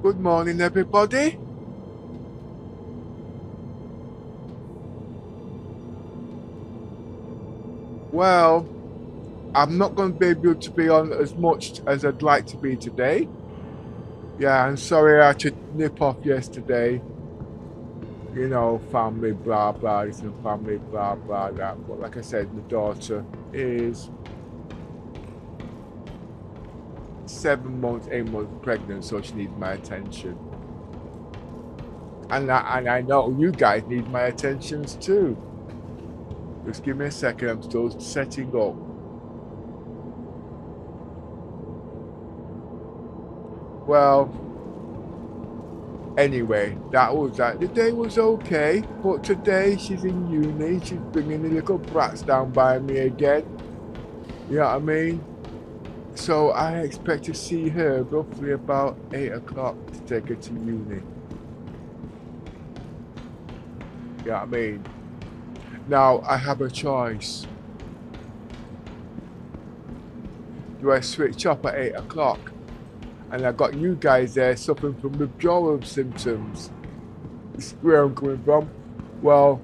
Good morning, everybody. Well, I'm not going to be able to be on as much as I'd like to be today. Yeah, I'm sorry I had to nip off yesterday. You know, family, blah, blah, this and family, blah, blah, that. But like I said, my daughter is 7 months, 8 months pregnant, so she needs my attention. And I know you guys need my attentions too. Just give me a second, I'm still setting up. Well, anyway, that was that. The day was okay, but today she's in uni. She's bringing the little brats down by me again. You know what I mean? So I expect to see her roughly about 8 o'clock to take her to uni. You know what I mean? Now I have a choice. Do I switch up at 8 o'clock? And I got you guys there suffering from withdrawal symptoms. This is where I'm coming from. Well,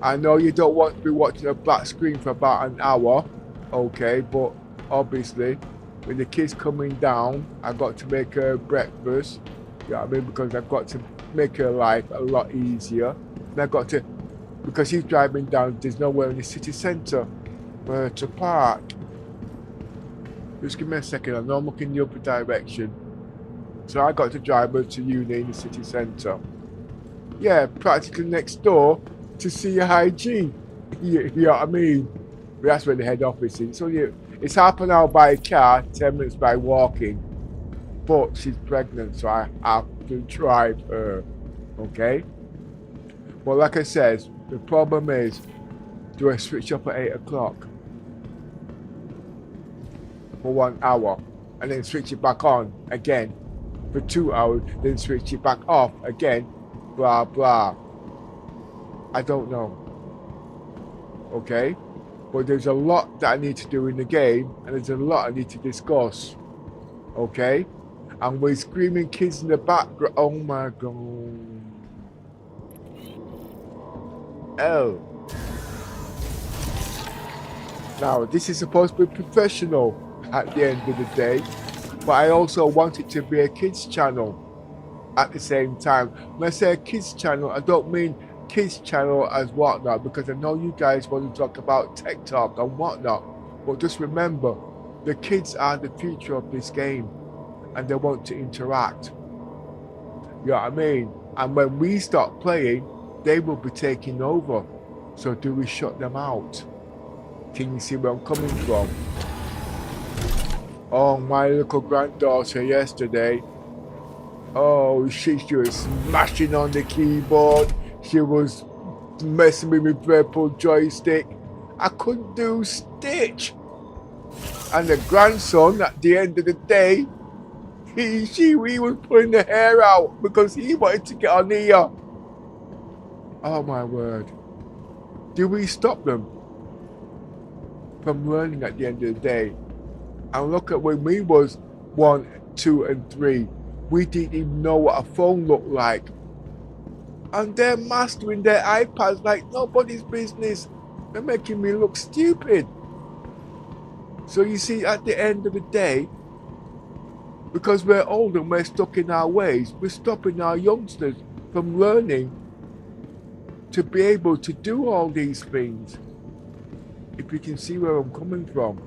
I know you don't want to be watching a black screen for about an hour, okay, but obviously, with the kids coming down, I got to make her breakfast, you know what I mean, because I've got to make her life a lot easier. And I got to, because she's driving down, there's nowhere in the city centre for her to park. Just give me a second, I know I'm looking the other direction. So I got to drive her to uni in the city centre. Yeah, practically next door to CIG. You know what I mean? But that's where the head office is. So it's half an hour by car, 10 minutes by walking. But she's pregnant, so I have to drive her. Okay? Well, like I said, the problem is, do I switch up at 8 o'clock? For 1 hour, and then switch it back on again for 2 hours, then switch it back off again, blah blah. I don't know. Okay, but there's a lot that I need to do in the game, and there's a lot I need to discuss. Okay, and with screaming kids in the background. Oh my god. Oh. Now this is supposed to be professional at the end of the day, but I also want it to be a kids channel at the same time. When I say a kids channel, I don't mean kids channel as whatnot, because I know you guys want to talk about tech talk and whatnot, but just remember, the kids are the future of this game and they want to interact. You know what I mean? And when we stop playing, they will be taking over. So do we shut them out? Can you see where I'm coming from? Oh, my little granddaughter yesterday. Oh, she was smashing on the keyboard. She was messing with my purple joystick. I couldn't do stitch. And the grandson, at the end of the day, he was pulling the hair out because he wanted to get on here. Oh my word. Do we stop them from learning at the end of the day? And look at when we was 1, 2, and 3. We didn't even know what a phone looked like. And they're mastering their iPads like nobody's business. They're making me look stupid. So you see, at the end of the day, because we're old and we're stuck in our ways, we're stopping our youngsters from learning to be able to do all these things. If you can see where I'm coming from.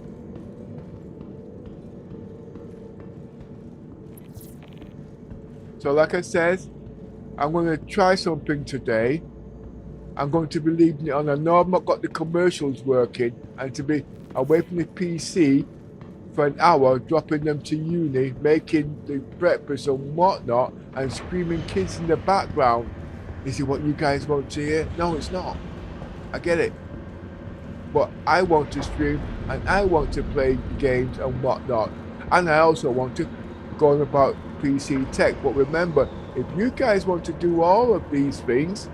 So like I said, I'm going to try something today. I'm going to be leaving it on. I know I've not got the commercials working, and to be away from the PC for an hour, dropping them to uni, making the breakfast and whatnot, and screaming kids in the background. Is it what you guys want to hear? No, it's not. I get it. But I want to stream, and I want to play games and whatnot. And I also want to go on about PC tech. But remember, if you guys want to do all of these things,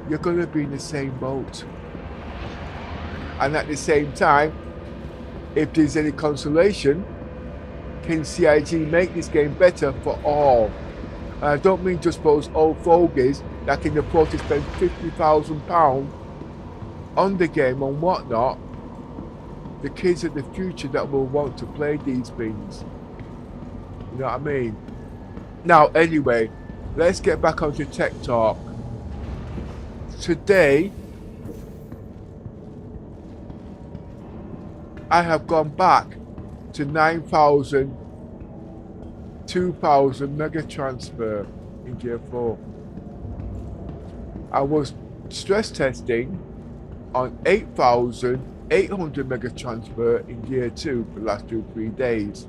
you're going to be in the same boat. And at the same time, if there's any consolation, can CIG make this game better for all? And I don't mean just those old fogies that can afford to spend £50,000 on the game and whatnot. The kids of the future that will want to play these things. You know what I mean? Now, anyway, let's get back onto Tech Talk. Today, I have gone back to 9,000, 2,000 mega transfer in Gear 4. I was stress testing on 8,800 mega transfer in Gear 2 for the last 2-3 days.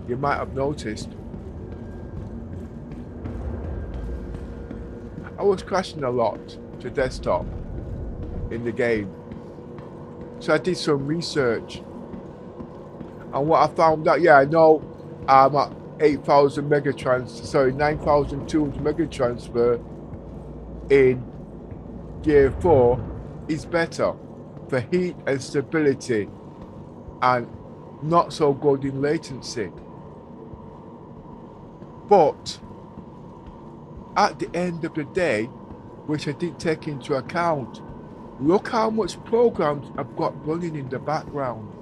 You might have noticed. I was crashing a lot to desktop in the game. So I did some research. And what I found out, yeah, I know I'm at 8,000 mega transfer, sorry, 9,200 mega transfer in Gear 4 is better for heat and stability and not so good in latency. But at the end of the day, which I didn't take into account, look how much programs I've got running in the background.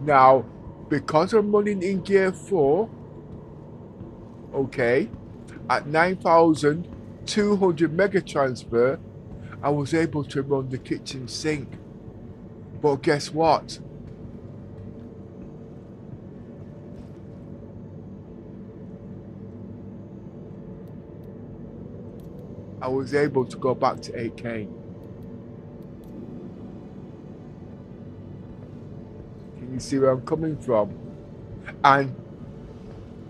Now, because I'm running in Gear 4, okay, at 9,200 mega transfer, I was able to run the kitchen sink. But guess what? I was able to go back to 8K. Can you see where I'm coming from? And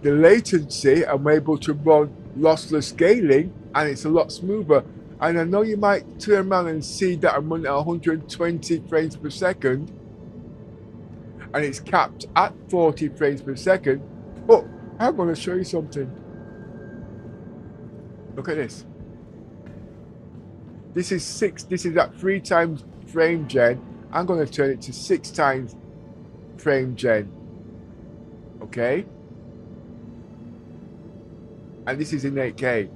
the latency, I'm able to run lossless scaling, and it's a lot smoother. And I know you might turn around and see that I'm running at 120 frames per second, and it's capped at 40 frames per second. But I'm going to show you something. Look at this. This is at 3 times frame gen. I'm going to turn it to 6 times frame gen. Okay? And this is in 8K.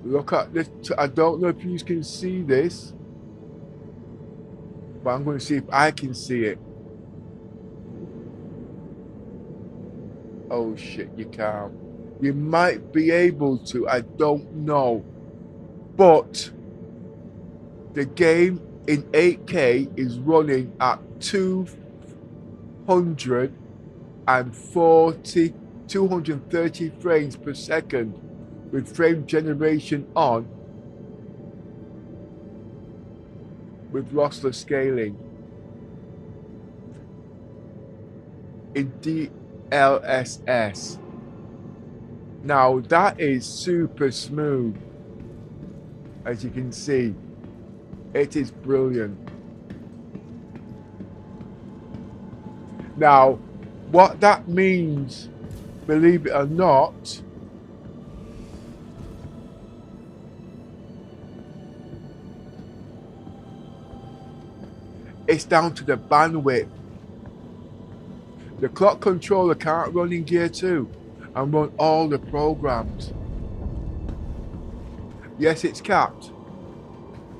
Look at this. I don't know if you can see this, but I'm going to see if I can see it. Oh shit, you can't. You might be able to, I don't know. But the game in 8K is running at 230 frames per second with frame generation on with lossless scaling. In DLss. Now that is super smooth. As you can see, it is brilliant. Now, what that means, believe it or not, it's down to the bandwidth. The clock controller can't run in Gear 2 and run all the programs. Yes, it's capped.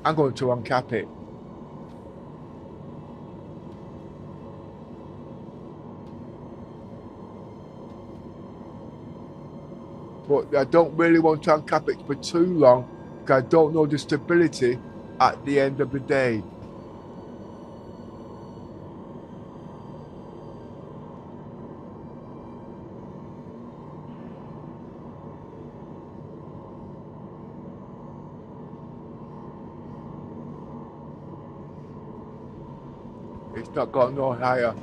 I'm going to uncap it. But I don't really want to uncap it for too long because I don't know the stability at the end of the day. It's not got no higher.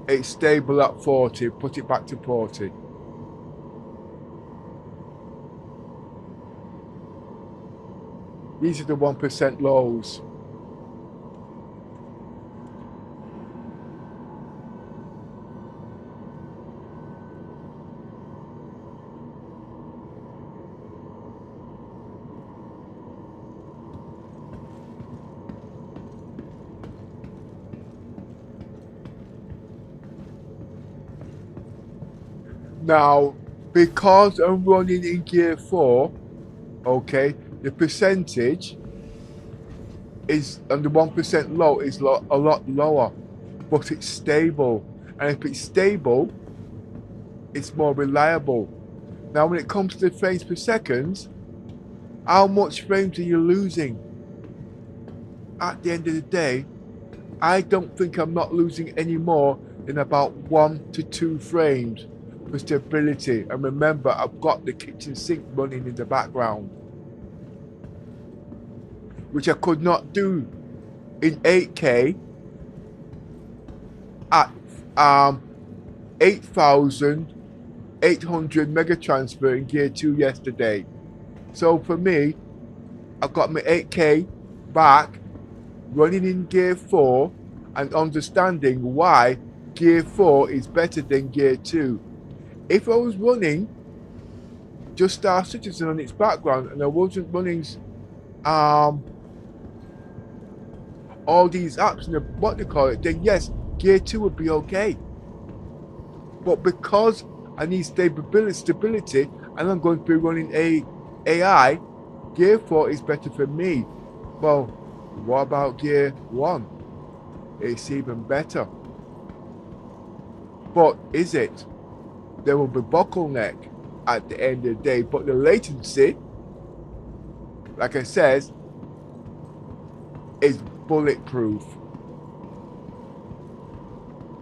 It's stable at 40. Put it back to 40. These are the 1% lows. Now, because I'm running in gear 4, okay, the percentage is on the 1% low is a lot lower, but it's stable. And if it's stable, it's more reliable. Now, when it comes to the frames per second, how much frames are you losing? At the end of the day, I don't think I'm not losing any more than about 1 to 2 frames for stability. And remember, I've got the kitchen sink running in the background, which I could not do in 8K at 8,800 mega transfer in gear 2 yesterday. So for me, I got my 8K back running in gear 4 and understanding why gear 4 is better than gear 2. If I was running just Star Citizen on its background and I wasn't running all these apps and what they call it, then yes, gear 2 would be okay. But because I need stability and I'm going to be running AI, gear 4 is better for me. Well, what about gear 1? It's even better. But is it? There will be bottleneck at the end of the day, but the latency, like I said, is bulletproof.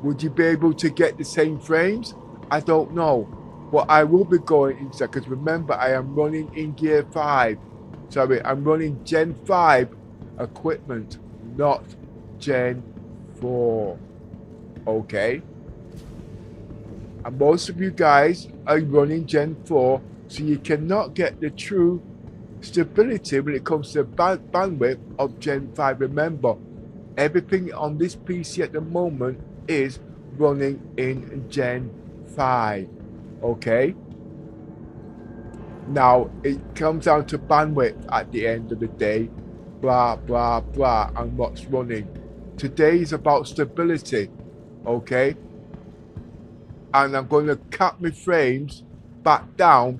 Would you be able to get the same frames? I don't know, but I will be going in seconds. Remember, I am running in gear 5. Sorry, I'm running Gen 5 equipment, not Gen 4. Okay? And most of you guys are running Gen 4, so you cannot get the true stability when it comes to bandwidth of Gen 5. Remember, everything on this PC at the moment is running in Gen 5. Okay? Now, it comes down to bandwidth at the end of the day. Blah, blah, blah, and what's running. Today is about stability. Okay? And I'm going to cap my frames back down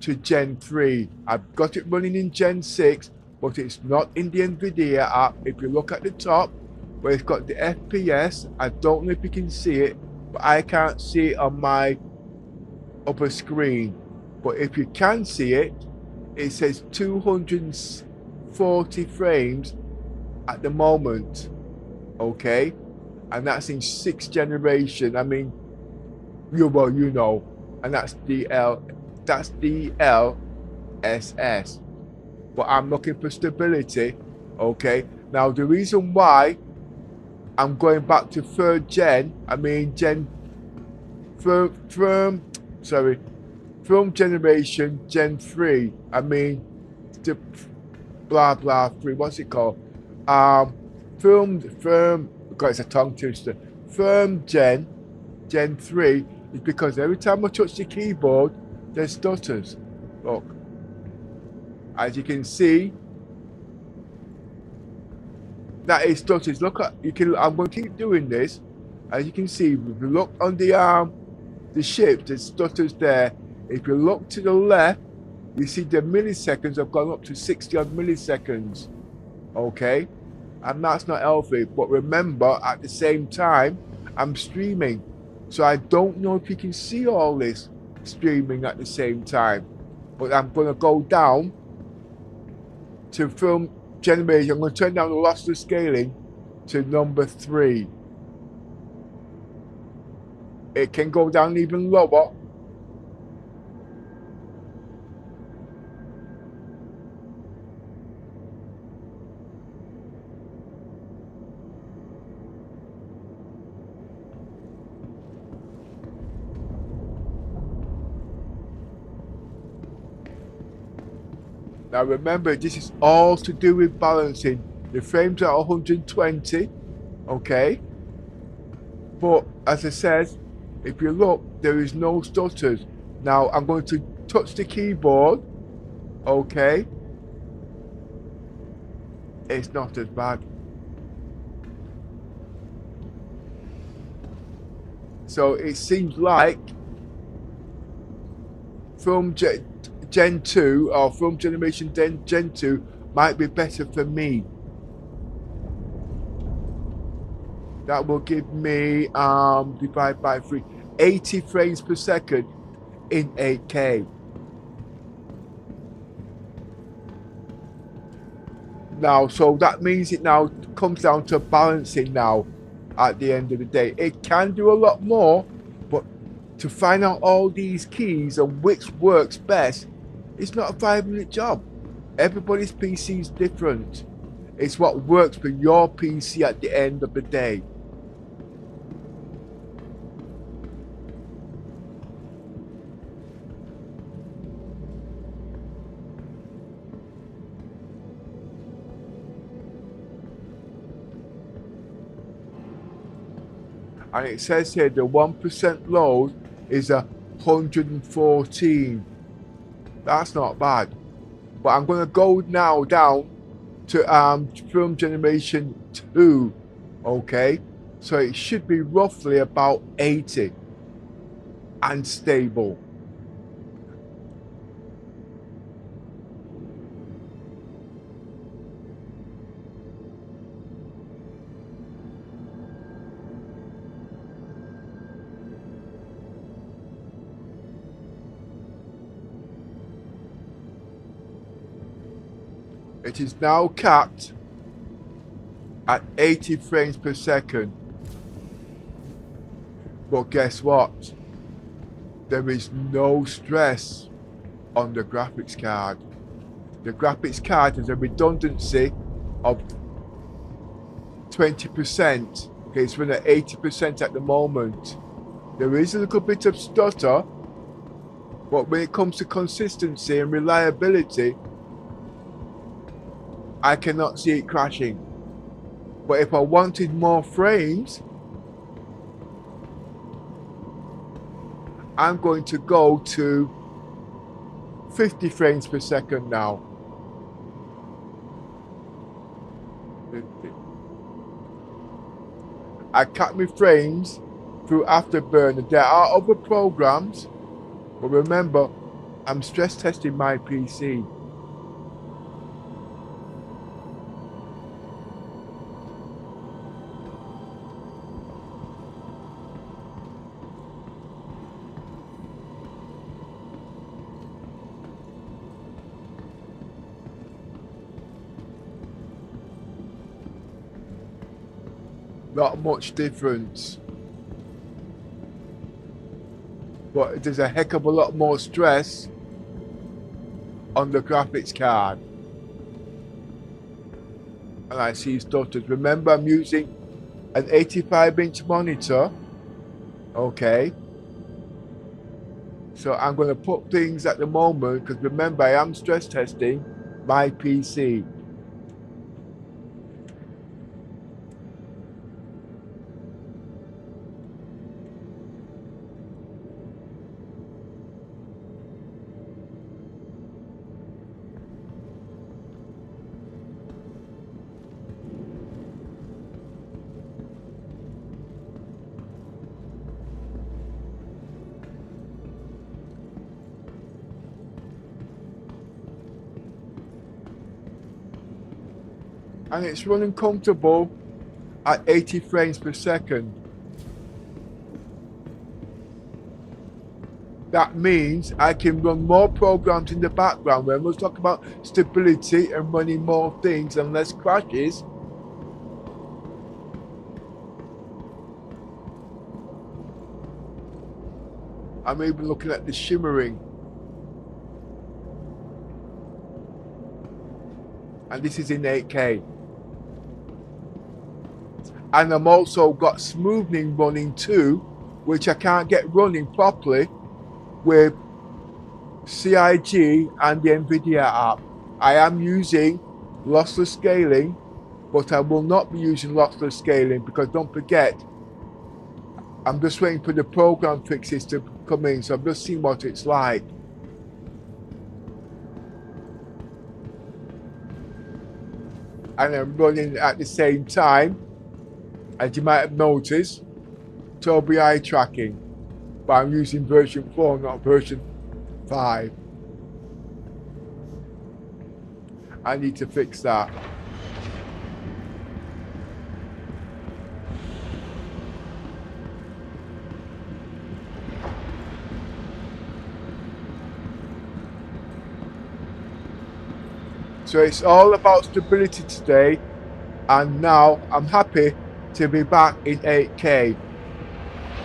to Gen 3. I've got it running in Gen 6, but it's not in the NVIDIA app. If you look at the top, where it's got the FPS, I don't know if you can see it, but I can't see it on my upper screen. But if you can see it, it says 240 frames at the moment. Okay? And that's in 6th generation. I mean, you know, and that's DLss. But I'm looking for stability. Okay, now the reason why I'm going back to 3rd gen, I mean from generation Gen 3, I mean the blah blah 3, what's it called, firm God, it's a tongue twister. Firm Gen 3 is because every time I touch the keyboard, there's stutters. Look, as you can see, that is stutters. Look at I'm going to keep doing this. As you can see, if you look on the ship, there's stutters there. If you look to the left, you see the milliseconds have gone up to 60 odd milliseconds. Okay, and that's not healthy. But remember, at the same time, I'm streaming. So I don't know if you can see all this streaming at the same time. But I'm going to go down to film generation. I'm going to turn down the lossless scaling to number 3. It can go down even lower. Now remember, this is all to do with balancing. The frames are 120, okay? But as I said, if you look, there is no stutters. Now I'm going to touch the keyboard, okay? It's not as bad. So it seems like film Gen 2 or film generation Gen 2 might be better for me. That will give me divide by 3, 80 frames per second in 8K. Now, so that means it now comes down to balancing now at the end of the day. It can do a lot more, but to find out all these keys and which works best, it's not a 5-minute job. Everybody's PC is different. It's what works for your PC at the end of the day. And it says here the 1% load is 114. That's not bad. But I'm going to go now down to film generation 2. Okay, so it should be roughly about 80 and stable. It is now capped at 80 frames per second. But guess what? There is no stress on the graphics card. The graphics card has a redundancy of 20%. Okay, it's running at 80% at the moment. There is a little bit of stutter, but when it comes to consistency and reliability, I cannot see it crashing. But if I wanted more frames, I'm going to go to 50 frames per second now. 50. I cut my frames through Afterburner. There are other programs, but remember, I'm stress testing my PC. Not much difference, but there's a heck of a lot more stress on the graphics card. And I see stutters. Remember, I'm using an 85-inch monitor. Okay, so I'm going to put things at the moment, because remember, I am stress testing my PC. And it's running comfortable at 80 frames per second. That means I can run more programs in the background. When we'll talk about stability and running more things and less crashes. I'm even looking at the shimmering. And this is in 8K. And I'm also got smoothing running too, which I can't get running properly with CIG and the NVIDIA app. I am using lossless scaling, but I will not be using lossless scaling, because don't forget, I'm just waiting for the program fixes to come in, so I'm just seeing what it's like. And I'm running at the same time, as you might have noticed, Tobii eye tracking. But I'm using version 4, not version 5. I need to fix that. So it's all about stability today, and now I'm happy to be back in 8K.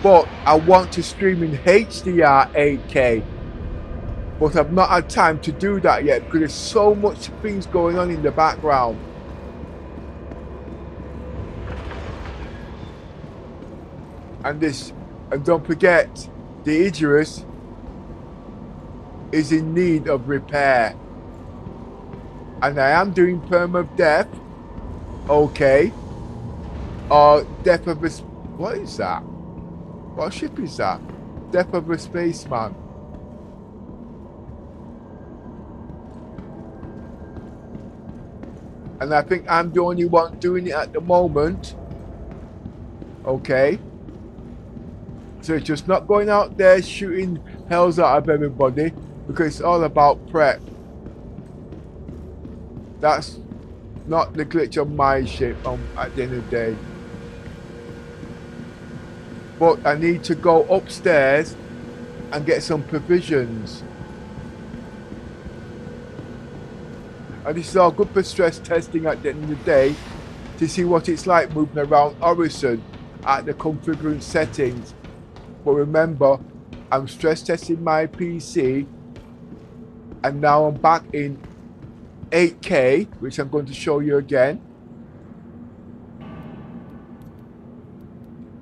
But I want to stream in HDR 8K. But I've not had time to do that yet because there's so much things going on in the background. And don't forget, the Idris is in need of repair. And I am doing Permadeath, okay, or Death of a... What is that? What ship is that? Death of a Spaceman. And I think I'm the only one doing it at the moment, okay. So it's just not going out there shooting hells out of everybody, because it's all about prep. That's not the glitch on my ship at the end of the day. But I need to go upstairs and get some provisions. And this is all good for stress testing at the end of the day to see what it's like moving around Orison at the configuring settings. But remember, I'm stress testing my PC, and now I'm back in 8K, which I'm going to show you again.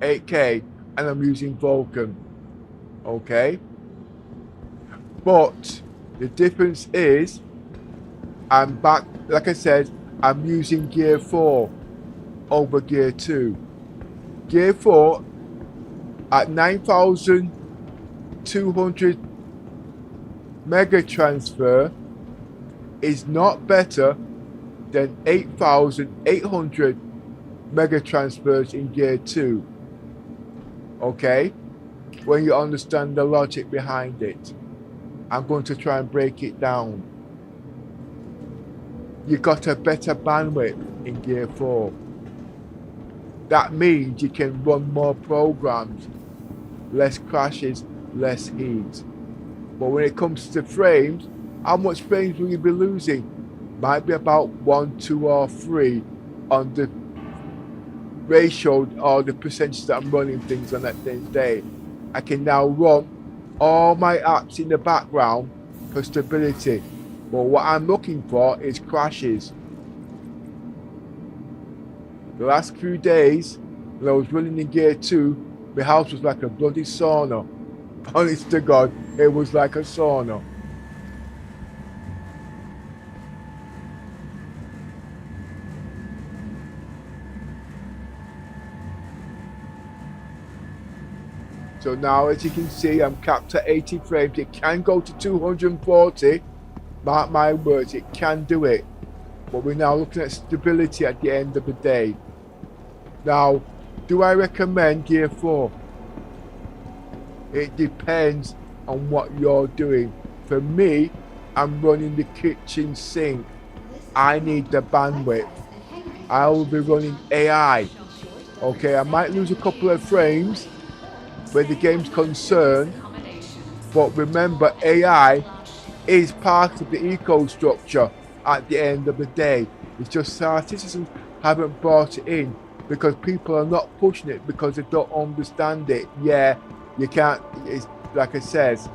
8K, and I'm using Vulkan, okay? But the difference is, I'm back, like I said, I'm using Gear 4 over Gear 2. Gear 4 at 9,200 mega transfer is not better than 8,800 mega transfers in Gear 2. Okay? When you understand the logic behind it. I'm going to try and break it down. You got a better bandwidth in Gear 4. That means you can run more programs, less crashes, less heat. But when it comes to frames, how much frames will you be losing? Might be about 1, 2 or 3 on the ratio or the percentage that I'm running things on at the end of the day. I can now run all my apps in the background for stability. But what I'm looking for is crashes. The last few days, when I was running in Gear 2, my house was like a bloody sauna. Honest to God, it was like a sauna. So now, as you can see, I'm capped at 80 frames. It can go to 240. Mark my words, it can do it. But we're now looking at stability at the end of the day. Now, do I recommend Gear 4? It depends on what you're doing. For me, I'm running the kitchen sink. I need the bandwidth. I will be running AI. Okay, I might lose a couple of frames where the game's concerned. But remember, AI is part of the eco-structure at the end of the day. It's just our citizens haven't brought it in because people are not pushing it because they don't understand it. Yeah, you can't, it's like I says,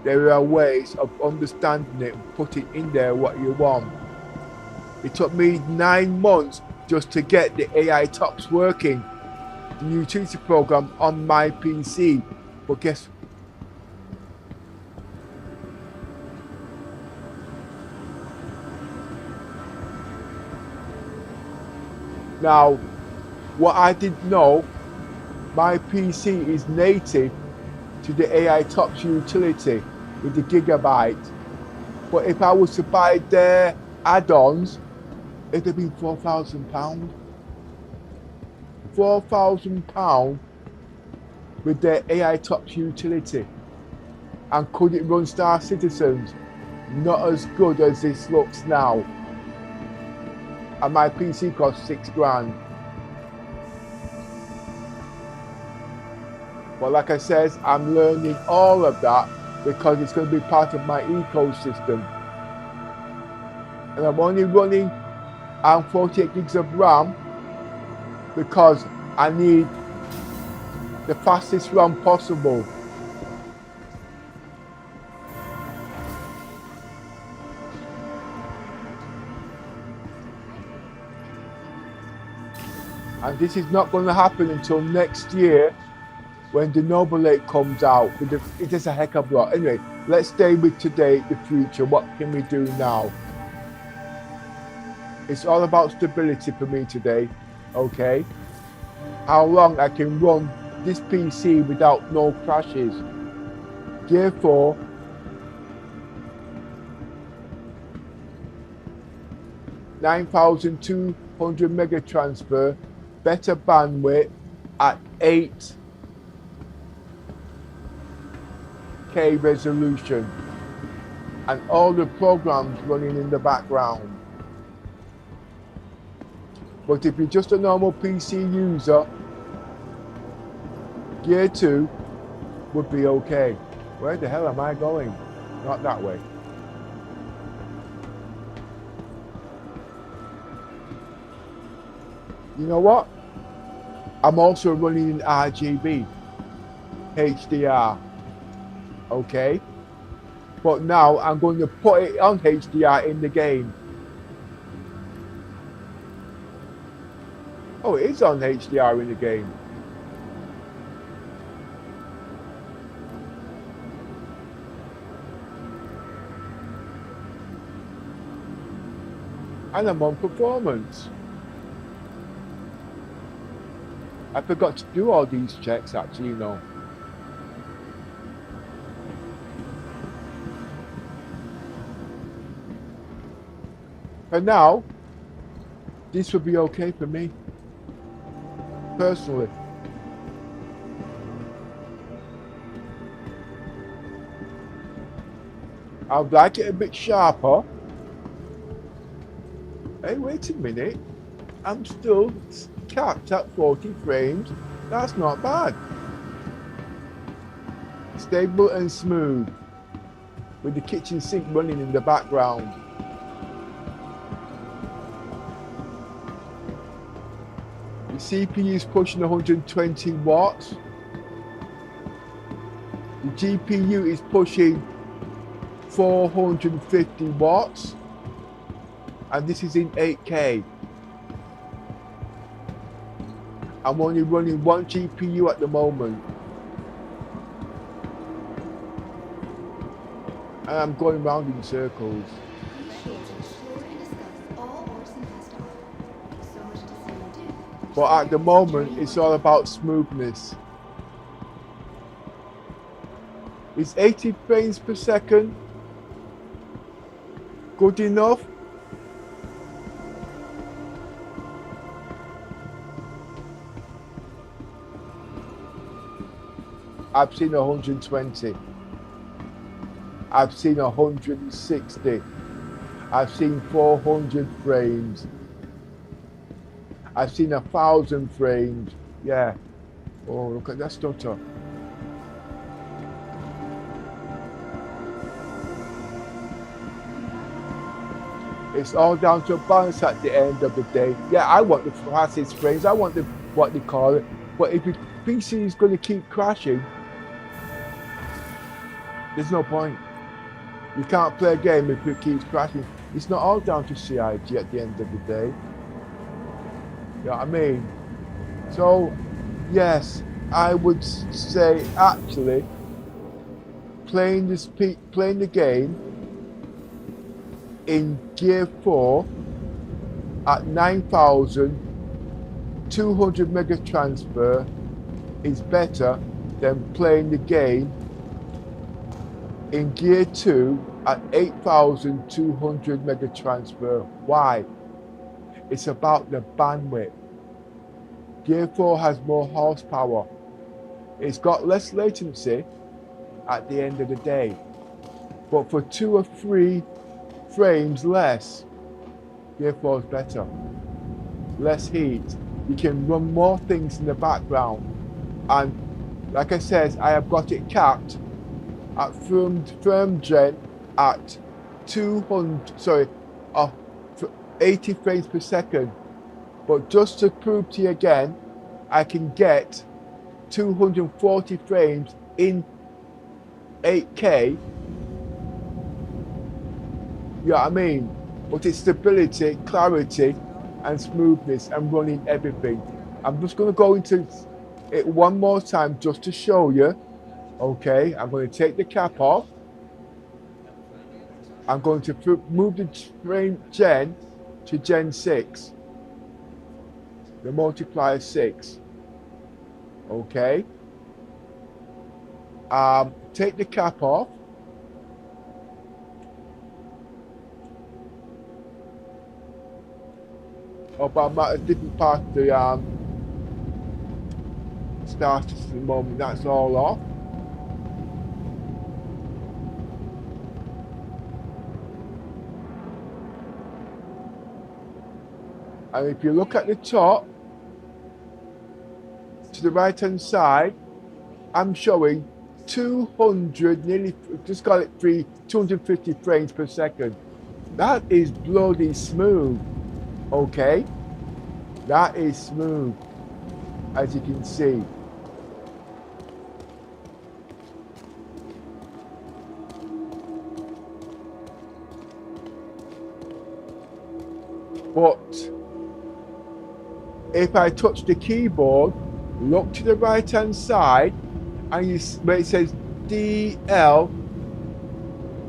there are ways of understanding it and putting in there what you want. It took me 9 months just to get the AI tops working, the utility program on my PC. But guess now, what I didn't know, my PC is native to the AI Tops utility with the Gigabyte. But if I was to buy their add-ons, it'd have been £4,000. £4,000 with their AI Tops utility. And could it run Star Citizens? Not as good as this looks now. And my PC cost £6 grand. But like I said, I'm learning all of that because it's going to be part of my ecosystem. And I'm only running on 48 gigs of RAM because I need the fastest RAM possible. And this is not going to happen until next year when the Noble 8 comes out. It is a heck of a lot. Anyway, let's stay with today, the future. What can we do now? It's all about stability for me today, okay? How long I can run this PC without no crashes. Gear 4. $9,200 mega transfer, better bandwidth at 8K resolution, and all the programs running in the background. But if you're just a normal PC user, Gear 2 would be okay. Where the hell am I going? Not that way. You know what? I'm also running in RGB, HDR, okay? But now I'm going to put it on HDR in the game. Oh, it is on HDR in the game. And I'm on performance. I forgot to do all these checks actually, you know. For now, this would be okay for me, personally. I'd like it a bit sharper. Hey, wait a minute. I'm still capped at 40 frames. That's not bad. Stable and smooth, with the kitchen sink running in the background. The CPU is pushing 120 watts. The GPU is pushing 450 watts. And this is in 8K. I'm only running one GPU at the moment. And I'm going round in circles. But at the moment, it's all about smoothness. Is 80 frames per second good enough? I've seen 120. I've seen 160. I've seen 400 frames. I've seen 1,000 frames. Yeah. Oh, look at that stutter. It's all down to a balance at the end of the day. Yeah, I want the fastest frames. I want the what they call it. But if your PC is going to keep crashing, there's no point. You can't play a game if it keeps crashing. It's not all down to CIG at the end of the day. You know what I mean? So, yes, I would say actually playing the game in Gear 4 at 9,200 mega transfer is better than playing the game in Gear 2 at 8,200 mega transfer. Why? It's about the bandwidth. Gear 4 has more horsepower. It's got less latency at the end of the day. But for 2 or 3 frames less, therefore it's better. Less heat. You can run more things in the background. And like I said, I have got it capped at firm gen at 80 frames per second. But just to prove to you again, I can get 240 frames in 8K. You know what I mean? But it's stability, clarity, and smoothness, and running everything. I'm just going to go into it one more time just to show you. Okay, I'm going to take the cap off. I'm going to move the frame gen to Gen 6. The multiplier 6. Okay. Take the cap off. But I'm at a different part of the starters at the moment. That's all off. And if you look at the top, to the right hand side, I'm showing 200, nearly, just call it 250 frames per second. That is bloody smooth. Okay, that is smooth, as you can see. But if I touch the keyboard, look to the right hand side, and where it says DL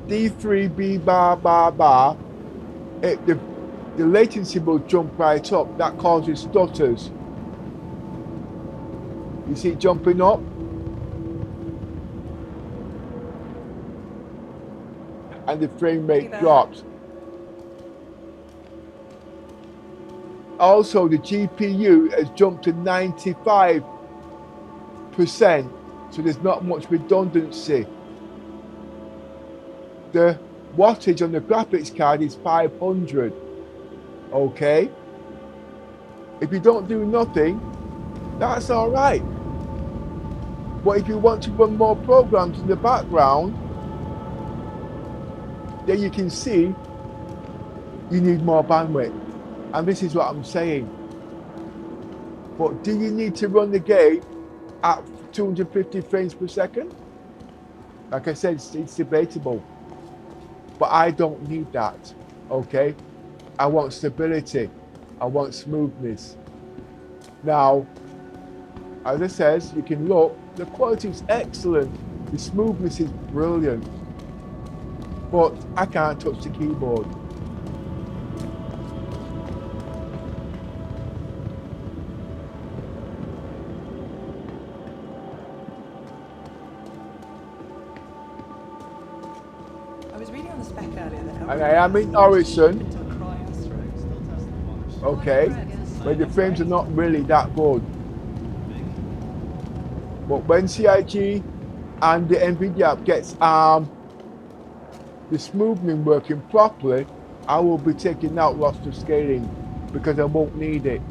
D3B bar bar bar, the latency will jump right up. That causes stutters. You see it jumping up? And the frame rate drops. Also, the GPU has jumped to 95%, so there's not much redundancy. The wattage on the graphics card is 500. Okay, if you don't do nothing, that's all right. But if you want to run more programs in the background, then you can see you need more bandwidth. And this is what I'm saying. But do you need to run the game at 250 frames per second? Like I said, it's debatable. But I don't need that, okay? I want stability. I want smoothness. Now, as it says, you can look, the quality is excellent. The smoothness is brilliant. But I can't touch the keyboard. And I am in Orison, okay, where the frames are not really that good. But when CIG and the NVIDIA app gets the smoothing working properly, I will be taking out lossless scaling because I won't need it.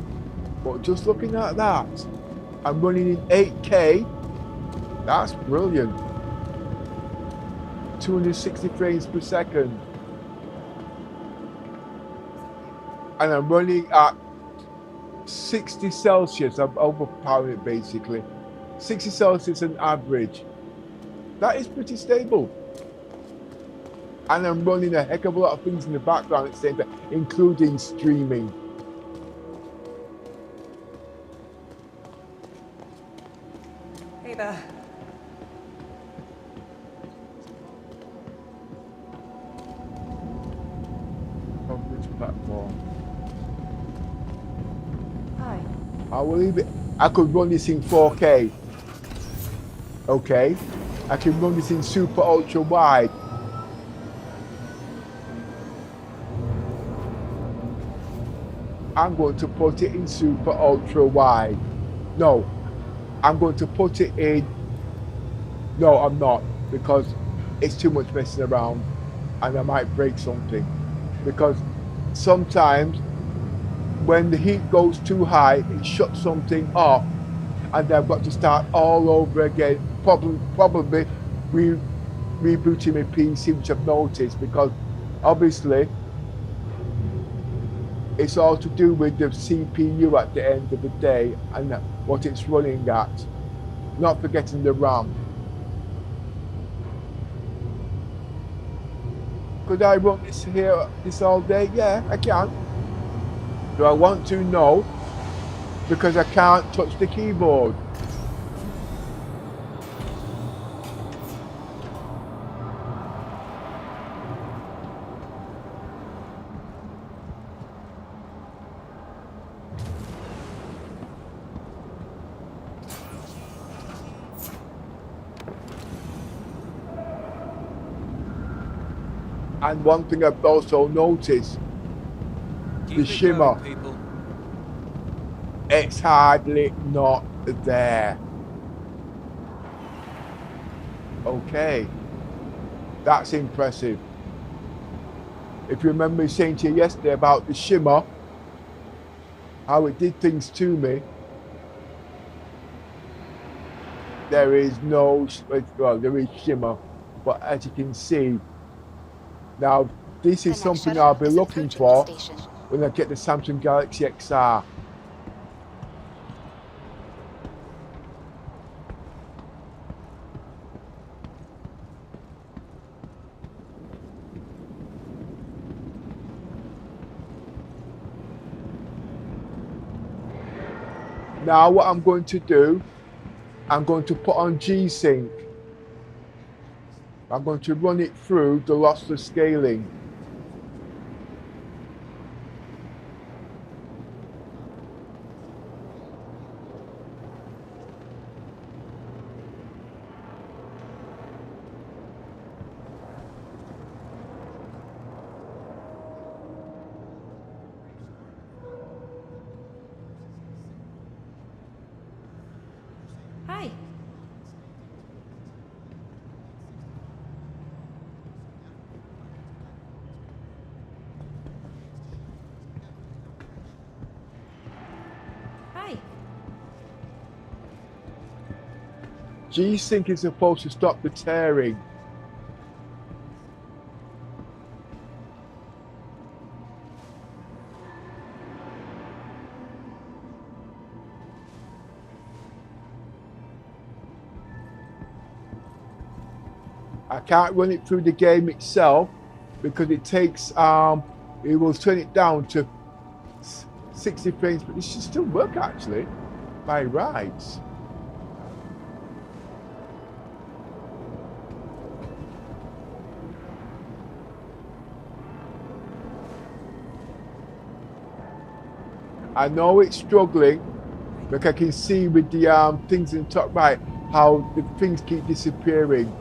But just looking at that, I'm running in 8K, that's brilliant. 260 frames per second. And I'm running at 60 Celsius. I'm overpowering it basically. 60 Celsius on average. That is pretty stable. And I'm running a heck of a lot of things in the background at the same time, including streaming. Hey there. On which platform? Hi. I will leave it. I could run this in 4K. Okay. I can run this in super ultra wide. I'm going to put it in super ultra wide. No, I'm going to put it in. No, I'm not. because it's too much messing around and I might break something. Because sometimes when the heat goes too high, it shuts something off and I've got to start all over again. Probably rebooting my PC, which I've noticed, because obviously it's all to do with the CPU at the end of the day and what it's running at, not forgetting the RAM. Could I run this all day? Yeah, I can. Do I want to? No, because I can't touch the keyboard. And one thing I've also noticed, the shimmer, it's hardly not there. Okay, that's impressive. If you remember me saying to you yesterday about the shimmer, how it did things to me, there is no, well, there is shimmer, but as you can see, now this is something I'll be looking for when I get the Samsung Galaxy XR. Now what I'm going to do, I'm going to put on G-Sync. I'm going to run it through the lossless scaling. Hi. Hi. G-Sync is supposed to stop the tearing. I can't run it through the game itself because it takes, it will turn it down to 60 frames, but it should still work actually, by rights. I know it's struggling, but I can see with the things in the top right, how the things keep disappearing.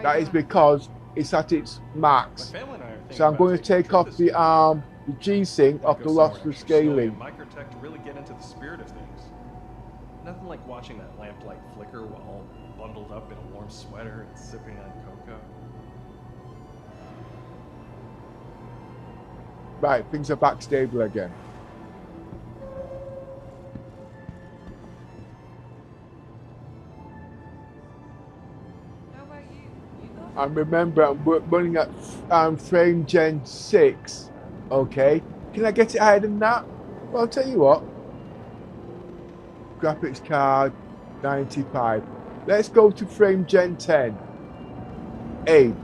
That is because it's at its max. So I'm going to take off the G-Sync off the lossless scaling. Microtech to really get into the spirit of things. Nothing like watching that lamplight flicker while all bundled up in a warm sweater and sipping on cocoa. Right, things are back stable again. And remember, I'm running at frame gen 6, okay? Can I get it higher than that? Well, I'll tell you what. Graphics card, 95. Let's go to frame gen 10. 8.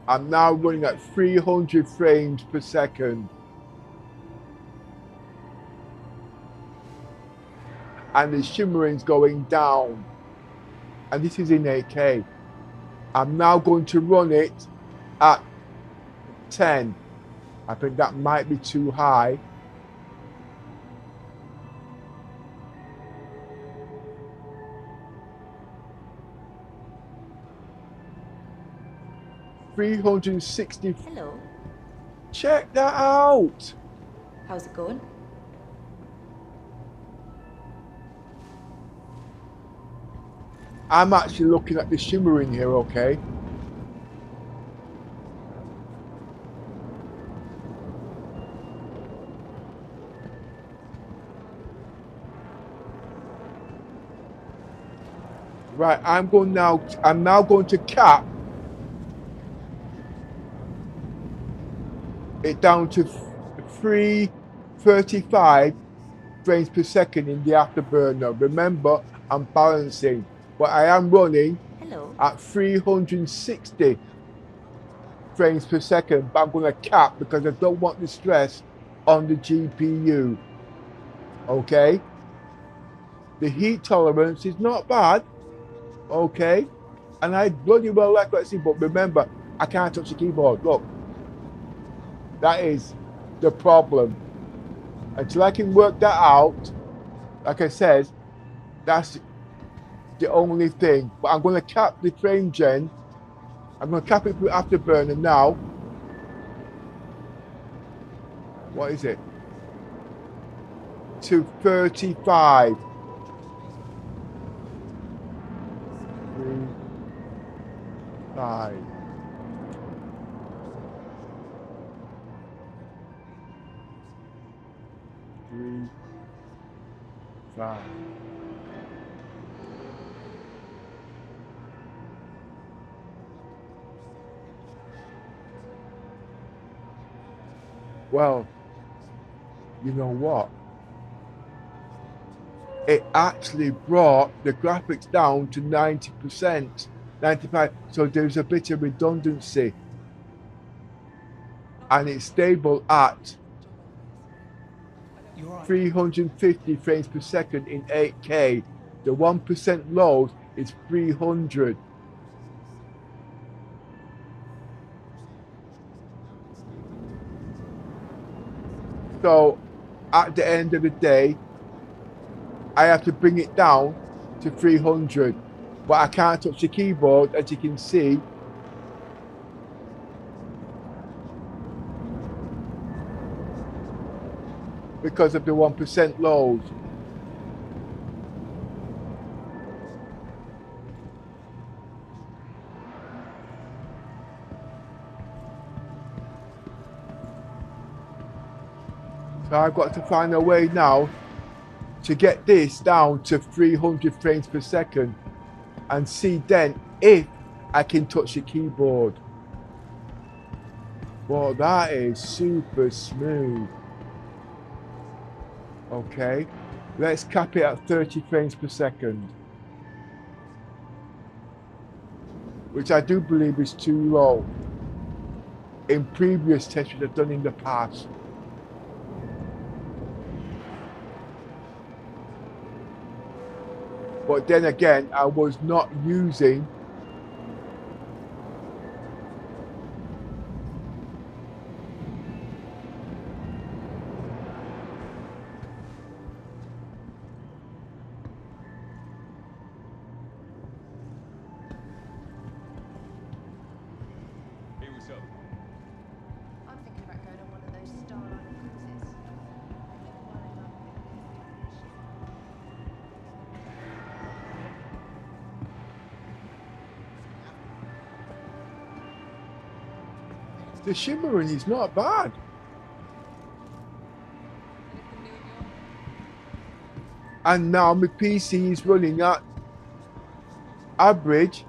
I'm now running at 300 frames per second. And the shimmering's going down. And this is in 8K. I'm now going to run it at 10. I think that might be too high. 360. Hello. Check that out. How's it going? I'm actually looking at the shimmering here, okay? Right, I'm now going to cap it down to 335 frames per second in the afterburner. Remember, I'm balancing, but I am running Hello. at 360 frames per second, but I'm going to cap because I don't want the stress on the GPU. Okay? The heat tolerance is not bad. Okay? And I bloody well like what I see, but remember, I can't touch the keyboard. Look. That is the problem. Until I can work that out, like I said, that's the only thing. But I'm going to cap the frame gen. I'm going to cap it through Afterburner now. What is it? To 35. 5. Three, 5. Well, you know what? It actually brought the graphics down to 90%, 95%. So there's a bit of redundancy. And it's stable at 350 frames per second in 8K. The 1% load is 300. So at the end of the day, I have to bring it down to 300. But I can't touch the keyboard, as you can see. Because of the 1% load. So I've got to find a way now to get this down to 300 frames per second and see then if I can touch the keyboard. Well, that is super smooth. Okay, let's cap it at 30 frames per second, which I do believe is too low in previous tests that I've done in the past. But then again, I was not using I'm thinking about going on one of those Starline cruises. the shimmering is not bad. And now my PC is running at average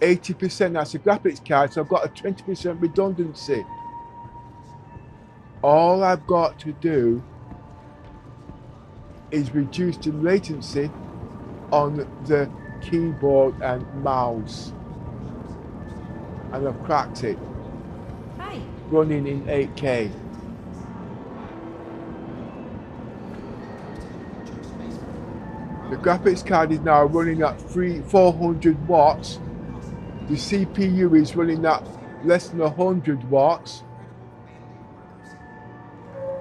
80%. That's a graphics card, so I've got a 20% redundancy. All I've got to do is reduce the latency on the keyboard and mouse. And I've cracked it. Hi. Running in 8K. The graphics card is now running at 400 watts. The CPU is running at less than 100 watts.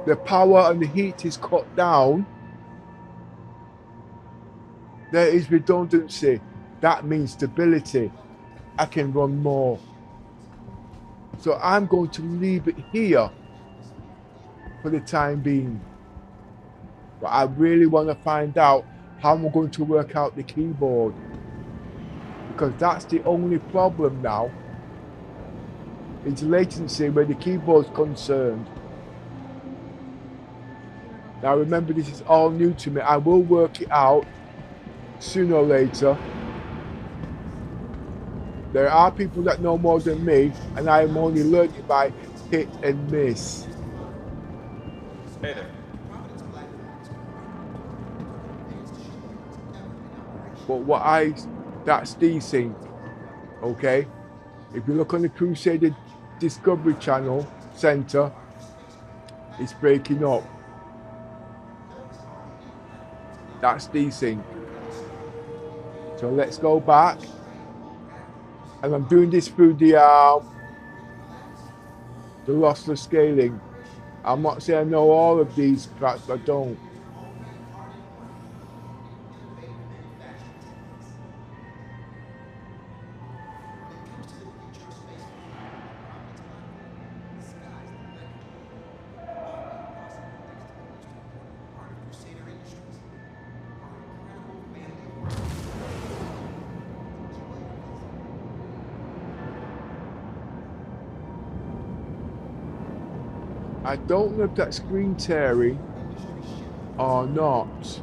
The power and the heat is cut down. There is redundancy. That means stability. I can run more. So I'm going to leave it here for the time being. But I really want to find out how I'm going to work out the keyboard. Because that's the only problem now. It's latency where the keyboard's concerned. Now remember, this is all new to me. I will work it out sooner or later. There are people that know more than me, and I am only learning by hit and miss. Hey there. But that's desync, okay? If you look on the Crusader Discovery Channel Center, it's breaking up. That's desync. So let's go back. And I'm doing this through the lossless scaling. I'm not saying I know all of these, perhaps I don't. I don't know if that's screen tearing or not.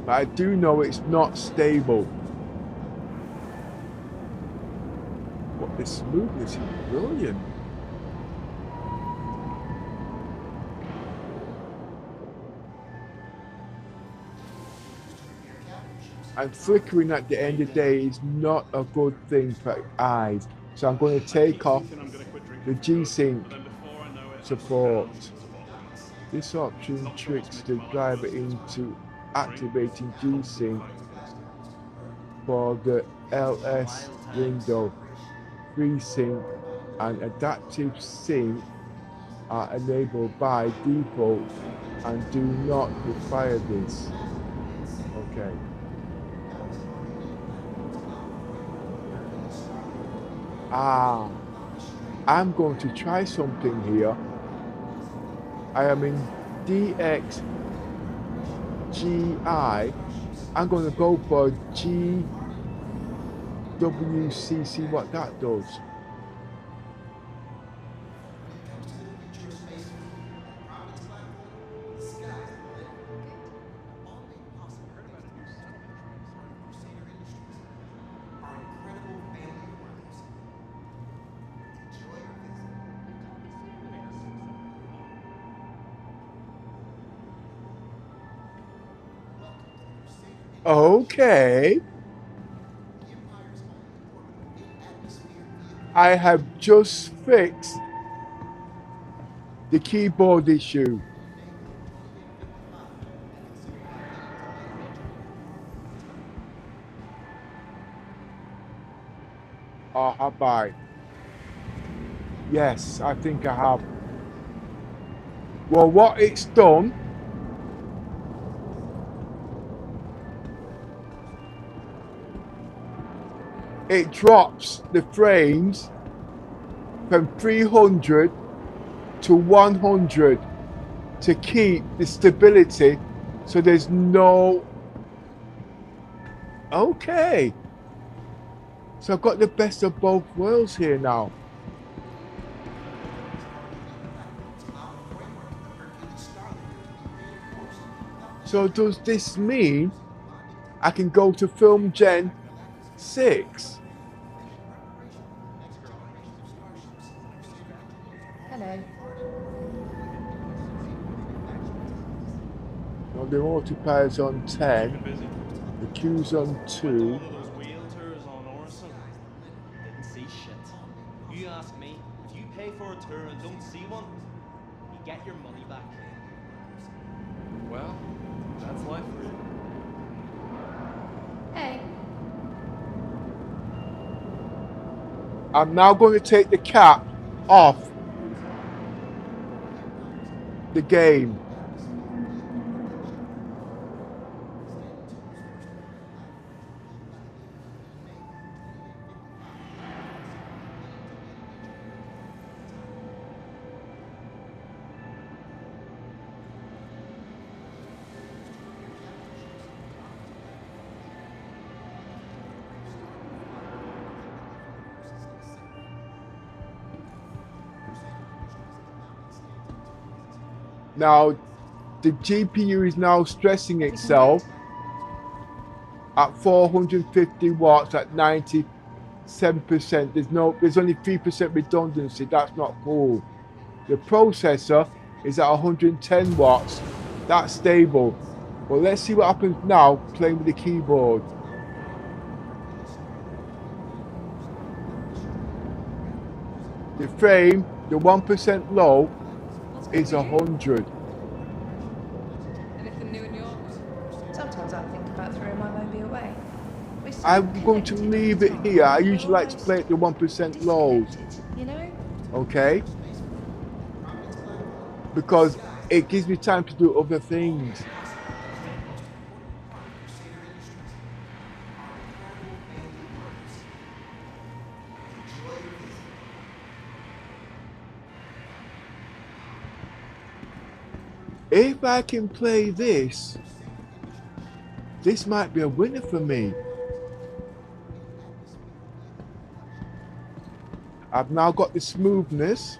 But I do know it's not stable. But the smoothness is brilliant. And flickering at the end of the day is not a good thing for eyes. So I'm going to take off the G-Sync support. This option tricks the driver into activating G-Sync for the LS window. FreeSync and Adaptive Sync are enabled by default and do not require this. Okay. I'm going to try something here. I am in DXGI. I'm going to go for GWC, see what that does. Okay. I have just fixed the keyboard issue. Or have I? Yes, I think I have. Well, what it's done, it drops the frames from 300 to 100 to keep the stability, so there's no... Okay. So I've got the best of both worlds here now. So does this mean I can go to Film Gen 6? Hello. Busy. The multiplayer's on 10, Busy. the queue's on 2. One of those wheel tours on Orson. Didn't see shit. You ask me, if you pay for a tour and don't see one, you get your money back. Well, that's life for you. Hey. I'm now going to take the cap off the game. Now, the GPU is now stressing Everything itself good? at 450 watts at 97%. There's only 3% redundancy. That's not cool. The processor is at 110 watts. That's stable. Well, let's see what happens now playing with the keyboard. The frame, the 1% low What's good is for you? 100. Anything new in your world? Sometimes I think about throwing my baby away. We're so I'm going to connected all leave the it time. here. I We're usually like to almost play at the 1% lows. disconnected, you know? Okay? Because it gives me time to do other things. If I can play this, this might be a winner for me. I've now got the smoothness.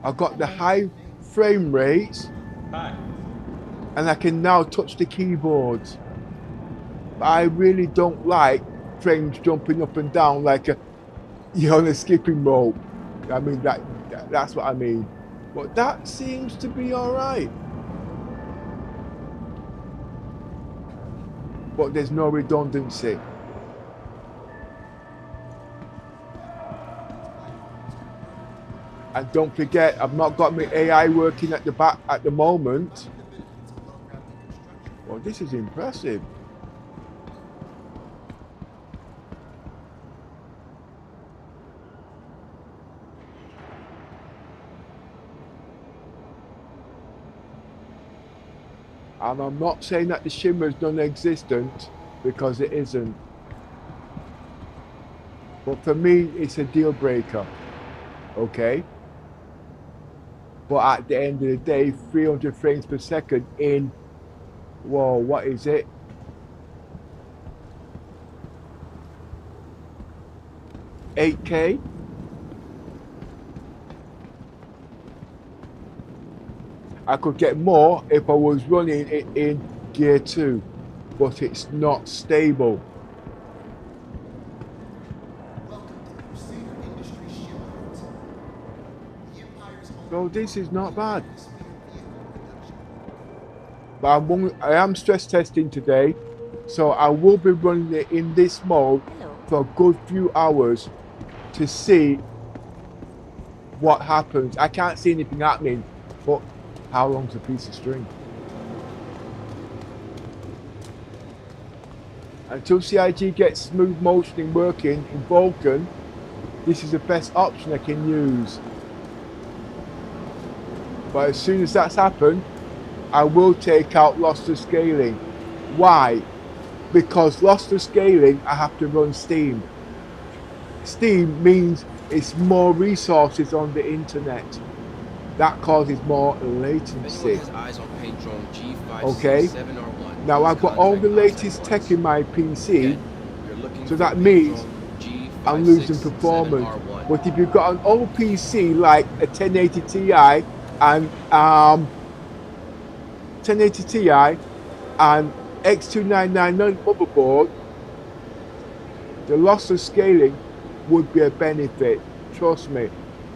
I've got the high frame rates. Hi. And I can now touch the keyboards. But I really don't like frames jumping up and down like you're on a skipping rope. I mean, that's what I mean. But that seems to be all right. But there's no redundancy. And don't forget, I've not got my AI working at the back at the moment. Well, this is impressive. And I'm not saying that the shimmer is non-existent, because it isn't. But for me, it's a deal breaker. Okay? But at the end of the day, 300 frames per second in, whoa, what is it? $8K? I could get more if I was running it in Gear 2, but it's not stable. So this is not bad. But I am stress testing today, so I will be running it in this mode for a good few hours to see what happens. I can't see anything happening, but how long's a piece of string? Until CIG gets smooth motioning working in Vulkan, this is the best option I can use. But as soon as that's happened, I will take out lossless scaling. Why? Because lossless scaling, I have to run Steam. Steam means it's more resources on the internet. That causes more latency. Okay? Now I've got all the latest tech in my PC, so that means I'm losing performance. But if you've got an old PC like a 1080 Ti and 1080 Ti and X299 motherboard, the lossless scaling would be a benefit. Trust me,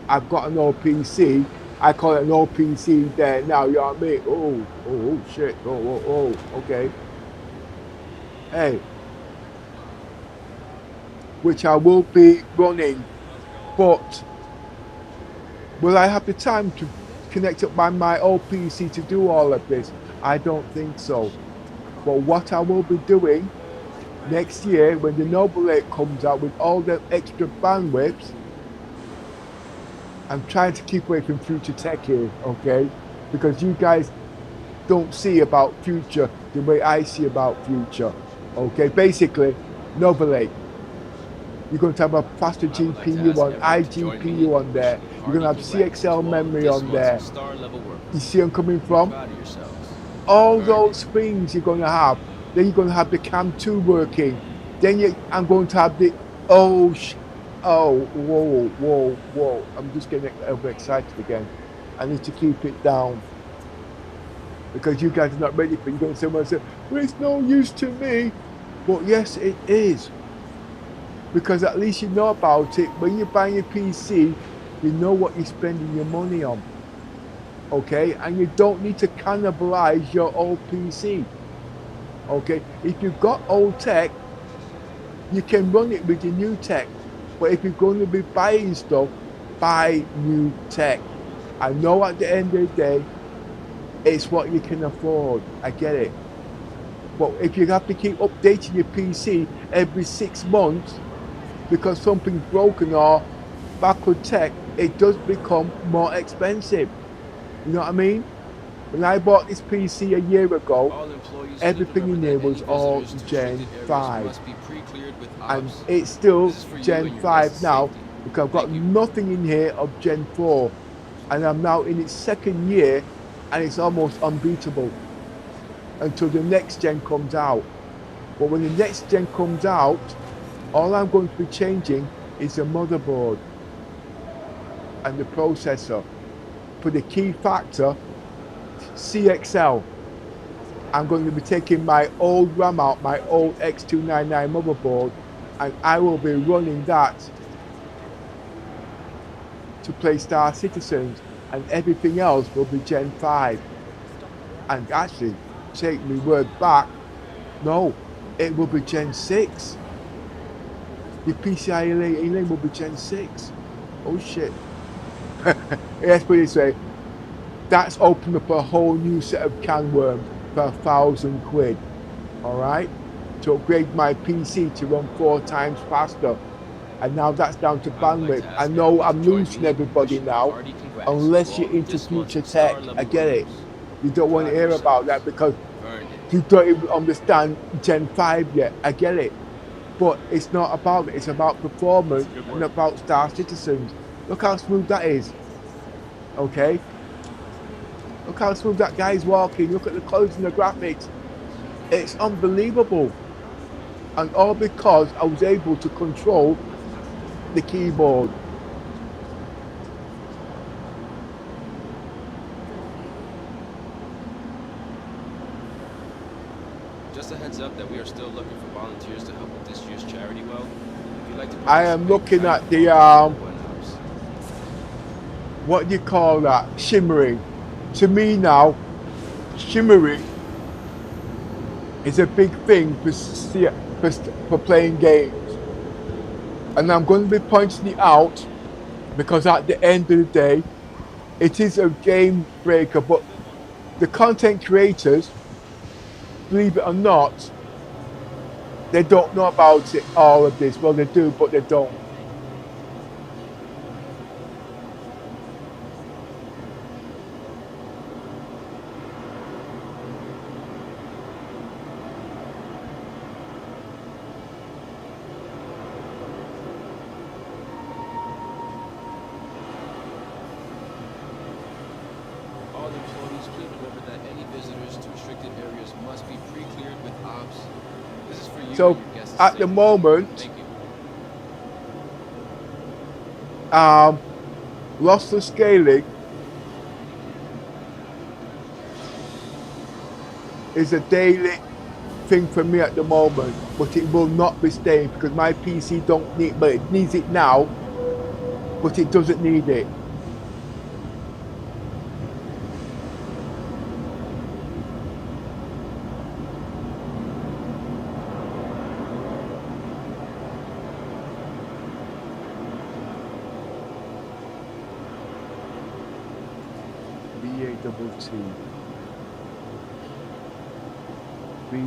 I've got an old PC. I call it an old PC there now, you know what I mean? Oh shit, oh, okay. Hey, which I will be running, but will I have the time to connect up my old PC to do all of this? I don't think so. But what I will be doing next year when the Noble 8 comes out with all the extra bandwidths, I'm trying to keep away from future tech here, okay? Because you guys don't see about future the way I see about future, okay? Basically, Noble 8. You're going to have a faster GPU on, iGPU on there. You're going to have CXL memory on there. You see where I'm coming from? All those things you're going to have. Then you're going to have the Cam 2 working. Then I'm going to have the, whoa. I'm just getting overexcited again. I need to keep it down. because you guys are not ready for it. You're going to say, well, it's no use to me. But yes, it is. Because at least you know about it. When you're buying a PC, you know what you're spending your money on. Okay? And you don't need to cannibalize your old PC. Okay? If you've got old tech, you can run it with your new tech. But if you're going to be buying stuff, buy new tech. I know at the end of the day, it's what you can afford. I get it. But if you have to keep updating your PC every 6 months because something's broken or backward tech, it does become more expensive. You know what I mean? When I bought this PC a year ago, everything in there was all Gen 5. And it's still Gen 5 now because I've got nothing in here of Gen 4. And I'm now in its 2nd year and it's almost unbeatable until the next gen comes out. But when the next gen comes out, all I'm going to be changing is the motherboard and the processor. For the key factor, CXL, I'm going to be taking my old RAM out, my old X299 motherboard, and I will be running that to play Star Citizens, and everything else will be Gen 5. And actually, take me word back, no, it will be Gen 6. The PCIe lane will be Gen 6. Oh shit. Let's put it this way, that's opened up a whole new set of can worms for £1,000. Alright? To upgrade my PC to run 4 times faster. And now that's down to bandwidth. I know I'm losing everybody now, unless you're into future tech. I get it. You don't want to hear about that because you don't even understand Gen 5 yet. I get it. But it's not about it. It's about performance and about Star Citizens. Look how smooth that is. Okay? Look how smooth that guy's walking. Look at the clothes and the graphics. It's unbelievable. And all because I was able to control the keyboard. Just a heads up that we are still looking for volunteers to help with this year's charity well. If you'd like to I am looking at the what do you call that? Shimmering. To me now, shimmering is a big thing for playing games. And I'm going to be pointing it out because at the end of the day, it is a game breaker, but the content creators, believe it or not, they don't know about it, all of this. Well, they do, but they don't. So at the moment, lossless scaling is a daily thing for me at the moment, but it will not be staying because my PC don't need, but it needs it now, but it doesn't need it. B-A-T-T. B-A-T-T.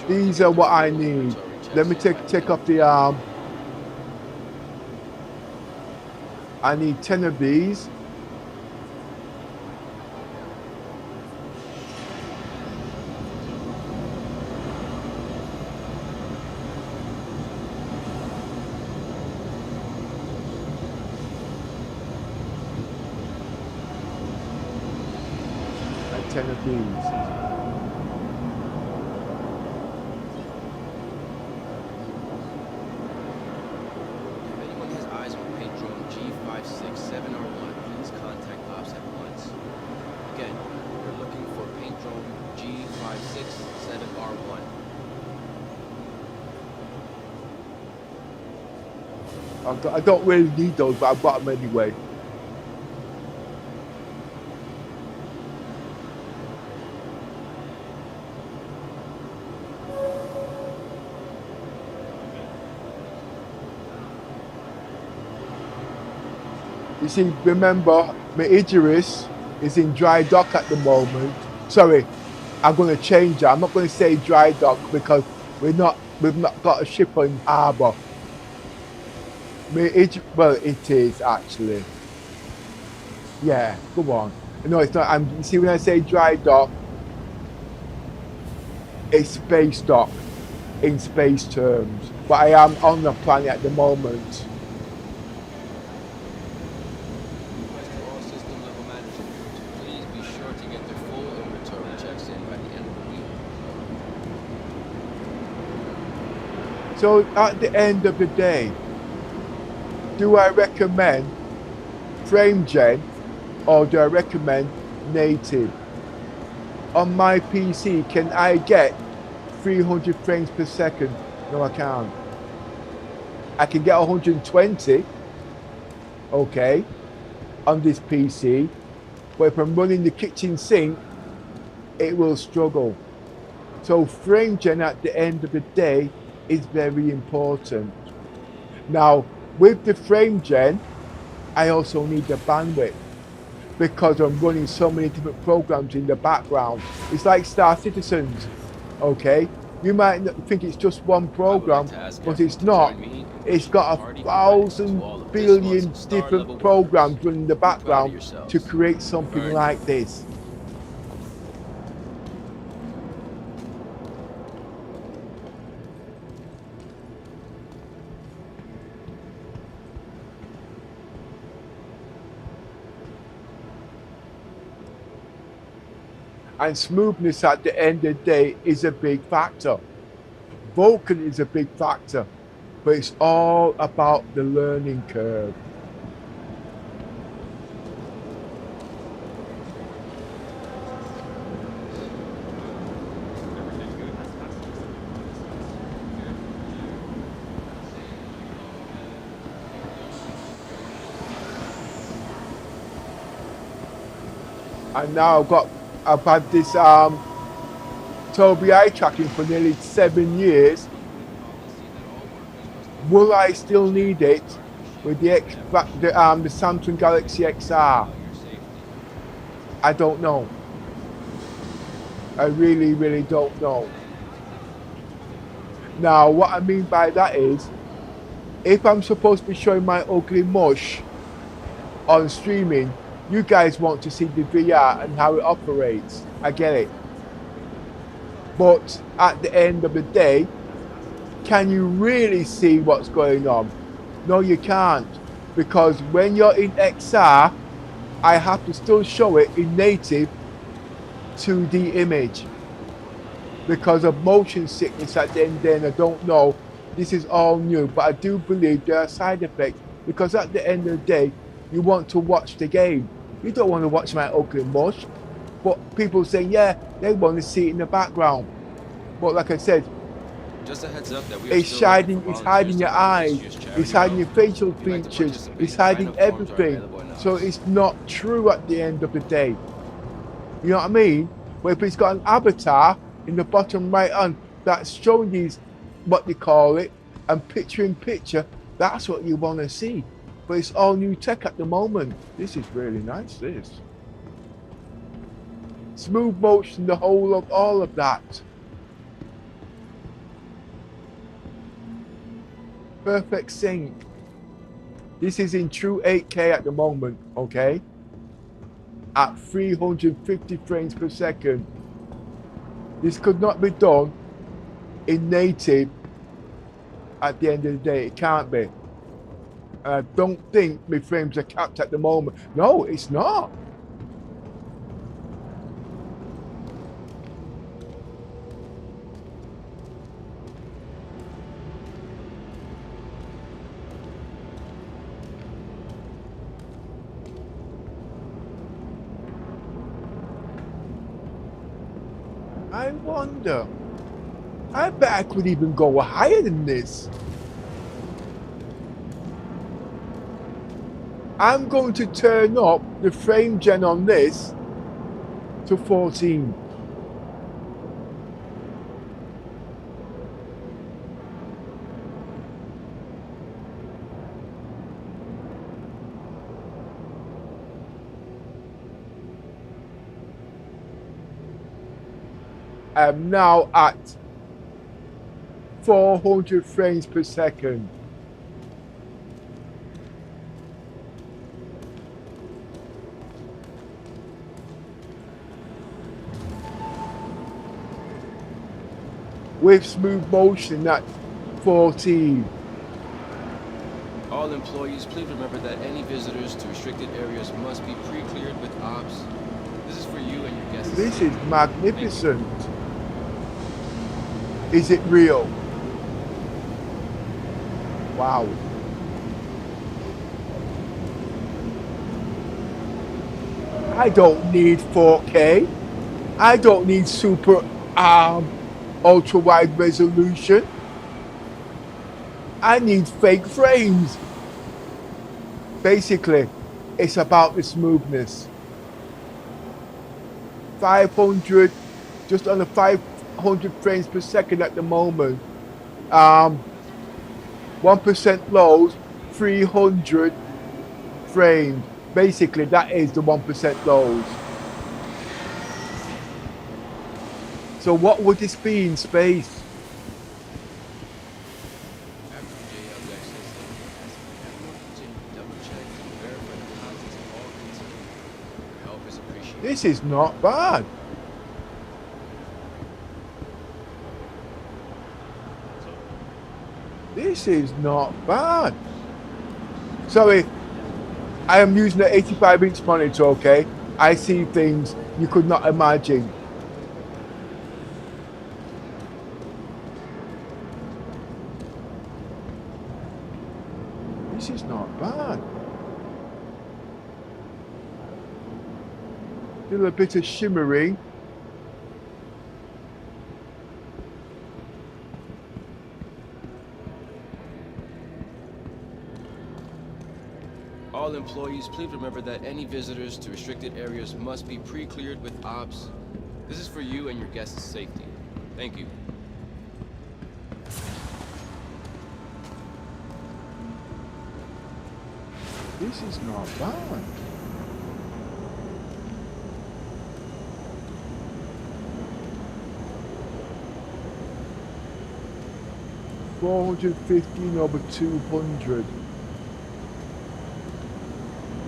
These are what I need. Let me take off the arm. I need 10 of these. And 10 of these. 567R1. I don't really need those, but I've got them anyway. You see, remember, my Idris is in dry dock at the moment. Sorry, I'm going to change that. I'm not going to say dry dock because we've not got a ship in harbour. Well, it is actually. Yeah, come on. No, it's not. You see, when I say dry dock, it's space dock in space terms. But I am on the planet at the moment. Request to all system level management to please be sure to get the full inventory checks in by the end of the week. So at the end of the day, do I recommend frame gen or do I recommend native? On my PC, can I get 300 frames per second? No, I can't. I can get 120, okay, on this PC, but if I'm running the kitchen sink, it will struggle. So frame gen at the end of the day is very important. Now, with the frame gen, I also need the bandwidth because I'm running so many different programs in the background. It's like Star Citizens, okay? You might think it's just one program, but it's not. It's got 1,000 billion different programs running in the background to create something like this. And smoothness at the end of the day is a big factor. Vulkan is a big factor, but it's all about the learning curve. And now I've had this Tobii eye tracking for nearly 7 years. Will I still need it with the Samsung Galaxy XR? I don't know. I really, really don't know. Now, what I mean by that is, if I'm supposed to be showing my ugly mush on streaming, you guys want to see the VR and how it operates. I get it. But at the end of the day, can you really see what's going on? No, you can't. Because when you're in XR, I have to still show it in native 2D image. Because of motion sickness at the end of the day, and I don't know, this is all new, but I do believe there are side effects. Because at the end of the day, you want to watch the game. You don't want to watch my ugly mush. But people say, yeah, they want to see it in the background. But like I said, just a heads up that we it's hiding your eyes, it's hiding your facial features, it's hiding everything. So it's not true at the end of the day. You know what I mean? But if it's got an avatar in the bottom right hand that's showing these, what they call it, and picture in picture, that's what you want to see. But it's all new tech at the moment. This is really nice, this. Smooth motion, the whole of all of that. Perfect sync. This is in true 8K at the moment, okay? At 350 frames per second. This could not be done in native at the end of the day. It can't be. And I don't think my frames are capped at the moment. No, it's not. I wonder. I bet I could even go higher than this. I'm going to turn up the frame gen on this to 14. I'm now at 400 frames per second. With smooth motion at 14. All employees, please remember that any visitors to restricted areas must be pre-cleared with ops. This is for you and your guests. This is magnificent. Is it real? Wow. I don't need 4K. I don't need super ultra wide resolution. I need fake frames. Basically, it's about the smoothness. 500, just under 500 frames per second at the moment. 1% lows, 300 frames. Basically, that is the 1% lows. So what would this be in space? This is not bad. This is not bad. Sorry, I am using an 85-inch monitor, okay? I see things you could not imagine. This is not bad. Still a bit of shimmering. All employees, please remember that any visitors to restricted areas must be pre-cleared with ops. This is for you and your guests' safety. Thank you. This is not bad. (415/200).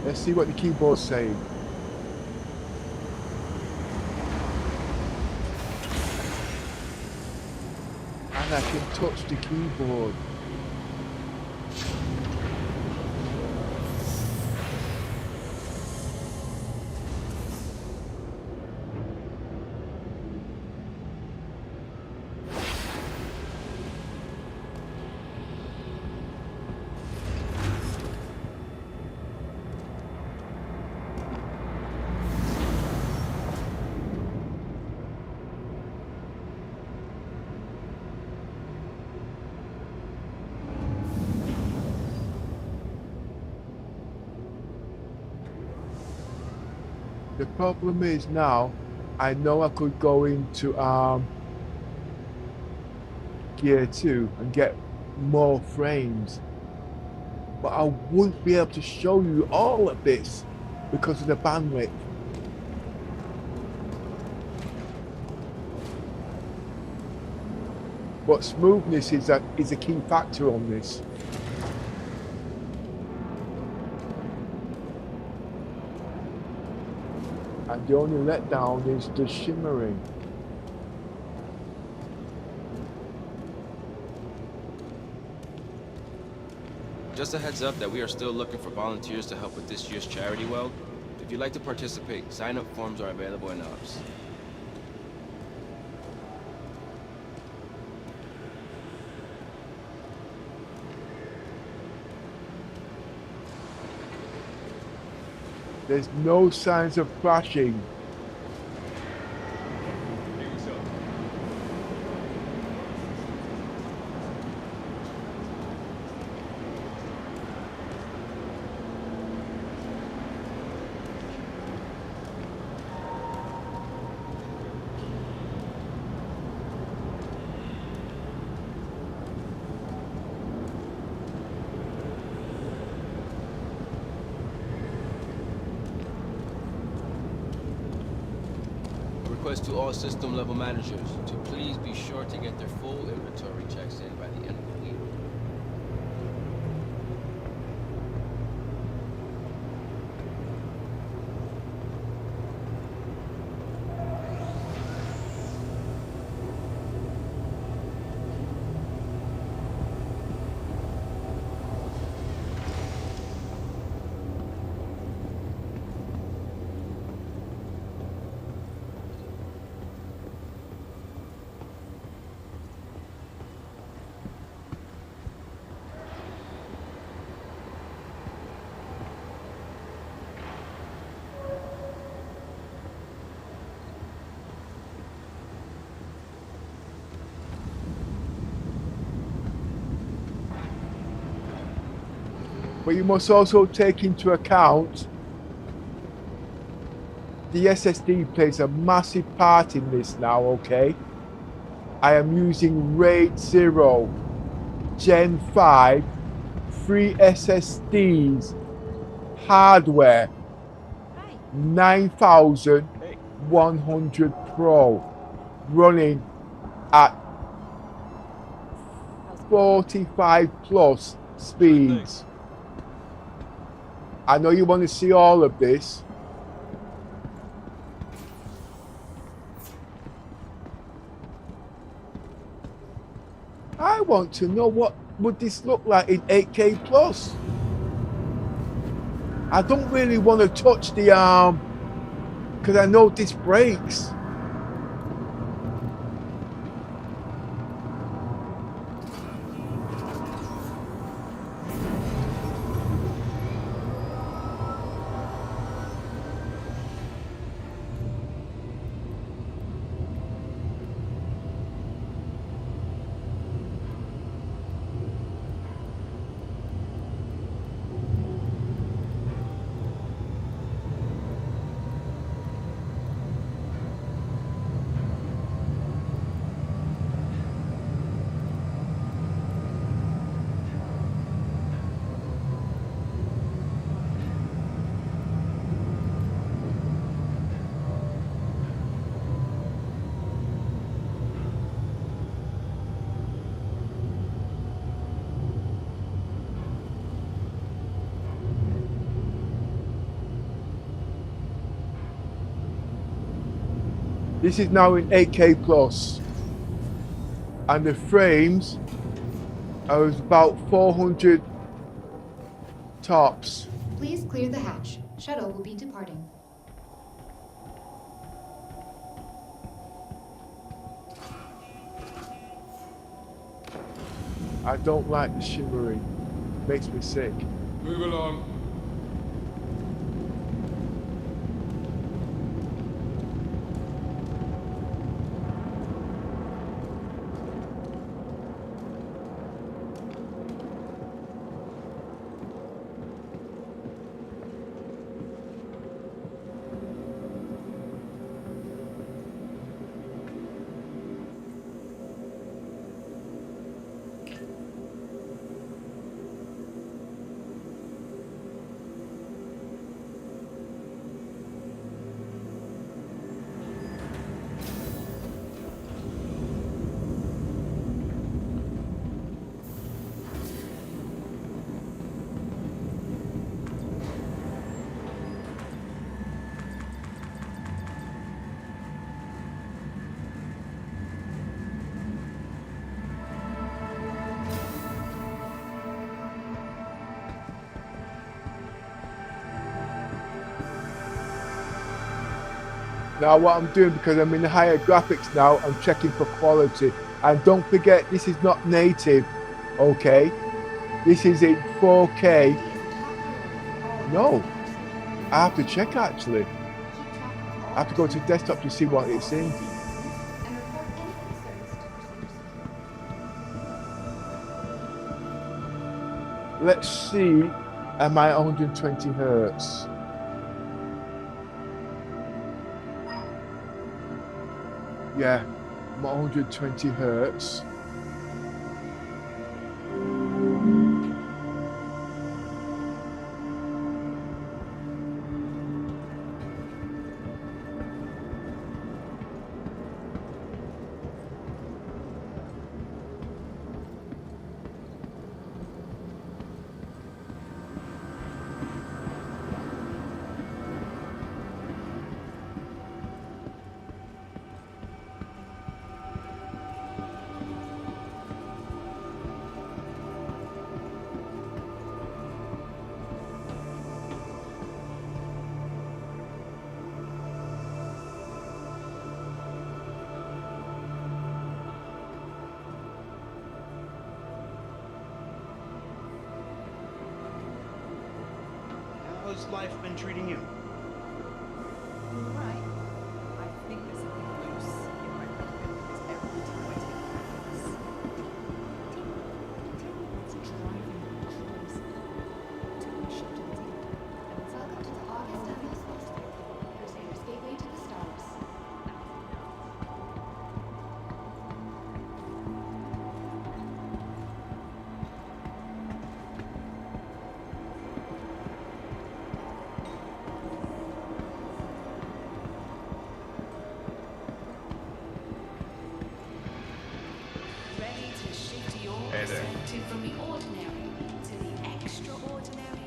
Let's see what the keyboard's saying. And I can touch the keyboard. The problem is now, I know I could go into gear 2 and get more frames, but I wouldn't be able to show you all of this because of the bandwidth. But smoothness is a key factor on this. And the only letdown is the shimmering. Just a heads up that we are still looking for volunteers to help with this year's charity weld. If you'd like to participate, sign-up forms are available in ops. There's no signs of crashing. to all system level managers to please be sure to get their full inventory checks in by the end of the week. But you must also take into account the SSD plays a massive part in this now, okay? I am using RAID 0 Gen 5 3 SSDs hardware 9100 Pro running at 45 plus speeds. I know you want to see all of this. I want to know what would this look like in 8K plus. I don't really want to touch the arm because I know this breaks. This is now in 8K plus, and the frames are about 400 tops. Please clear the hatch. Shuttle will be departing. I don't like the shimmering. Makes me sick. Move along. Now what I'm doing, because I'm in the higher graphics now, I'm checking for quality. And don't forget, this is not native, okay? This is in 4K. No, I have to check actually. I have to go to desktop to see what it's in. Let's see, am I 120 hertz? Yeah, I'm at 120 hertz. life been treating you? Right. I think there's something loose in my pocket because every time I take breakfast, it's driving me crazy. Took my ship to the deep, and it's like Welcome to the August and lossless. Crusader's gateway to the stars. Ready to shift your Hey there. perspective from the ordinary to the extraordinary.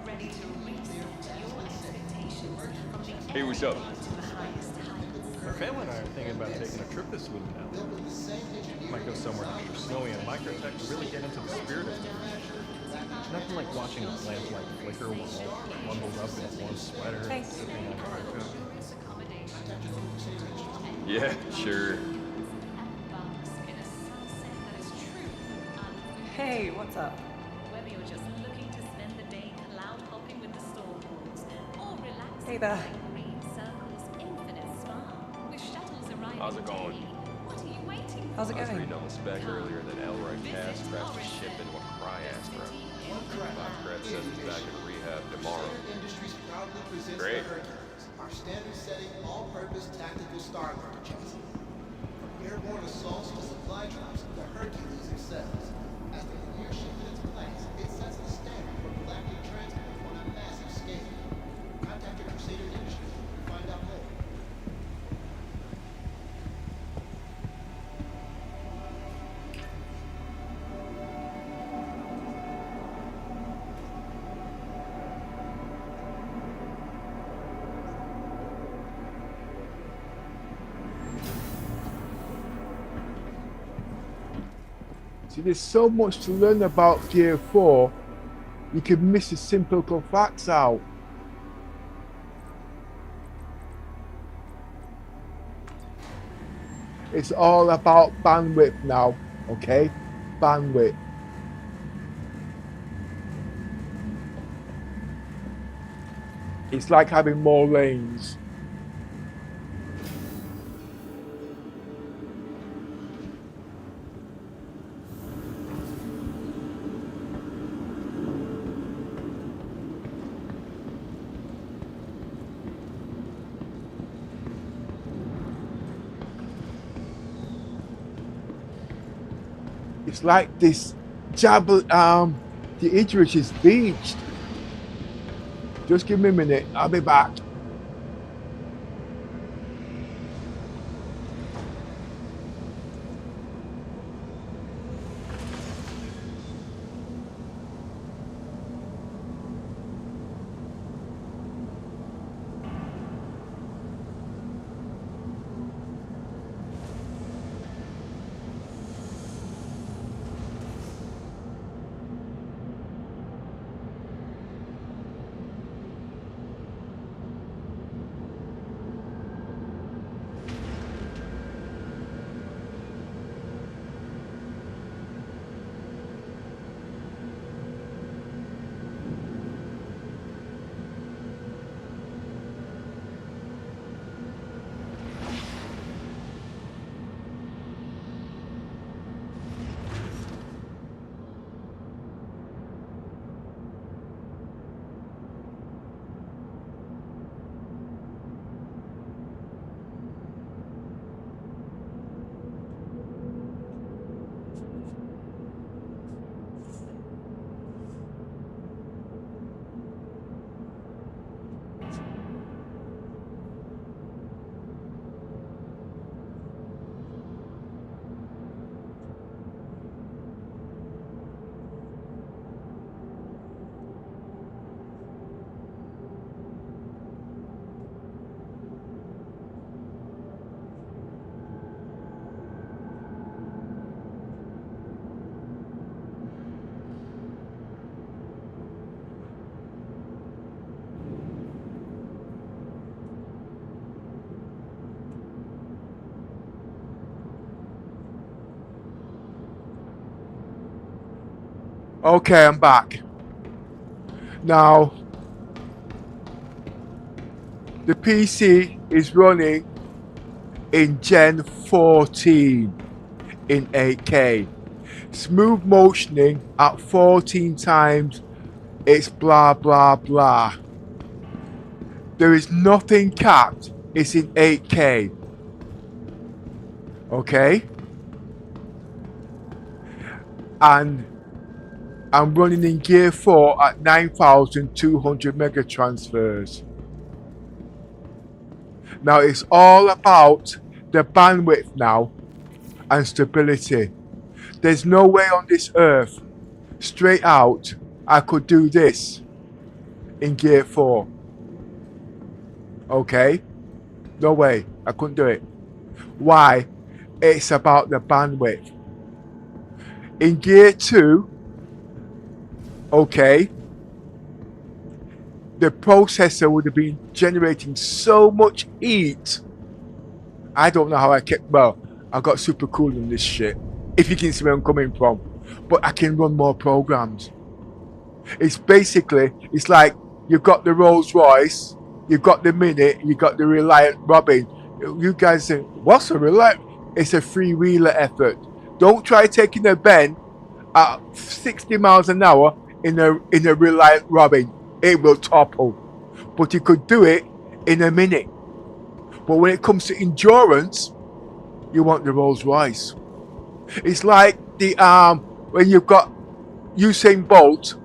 Ready to reset your expectations from the Hey, what's up? elevated to the highest heights. My family and I are thinking about taking a trip this week now. Might go somewhere extra snowy and microtech to really get into the spirit of things. Nothing like watching a lamplight flicker while all bundled up in one sweater, Hey. sipping on a cocktail. Yeah, sure. Hey, what's up? Whether you're just looking to spend the day cloud hopping with the stormlords or relaxing Hey there. by Green Circle's infinite spa with shuttles arriving How's it going? daily. What are you waiting for? How's it I was going? reading on the spec earlier that Elroy Cass crashed his ship into a cry-ass room. Foxcrat says he's back in rehab tomorrow. Industries proudly presents Great. the Hercules, our standard-setting, all-purpose tactical starliner chassis. From airborne assaults to supply drops, the Hercules excels. As the premier ship in its class, it sets the standard for galactic transport on a massive scale. Contact your Crusader Industries to find out more. See, there's so much to learn about Gear 4, you can miss the simple facts out. It's all about bandwidth now, okay? Bandwidth. It's like having more lanes. It's like this Jabal, the Idris is beached. Just give me a minute, I'll be back. Okay, I'm back. Now, The PC is running in Gen 14 in 8K. Smooth motioning at 14 times, it's blah blah blah. There is nothing capped, it's in 8K. Okay? And I'm running in Gear 4 at 9,200 mega transfers. Now it's all about the bandwidth now and stability. There's no way on this earth, straight out, I could do this in Gear 4. Okay? No way, I couldn't do it. Why? It's about the bandwidth. In Gear 2, okay, the processor would have been generating so much heat. I don't know how I kept, well, I got super cool in this shit, if you can see where I'm coming from. But I can run more programs. It's basically, it's like you've got the Rolls Royce, you've got the Minute, you've got the Reliant Robin. You guys say, what's a Reliant? It's a freewheeler effort. Don't try taking a bend at 60 miles an hour in a Reliant Robin. It will topple. But you could do it in a minute. But when it comes to endurance, you want the Rolls Royce. It's like the when you've got Usain Bolt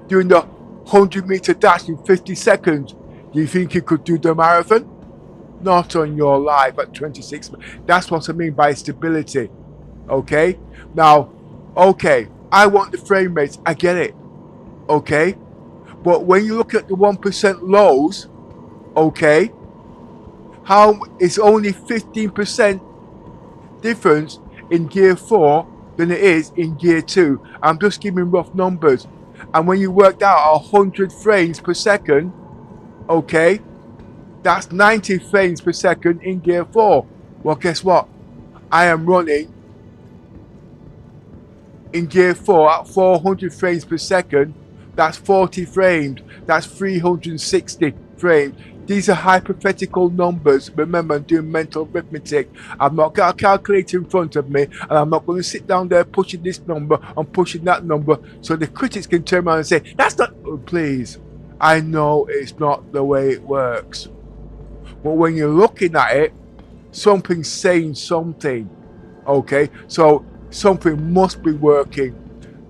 doing the 100-meter dash in 50 seconds. Do you think you could do the marathon? Not on your life at 26. That's what I mean by stability. Okay? Now, okay, I want the frame rates. I get it. Okay? But when you look at the 1% lows, okay, how it's only 15% difference in Gear 4 than it is in Gear 2. I'm just giving rough numbers. And when you worked out 100 frames per second, okay, that's 90 frames per second in Gear 4. Well, guess what? I am running in Gear 4 at 400 frames per second. That's 40 frames. That's 360 frames. These are hypothetical numbers. Remember, I'm doing mental arithmetic. I've not got a calculator in front of me, and I'm not going to sit down there pushing this number and pushing that number so the critics can turn around and say, that's not... Oh, please. I know it's not the way it works. But when you're looking at it, something's saying something. Okay? So something must be working.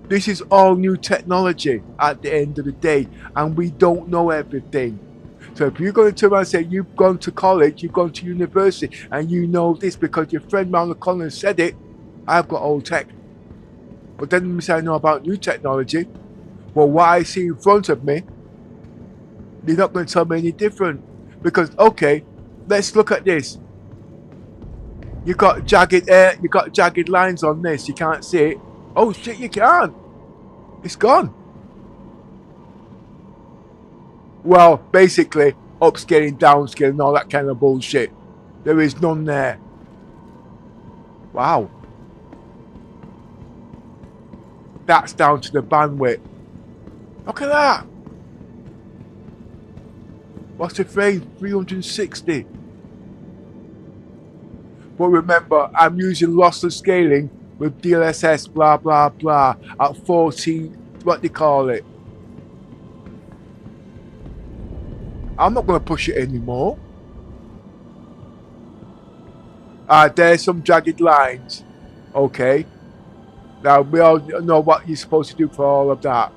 This is all new technology at the end of the day, and we don't know everything. So if you're going to turn around and say you've gone to college, you've gone to university, and you know this because your friend round the corner said it, I've got old tech. But then you say I know about new technology. Well, what I see in front of me, they're not going to tell me any different. Because, okay, let's look at this. You got jagged lines on this. You can't see it. Oh shit, you can't. It's gone. Well, basically, upscaling, downscaling, all that kind of bullshit. There is none there. Wow. That's down to the bandwidth. Look at that. What's the frame? 360. But remember, I'm using lossless scaling with DLss, blah, blah, blah, at 14, what do you call it? I'm not going to push it anymore. There's some jagged lines. Okay. Now, we all know what you're supposed to do for all of that.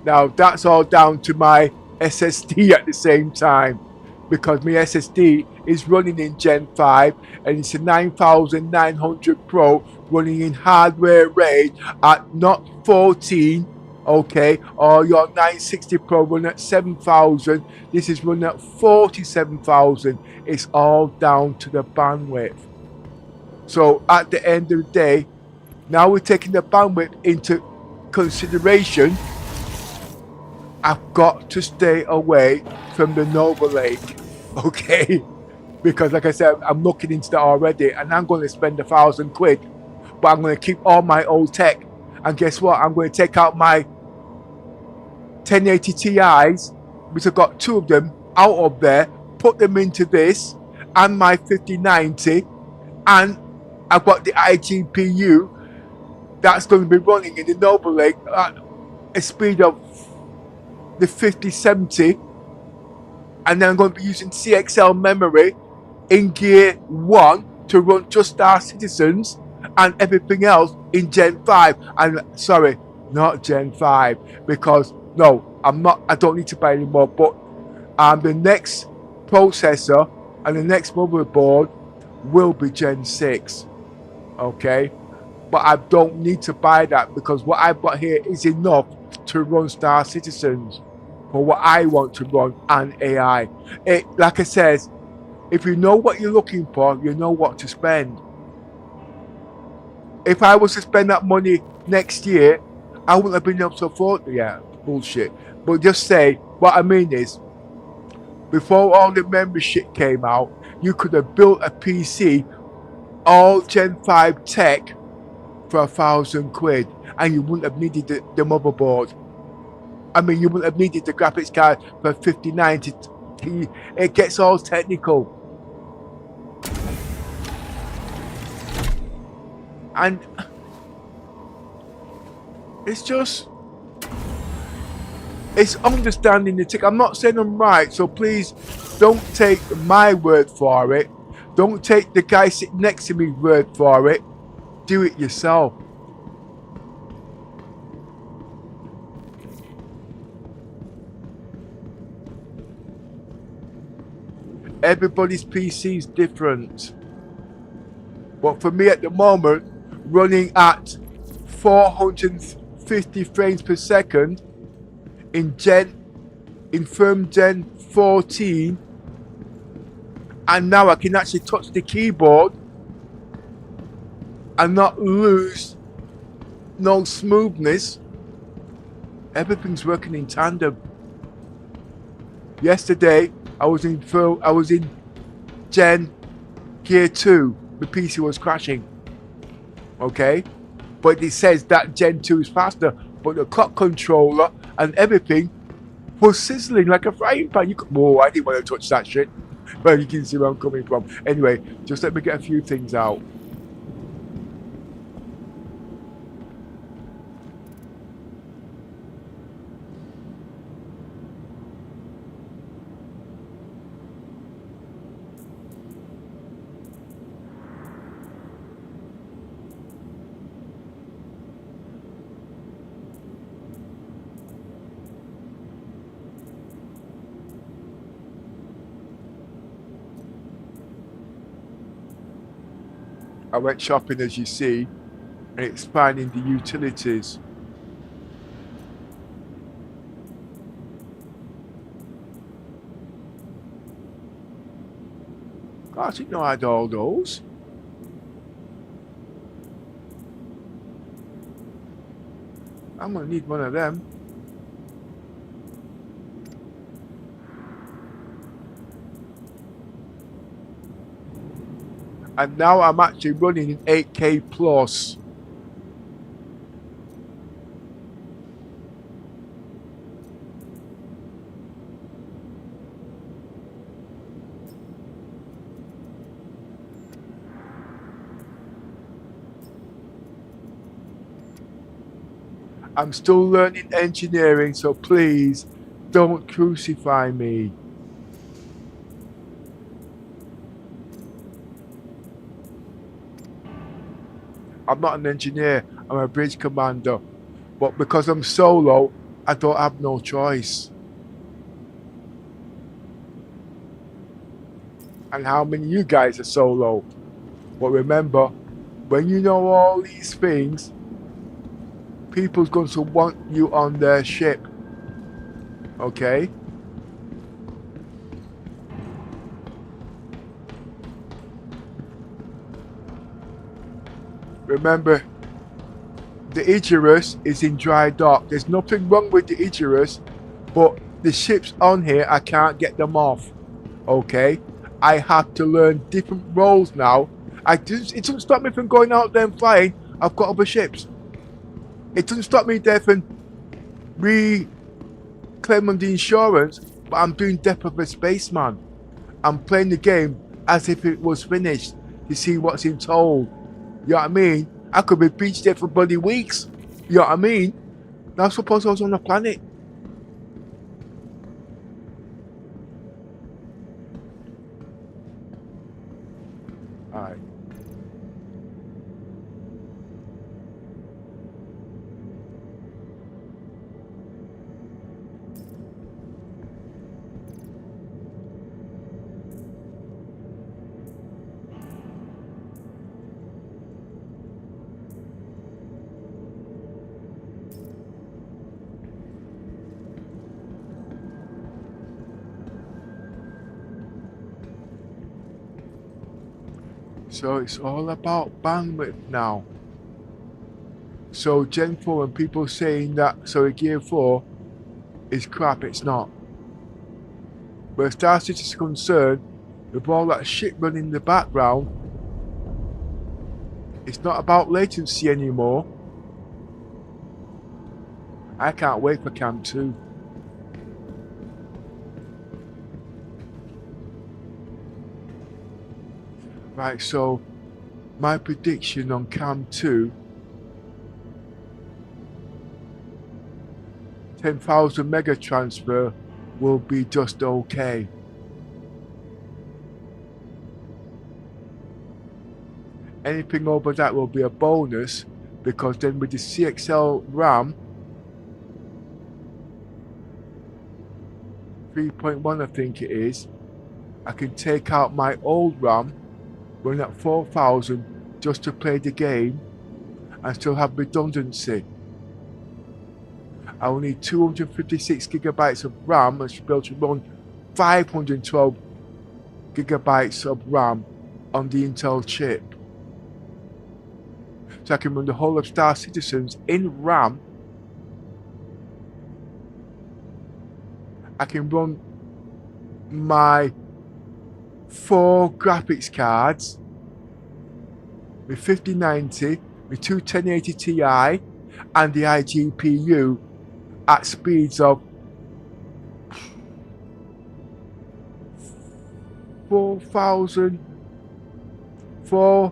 Now, that's all down to my SSD at the same time. Because my SSD is running in Gen 5 and it's a 9900 Pro running in hardware rate at not 14, okay, or your 960 Pro running at 7000. This is running at 47,000. It's all down to the bandwidth. So at the end of the day, now we're taking the bandwidth into consideration. I've got to stay away from the Nova Lake, okay? Because like I said, I'm looking into that already and I'm going to spend £1,000, but I'm going to keep all my old tech. And guess what? I'm going to take out my 1080 Ti's, which I've got 2 of them out of there, put them into this and my 5090, and I've got the iGPU that's going to be running in the Noble Lake at a speed of the 5070, and then I'm going to be using CXL memory in Gear 1 to run Just Star Citizens and everything else in Gen 5. And sorry, not Gen 5, because no, I don't need to buy anymore, but the next processor and the next motherboard will be Gen 6, okay? But I don't need to buy that because what I've got here is enough to run Star Citizens for what I want to run and AI. Like I says, if you know what you're looking for, you know what to spend. If I was to spend that money next year, I wouldn't have been able to afford it. Yeah, bullshit. But just say, what I mean is, before all the membership came out, you could have built a PC, all Gen 5 tech, for £1,000, and you wouldn't have needed the motherboard. I mean, you wouldn't have needed the graphics card for 5090. It gets all technical. And it's just, it's understanding the tech. I'm not saying I'm right, so please don't take my word for it. Don't take the guy sitting next to me's word for it. Do it yourself. Everybody's PC is different. But for me at the moment, running at 450 frames per second in firm Gen 14, and now I can actually touch the keyboard and not lose no smoothness. Everything's working in tandem. Yesterday I was in Gen Gear 2. The PC was crashing. Okay? But it says that Gen 2 is faster. But the clock controller and everything was sizzling like a frying pan. Whoa, I didn't want to touch that shit. But you can see where I'm coming from. Anyway, just let me get a few things out. I went shopping, as you see, and it's finding the utilities. I didn't know I had all those. I'm gonna need one of them. And now I'm actually running in 8K plus. I'm still learning engineering, so please don't crucify me. I'm not an engineer, I'm a bridge commander. But because I'm solo, I don't have no choice. And how many of you guys are solo? But remember, when you know all these things, people's going to want you on their ship. Okay? Remember, the Icarus is in dry dock. There's nothing wrong with the Icarus, but the ships on here, I can't get them off. Okay? I have to learn different roles now. It doesn't stop me from going out there and flying. I've got other ships. It doesn't stop me there from claim on the insurance, but I'm doing Death of a Spaceman. I'm playing the game as if it was finished to see what's in told. You know what I mean? I could be beached there for bloody weeks. You know what I mean? Now suppose I was on a planet. Alright. So it's all about bandwidth now. So Gen 4 and people saying that Gear 4 is crap, it's not. Where Star Citizen is concerned, with all that shit running in the background, it's not about latency anymore. I can't wait for Cam 2. Right, so my prediction on Cam 2, 10,000 mega transfer will be just okay. Anything over that will be a bonus, because then with the CXL RAM 3.1 I think it is, I can take out my old RAM, run at 4,000 just to play the game and still have redundancy. I will need 256 gigabytes of RAM and should be able to run 512 gigabytes of RAM on the Intel chip. So I can run the whole of Star Citizens in RAM. I can run my 4 graphics cards, my 5090, my two 1080 Ti, and the iGPU at speeds of 4,000, was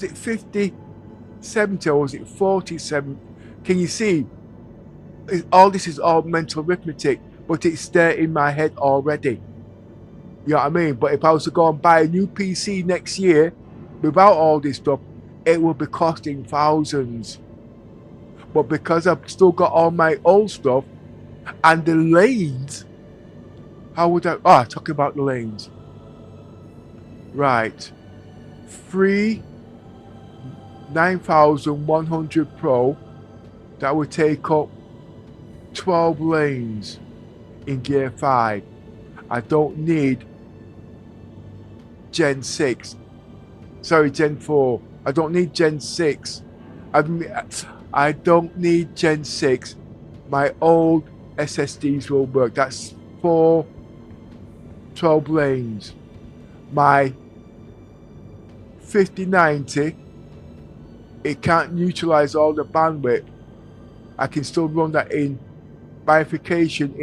it 50, 70 or was it 47? Can you see? All this is all mental arithmetic, but it's there in my head already. You know what I mean? But if I was to go and buy a new PC next year without all this stuff, it will be costing thousands. But because I've still got all my old stuff and the lanes, how would I? Oh, talking about the lanes. Right. 9100 Pro, that would take up 12 lanes in Gear 5. I don't need Gen 6. Sorry, Gen 4. I don't need Gen 6. I don't need Gen 6. My old SSDs will work. That's 4 12 lanes. My 5090, it can't utilize all the bandwidth. I can still run that in bifurcation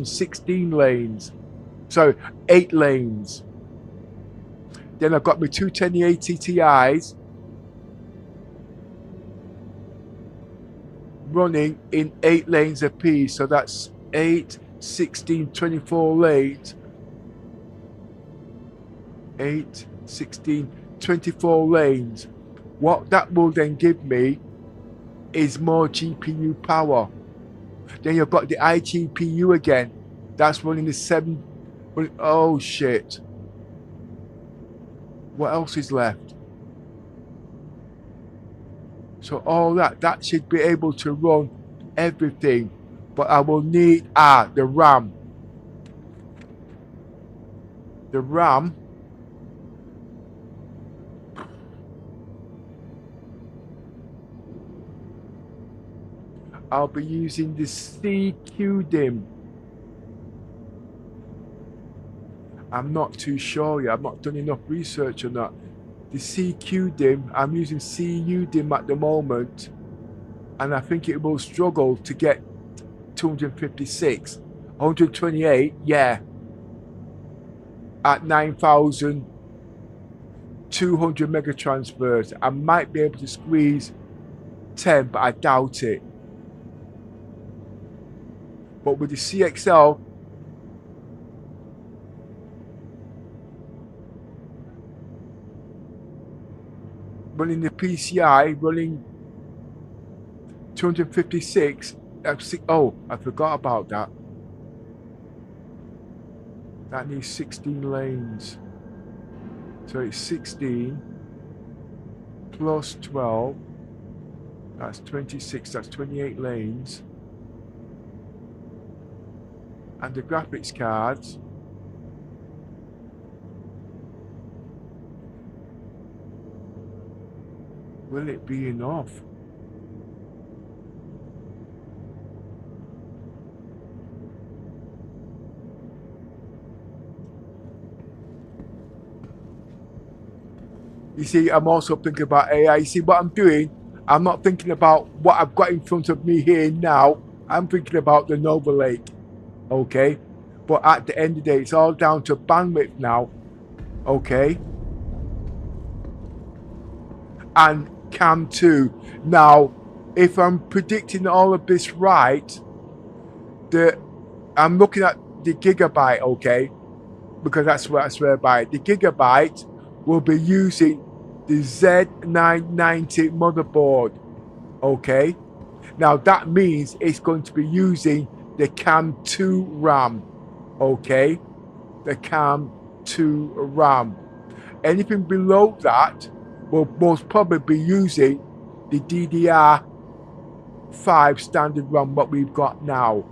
16 lanes. So 8 lanes. Then I've got my two 1080 Ti's running in 8 lanes apiece. So that's 8, 16, 24 lanes. 8, 16, 24 lanes. What that will then give me is more GPU power. Then you've got the iGPU again. That's running the 7. Oh shit. What else is left? So all that should be able to run everything. But I will need the RAM. The RAM. I'll be using the CQDIM. I'm not too sure yet. I've not done enough research on that. The CQDIM, I'm using CUDIM at the moment, and I think it will struggle to get 256. 128, yeah. At 9,200 mega transfers. I might be able to squeeze 10, but I doubt it. But with the CXL, running the PCI, running 256. Oh, I forgot about that. That needs 16 lanes. So it's 16 plus 12. That's 26. That's 28 lanes. And the graphics cards. Will it be enough? You see, I'm also thinking about AI. You see what I'm doing? I'm not thinking about what I've got in front of me here now. I'm thinking about the Nova Lake. Okay? But at the end of the day, it's all down to bandwidth now. Okay? And Cam 2. Now, if I'm predicting all of this right, I'm looking at the Gigabyte, okay? Because that's what I swear by. The Gigabyte will be using the Z990 motherboard, okay? Now that means it's going to be using the Cam 2 RAM, okay? The Cam 2 RAM. Anything below that will most probably be using the DDR5 standard RAM, what we've got now.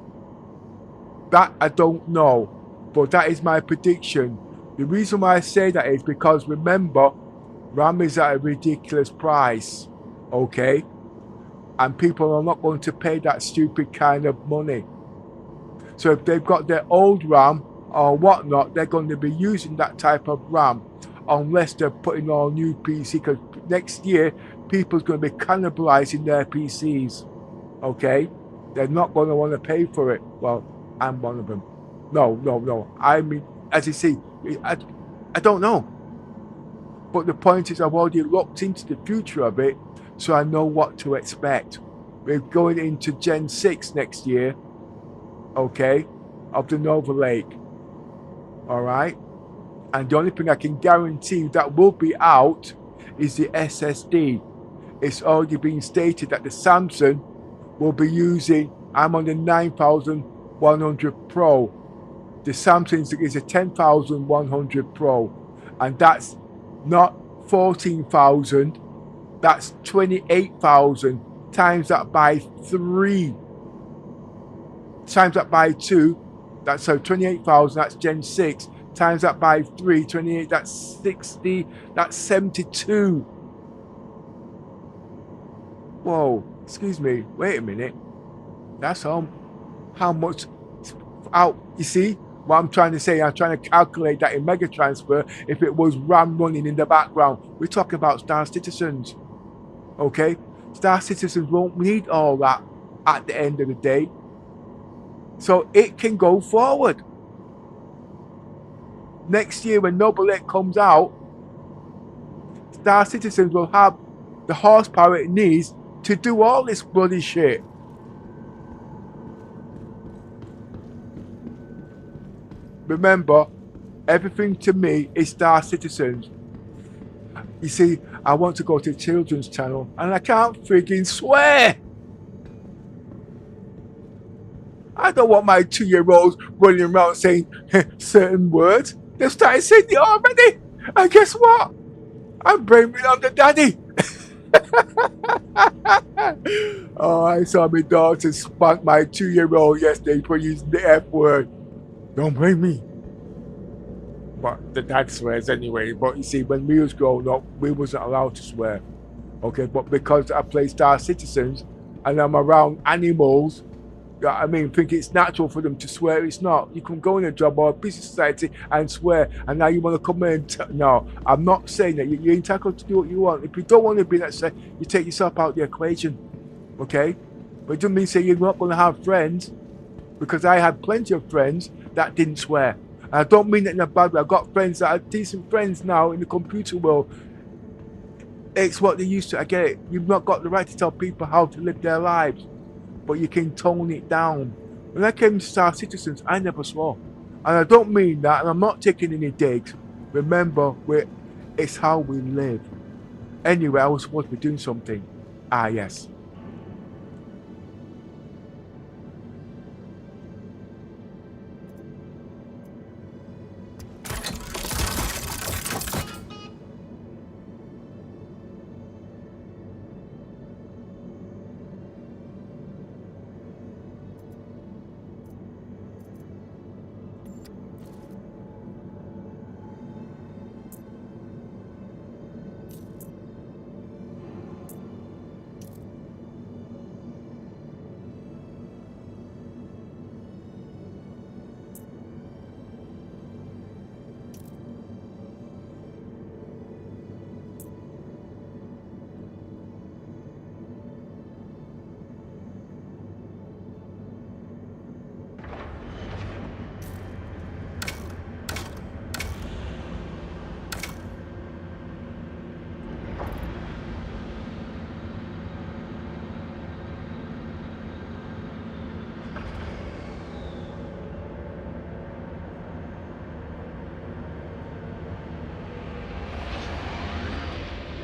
That I don't know, but that is my prediction. The reason why I say that is because, remember, RAM is at a ridiculous price, okay? And people are not going to pay that stupid kind of money. So if they've got their old RAM or whatnot, they're going to be using that type of RAM unless they're putting on new PC, because next year, people's going to be cannibalizing their PCs, okay? They're not going to want to pay for it. Well, I'm one of them. No. I mean, as you see, I don't know. But the point is, I've already looked into the future of it, so I know what to expect. We're going into Gen 6 next year, okay, of the Nova Lake. All right? And the only thing I can guarantee that will be out is the SSD. It's already been stated that the Samsung will be using, I'm on the 9100 Pro. The Samsung is a 10100 Pro. And that's not 14,000. That's 28,000. Times that by 3. Times that by 2. That's so 28,000. That's Gen 6. Times that by 3. 28. That's 60. That's 72. Whoa. Excuse me. Wait a minute. That's how much out. You see what I'm trying to say? I'm trying to calculate that in mega transfer. If it was RAM running in the background, we're talking about Star Citizens. Okay, Star Citizens won't need all that at the end of the day, so it can go forward. Next year when Nova Lake comes out, Star Citizens will have the horsepower it needs to do all this bloody shit. Remember, everything to me is Star Citizens. You see, I want to go to the children's channel and I can't friggin' swear. I don't want my 2-year-olds running around saying certain words. They've started saying it already. And guess what? I'm blaming on the daddy. Oh, I saw my daughter spank my 2-year-old yesterday for using the F word. Don't blame me. But the dad swears anyway. But you see, when we was growing up, we wasn't allowed to swear. Okay, but because I play Star Citizens and I'm around animals, I mean, think it's natural for them to swear. It's not. You can go in a job or a business society and swear, and now you want to come in. No, I'm not saying that. You're entitled to do what you want. If you don't want to be that say, you take yourself out of the equation. Okay? But it doesn't mean say you're not going to have friends. because I had plenty of friends that didn't swear. And I don't mean it in a bad way. I've got friends that are decent friends now in the computer world. It's what they used to. I get it. You've not got the right to tell people how to live their lives, but you can tone it down. When I came to Star Citizens, I never swore. And I don't mean that, and I'm not taking any digs. Remember, it's how we live. Anyway, I was supposed to be doing something. Ah, yes.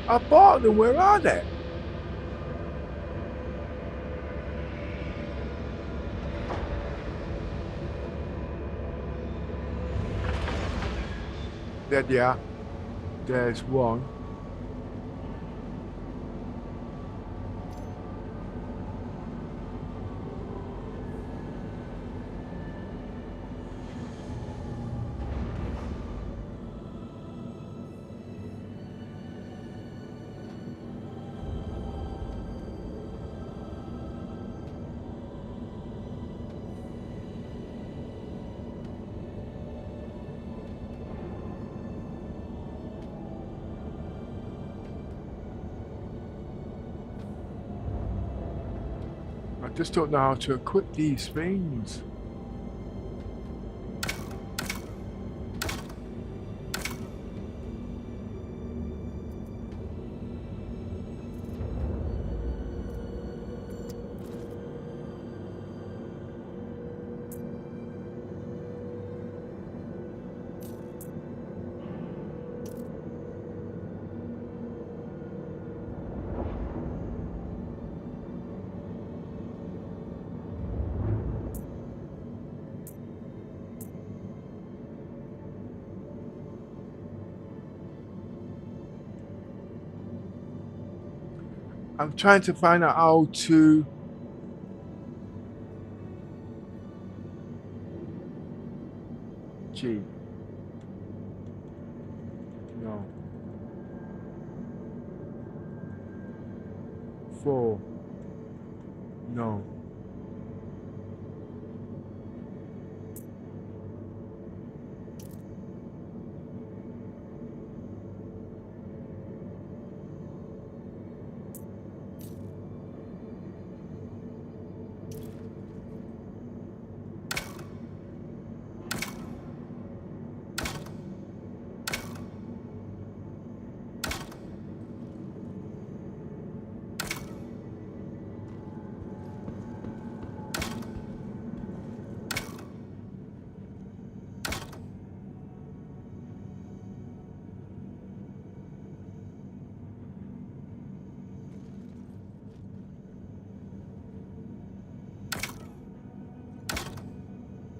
I bought them. Where are they? There they are. There's one. I just don't know how to equip these things. I'm trying to find out how to G. No. 4. No.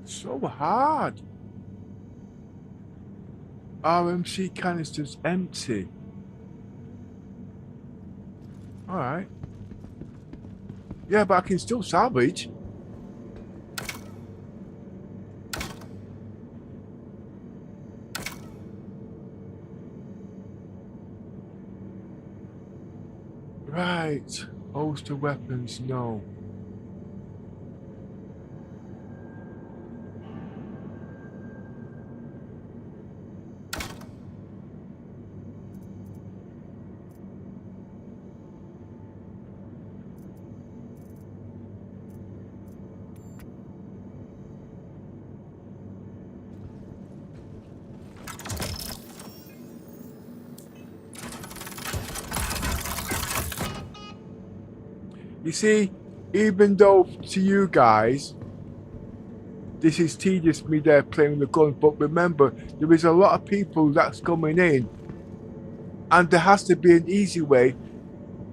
So hard. RMC canister's empty. Alright. Yeah, but I can still salvage. Right. Holster weapons, no. You see, even though to you guys, this is tedious me there playing with the guns, but remember, there is a lot of people that's coming in, and there has to be an easy way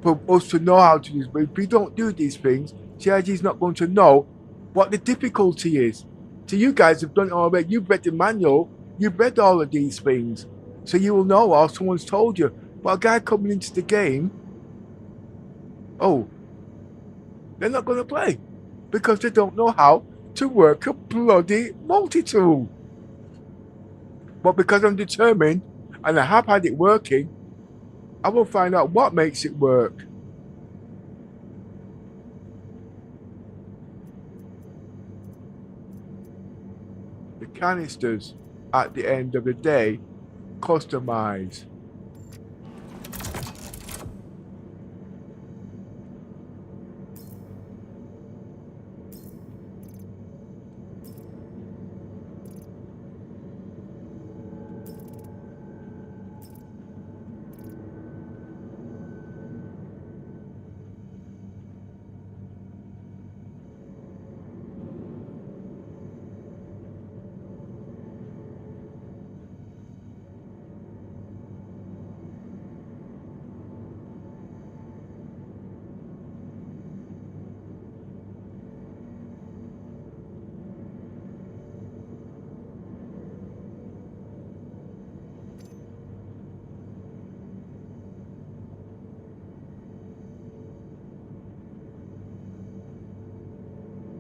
for us to know how to do this. But if we don't do these things, CIG is not going to know what the difficulty is. So you guys have done it already. You've read the manual. You've read all of these things. So you will know, or someone's told you. But a guy coming into the game, oh, they're not going to play. Because they don't know how to work a bloody multi-tool. But because I'm determined, and I have had it working, I will find out what makes it work. The canisters, at the end of the day, customize.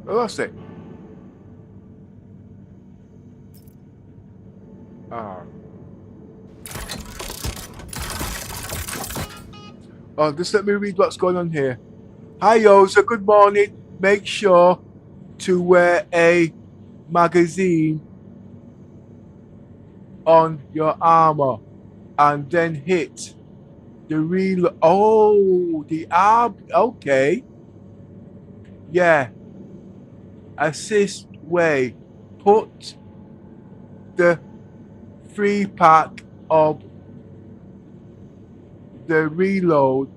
I lost it. Oh, just let me read what's going on here. Hi, yo, so good morning. Make sure to wear a magazine on your armor and then hit the reload. Oh, the arm. Okay. Yeah. Assist way. Put the 3-pack of the reload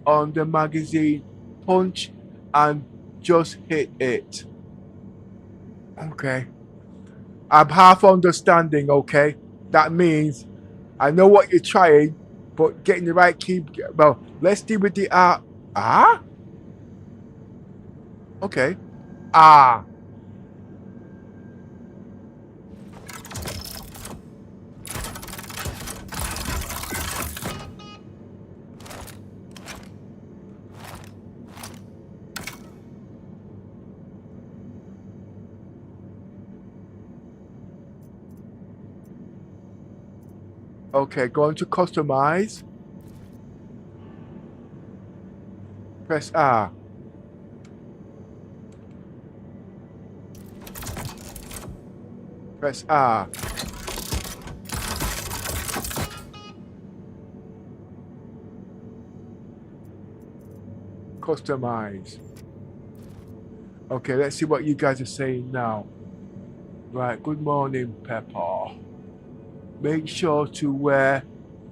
on the magazine, punch and just hit it. Okay. I'm half understanding, okay? That means I know what you're trying, but getting the right key. Well, let's deal with the okay. Okay, going to customize. Press R. Press R. Customize. Okay, let's see what you guys are saying now. Right, good morning, Pepper. Make sure to wear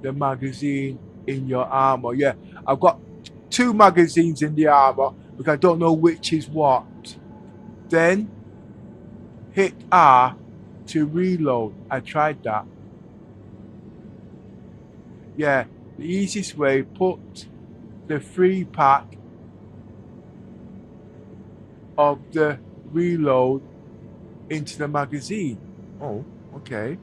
the magazine in your armor. Yeah, I've got 2 magazines in the armor because I don't know which is what. Then hit R to reload. I tried that. Yeah, the easiest way, put the 3-pack of the reload into the magazine. Oh, okay.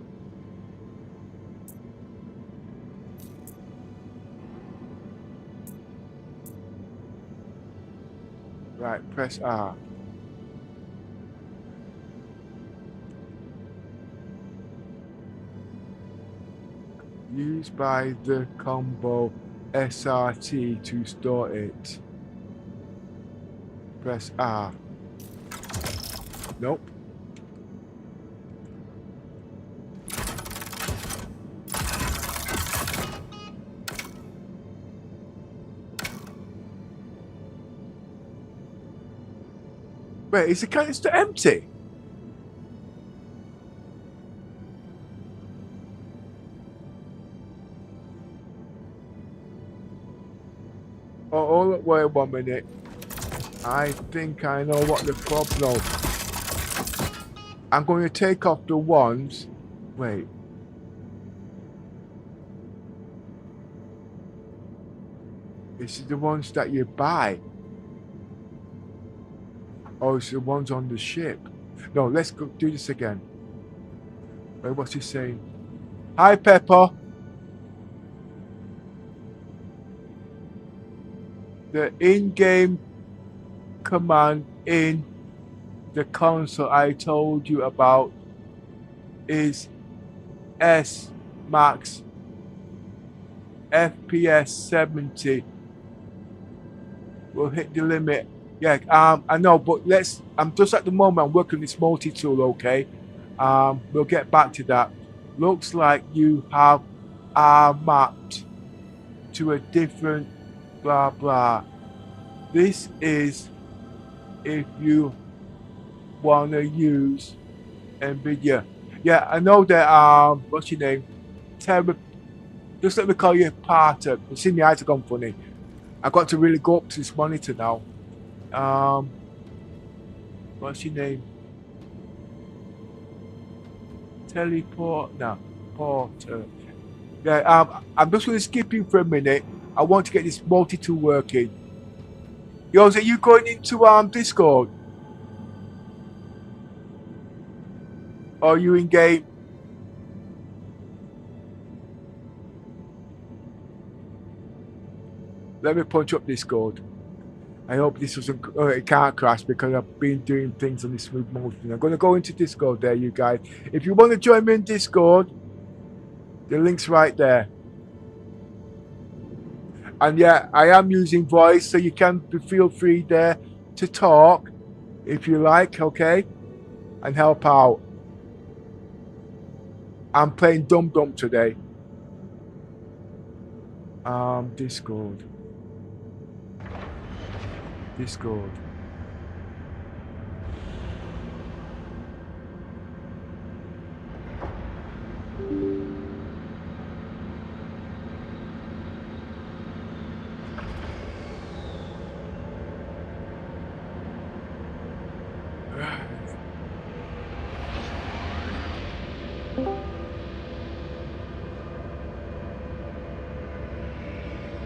Right, press R. Used by the combo SRT to store it. Press R. Nope. Wait, is the canister empty? Oh, wait 1 minute. I think I know what the problem is. I'm going to take off the ones. Wait. This is the ones that you buy. Oh, it's the ones on the ship. No, let's go do this again. Wait, what's he saying? Hi, Pepper. The in-game command in the console I told you about is S max FPS 70. We'll hit the limit. Yeah, I know, but I'm just at the moment I'm working this multi-tool, okay? We'll get back to that. Looks like you have mapped to a different blah blah. This is if you wanna use NVIDIA. Yeah, I know that what's your name? Just let me call you Parter. You see my eyes are gone funny. I got to really go up to this monitor now. What's your name? Teleport. No, Porter. Yeah. I'm just gonna skip you for a minute. I want to get this multi-tool working. Yo, are you going into Discord? Or are you in game? Let me punch up Discord. I hope this doesn't. It can't crash because I've been doing things on this smooth motion. I'm going to go into Discord there, you guys. If you want to join me in Discord, the link's right there. And yeah, I am using voice, so you can feel free there to talk if you like, okay? And help out. I'm playing Dum Dum today. Discord. Discord.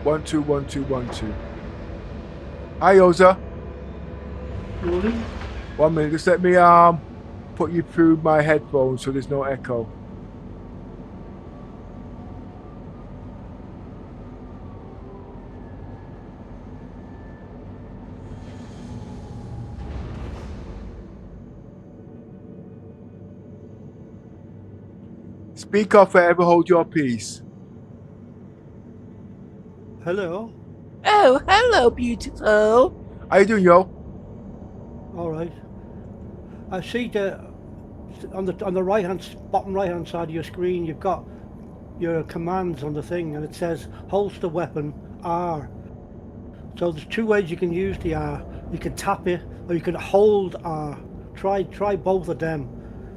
One, two, 1, 2, 1, 2. Hi, Oza. Morning. 1 minute, just let me put you through my headphones so there's no echo. Speak off, forever hold your peace. Hello. Oh, hello, beautiful. How you doing, yo? All right. I see the on the right hand bottom right hand side of your screen you've got your commands on the thing, and it says holster weapon R. So there's two ways you can use the R. You can tap it or you can hold R. Try both of them.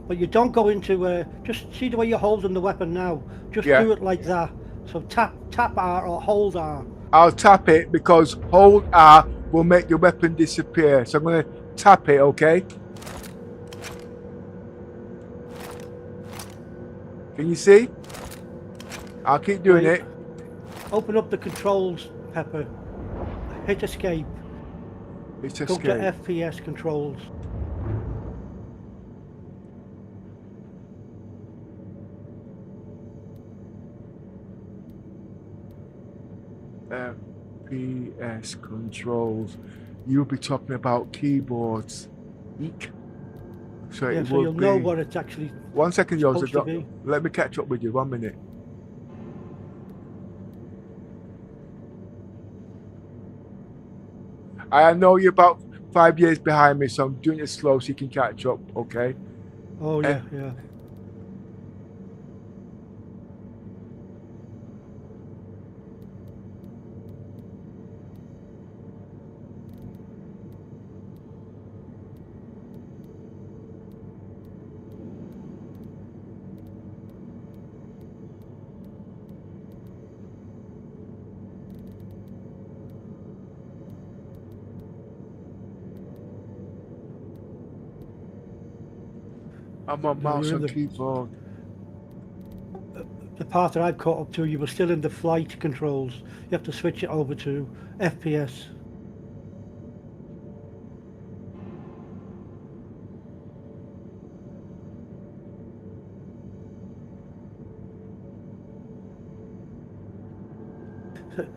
But you don't go into just see the way you're holding the weapon now. Just do it like that. So tap R or hold R. I'll tap it because hold R will make the weapon disappear. So I'm going to tap it, okay? Can you see? I'll keep doing it. Open up the controls, Pepper. Hit escape. Hit Go escape. to FPS controls. FPS controls. You'll be talking about keyboards. Eek. So Yeah, it so will you'll be... know what it's actually 1 second, supposed to Joseph. be. Let me catch up with you. 1 minute. I know you're about 5 years behind me, so I'm doing it slow so you can catch up, okay? Oh, yeah, yeah. I'm on No, mouse you're in and the- keyboard. The part that I've caught up to, you were still in the flight controls. You have to switch it over to FPS.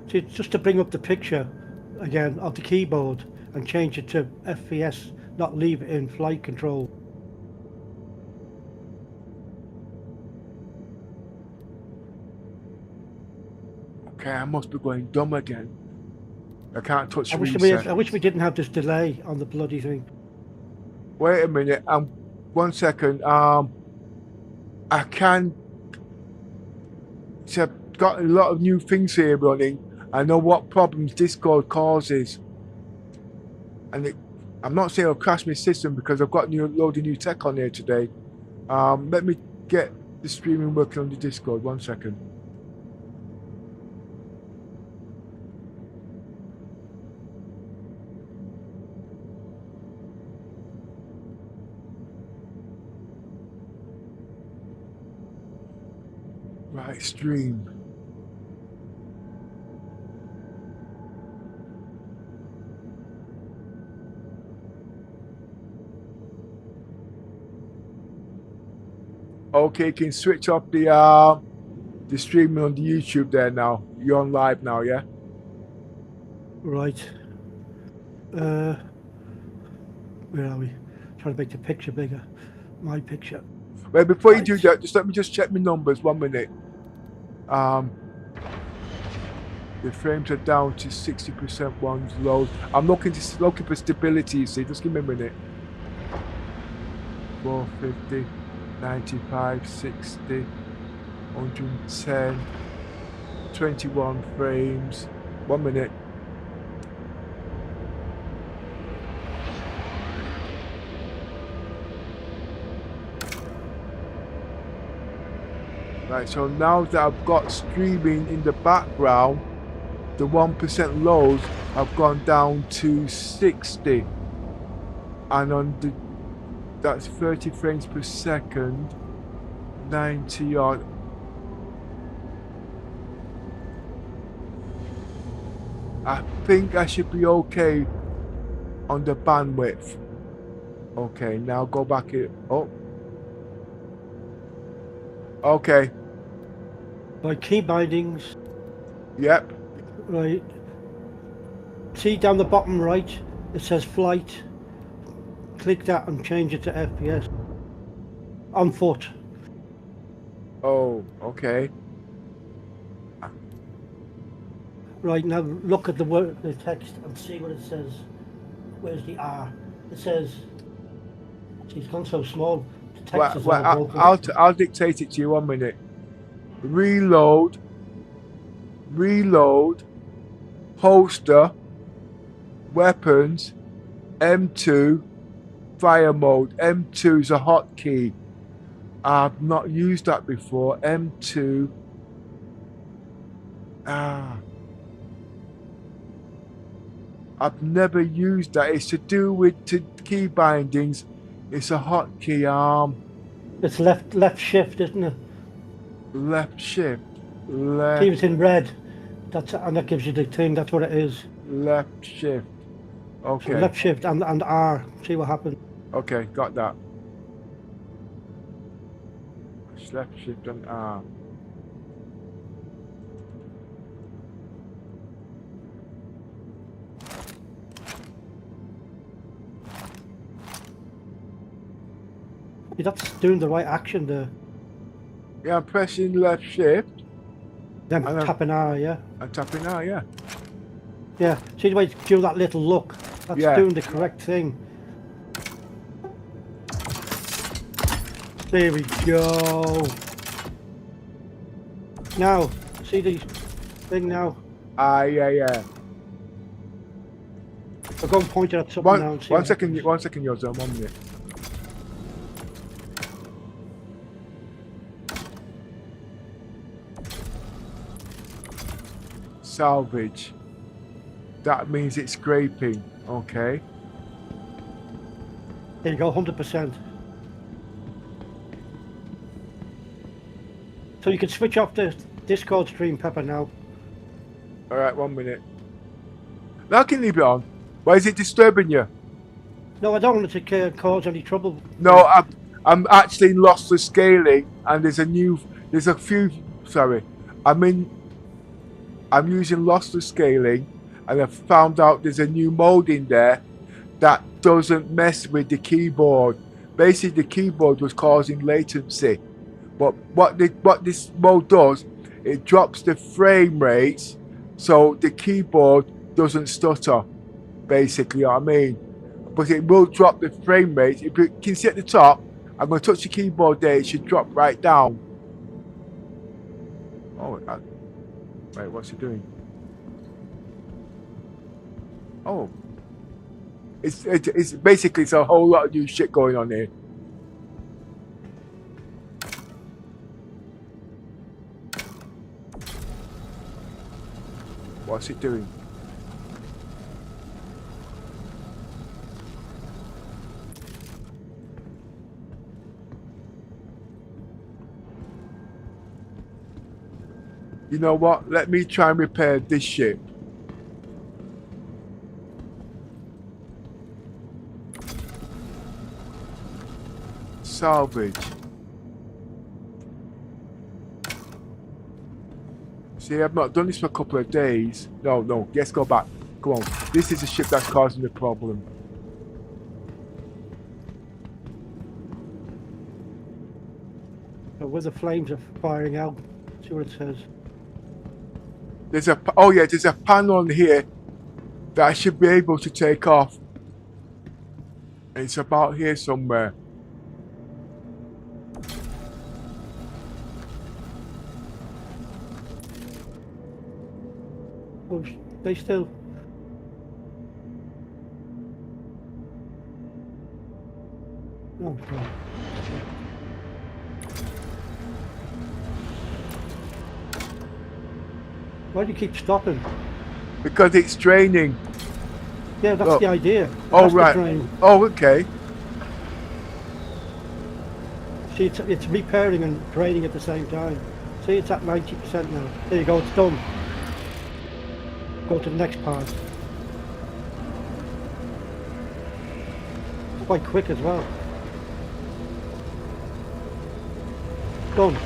So just to bring up the picture again of the keyboard and change it to FPS, not leave it in flight control. Okay, I must be going dumb again. I can't touch I reset. wish we didn't have this delay on the bloody thing. Wait a minute. 1 second. I can. So I've got a lot of new things here running. I know what problems Discord causes, and I'm not saying it'll crash my system because I've got a load of new tech on here today. Let me get the streaming working on the Discord. 1 second. Right, stream. Okay, you can switch off the streaming on the YouTube there now. You're on live now, yeah? Right. Where are we? Trying to make the picture bigger. My picture. Well, before you do that, let me check my numbers. 1 minute. The frames are down to 60%. One's low. I'm looking for stability. You see, just give me a minute. 450, 95, 60, 110, 21 frames. 1 minute. Right, so now that I've got streaming in the background, the 1% lows have gone down to 60. And on that's 30 frames per second, 90 odd. I think I should be okay on the bandwidth. Okay, now go back here. Oh. Okay. By key bindings. Yep. Right. See down the bottom right, it says flight. Click that and change it to FPS. On foot. Oh, okay. Right, now look at the text and see what it says. Where's the R? It says, it's gone so small. The text is all broken. I'll dictate it to you. 1 minute. Reload, holster, weapons, M2, fire mode. M2 is a hotkey. I've not used that before. M2. I've never used that. It's to do with key bindings. It's a hotkey. It's left shift, isn't it? Left shift. Left. See, it's in red. And that gives you the thing. That's what it is. Left shift. Okay. So left shift and R. See what happens. Okay, got that. Left shift and R. Yeah, that's doing the right action there. Yeah, I'm pressing left shift. Then tapping R, yeah? I'm tapping R, yeah. Yeah, see the way it's doing that little look? That's doing the correct thing. There we go. Now, see the thing now? Yeah. I'll go and point it at something now and see. 1 second, Yozam, 1 minute. Salvage. That means it's scraping. Okay. There you go, 100%. So you can switch off the Discord stream, Pepper, now. Alright, 1 minute. Now I can leave it on. Why is it disturbing you? No, I don't want it to cause any trouble. No, I'm actually in lossless scaling, and there's a few. Sorry, I'm using lossless scaling, and I've found out there's a new mode in there that doesn't mess with the keyboard. Basically, the keyboard was causing latency, but what this mode does, it drops the frame rate, so the keyboard doesn't stutter. Basically, what I mean. But it will drop the frame rate. If you can see at the top, I'm going to touch the keyboard there, it should drop right down. Oh, wait, what's it doing? Oh. It's basically, it's a whole lot of new shit going on here. What's it doing? You know what? Let me try and repair this ship. Salvage. See, I've not done this for a couple of days. No, let's go back. Come on. This is the ship that's causing the problem. So where the flames are firing out, see what it says. There's a panel on here that I should be able to take off. And it's about here somewhere. Oh, they still. Oh God. Why do you keep stopping? Because it's draining. Yeah, that's the idea. Oh, That's the right. drain. Oh, okay. See, it's repairing and draining at the same time. See, it's at 90% now. There you go, it's done. Go to the next part. It's quite quick as well. Done.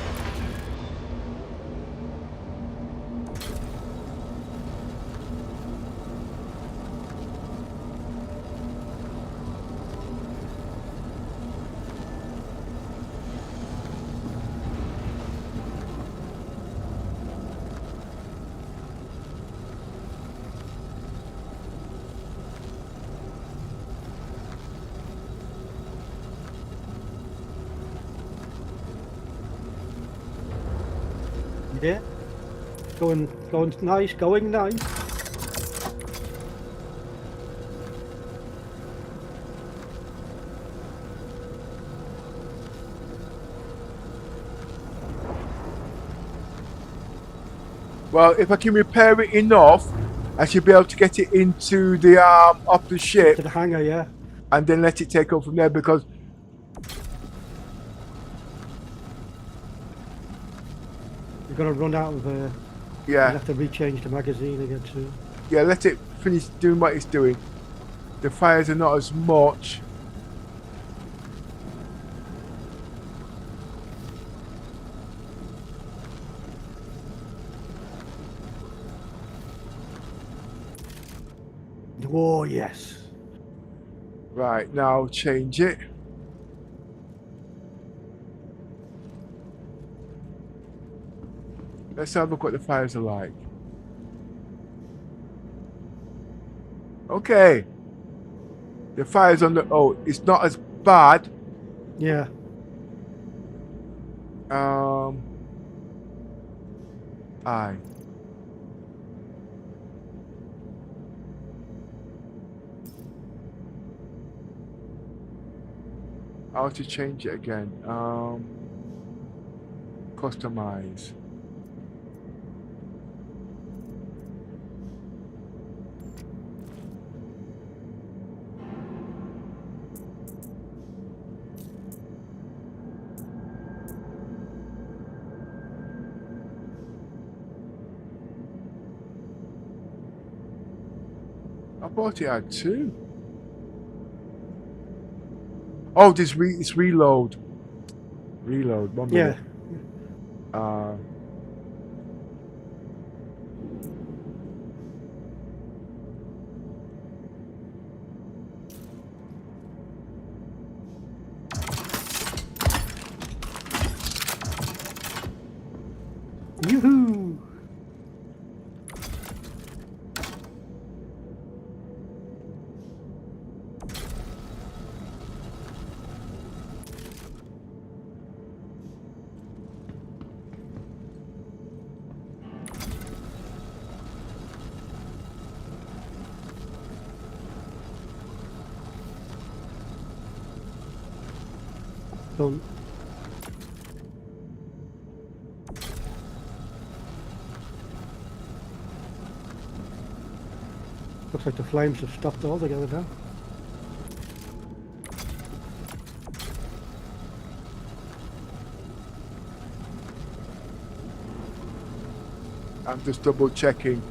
Yeah, going nice, going nice. Well, if I can repair it enough, I should be able to get it into the arm of the ship. To the hangar, yeah. And then let it take off from there, because You're gonna run out of yeah. You have to rechange the magazine again too. Yeah, let it finish doing what it's doing. The fires are not as much. Oh yes. Right, now change it. Let's have a look what the fires are like. Okay. The fire's on the... Oh, it's not as bad. Yeah. Aye. How to change it again? Customize. I thought it had 2. Oh, this it's reload. Reload. 1 minute. Yeah. Yoo-hoo! Done. Looks like the flames have stopped altogether now. I'm just double checking.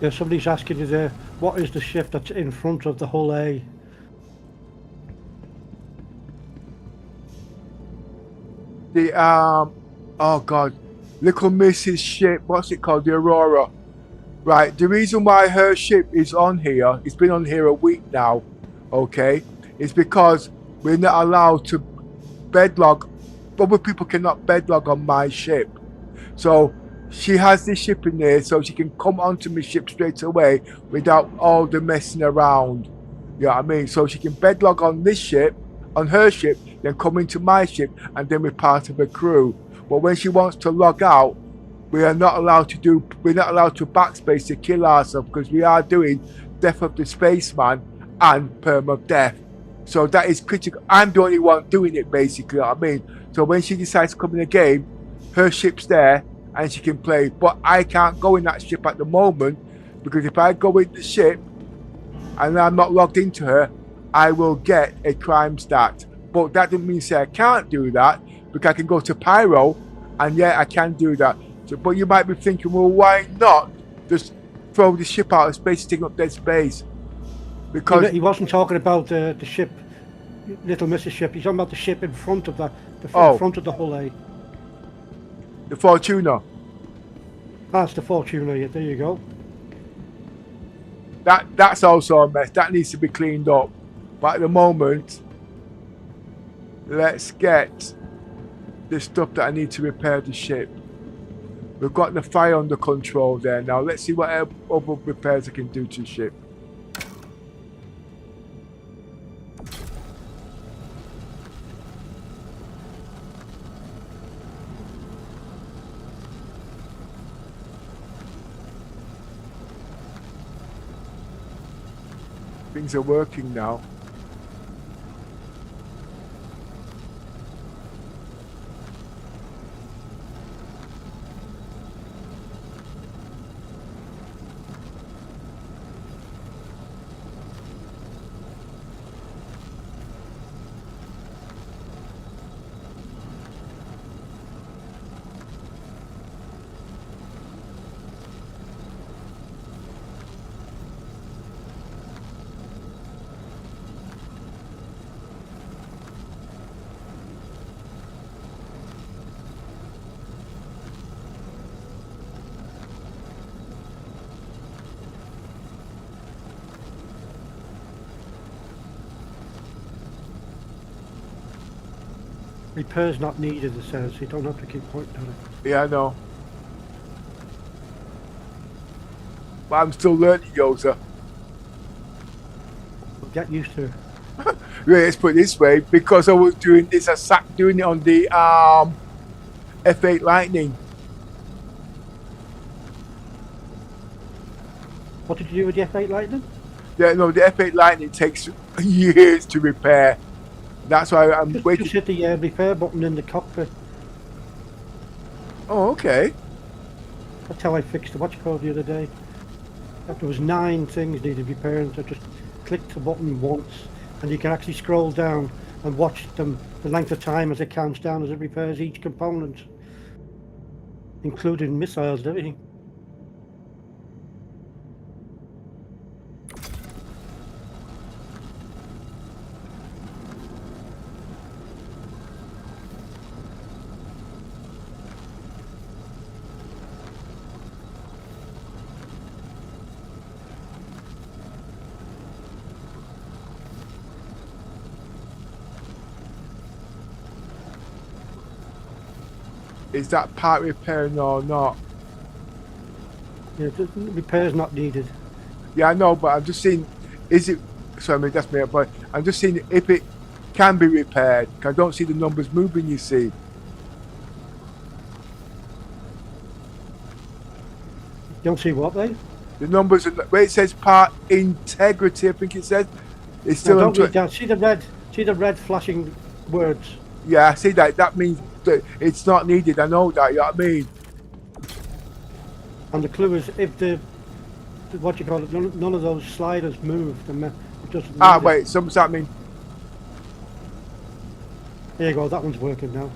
Yeah, somebody's asking you there, what is the ship that's in front of the hull A? The oh god, little Mrs. ship, what's it called? The Aurora. Right, the reason why her ship is on here, it's been on here a week now, okay, is because we're not allowed to bedlog. Other people cannot bedlog on my ship. So she has this ship in there so she can come onto my ship straight away without all the messing around. You know what I mean? So she can bedlog on this ship, on her ship, then come into my ship, and then we're part of a crew. But when she wants to log out, we're not allowed to backspace to kill ourselves, because we are doing Death of the Spaceman and Permadeath. So that is critical. I'm the only one doing it, basically, you know what I mean? So when she decides to come in the game, her ship's there and she can play. But I can't go in that ship at the moment, because if I go in the ship and I'm not logged into her, I will get a crime stat. But that doesn't mean say I can't do that, because I can go to Pyro and yeah, I can do that. So, but you might be thinking, well, why not just throw the ship out of space, taking up dead space? Because he wasn't talking about the ship, Little Mrs. ship. He's talking about the ship in front of that, the front of the hull A. The Fortuna. That's the Fortuna. Yeah, there you go. That's also a mess. That needs to be cleaned up. But at the moment, let's get the stuff that I need to repair the ship. We've got the fire under control there now. Let's see what other repairs I can do to the ship. Things are working now. Repairs not needed, it says. You don't have to keep pointing at it. Yeah, I know. But I'm still learning, Yoza. Get used to it. Yeah, let's put it this way, because I was doing this, I sat doing it on the F8 Lightning. What did you do with the F8 Lightning? Yeah, no, the F8 Lightning takes years to repair. That's why I'm waiting. Just hit the repair button in the cockpit. Oh, okay. That's how I fixed the watch code the other day. There was 9 things needed repairing, so I just clicked the button once, and you can actually scroll down and watch them the length of time as it counts down as it repairs each component, including missiles and everything. Is that part repairing or not? Yeah, repairs not needed. Yeah, I know, but I'm just seeing, is it, sorry, I mean, that's me, but I'm just seeing if it can be repaired. I don't see the numbers moving, you see. You don't see what, though? The numbers, where it says part integrity, I think it says, it's still don't read that. See the red flashing words. Yeah, I see that. That means that it's not needed. I know that, you know what I mean? And the clue is if the what you call it, none of those sliders move, then it doesn't. Ah, wait, so what's that mean? There you go, that one's working now.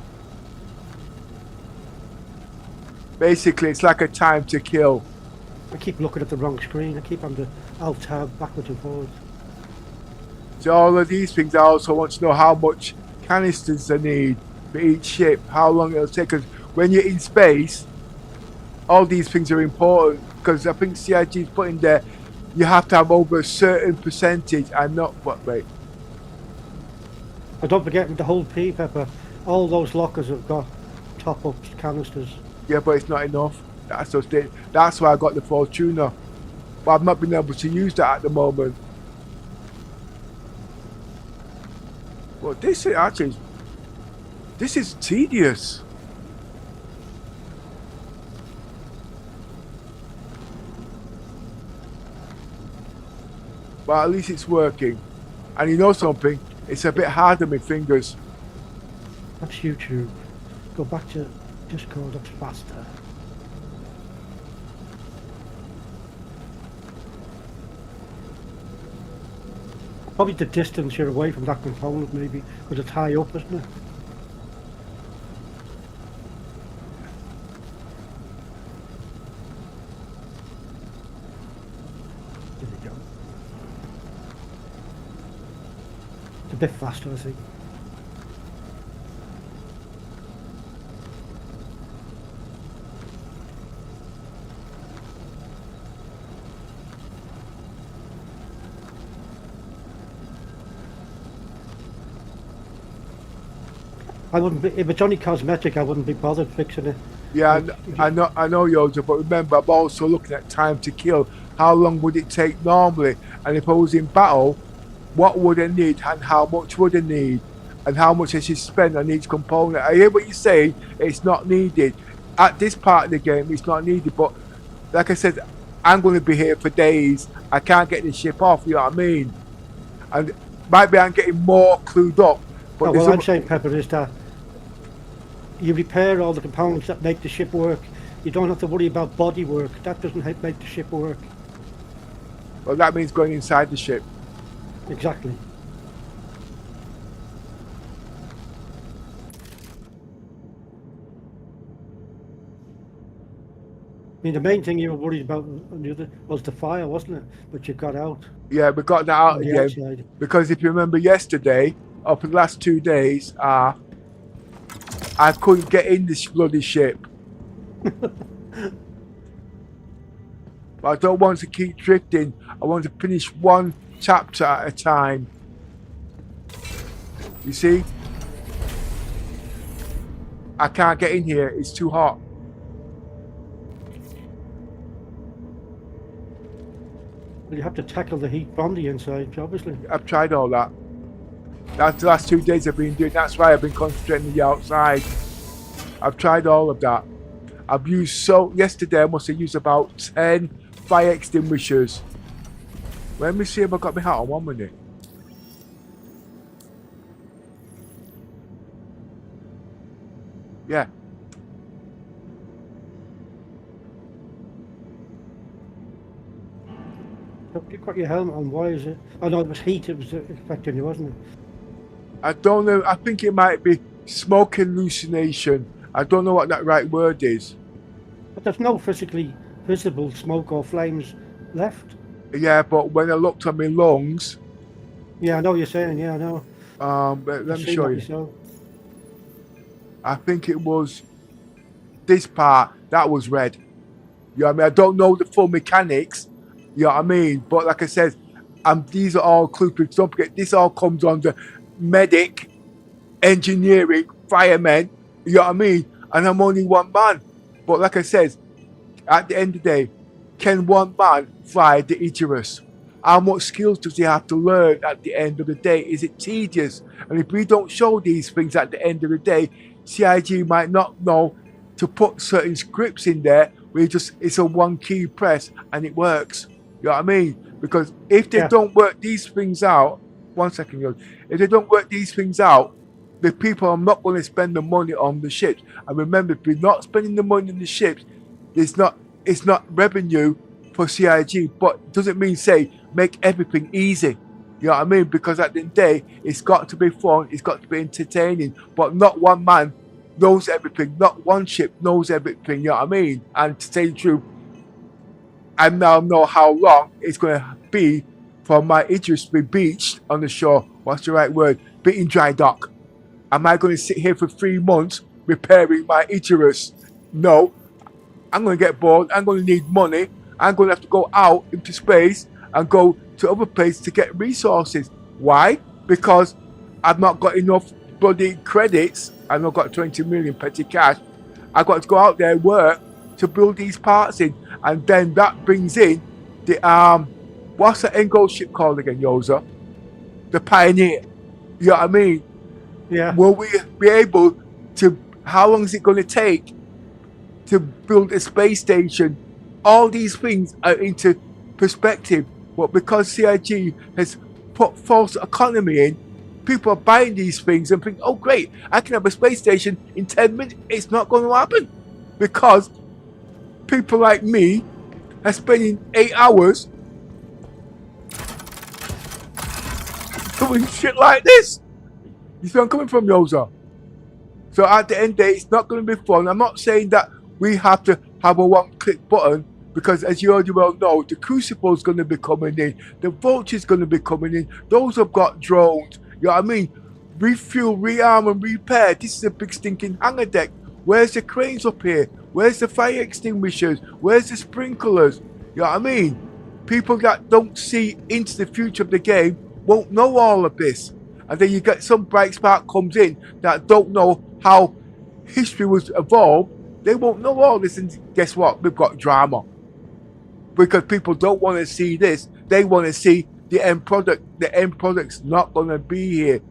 Basically, it's like a time to kill. I keep looking at the wrong screen. I keep on the Alt tab backwards and forwards. So all of these things, I also want to know how much canisters they need for each ship, how long it'll take. Because when you're in space, all these things are important. Because I think CIG's put in there, you have to have over a certain percentage and not what, wait. And don't forget with the whole P, Pepper, all those lockers have got top-up canisters. Yeah, but it's not enough. That's why I got the Fortuna. But I've not been able to use that at the moment. Well, this is actually, this is tedious. But at least it's working. And you know something? It's a bit hard on my fingers. That's YouTube. Go back to Discord, that's faster. Probably the distance you're away from that component, maybe, because it's high up, isn't it? There we go. It's a bit faster, I think. I wouldn't be, if it's only cosmetic, I wouldn't be bothered fixing it. Yeah, I know, Yoda, but remember, I'm also looking at time to kill. How long would it take normally? And if I was in battle, what would I need and how much would I need? And how much I should spend on each component. I hear what you say, it's not needed. At this part of the game, it's not needed, but like I said, I'm going to be here for days. I can't get the ship off, you know what I mean? And maybe I'm getting more clued up. But what I'm saying, Pepper, is that you repair all the components that make the ship work. You don't have to worry about body work. That doesn't make the ship work. Well, that means going inside the ship. Exactly. I mean, the main thing you were worried about was the fire, wasn't it? But you got out. Yeah, we got that out again. Because if you remember yesterday, or for the last 2 days, I couldn't get in this bloody ship. But I don't want to keep drifting. I want to finish one chapter at a time. You see? I can't get in here. It's too hot. Well, you have to tackle the heat from the inside, obviously. I've tried all that. That's the last 2 days I've been doing. That's why I've been concentrating on the outside. I've tried all of that. I've used yesterday I must have used about 10 fire extinguishers. Let me see if I got my hat on 1 minute. Yeah. You've got your helmet on, why is it? Oh no, it was heat, it was affecting you, wasn't it? I don't know. I think it might be smoke hallucination. I don't know what that right word is. But there's no physically visible smoke or flames left. Yeah, but when I looked at my lungs... Yeah, I know what you're saying, yeah, I know. But let me show you. Myself. I think it was this part that was red. You know what I mean? I don't know the full mechanics. You know what I mean? But like I said, these are all clues. Don't forget, this all comes under medic, engineering, firemen. You know what I mean? And I'm only one man. But like I said, at the end of the day, can one man fly the Icarus? How much skills does he have to learn at the end of the day? Is it tedious? And if we don't show these things at the end of the day, CIG might not know to put certain scripts in there where it's a one key press and it works. You know what I mean? Because if they don't work these things out, 1 second, yo. If they don't work these things out, the people are not going to spend the money on the ships. And remember, if we're not spending the money on the ships, it's not revenue for CIG, but it doesn't mean say make everything easy. You know what I mean? Because at the end of the day, it's got to be fun, it's got to be entertaining, but not one man knows everything, not one ship knows everything, you know what I mean? And to tell you the truth, I now know how long it's going to be for my Icarus to be beached on the shore. What's the right word? Be in dry dock. Am I going to sit here for 3 months repairing my Icarus? No. I'm going to get bored. I'm going to need money. I'm going to have to go out into space and go to other places to get resources. Why? Because I've not got enough bloody credits. I've not got 20 million petty cash. I've got to go out there and work to build these parts in. And then that brings in the, what's the Engo ship called again, Yoza? The Pioneer. You know what I mean? Yeah. Will we be able to, how long is it going to take to build a space station? All these things are into perspective. But because CIG has put false economy in, people are buying these things and think, oh great, I can have a space station in 10 minutes. It's not going to happen. Because people like me are spending 8 hours doing shit like this. You see where I'm coming from, Yoza? So at the end of the day, it's not going to be fun. I'm not saying that we have to have a one-click button, because as you already well know, the Crucible is going to be coming in, the Vulture is going to be coming in, those have got drones, you know what I mean? Refuel, rearm and repair. This is a big stinking hangar deck. Where's the cranes up here? Where's the fire extinguishers? Where's the sprinklers? You know what I mean? People that don't see into the future of the game won't know all of this. And then you get some bright spark comes in that don't know how history was evolved. They won't know all this, and guess what? We've got drama. Because people don't want to see this. They want to see the end product. The end product's not going to be here.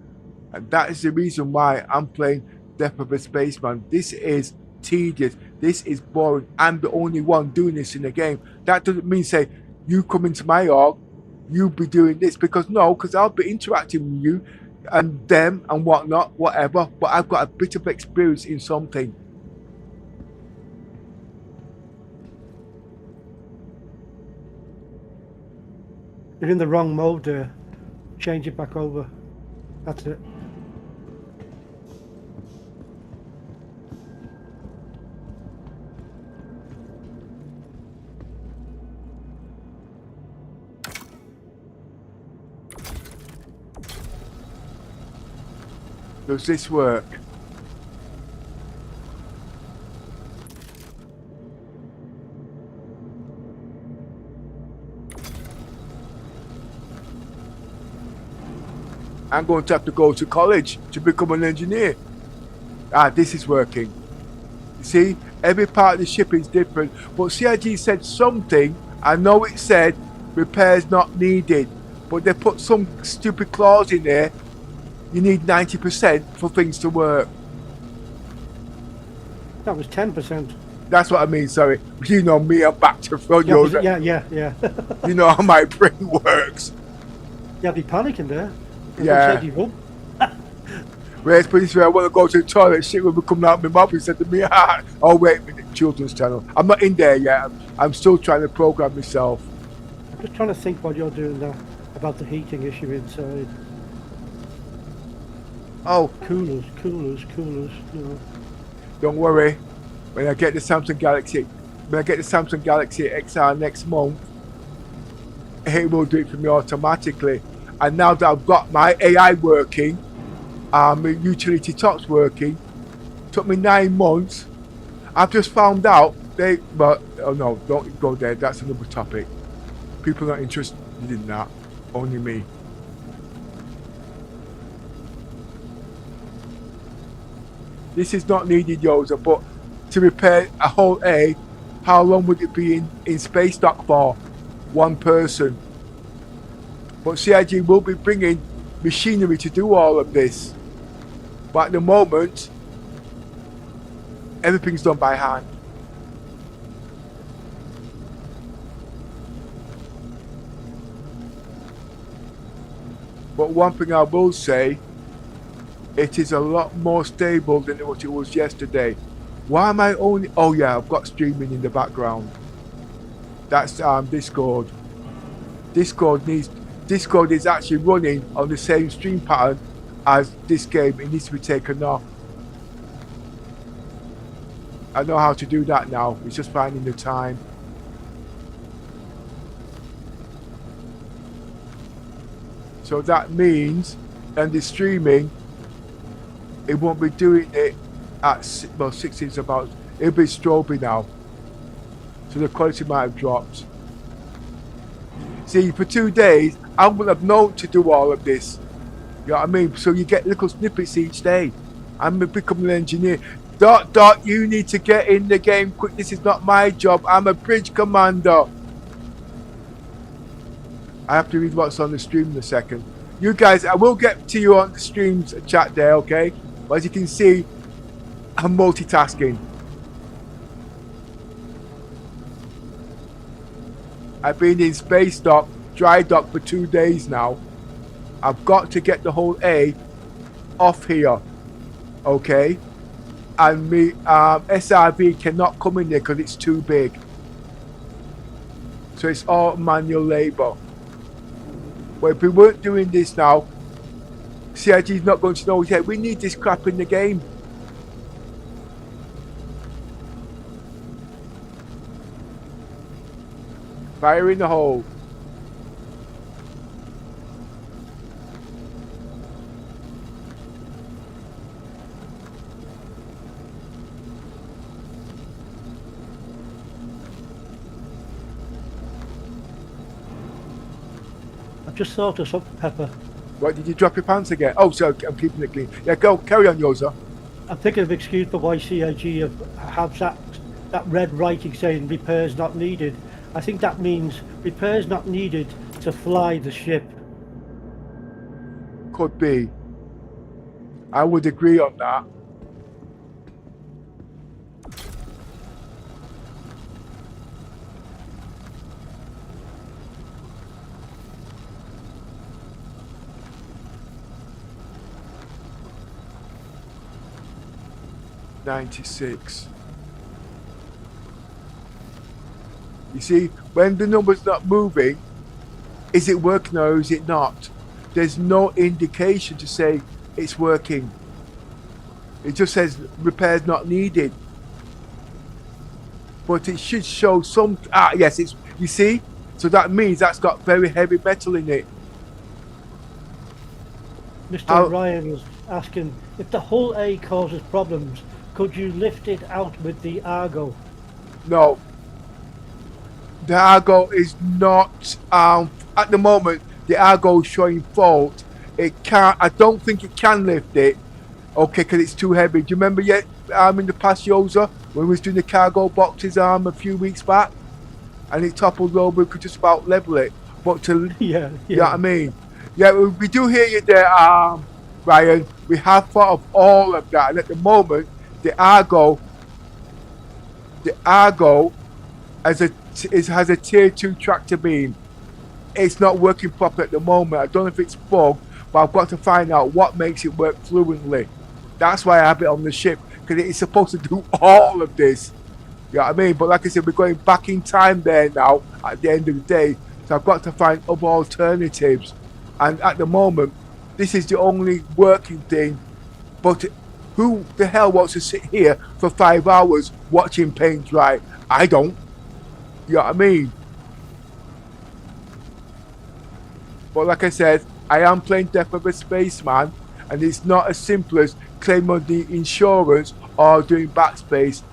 And that is the reason why I'm playing Death of a Spaceman. This is tedious. This is boring. I'm the only one doing this in the game. That doesn't mean say, you come into my org, you be doing this. Because no, because I'll be interacting with you and them and whatnot, whatever. But I've got a bit of experience in something. You're in the wrong mode there. Change it back over. That's it. Does this work? I'm going to have to go to college to become an engineer. Ah, this is working. See, every part of the ship is different. But CIG said something. I know it said repairs not needed, but they put some stupid clause in there. You need 90% for things to work. That was 10%. That's what I mean, sorry. You know me, I'm back to front. Yeah. You know how my brain works. You'd be panicking there. Yeah. Whereas, put this way, I want to go to the toilet, shit will be coming out of my mouth. He said to me, oh, wait a minute, children's channel. I'm not in there yet. I'm still trying to program myself. I'm just trying to think what you're doing there about the heating issue inside. Oh. Coolers, you know. Don't worry. When I get the Samsung Galaxy XR next month, it will do it for me automatically. And now that I've got my AI working, utility tops working, took me 9 months. I've just found out oh no, don't go there, that's another topic. People are not interested in that, only me. This is not needed, Yoza, but to repair a whole A, how long would it be in space dock for? One person. But CIG will be bringing machinery to do all of this. But at the moment, everything's done by hand. But one thing I will say, it is a lot more stable than what it was yesterday. Why am I only... Oh yeah, I've got streaming in the background. That's Discord. Discord is actually running on the same stream pattern as this game. It needs to be taken off. I know how to do that now. It's just finding the time. So that means, and the streaming, it won't be doing it at 16 is about. It'll be strobing now. So the quality might have dropped. See, for 2 days, I wouldn't have known to do all of this. You know what I mean? So you get little snippets each day. I'm becoming an engineer. Dot, you need to get in the game quick. This is not my job. I'm a bridge commander. I have to read what's on the stream in a second. You guys, I will get to you on the streams chat there, okay? But as you can see, I'm multitasking. I've been in space dock, dry dock for 2 days now. I've got to get the whole A off here, okay? And me, SRV cannot come in there because it's too big. So it's all manual labor. But if we weren't doing this now, CIG is not going to know yet. We need this crap in the game. Fire in the hole. I've just thought of something, Pepper. What, did you drop your pants again? Oh, so I'm keeping it clean. Yeah, go, carry on, Yoza. I'm thinking of excuse for why CIG have that red writing saying repairs not needed. I think that means repairs not needed to fly the ship. Could be. I would agree on that. $96. You see, when the number's not moving, is it working or is it not? There's no indication to say it's working. It just says repairs not needed. But it should show some... yes, it's... You see? So that means that's got very heavy metal in it. Mr. Ryan was asking, if the hull A causes problems, could you lift it out with the Argo? No. The Argo is not... at the moment, the Argo is showing fault. It can't... I don't think it can lift it. Okay, because it's too heavy. Do you remember yet in the past, Yoza, when we was doing the cargo boxes a few weeks back, and it toppled over, we could just about level it. But to Yeah, you know what I mean? Yeah, we do hear you there, Ryan. We have thought of all of that, and at the moment, the Argo has a tier 2 tractor beam. It's not working properly at the moment. I don't know if it's bugged, but I've got to find out what makes it work fluently. That's why I have it on the ship, because it's supposed to do all of this. You know what I mean? But like I said, we're going back in time there now at the end of the day. So I've got to find other alternatives. And at the moment, this is the only working thing. But who the hell wants to sit here for 5 hours watching paint dry? I don't. You know what I mean? But like I said, I am playing Death of a Spaceman, and it's not as simple as claiming the insurance or doing backspace.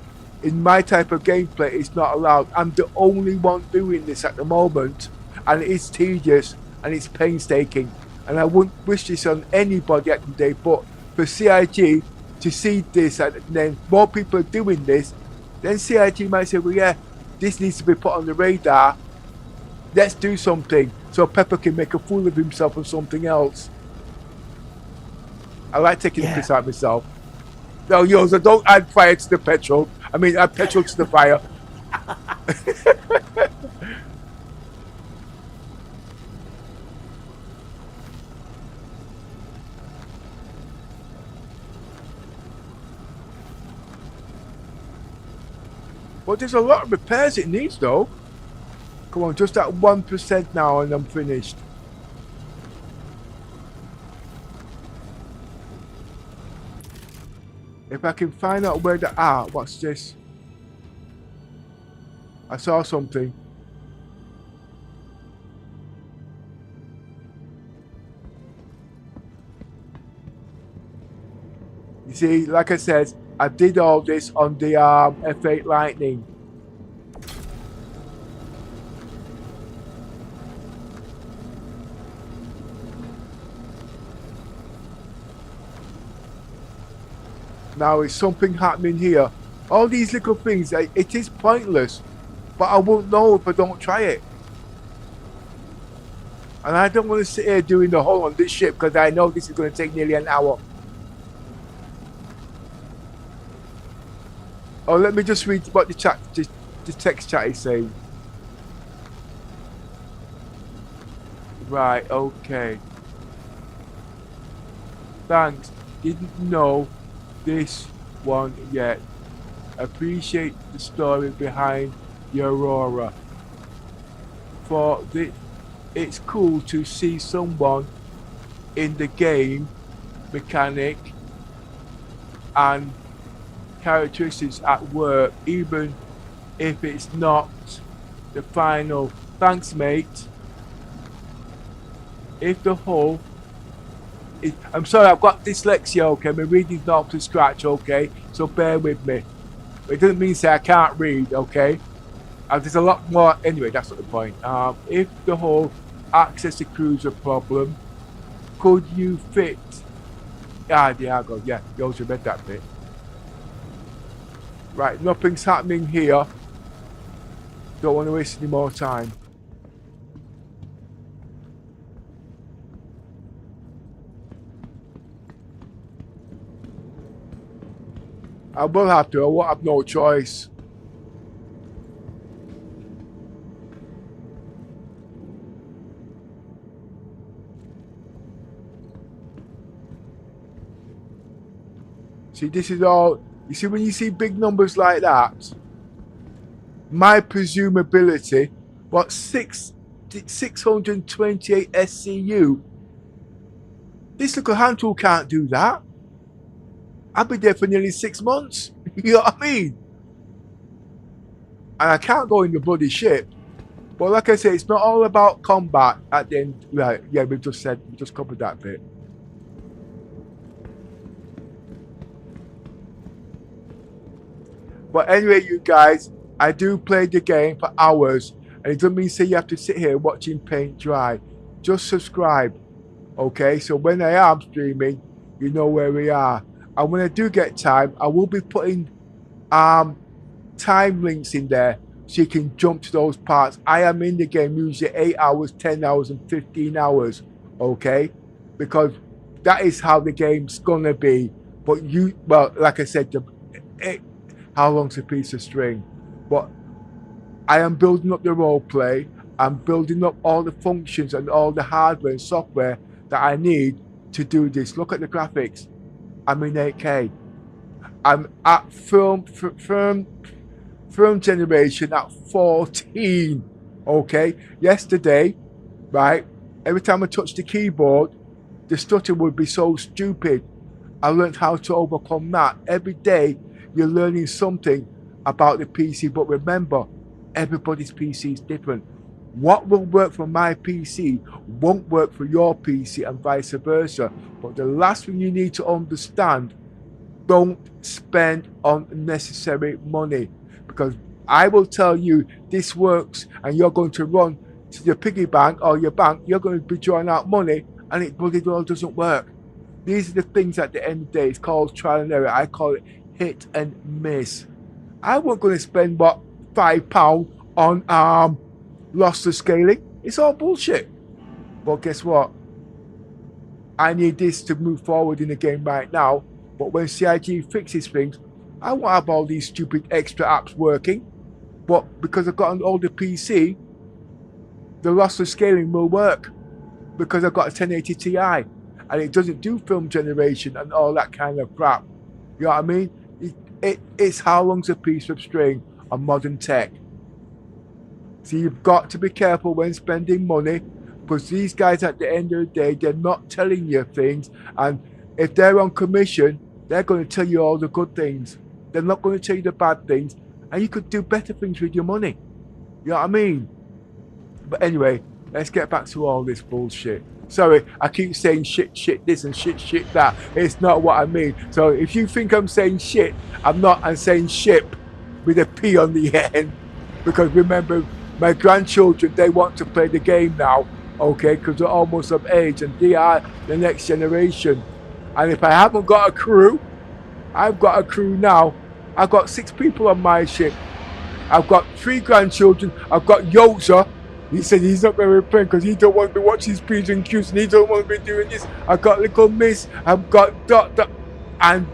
In my type of gameplay, it's not allowed. I'm the only one doing this at the moment, and it's tedious and it's painstaking. And I wouldn't wish this on anybody at the day, but for CIG to see this and then more people are doing this, then CIG might say, well, yeah, this needs to be put on the radar. Let's do something so Pepper can make a fool of himself or something else. I like taking the piss out of myself. No, Yoza, don't add fire to the petrol. I mean, add petrol to the fire. Well, there's a lot of repairs it needs, though. Come on, just at 1% now and I'm finished. If I can find out where the... what's this? I saw something. You see, like I said, I did all this on the F8 Lightning. Now is something happening here. All these little things, it is pointless, but I won't know if I don't try it. And I don't want to sit here doing the whole on this ship because I know this is going to take nearly an hour. Oh, let me just read what the chat, the text chat is saying. Right, okay. Thanks. Didn't know this one yet. Appreciate the story behind the Aurora. It's cool to see someone in the game mechanic and characteristics at work, even if it's not the final. Thanks, mate. If the whole I'm sorry, I've got dyslexia, okay? My reading's not up to scratch, okay? So bear with me. It doesn't mean say I can't read, okay? There's a lot more. Anyway, that's not the point. If the whole access to cruiser problem, could you fit? There I go. Yeah, you also read that bit. Right, nothing's happening here. Don't want to waste any more time. I will have to. I won't have no choice. See, this is all. You see, when you see big numbers like that, my presumability, what 628 SCU? This little hand tool can't do that. I've been there for nearly 6 months. You know what I mean? And I can't go in the bloody ship. But like I say, it's not all about combat at the end. Right, yeah, we just covered that bit. But anyway, you guys, I do play the game for hours. And it doesn't mean say you have to sit here watching paint dry. Just subscribe. Okay, so when I am streaming, you know where we are. And when I do get time, I will be putting time links in there so you can jump to those parts. I am in the game usually 8 hours, 10 hours, and 15 hours, okay? Because that is how the game's gonna be. But well, like I said, how long's a piece of string? But I am building up the role play. I'm building up all the functions and all the hardware and software that I need to do this. Look at the graphics. I'm in 8K. I'm at film generation at 14. Okay. Yesterday, right? Every time I touch the keyboard, the stutter would be so stupid. I learned how to overcome that. Every day, you're learning something about the PC. But remember, everybody's PC is different. What will work for my PC won't work for your PC and vice versa. But the last thing you need to understand, don't spend unnecessary money. Because I will tell you this works and you're going to run to your piggy bank or your bank, you're going to be drawing out money and it bloody well doesn't work. These are the things at the end of the day. It's called trial and error. I call it hit and miss. I wasn't going to spend what £5 on lossless scaling. It's all bullshit. But guess what? I need this to move forward in the game right now. But when CIG fixes things, I won't have all these stupid extra apps working. But because I've got an older PC, the lossless scaling will work. Because I've got a 1080 Ti. And it doesn't do film generation and all that kind of crap. You know what I mean? It's how long's a piece of string on modern tech. So you've got to be careful when spending money, because these guys at the end of the day, they're not telling you things. And if they're on commission, they're going to tell you all the good things. They're not going to tell you the bad things. And you could do better things with your money. You know what I mean? But anyway, let's get back to all this bullshit. Sorry, I keep saying shit this and shit that. It's not what I mean. So if you think I'm saying shit, I'm not. I'm saying ship with a P on the end. Because remember, my grandchildren, they want to play the game now, okay? Because they're almost of age and they are the next generation. And if I haven't got a crew, I've got a crew now. I've got 6 people on my ship. I've got 3 grandchildren. I've got Yoza. He said he's not going to be playing because he don't want to watch his P's and Q's and he don't want to be doing this. I've got Little Miss. I've got Doctor and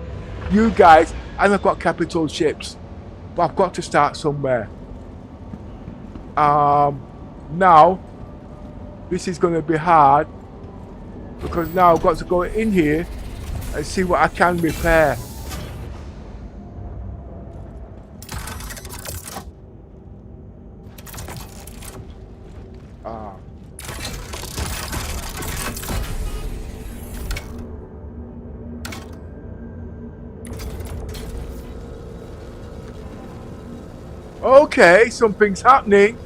you guys. And I've got capital ships. But I've got to start somewhere. Now, this is going to be hard. Because now I've got to go in here and see what I can repair. Okay, something's happening.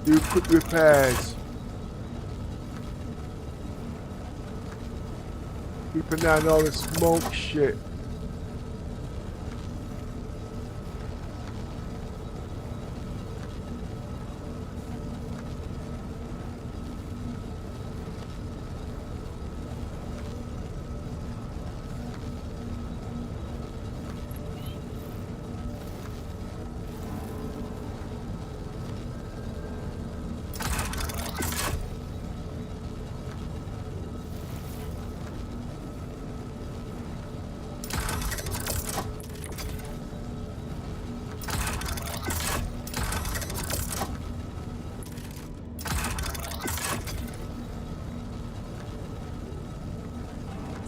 Do quick repairs. Keep an eye on all the smoke shit.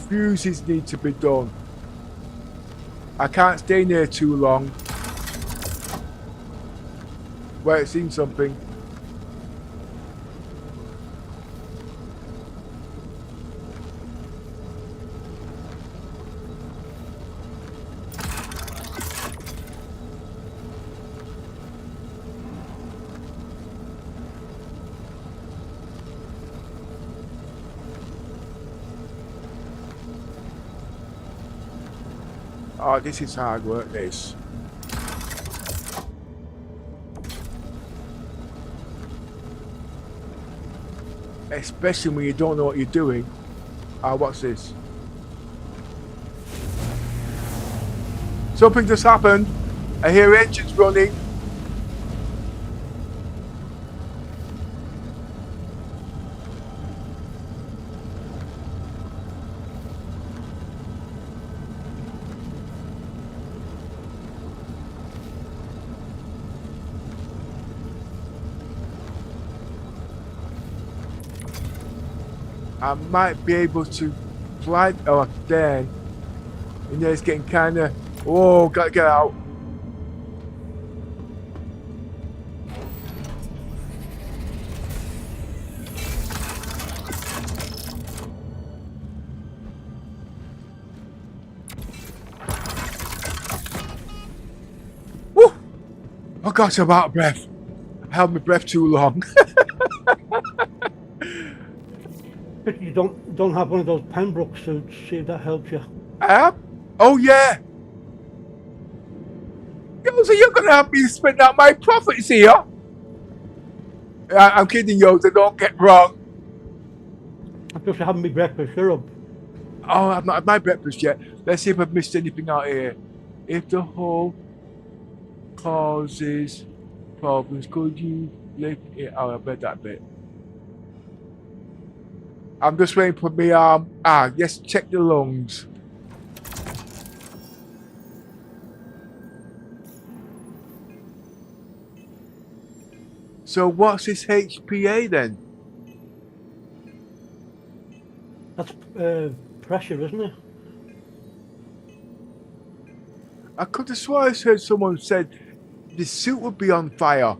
Fuses need to be done. I can't stay near too long. Wait, I've seen something. Oh, this is hard work, this. Especially when you don't know what you're doing. What's this? Something just happened. I hear engines running. I might be able to fly. Oh, then. And then it's getting kind of. Oh, gotta get out. Woo! Oh gosh, I'm out of breath. I held my breath too long. You don't have one of those Pembroke suits. See if that helps you. Oh yeah. Yo, so you're gonna have me spend out my profits here? I'm kidding, Yoda. Don't get wrong. I'm just having my breakfast. You're up. Oh, I've not had my breakfast yet. Let's see if I've missed anything out here. If the hull causes problems, could you lift it? Oh, I read that bit. I'm just waiting for me arm. Yes, check the lungs. So what's this HPA then? That's pressure, isn't it? I could have sworn I heard someone said the suit would be on fire.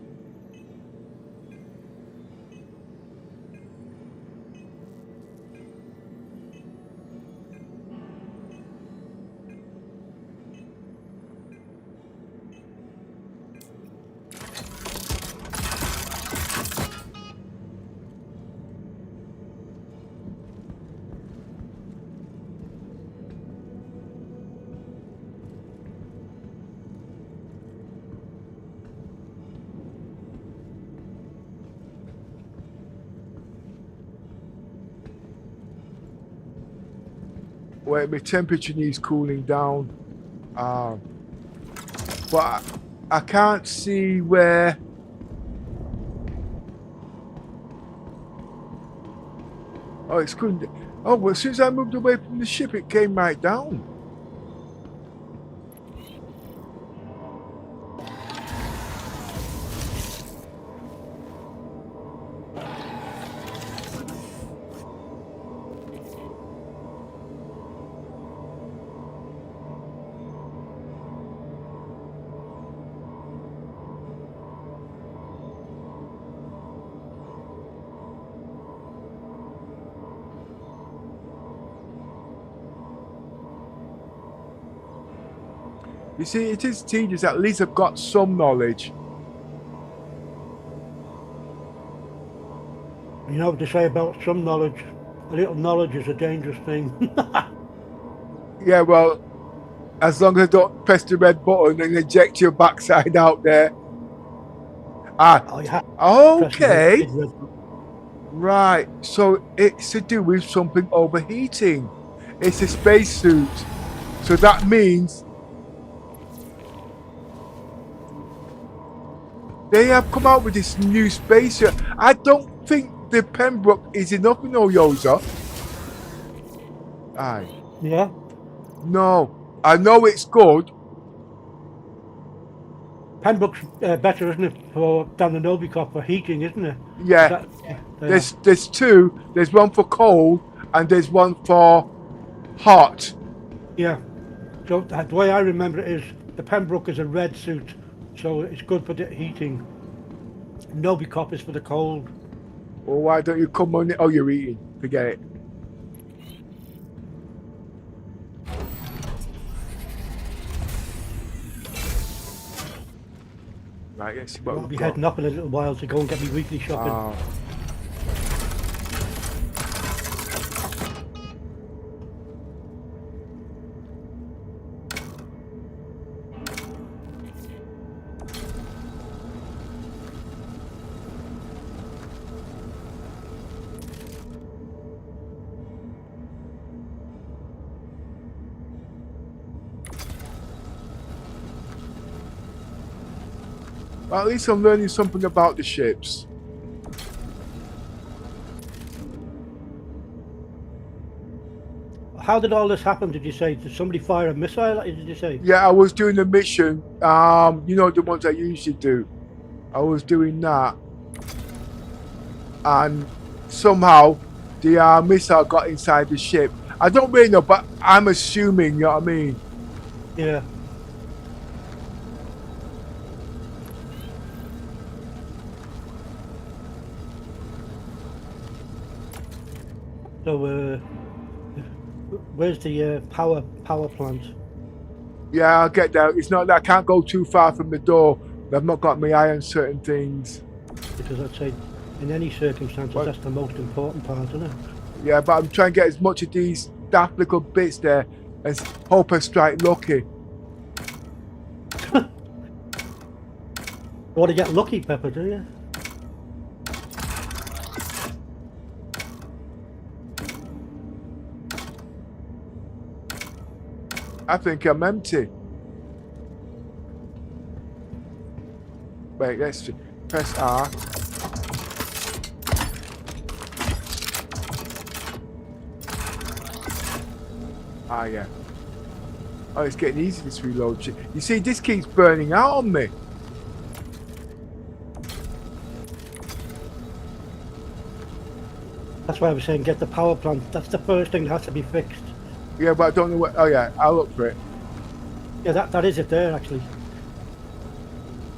Wait, my temperature needs cooling down. But I can't see where. Oh, it's good. Oh, well, as soon as I moved away from the ship, it came right down. You see, it is tedious. At least I've got some knowledge. You know what they say about some knowledge? A little knowledge is a dangerous thing. Yeah, well, as long as I don't press the red button and eject your backside out there. Okay. Right, so it's to do with something overheating. It's a spacesuit. So that means they have come out with this new spacesuit. I don't think the Pembroke is enough, you know, Yoza. Aye. Yeah? No, I know it's good. Pembroke's better, isn't it, than the Novichok for heating, isn't it? Yeah. There's two. There's one for cold and there's one for hot. Yeah. So the way I remember it is the Pembroke is a red suit, so it's good for the heating. Novichok is for the cold. Well, why don't you come on it? Oh, you're eating. Forget it. Right, let's see what I'll be heading up in a little while to go and get me weekly shopping. Well, at least I'm learning something about the ships. How did all this happen, did you say? Did somebody fire a missile at you, did you say? Yeah, I was doing a mission. You know, the ones I usually do. I was doing that. And somehow the missile got inside the ship. I don't really know, but I'm assuming, you know what I mean? Yeah. So, where's the power plant? Yeah, I'll get there. It's not that I can't go too far from the door. I've not got my eye on certain things. Because I'd say, in any circumstances, Well, that's the most important part, isn't it? yeah, but I'm trying to get as much of these daft little bits there and hope I strike lucky. You want to get lucky, Pepper, do you? I think I'm empty. Wait, let's press R. Ah, yeah. Oh, it's getting easy, this reload. You see, this keeps burning out on me. That's why I was saying get the power plant. That's the first thing that has to be fixed. Yeah, but I don't know what... Oh, yeah, I'll look for it. Yeah, that is it there, actually.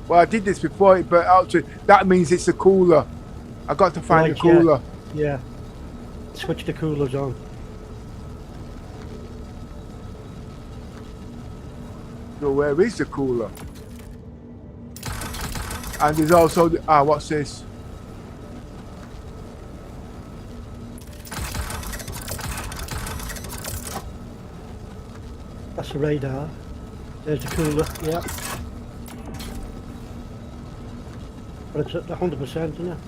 Well, I did this before, but actually, that means it's a cooler. I got to find a cooler. Yeah. Switch the coolers on. So where is the cooler? And there's also... what's this? That's the radar. There's the cooler, yeah. But it's at 100%, isn't it?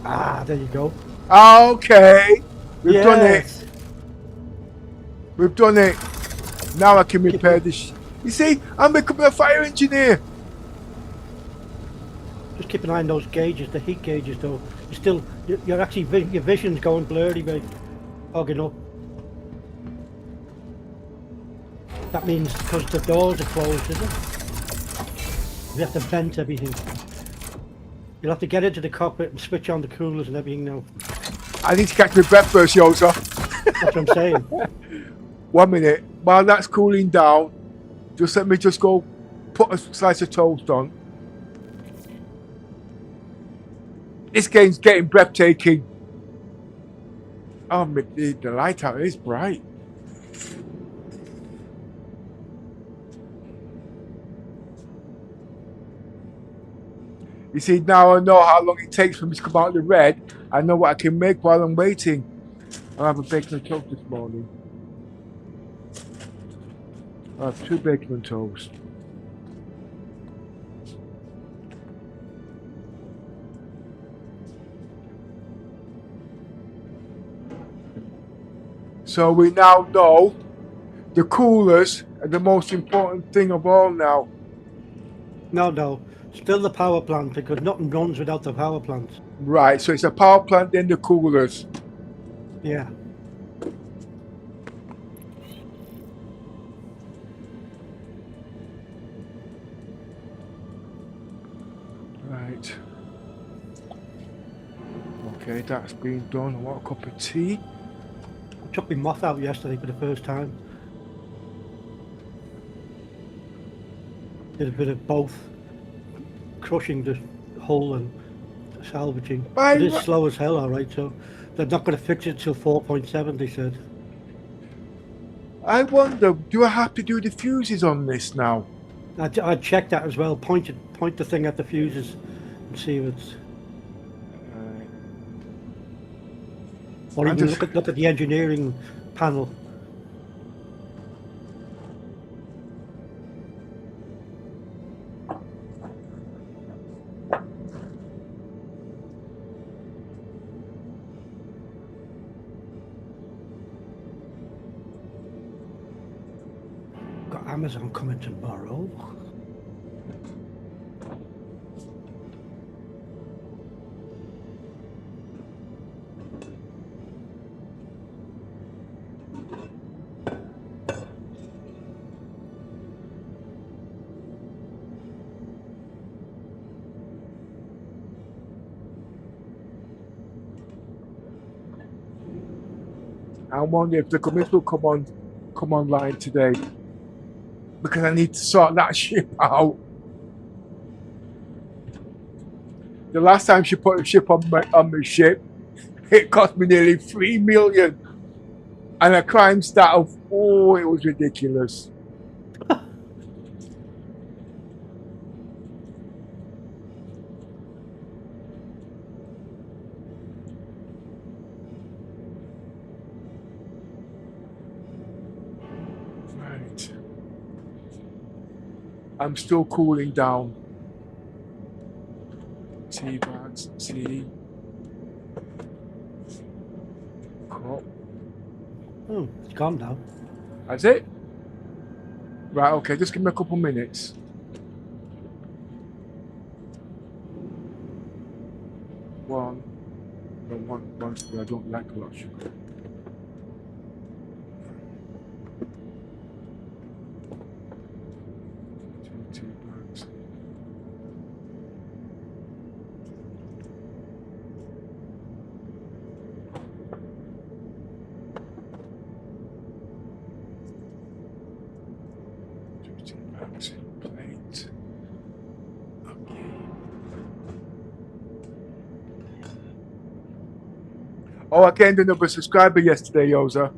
Ah, there you go. Okay. We've done it. Yes. We've done it. Now I can repair this. You see, I'm becoming a fire engineer. Just keep an eye on those gauges, the heat gauges though. You're still, you're actually, your vision's going blurry, mate. Hogging up. That means because the doors are closed, isn't it? We have to vent everything. You'll have to get into the cockpit and switch on the coolers and everything now. I need to catch my breath first, Yosa. That's what I'm saying. 1 minute. While that's cooling down, just let me just go put a slice of toast on. This game's getting breathtaking. Oh, the light out is bright. You see, now I know how long it takes for me to come out the red. I know what I can make while I'm waiting. I'll have a bacon and toast this morning. I'll have 2 bacon and toast. So we now know the coolers are the most important thing of all now. No. Still the power plant, because nothing runs without the power plant. Right, so it's a power plant, then the coolers. Yeah. Right. Okay, that's been done. I want a cup of tea. I took my moth out yesterday for the first time. Did a bit of both. Crushing the hull and salvaging. It is slow as hell, alright, so they're not going to fix it till 4.7, they said. I wonder, do I have to do the fuses on this now? I'd check that as well, point the thing at the fuses and see if it's... Or even look at the engineering panel. Amazon coming tomorrow. I wonder if the committee will come online today, because I need to sort that ship out. The last time she put a ship on my ship, it cost me nearly 3 million, and a crime stat of it was ridiculous. Right. I'm still cooling down. Tea bags, tea. Cup. Oh, it's gone now. That's it? Right, okay, just give me a couple minutes. One sugar. I don't like a lot of sugar. Two tea bags. Plate. Okay. Oh, I gained another subscriber yesterday, Yoza.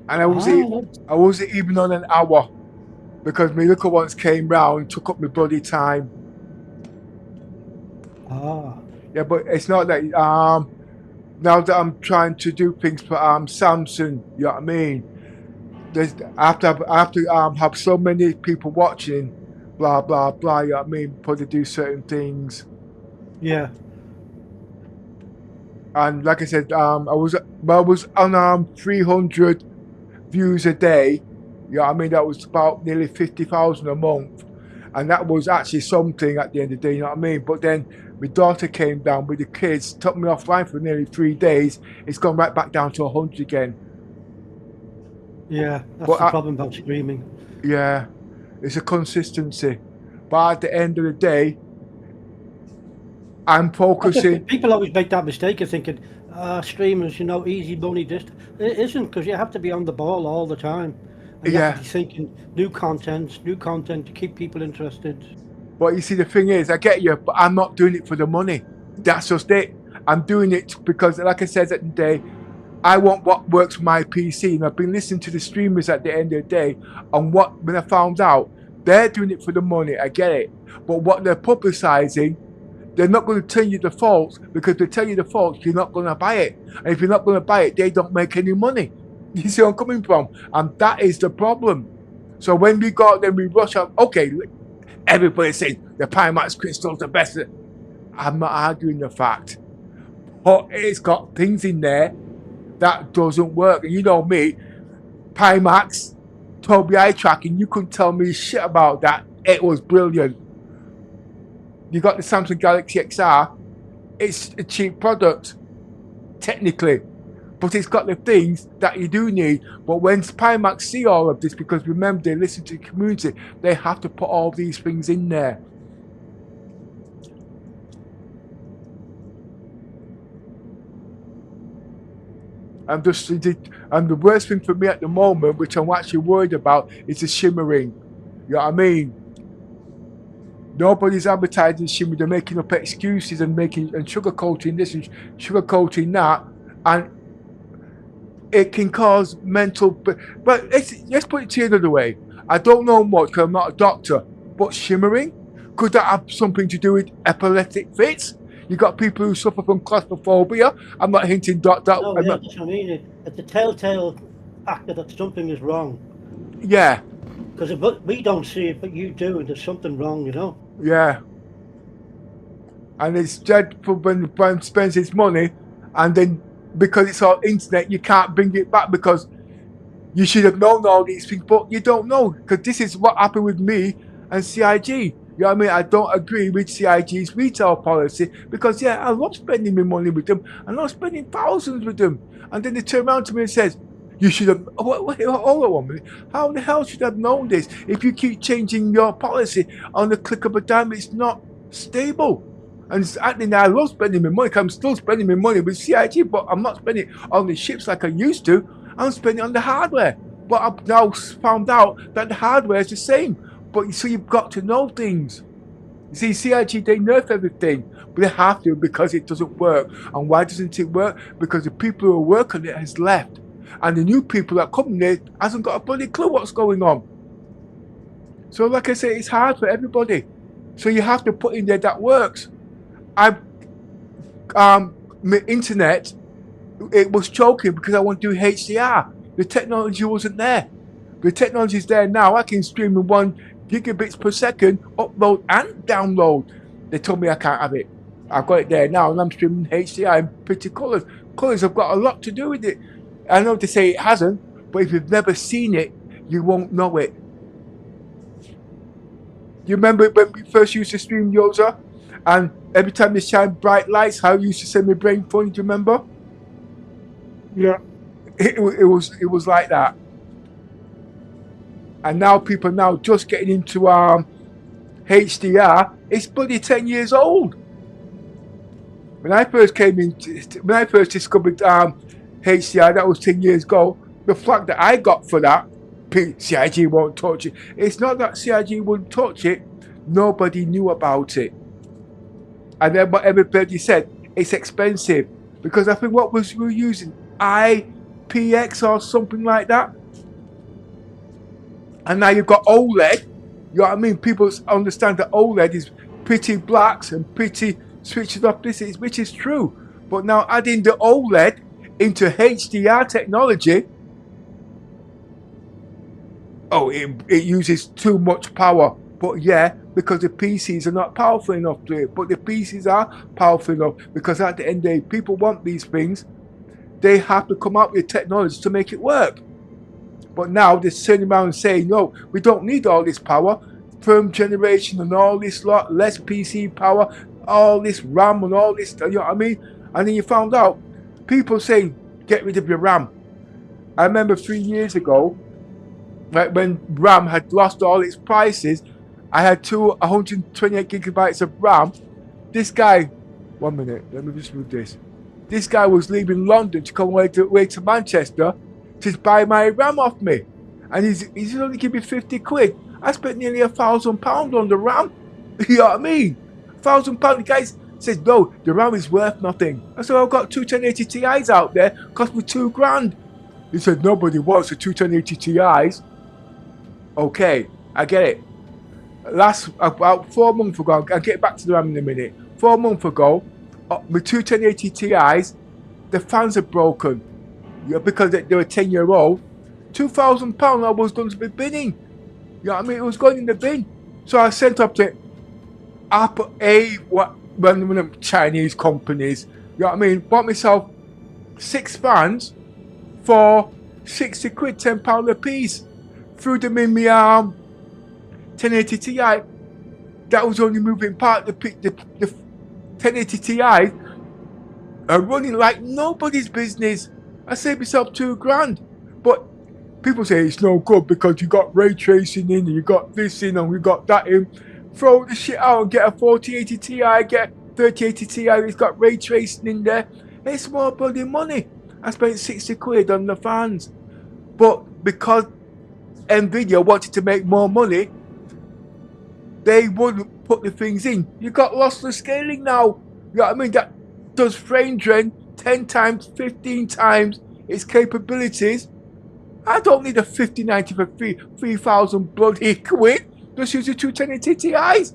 And I wasn't even on an hour, because my little ones came round, took up my bloody time. Yeah, but it's not that now that I'm trying to do things for Samsung, you know what I mean? I have to have so many people watching, blah blah blah, you know what I mean, before they do certain things. Yeah. And like I said, I was on 300 views a day. You know what I mean? That was about nearly 50,000 a month, and that was actually something at the end of the day. You know what I mean? But then my daughter came down with the kids, took me offline for nearly 3 days. It's gone right back down to 100 again. Yeah, that's the problem about streaming. Yeah, it's a consistency. But at the end of the day, I'm focusing. People always make that mistake of thinking, streamers, you know, easy money. Just it isn't, because you have to be on the ball all the time. And you have to be thinking new content to keep people interested. But you see, the thing is, I get you, but I'm not doing it for the money. That's just it. I'm doing it because, like I said at the day, I want what works for my PC, and I've been listening to the streamers at the end of the day, and when I found out they're doing it for the money, I get it. But what they're publicizing, they're not going to tell you the faults, because they tell you the faults, you're not going to buy it. And if you're not going to buy it, they don't make any money. You see where I'm coming from? And that is the problem. So when we go out there, we rush out, okay, everybody's saying the Pimax crystal's the best. I'm not arguing the fact. But it's got things in there that doesn't work. And you know me, Pimax, Tobii eye tracking, you couldn't tell me shit about that. It was brilliant. You got the Samsung Galaxy XR. It's a cheap product, technically, but it's got the things that you do need. But when Pimax see all of this, because remember, they listen to the community, they have to put all these things in there. And the worst thing for me at the moment, which I'm actually worried about, is the shimmering. You know what I mean? Nobody's advertising shimmer. They're making up excuses and sugarcoating this and sugarcoating that, and it can cause mental. But let's put it to you another way. I don't know much because I'm not a doctor, but shimmering, could that have something to do with epileptic fits? You got people who suffer from claustrophobia. I'm not hinting that. No, yeah, that's what I mean. It's a telltale factor that something is wrong. Yeah. Because we don't see it, but you do, and there's something wrong, you know? Yeah. And it's dreadful when the brand spends its money, and then because it's all internet, you can't bring it back, because you should have known all these things, but you don't know, because this is what happened with me and CIG. You know what I mean? I don't agree with CIG's retail policy, because, yeah, I love spending my money with them. I love spending thousands with them. And then they turn around to me and says, you should have, wait, hold on 1 minute. How the hell should I have known this? If you keep changing your policy on the click of a dime, it's not stable. And it's acting I love spending my money. 'Cause I'm still spending my money with CIG, but I'm not spending it on the chips like I used to. I'm spending it on the hardware. But I've now found out that the hardware is the same. But so you've got to know things. You see, CIG, they nerf everything, but they have to because it doesn't work. And why doesn't it work? Because the people who work on it has left. And the new people that come in there hasn't got a bloody clue what's going on. So like I say, it's hard for everybody. So you have to put in there that works. My internet, it was choking because I want to do HDR. The technology wasn't there. The technology is there now. I can stream in 1 gigabits per second, upload and download. They told me I can't have it. I've got it there now, and I'm streaming HDR in pretty colours. Colours have got a lot to do with it. I know they say it hasn't, but if you've never seen it, you won't know it. You remember when we first used to stream Yoza? And every time they shine bright lights, how you used to send me brain funny, do you remember? Yeah. It was like that. And now people are now just getting into HDR. It's bloody 10 years old. When I first discovered HDR, that was 10 years ago. The flag that I got for that, CIG won't touch it. It's not that CIG wouldn't touch it. Nobody knew about it. And then what everybody said, it's expensive. Because I think what we were using, IPX or something like that. And now you've got OLED. You know what I mean? People understand that OLED is pretty blacks and pretty switches off this, which is true. But now adding the OLED into HDR technology, it uses too much power. But yeah, because the PCs are not powerful enough to it. But the PCs are powerful enough because at the end of the day, people want these things. They have to come up with technology to make it work. But now they're turning around and saying, no, we don't need all this power. Firm generation and all this lot, less PC power, all this RAM and all this, you know what I mean? And then you found out, people saying, get rid of your RAM. I remember 3 years ago, right, when RAM had lost all its prices, I had 128 gigabytes of RAM. This guy, 1 minute, let me just move this. This guy was leaving London to come away to Manchester to buy my RAM off me. And he's only give me 50 quid. I spent nearly £1,000 on the RAM. You know what I mean? £1,000. The guy says, no, the RAM is worth nothing. I said, I've got two 1080 Ti's out there, cost me £2,000. He said, nobody wants the two 1080 Ti's. Okay, I get it. About 4 months ago, I'll get back to the RAM in a minute. 4 months ago, with two 1080 Ti's, the fans are broken. Yeah, because they were 10-year-old. £2,000 I was going to be binning. You know what I mean? It was going in the bin. So I sent up to one of them Chinese companies. You know what I mean? Bought myself 6 fans for 60 quid, £10 a piece. Threw them in my 1080 Ti. That was only moving part. The 1080 Ti are running like nobody's business. I saved myself £2,000. But people say it's no good because you got ray tracing in and you got this in and we got that in. Throw the shit out and get a 4080 Ti, get a 3080 Ti, it's got ray tracing in there. It's more bloody money. I spent 60 quid on the fans. But because Nvidia wanted to make more money, they wouldn't put the things in. You got lossless scaling now. You know what I mean? That does frame drain 10 times, 15 times its capabilities. I don't need a 5090 for 3,000 bloody quid. Just use the two 1080 Ti's.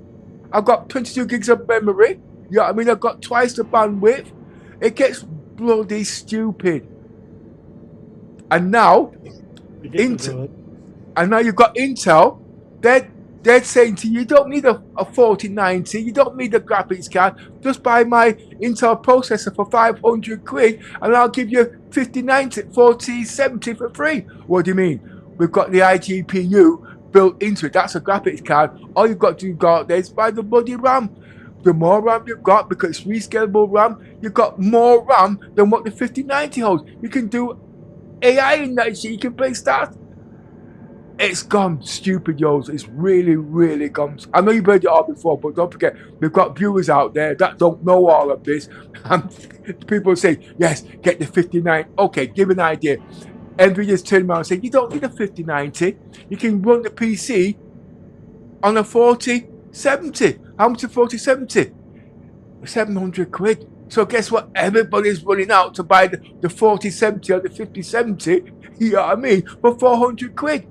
I've got 22 gigs of memory. You know what I mean? I've got twice the bandwidth. It gets bloody stupid. And now, you've got Intel. They're saying to you, you don't need a 4090, you don't need a graphics card, just buy my Intel processor for 500 quid and I'll give you 4070 for free. What do you mean? We've got the iGPU built into it, that's a graphics card. All you've got to do out there is buy the bloody RAM. The more RAM you've got, because it's rescalable RAM, you've got more RAM than what the 5090 holds. You can do AI in that shit, you can play stats. It's gone stupid, yo's. It's really, really gone. I know you've heard it all before, but don't forget, we've got viewers out there that don't know all of this. And people say, yes, get the 59. Okay, give an idea. Nvidia's turned around and said, you don't need a 5090. You can run the PC on a 4070. How much is 4070? 700 quid. So guess what? Everybody's running out to buy the 4070 or the 5070, you know what I mean, for 400 quid.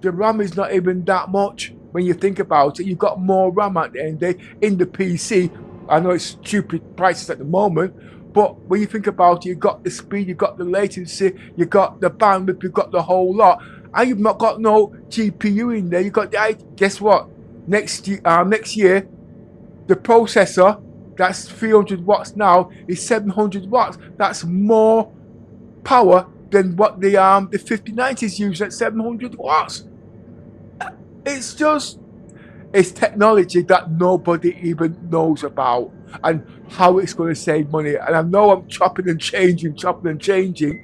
The RAM is not even that much when you think about it. You've got more RAM at the end of the day in the PC. I know it's stupid prices at the moment, but when you think about it, you've got the speed, you've got the latency, you've got the bandwidth, you've got the whole lot, and you've not got no GPU in there. You've got guess what? Next year, the processor that's 300 watts now is 700 watts. That's more power than what the 5090s use at 700 watts. It's technology that nobody even knows about and how it's going to save money. And I know I'm chopping and changing. You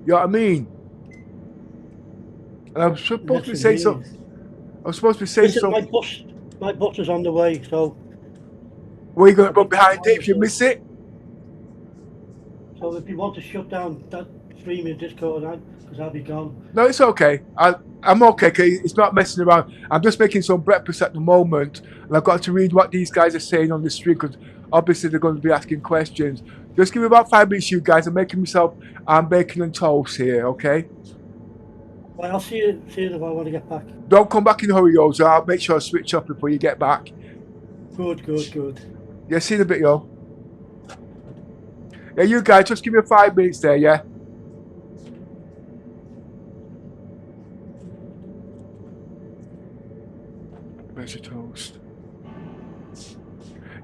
know what I mean? And I'm supposed to say something. I'm supposed to say something. My bus is on the way, so. Where are you going to run behind it if you miss it? So if you want to shut down that stream in Discord, because I'll be gone. No, it's okay. I'm okay, because it's not messing around. I'm just making some breakfast at the moment, and I've got to read what these guys are saying on the stream, because obviously they're going to be asking questions. Just give me about 5 minutes, you guys. I'm making myself bacon and toast here, okay? Well, I'll see you if I want to get back. Don't come back in a hurry, yo, so I'll make sure I switch up before you get back. Good. Yeah, see you in a bit, yo. Yeah, you guys, just give me 5 minutes there, yeah? Where's your toast?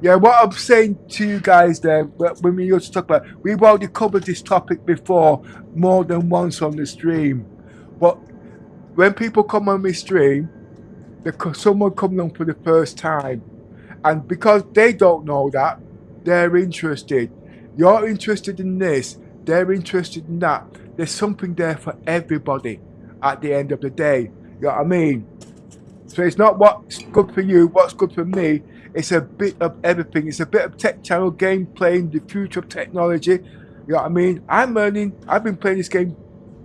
Yeah, what I'm saying to you guys there, when we used to talk about, we've already covered this topic before more than once on the stream. But when people come on my stream, someone coming on for the first time, and because they don't know that, they're interested. You're interested in this, they're interested in that. There's something there for everybody at the end of the day. You know what I mean? So it's not what's good for you, what's good for me. It's a bit of everything. It's a bit of tech channel game playing, the future of technology. You know what I mean? I've been playing this game,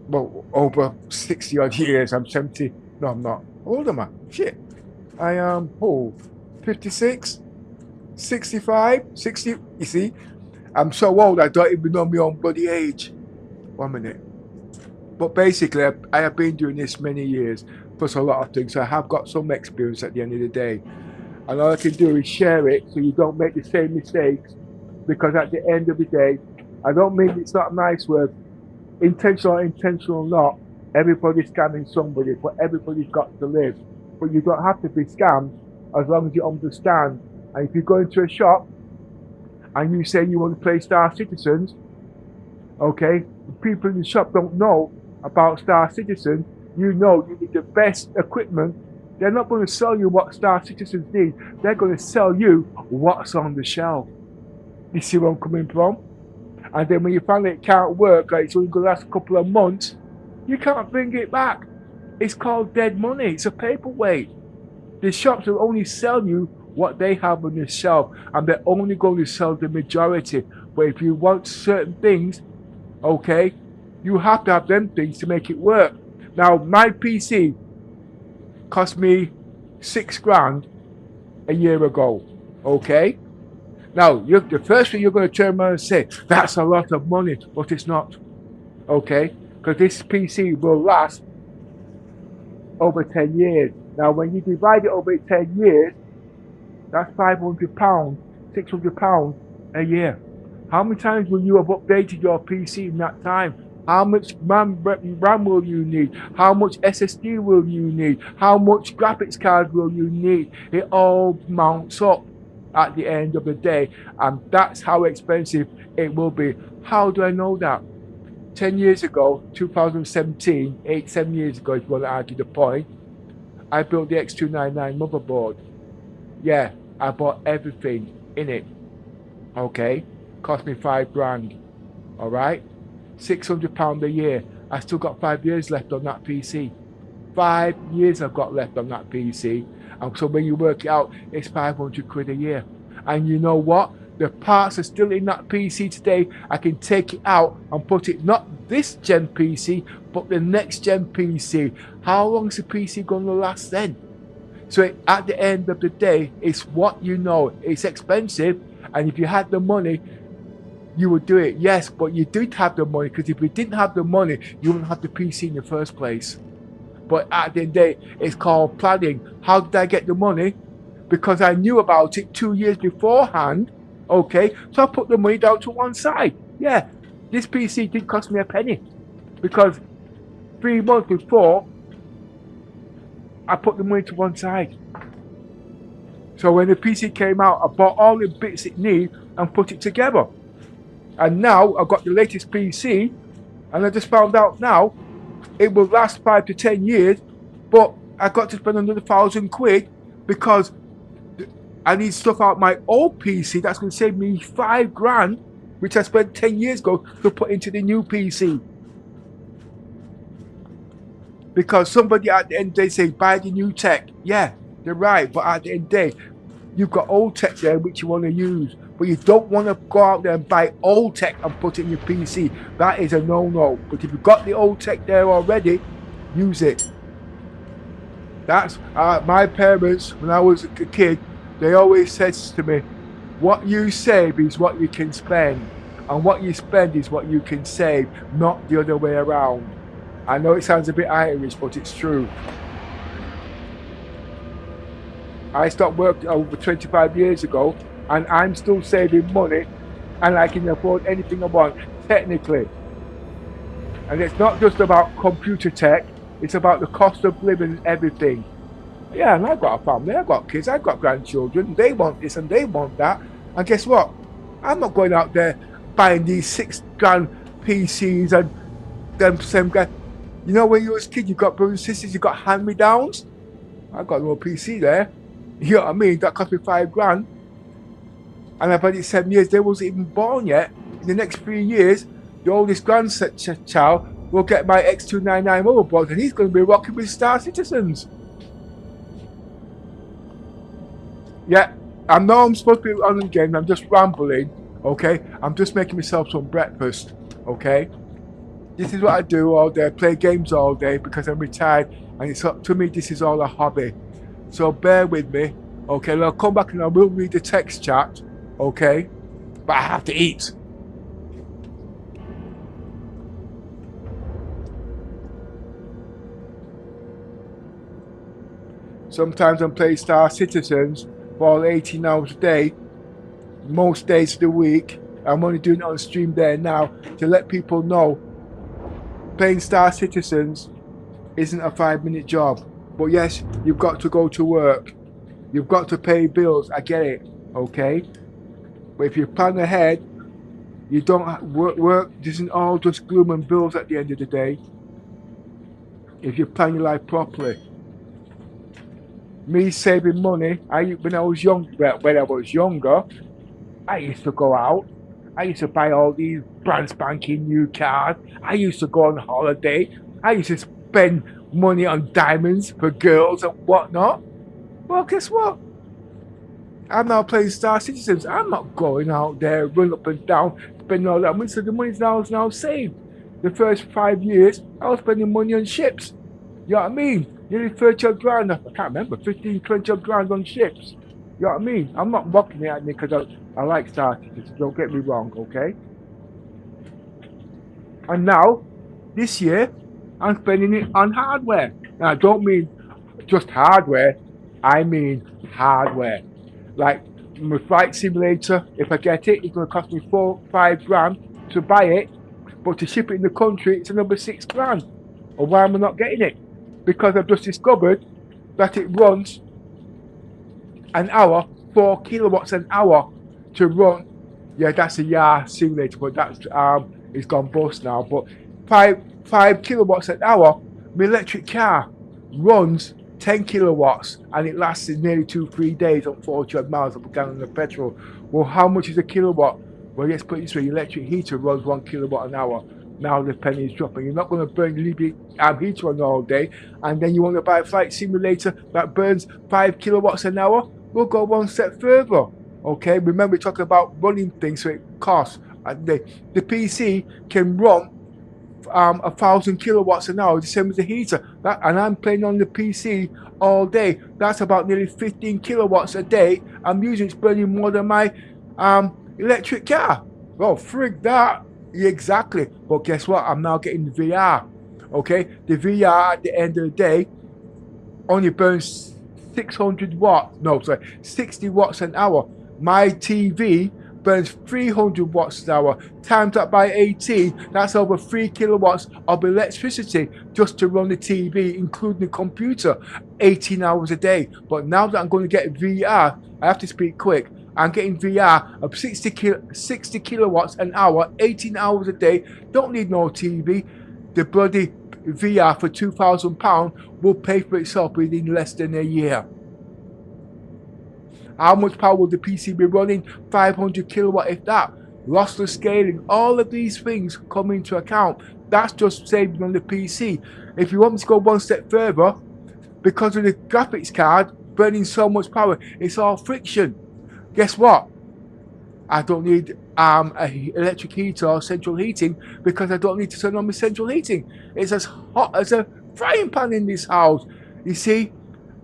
well, over 60 odd years. I'm 70. No, I'm not. How old am I? Shit. I am, 56, 65, 60. You see? I'm so old, I don't even know my own bloody age. 1 minute. But basically, I have been doing this many years, plus a lot of things. So I have got some experience at the end of the day. And all I can do is share it so you don't make the same mistakes. Because at the end of the day, I don't mean it's not a nice word. Intentional or intentional or not, everybody's scamming somebody, but everybody's got to live. But you don't have to be scammed as long as you understand. And if you go into a shop and you say you want to play Star Citizens, okay, the people in the shop don't know about Star Citizen. You know you need the best equipment. They're not going to sell you what Star Citizens need. They're going to sell you what's on the shelf. You see where I'm coming from? And then when you find it can't work, like it's only going to last a couple of months, you can't bring it back. It's called dead money. It's a paperweight. The shops will only sell you what they have on the shelf, and they're only going to sell the majority. But if you want certain things, okay, you have to have them things to make it work. Now, my PC cost me $6,000 a year ago, okay? Now, the first thing you're going to turn around and say, that's a lot of money, but it's not, okay? Because this PC will last over 10 years. Now, when you divide it over 10 years, that's £500, £600 a year. How many times will you have updated your PC in that time? How much RAM will you need? How much SSD will you need? How much graphics card will you need? It all mounts up at the end of the day, and that's how expensive it will be. How do I know that? 10 years ago, 2017, 7 years ago, if you want to argue the point, I built the X299 motherboard. Yeah, I bought everything in it. Okay, cost me $5,000. All right, £600 a year. I still got 5 years left on that PC. 5 years I've got left on that PC. And so when you work it out, it's 500 quid a year. And you know what? The parts are still in that PC today. I can take it out and put it, not this gen PC, but the next gen PC. How long is the PC going to last then? So at the end of the day, it's what you know. It's expensive, and if you had the money, you would do it. Yes, but you did have the money, because if you didn't have the money, you wouldn't have the PC in the first place. But at the end of the day, it's called planning. How did I get the money? Because I knew about it 2 years beforehand. Okay, so I put the money down to one side. Yeah, this PC didn't cost me a penny, because 3 months before, I put the money to one side. So when the PC came out, I bought all the bits it needs and put it together. And now I've got the latest PC, and I just found out now it will last 5 to 10 years, but I got to spend another 1,000 quid because I need stuff out my old PC that's going to save me 5 grand, which I spent 10 years ago to put into the new PC. Because somebody at the end of the day say, buy the new tech. Yeah, they're right, but at the end of the day, you've got old tech there which you want to use. But you don't want to go out there and buy old tech and put it in your PC. That is a no-no. But if you've got the old tech there already, use it. That's my parents, when I was a kid, they always said to me, what you save is what you can spend. And what you spend is what you can save, not the other way around. I know it sounds a bit Irish, but it's true. I stopped work over 25 years ago, and I'm still saving money, and I can afford anything I want, technically. And it's not just about computer tech, it's about the cost of living and everything. Yeah, and I've got a family, I've got kids, I've got grandchildren, they want this and they want that. And guess what? I'm not going out there buying these 6 grand PCs and them same guy. You know, when you was a kid, you got brothers and sisters, you got hand-me-downs. I got no PC there. You know what I mean? That cost me 5 grand. And I've had it 7 years. They wasn't even born yet. In the next 3 years, the oldest grandchild will get my X299 motherboard, and he's going to be rocking with Star Citizens. Yeah, I know I'm supposed to be on the game. I'm just rambling, okay? I'm just making myself some breakfast, okay? This is what I do all day. I play games all day because I'm retired, and it's up to me. This is all a hobby. So bear with me, okay? And I'll come back and I will read the text chat, okay? But I have to eat. Sometimes I'm playing Star Citizens for 18 hours a day, most days of the week. I'm only doing it on stream there now to let people know playing Star Citizens isn't a 5-minute job. But yes, you've got to go to work. You've got to pay bills. I get it, okay? But if you plan ahead, you don't work isn't all just gloom and bills at the end of the day. If you plan your life properly. Me saving money, when I was younger, I used to go out. I used to buy all these brand spanking new cars. I used to go on holiday. I used to spend money on diamonds for girls and whatnot. Well, guess what? I'm now playing Star Citizens. I'm not going out there, run up and down, spending all that money. So the money's now saved. The first 5 years, I was spending money on ships. You know what I mean? Nearly 30 grand, I can't remember, 15, 20 grand on ships. You know what I mean? I'm not mocking it at me because I like Star Citizens, don't get me wrong, okay? And now, this year, I'm spending it on hardware. Now, I don't mean just hardware, I mean hardware. Like, my flight simulator, if I get it, it's going to cost me 4-5 grand to buy it, but to ship it in the country, it's another 6 grand. Or why am I not getting it? Because I've just discovered that it runs an hour, 4 kilowatts an hour to run. Yeah, that's a YAR simulator, but that's it's gone bust now. But 5 kilowatts an hour, my electric car runs 10 kilowatts and it lasts nearly 2-3 days on 40 miles of a gallon of petrol. Well, how much is a kilowatt? Well, let's put it this way: your electric heater runs 1 kilowatt an hour. Now the penny's dropping. You're not going to leave your heater on all day, and then you want to buy a flight simulator that burns 5 kilowatts an hour. We'll go one step further. Okay, remember we're talking about running things, so it costs. The PC can run 1,000 kilowatts an hour, the same as the heater. And I'm playing on the PC all day. That's about nearly 15 kilowatts a day. I'm using it's burning more than my electric car. Well, frig that. Exactly. But guess what? I'm now getting the VR. Okay, the VR at the end of the day only burns 600 watts. No, sorry, 60 watts an hour. My TV burns 300 watts an hour. Times that by 18, that's over 3 kilowatts of electricity just to run the TV, including the computer, 18 hours a day. But now that I'm going to get VR, I have to speak quick. I'm getting VR of 60 kilowatts an hour, 18 hours a day. Don't need no TV. The bloody VR for £2,000 will pay for itself within less than a year. How much power will the PC be running? 500 kilowatt, if that. Lossless scaling, all of these things come into account. That's just saving on the PC. If you want me to go one step further, because of the graphics card burning so much power, it's all friction. Guess what? I don't need an electric heater or central heating, because I don't need to turn on my central heating. It's as hot as a frying pan in this house. You see,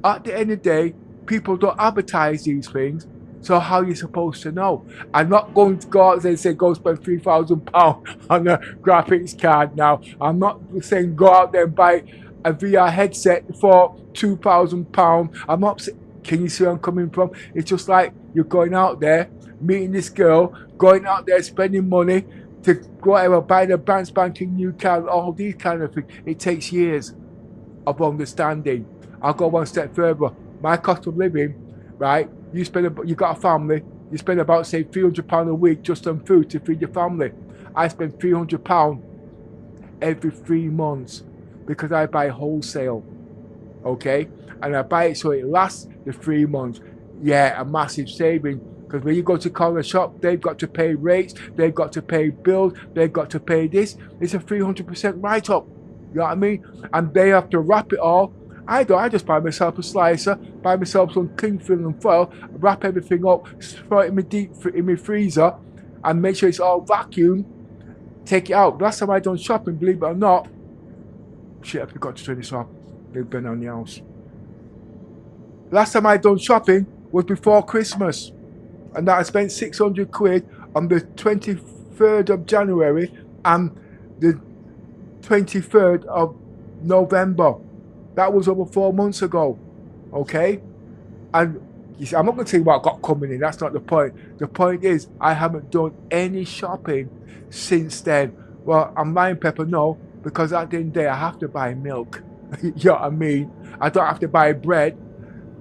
at the end of the day, people don't advertise these things, so how are you supposed to know? I'm not going to go out there and say go spend £3,000 on a graphics card now. I'm not saying go out there and buy a VR headset for £2,000. I'm not saying, can you see where I'm coming from? It's just like you're going out there, meeting this girl, going out there spending money to go whatever, buy the brand spanking new car, all these kind of things. It takes years of understanding. I'll go one step further. My cost of living, right? You got a family, you spend about say £300 a week just on food to feed your family. I spend £300 every 3 months because I buy wholesale. Okay? And I buy it so it lasts the 3 months. Yeah, a massive saving. Because when you go to corner shop, they've got to pay rates, they've got to pay bills, they've got to pay this. It's a 300% write-up. You know what I mean? And they have to wrap it all. I don't. I just buy myself a slicer, buy myself some cling film and foil, wrap everything up, throw it in my freezer, and make sure it's all vacuumed. Take it out. Last time I done shopping, believe it or not, shit, I forgot to turn this off. They've been on the house. Last time I done shopping was before Christmas, and that I spent 600 quid on the 23rd of January and the 23rd of November. That was over 4 months ago, okay? And you see, I'm not going to tell you what I got coming in. That's not the point. The point is, I haven't done any shopping since then. Well, I'm lying, Pepper, no, because at the end of the day, I have to buy milk. You know what I mean? I don't have to buy bread,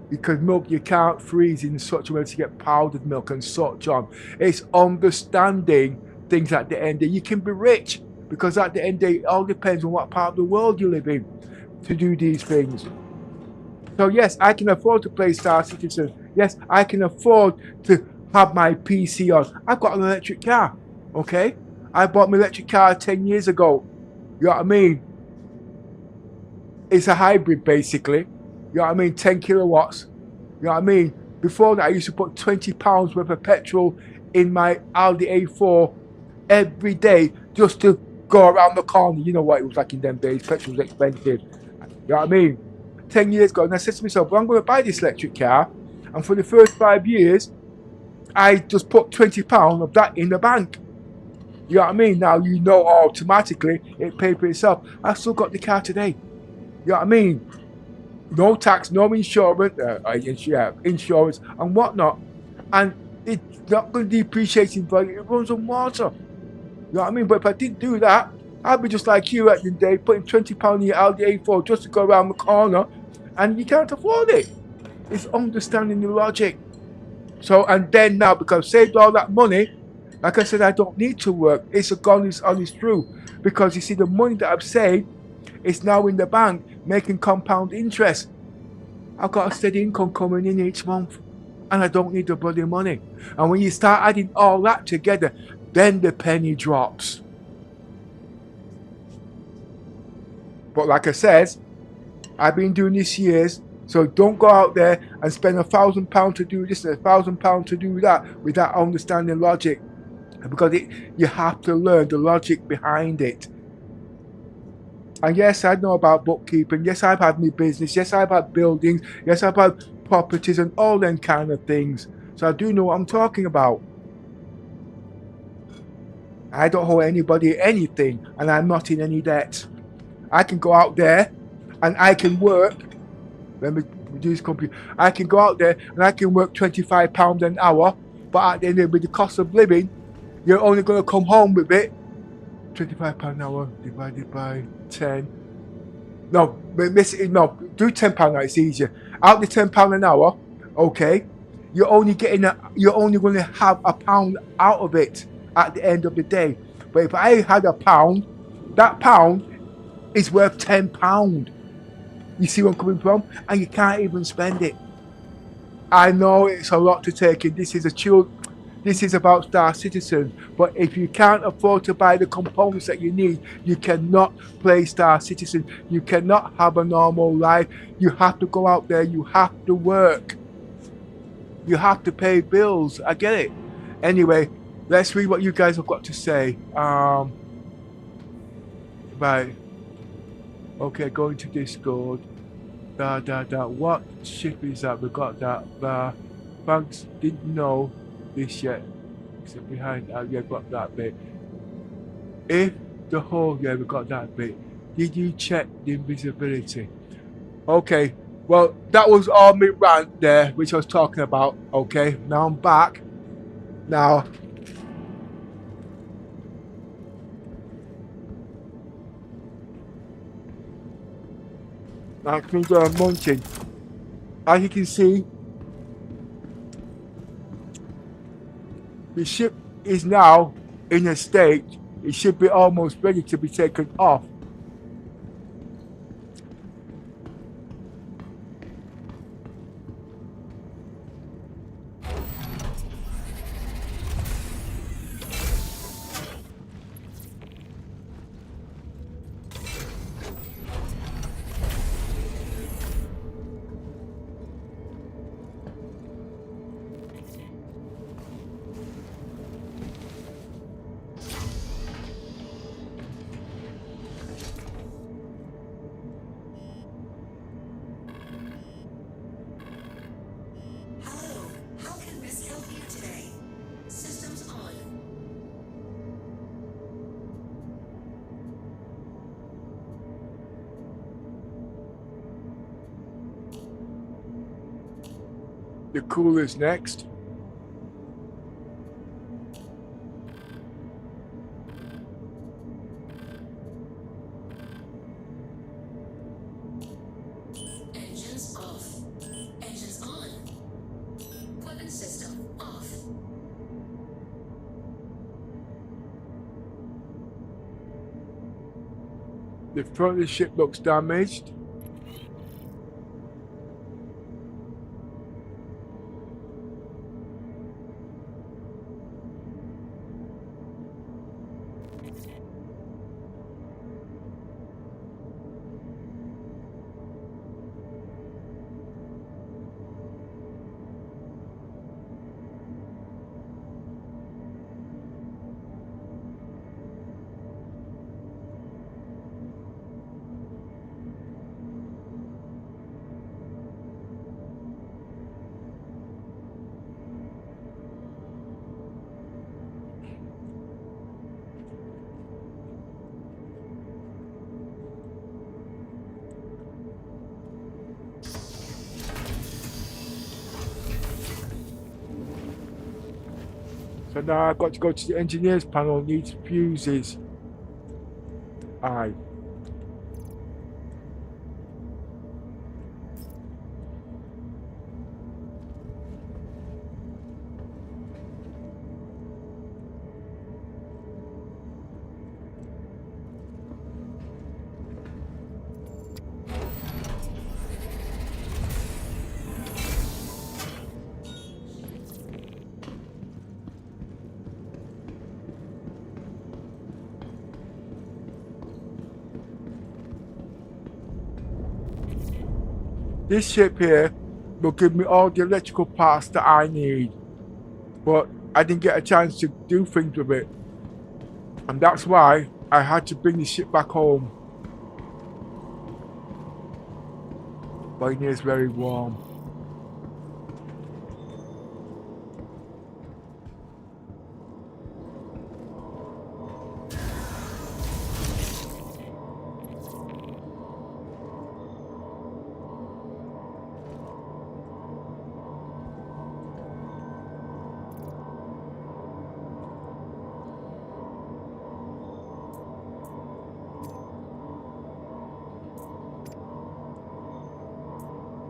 because milk you can't freeze in such a way to get powdered milk and such on. It's understanding things at the end of the day. You can be rich, because at the end of the day, it all depends on what part of the world you live in to do these things. So yes, I can afford to play Star Citizen. Yes, I can afford to have my PC on. I've got an electric car, okay? I bought my electric car 10 years ago. You know what I mean? It's a hybrid basically. You know what I mean? 10 kilowatts. You know what I mean? Before that, I used to put £20 worth of petrol in my Aldi A4 every day just to go around the corner. You know what it was like in them days. Petrol was expensive. You know what I mean? 10 years ago, and I said to myself, well, I'm going to buy this electric car, and for the first 5 years, I just put £20 of that in the bank. You know what I mean? Now you know automatically it paid for itself. I've still got the car today. You know what I mean? No tax, no insurance, insurance and whatnot, and it's not going to depreciate in value. It runs on water. You know what I mean? But if I didn't do that, I'd be just like you at the day, putting £20 in your Aldi A4 just to go around the corner, and you can't afford it. It's understanding the logic. So, and then now, because I've saved all that money, like I said, I don't need to work. It's on its through. Because you see, the money that I've saved is now in the bank, making compound interest. I've got a steady income coming in each month, and I don't need the bloody money. And when you start adding all that together, then the penny drops. But like I said, I've been doing this years, so don't go out there and spend £1,000 to do this and £1,000 to do that without understanding logic, because you have to learn the logic behind it. And yes, I know about bookkeeping. Yes, I've had my business. Yes, I've had buildings. Yes, I've had properties and all them kind of things. So I do know what I'm talking about. I don't owe anybody anything, and I'm not in any debt. I can go out there and I can work. Let me reduce computer. I can go out there and I can work £25 an hour, but at the end of it, with the cost of living, you're only going to come home with it. £25 an hour divided by 10. No, do £10 an hour. It's easier. Out the £10 an hour, okay. You're only going to have £1 out of it at the end of the day. But if I had £1, that pound is worth £10. You see where I'm coming from? And you can't even spend it. I know it's a lot to take in. This is about Star Citizen. But if you can't afford to buy the components that you need, you cannot play Star Citizen. You cannot have a normal life. You have to go out there. You have to work. You have to pay bills. I get it. Anyway, let's read what you guys have got to say. Right. Okay, going to Discord. What ship is that? We got that. Thanks, didn't know this yet. Except behind, yeah, got that bit. If the whole, yeah, we got that bit. Did you check the invisibility? Okay, well, that was all my rant there, which I was talking about. Okay, now I'm back. Now, I can go munching. As you can see, the ship is now in a state, it should be almost ready to be taken off. The cooler's next. Engines off. Engines on. Weapon system off. The front of the ship looks damaged. So now I've got to go to the engineers panel, needs fuses. Aye. This ship here will give me all the electrical parts that I need, but I didn't get a chance to do things with it, and that's why I had to bring the ship back home. But in here it's very warm.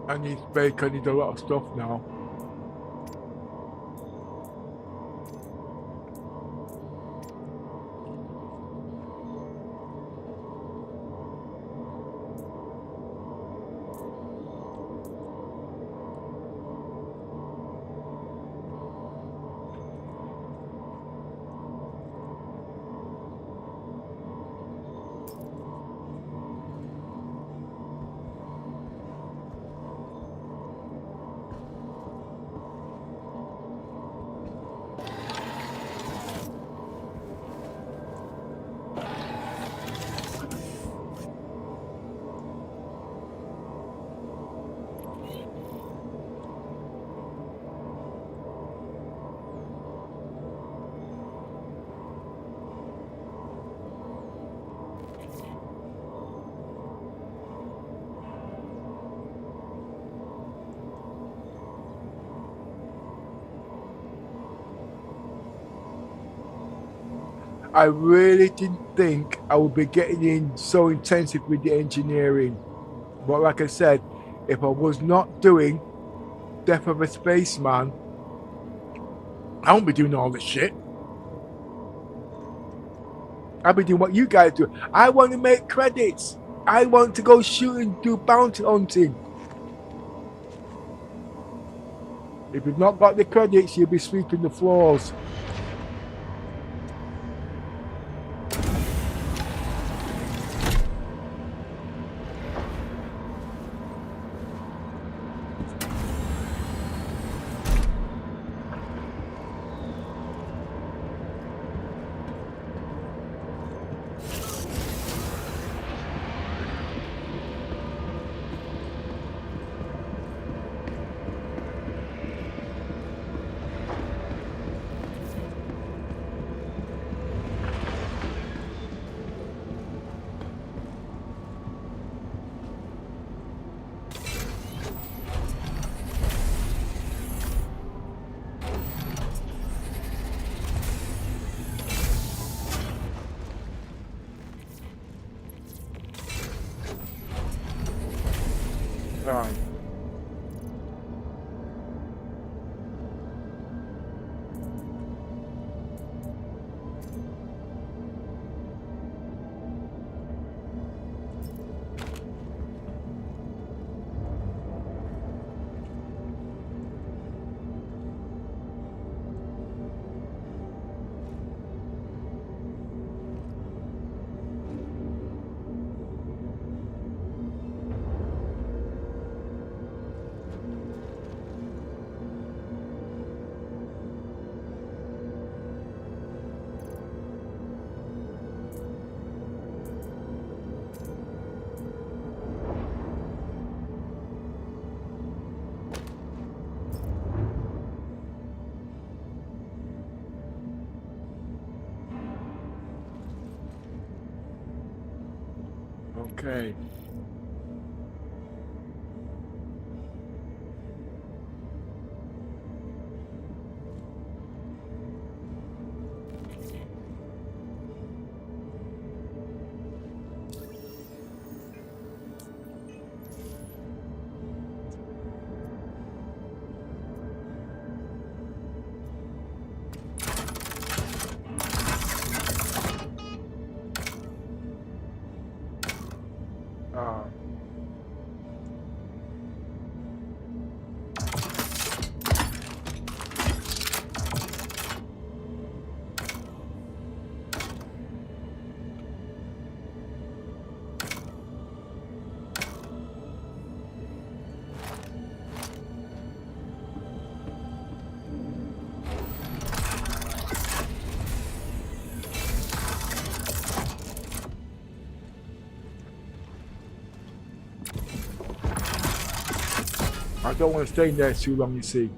I need bake, I need a lot of stuff now. I really didn't think I would be getting in so intensive with the engineering. But like I said, if I was not doing Death of a Spaceman, I won't be doing all this shit. I'll be doing what you guys do. I want to make credits. I want to go shooting, do bounty hunting. If you've not got the credits, you'll be sweeping the floors. Right. Okay. I don't want to stay in there too long, you see.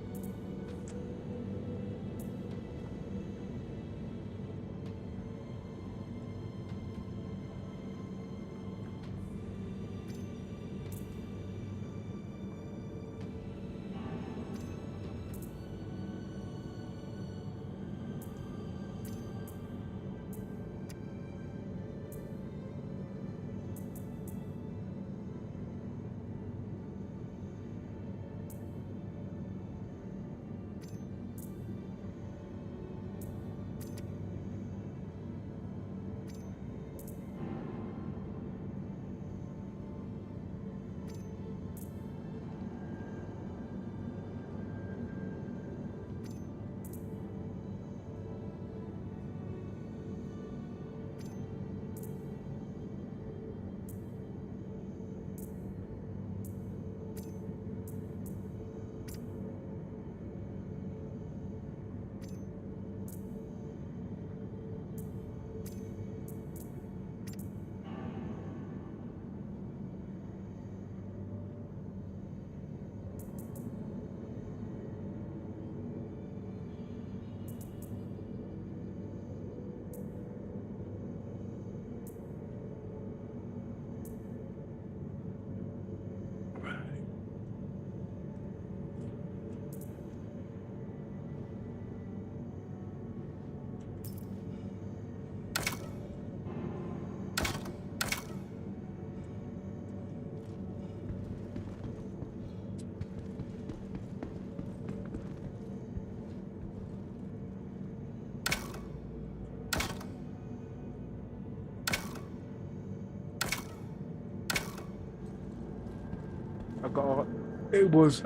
I got it was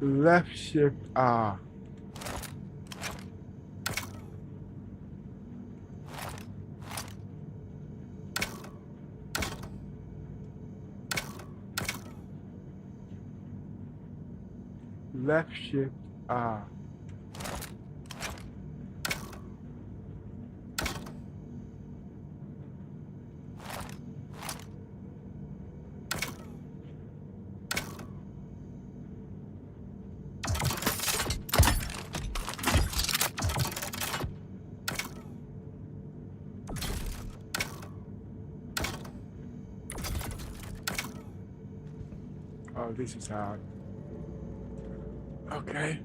left shift R. Left shift R. Oh, this is hard. Okay.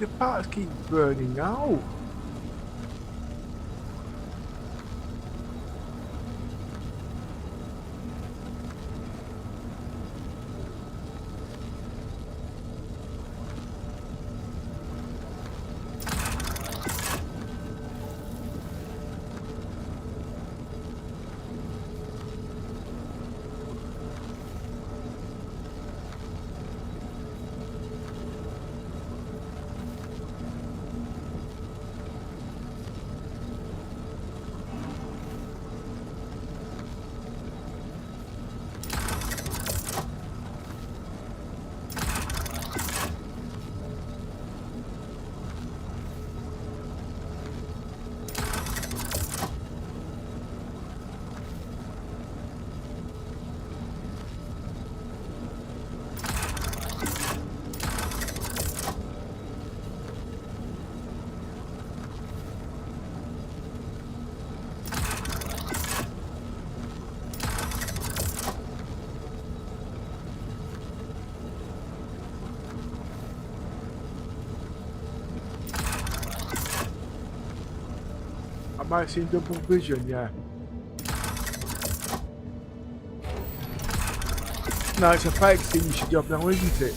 the parts keep burning out? I might see double vision, yeah. No, it's a fake thing you should have now, isn't it?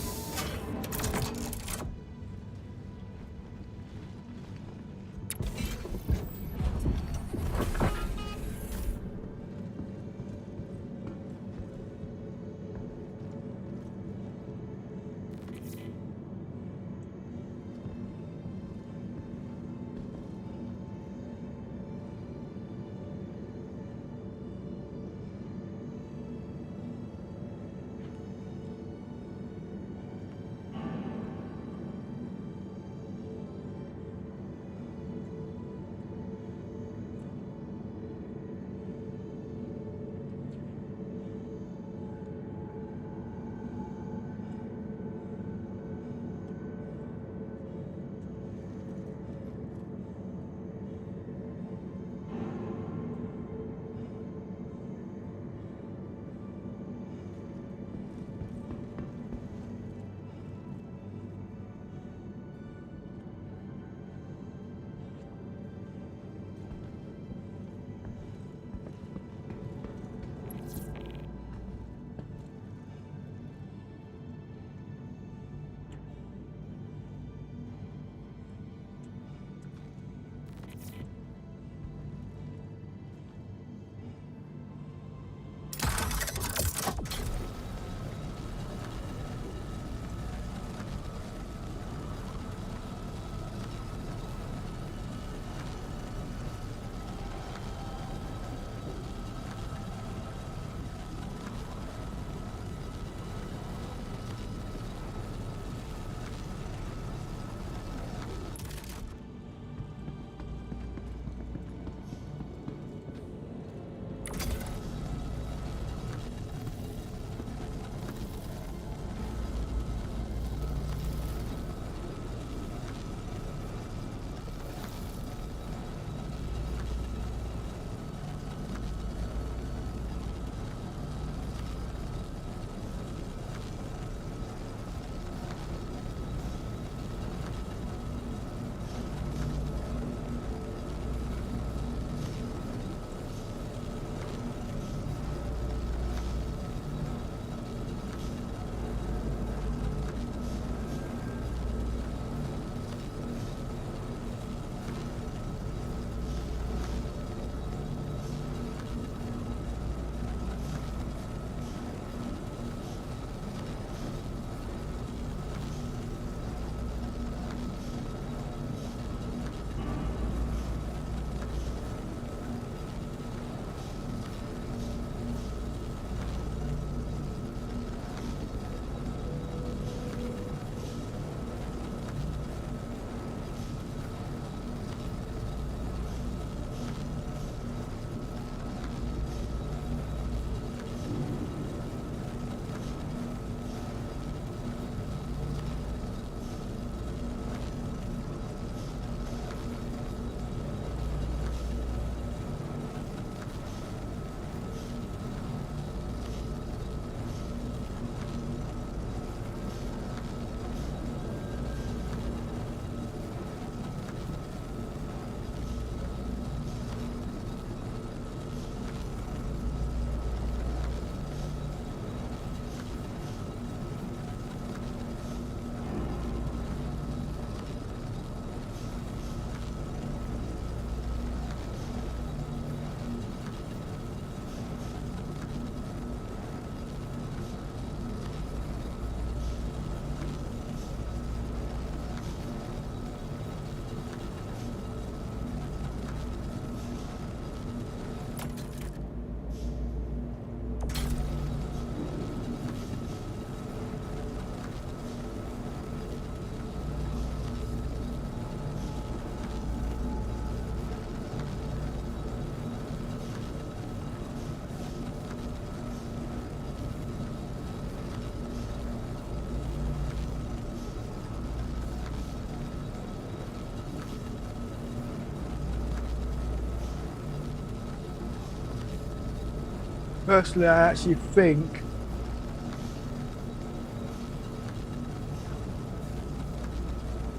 personally, I actually think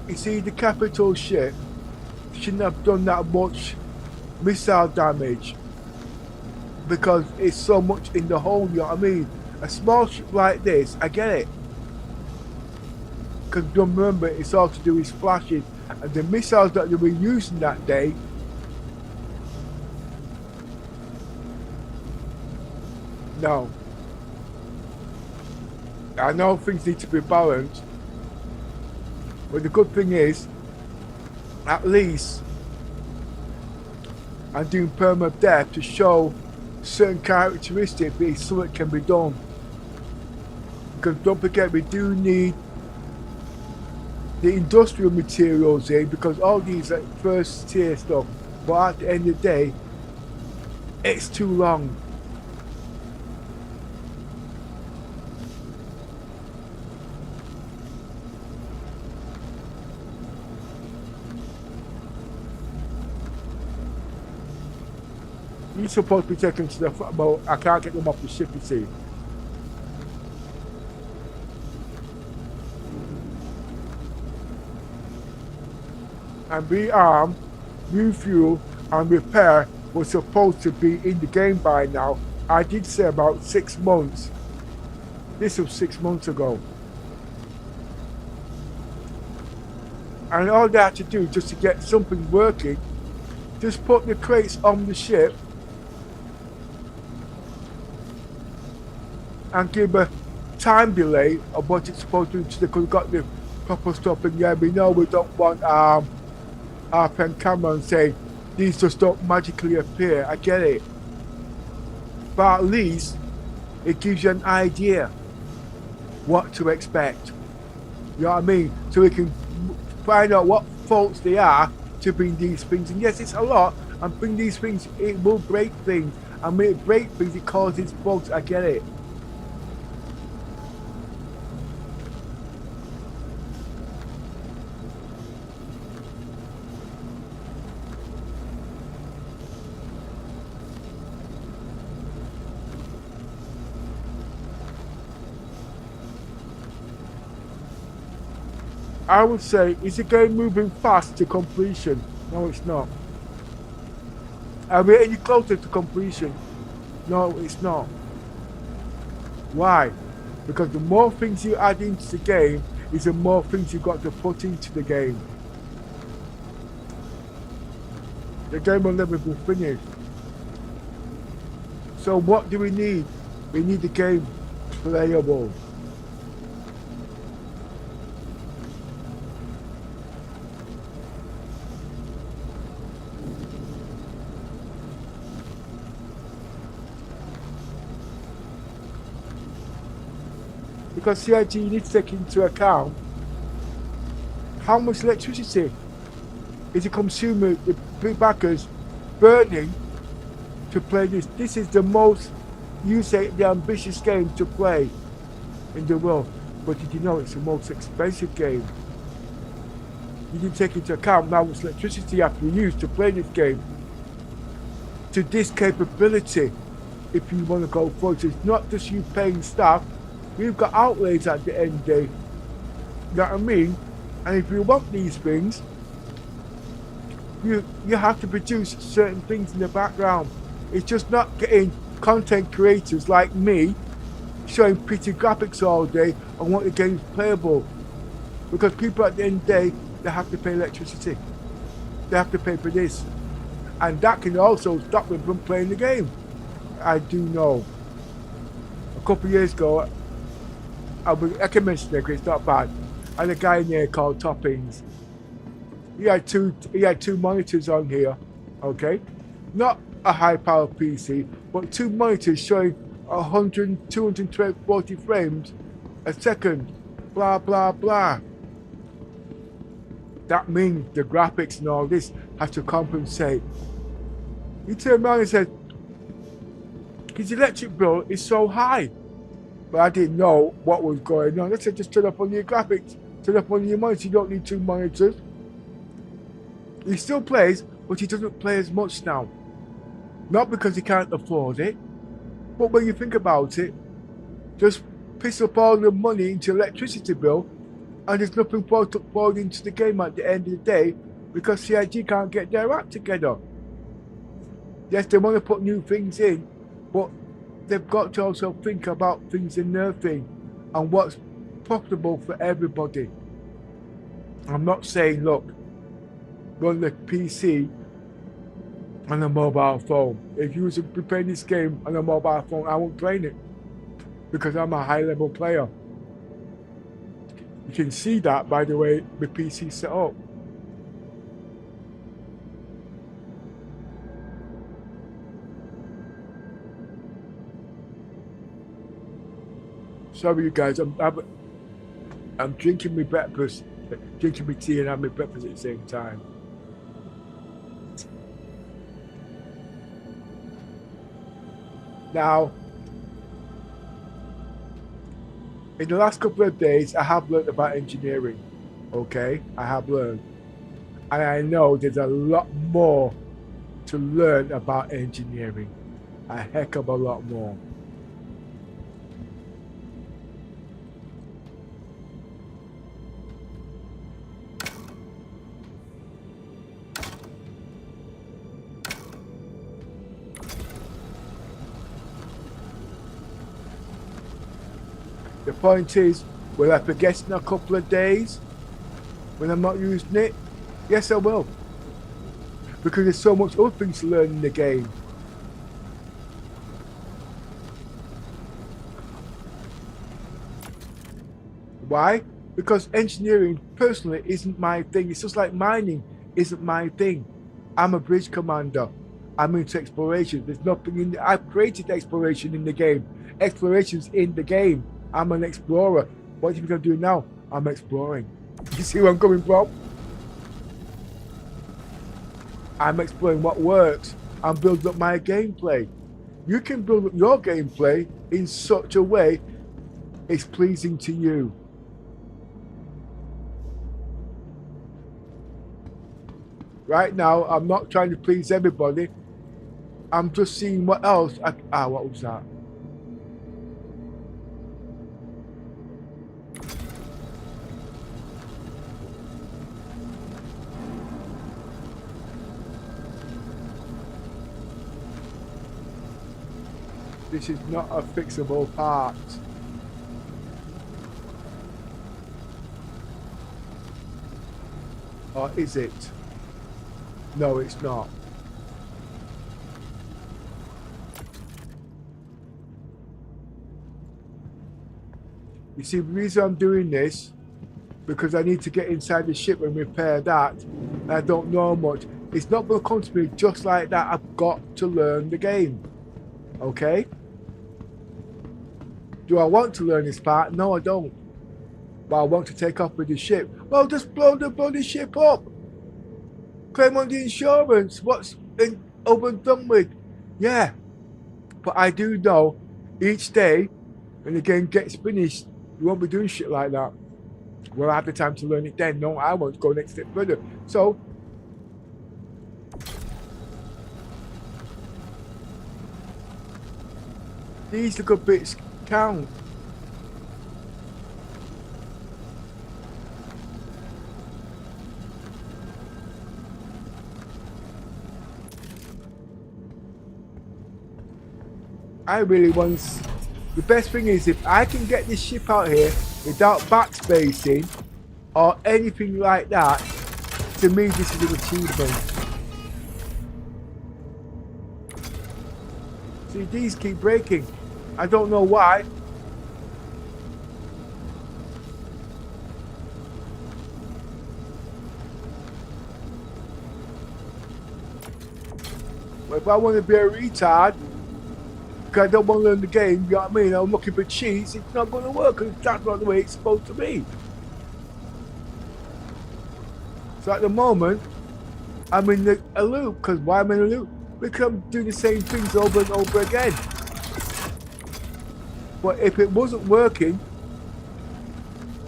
you see the capital ship shouldn't have done that much missile damage because it's so much in the hole, you know what I mean? A small ship like this, I get it. Because remember, it's all to do with splashes. And the missiles that they were using that day, no. I know things need to be balanced. But the good thing is, at least I'm doing Permadeath to show certain characteristics that so it can be done. Because don't forget, we do need the industrial materials in, because all these are first tier stuff, but at the end of the day it's too long. You're supposed to be taken to the but I can't get them off the ship, you see. And rearm, refuel and repair was supposed to be in the game by now. I did say about 6 months. This was 6 months ago. And all they had to do just to get something working, just put the crates on the ship and give a time delay of what it's supposed to do so they could have got the proper stuff in. Yeah, we know we don't want our pen camera and say these just don't magically appear. I get it, but at least it gives you an idea what to expect. You know what I mean? So we can find out what faults they are to bring these things. And yes, it's a lot. And bring these things, it will break things. And when it breaks things, it causes bugs. I get it. I would say, is the game moving fast to completion? No, it's not. Are we any closer to completion? No, it's not. Why? Because the more things you add into the game, is the more things you've got to put into the game. The game will never be finished. So what do we need? We need the game playable. Because CIG, you need to take into account how much electricity is the consumer, the big backers, burning to play this. This is the most, you say, the ambitious game to play in the world. But did you know it's the most expensive game? You didn't take into account how much electricity you have to use to play this game. To this capability, if you want to go forward. So it's not just you paying staff. We've got outlays at the end of the day. You know what I mean? And if you want these things, you have to produce certain things in the background. It's just not getting content creators like me showing pretty graphics all day and want the games playable. Because people at the end of the day, they have to pay electricity. They have to pay for this. And that can also stop them from playing the game. I do know. A couple of years ago, I can mention it because it's not bad. I had a guy in there called Toppings. He had two monitors on here, okay? Not a high power PC, but two monitors showing 100, 240 frames a second. Blah, blah, blah. That means the graphics and all this has to compensate. He turned around and said, his electric bill is so high. But I didn't know what was going on. I said, just turn up on your graphics, turn up on your monitor. You don't need two monitors. He still plays, but he doesn't play as much now. Not because he can't afford it, But when you think about it, just piss up all the money into electricity bill, and there's nothing poured into the game at the end of the day because CIG can't get their act together. Yes, they want to put new things in, but they've got to also think about things in their thing and what's profitable for everybody. I'm not saying, look, run the PC on a mobile phone. If you was to be playing this game on a mobile phone, I won't play it because I'm a high-level player. You can see that by the way the PC set up. Sorry, you guys. I'm drinking my breakfast, drinking my tea, and having my breakfast at the same time. Now, in the last couple of days, I have learned about engineering. Okay, I have learned, and I know there's a lot more to learn about engineering. A heck of a lot more. The point is, will I forget in a couple of days when I'm not using it? Yes, I will. Because there's so much other things to learn in the game. Why? Because engineering, personally, isn't my thing. It's just like mining isn't my thing. I'm a bridge commander. I'm into exploration. There's nothing in I've created exploration in the game. Exploration's in the game. I'm an explorer. What do you think I'm doing now? I'm exploring. You see where I'm coming from? I'm exploring what works. I'm building up my gameplay. You can build up your gameplay in such a way it's pleasing to you. Right now, I'm not trying to please everybody. I'm just seeing what else. What was that? This is not a fixable part. Or is it? No, it's not. You see, the reason I'm doing this, because I need to get inside the ship and repair that, and I don't know much. It's not going to come to me just like that. I've got to learn the game. Okay? Do I want to learn this part? No, I don't. But I want to take off with the ship. Well, just blow the bloody ship up. Claim on the insurance. What's over and done with? Yeah. But I do know each day when the game gets finished, you won't be doing shit like that. Well, I have the time to learn it then. No, I want to go next step further. So, these little bits count. I really want. The best thing is if I can get this ship out here without backspacing or anything like that, to me this is an achievement. See, these keep breaking. I don't know why. But if I want to be a retard, because I don't want to learn the game, you know what I mean? I'm looking for cheats, it's not going to work because that's not the way it's supposed to be. So at the moment, I'm in a loop. Because why am I in a loop? Because I'm doing the same things over and over again. But if it wasn't working,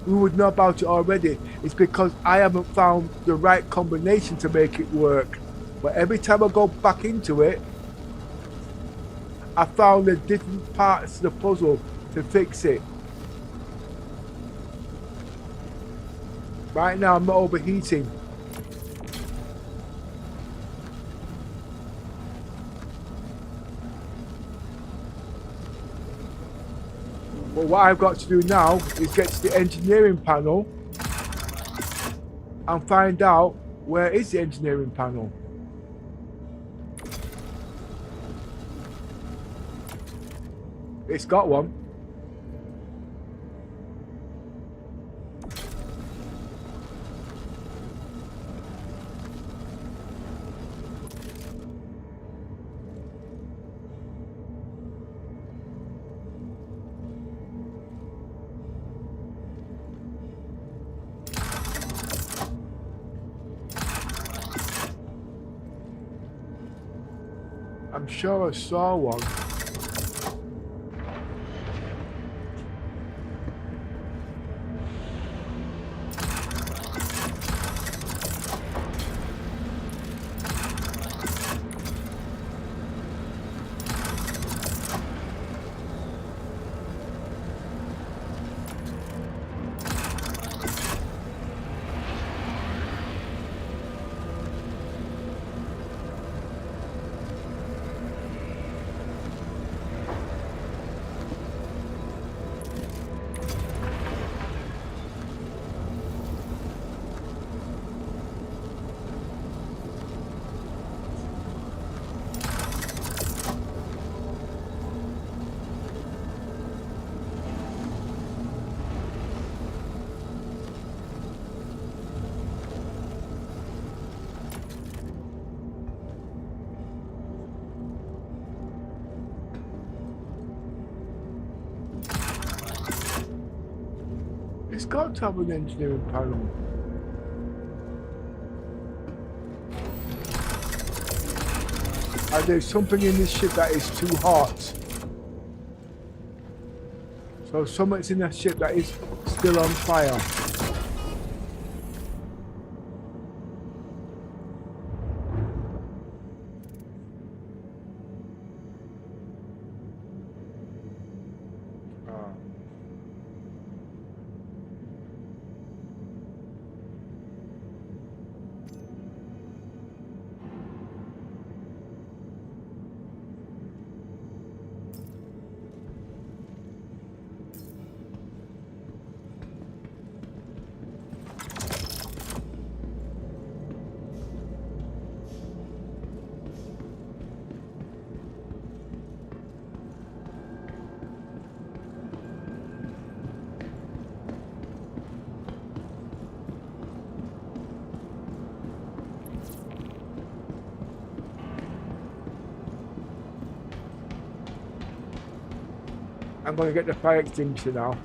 we would know about it already. It's because I haven't found the right combination to make it work. But every time I go back into it, I found the different parts of the puzzle to fix it. Right now I'm not overheating. But what I've got to do now is get to the engineering panel and find out where is the engineering panel. It's got one. I'm sure I saw one. It's got to have an engineering panel. And there's something in this ship that is too hot. So something's in that ship that is still on fire. I'm going to get the fire extinguisher now.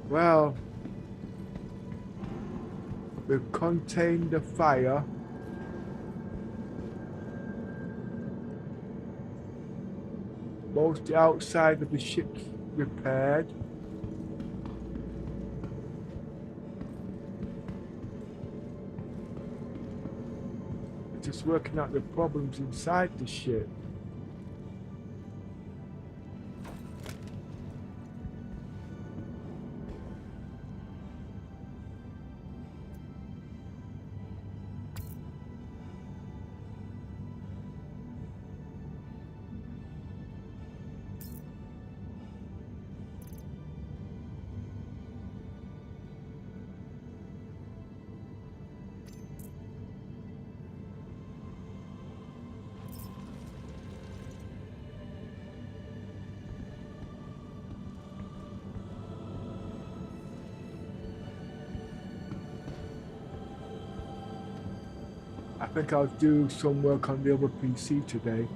Well, we've contained the fire. Most outside of the ship's repaired. Just working out the problems inside the ship. I think I'll do some work on the other PC today.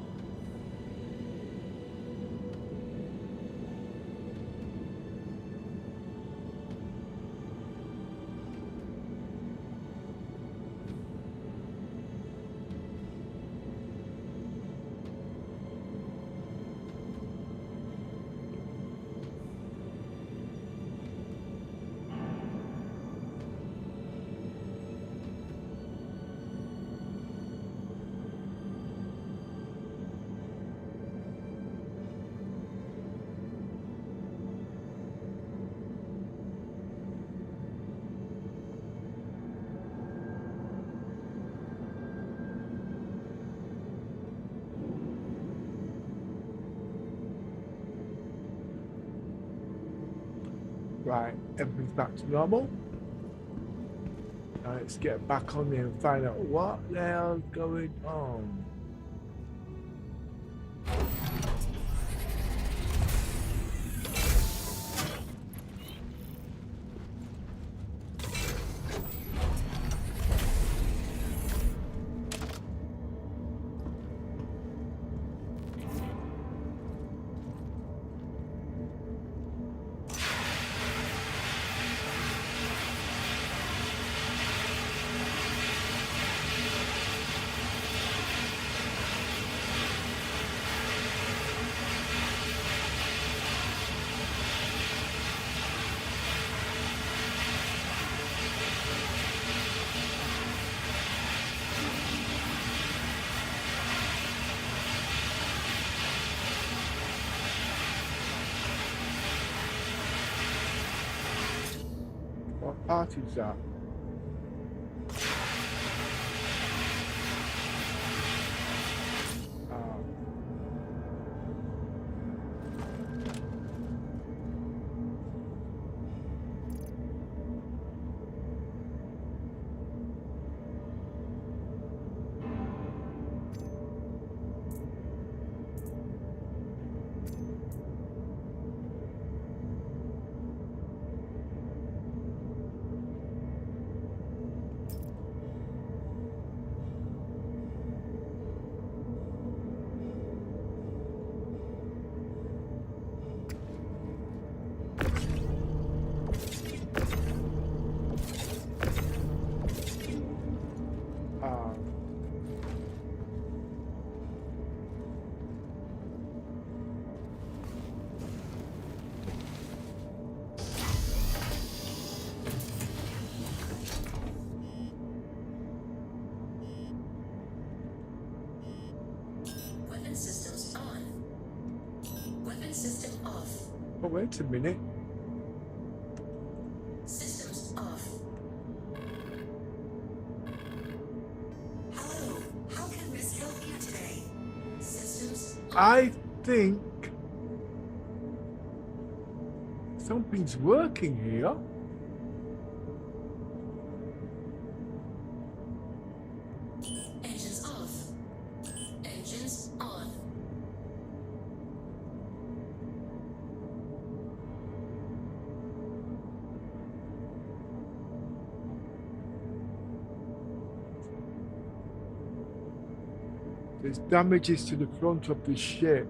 Right, everything's back to normal. Now let's get back on there and find out what the hell's going on. What part is that? Weapon systems on. Weapon system off. Oh, wait a minute. Systems off. Hello, how can Miss help you today? Systems off. I think something's working here. Engines off. Engines on. There's damages to the front of the ship.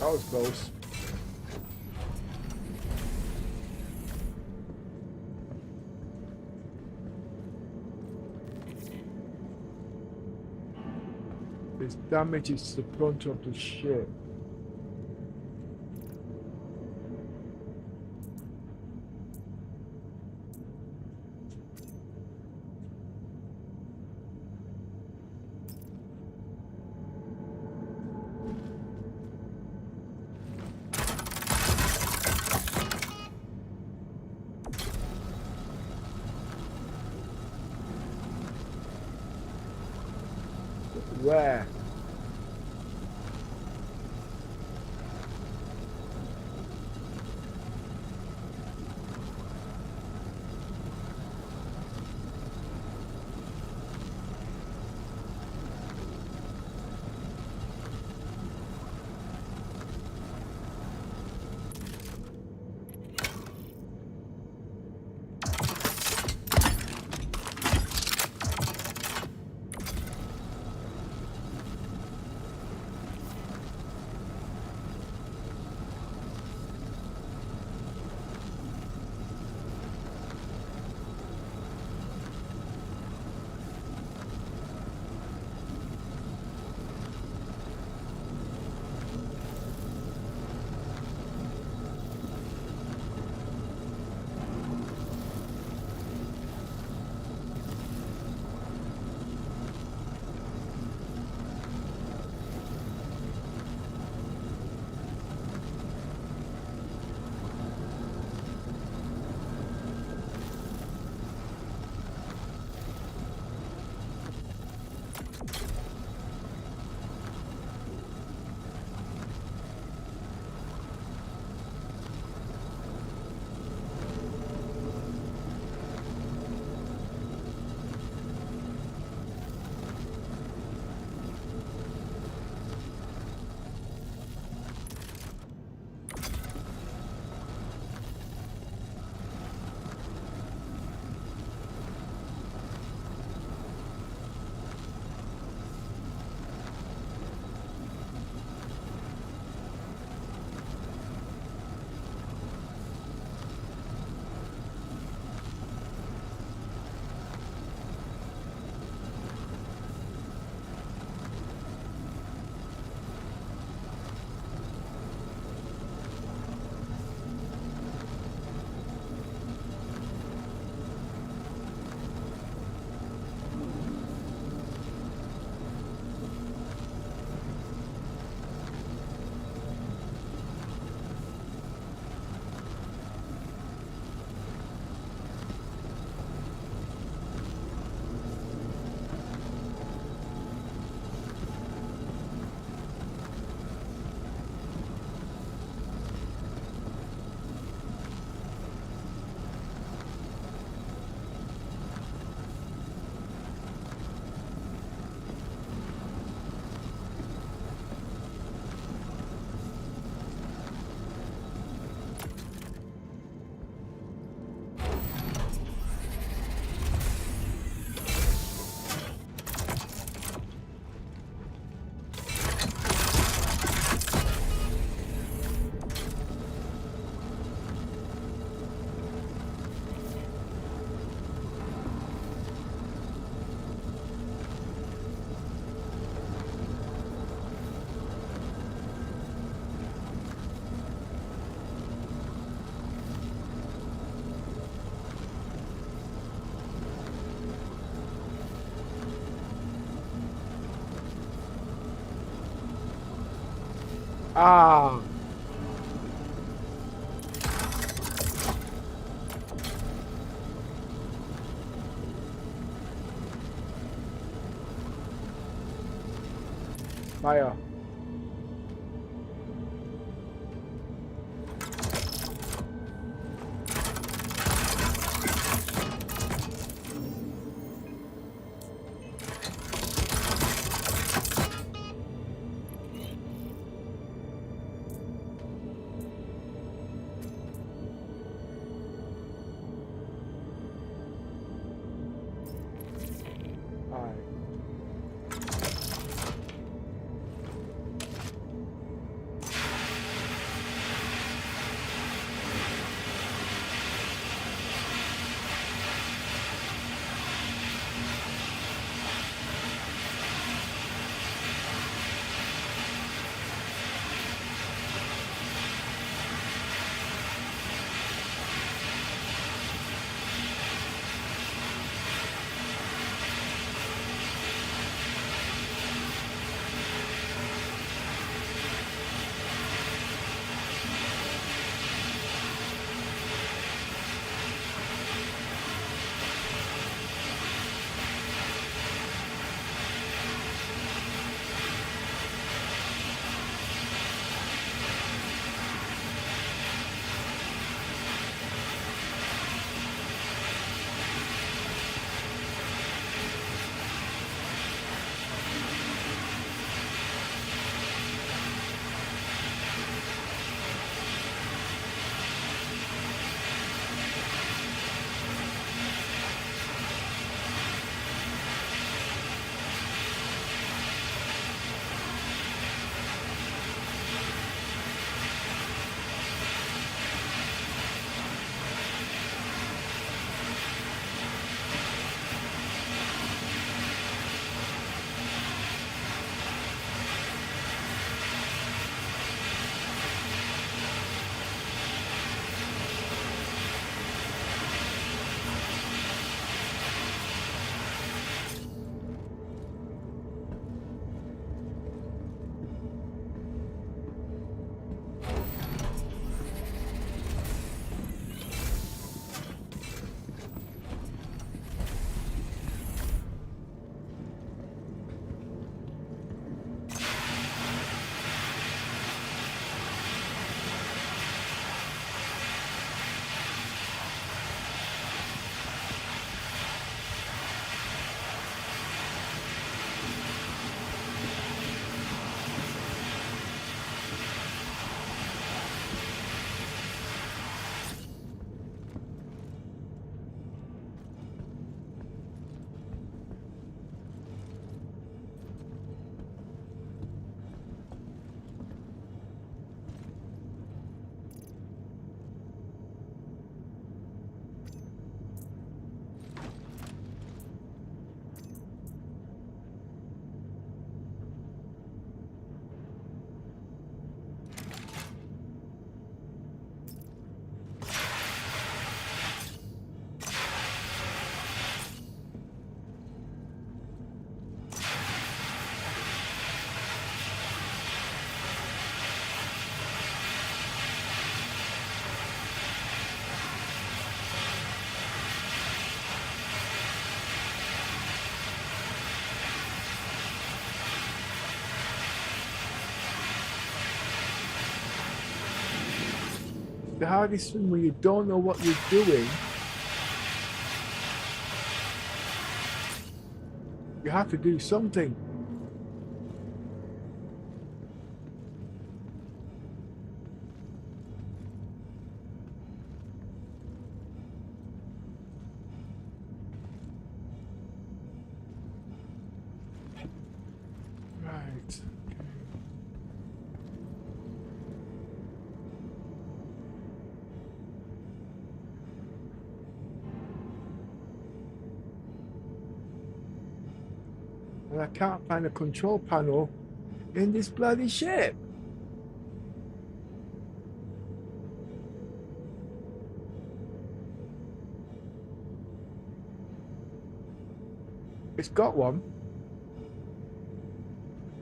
That was close. This damages the front of the ship. Where? Ah. Fire. The hardest thing when you don't know what you're doing, you have to do something. Right. And I can't find a control panel in this bloody ship. It's got one.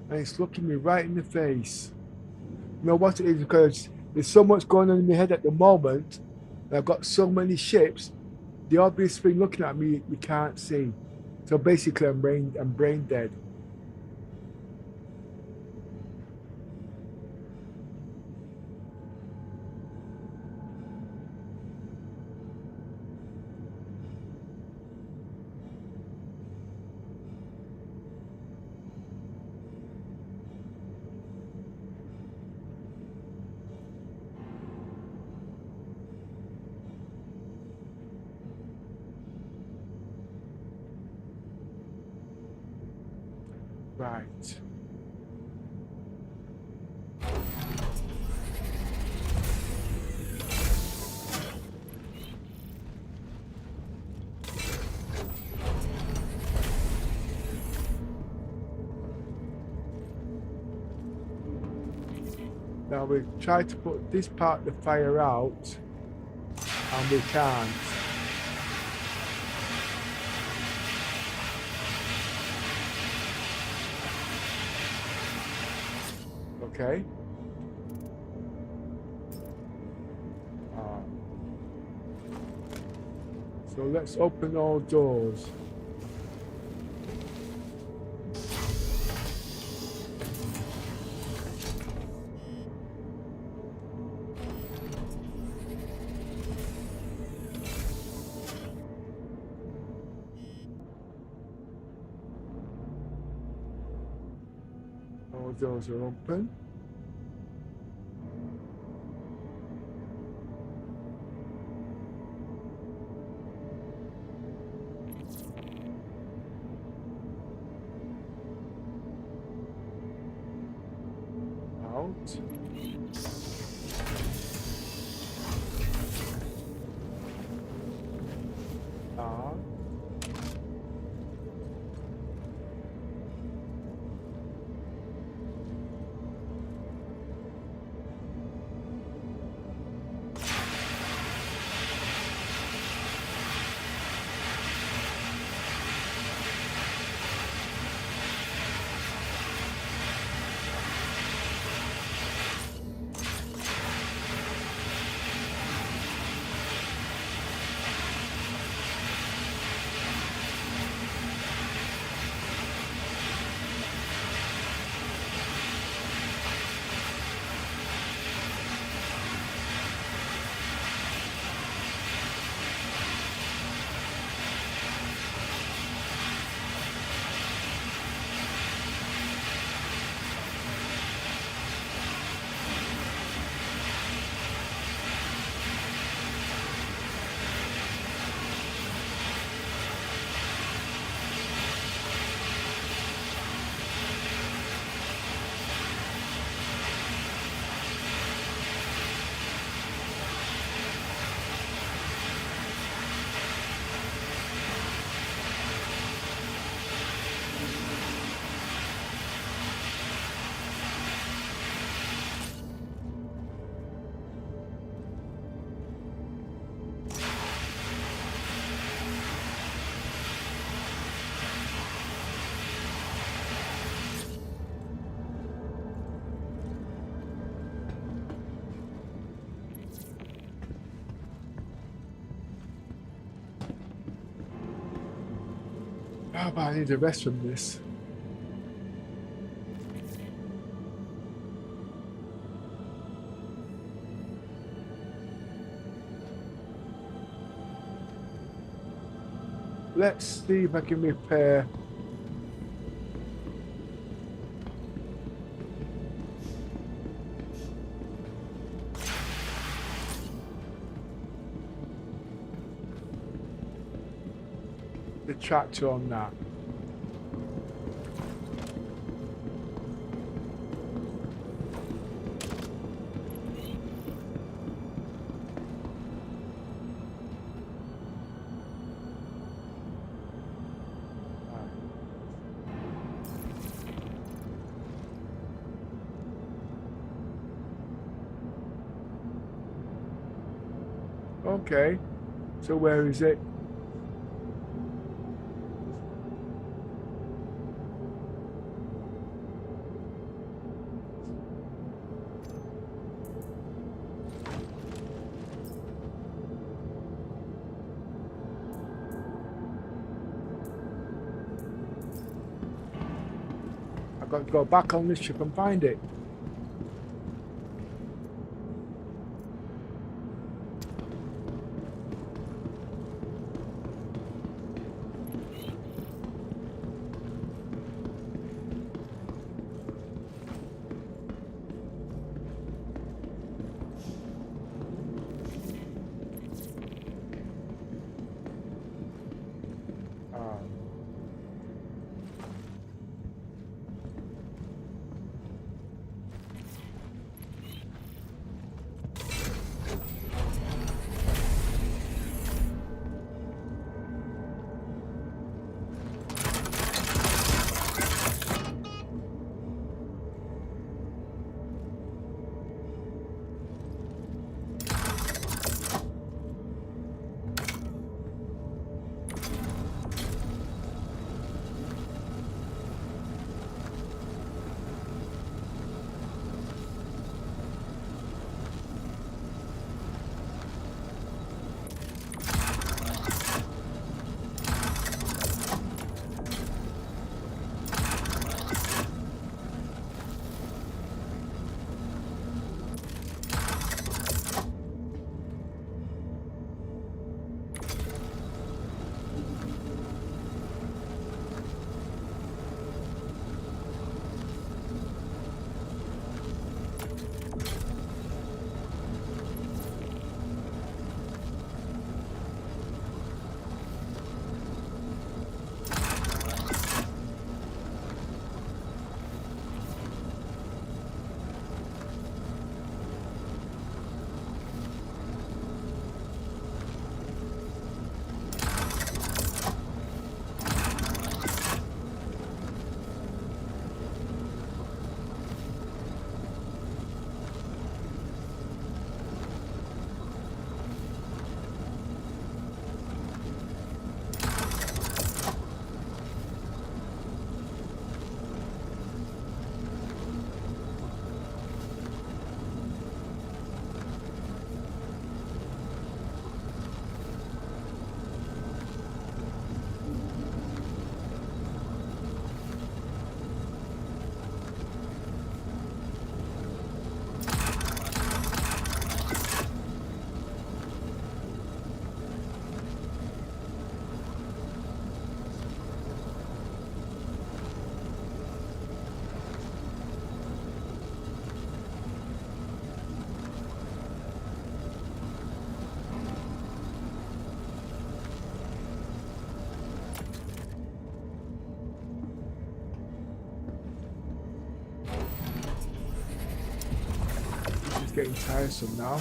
And it's looking me right in the face. You know what it is? Because there's so much going on in my head at the moment. And I've got so many ships. The obvious thing looking at me, you can't see. So basically, I'm brain dead. Right. Now we try to put this part of the fire out, and we can't. Okay. So let's open all doors. All doors are open. Out. Out. Oh, but I need a rest from this. Let's see if I can repair. The tractor on that. Okay, so where is it? I've got to go back on this ship and find it. Getting tiresome now.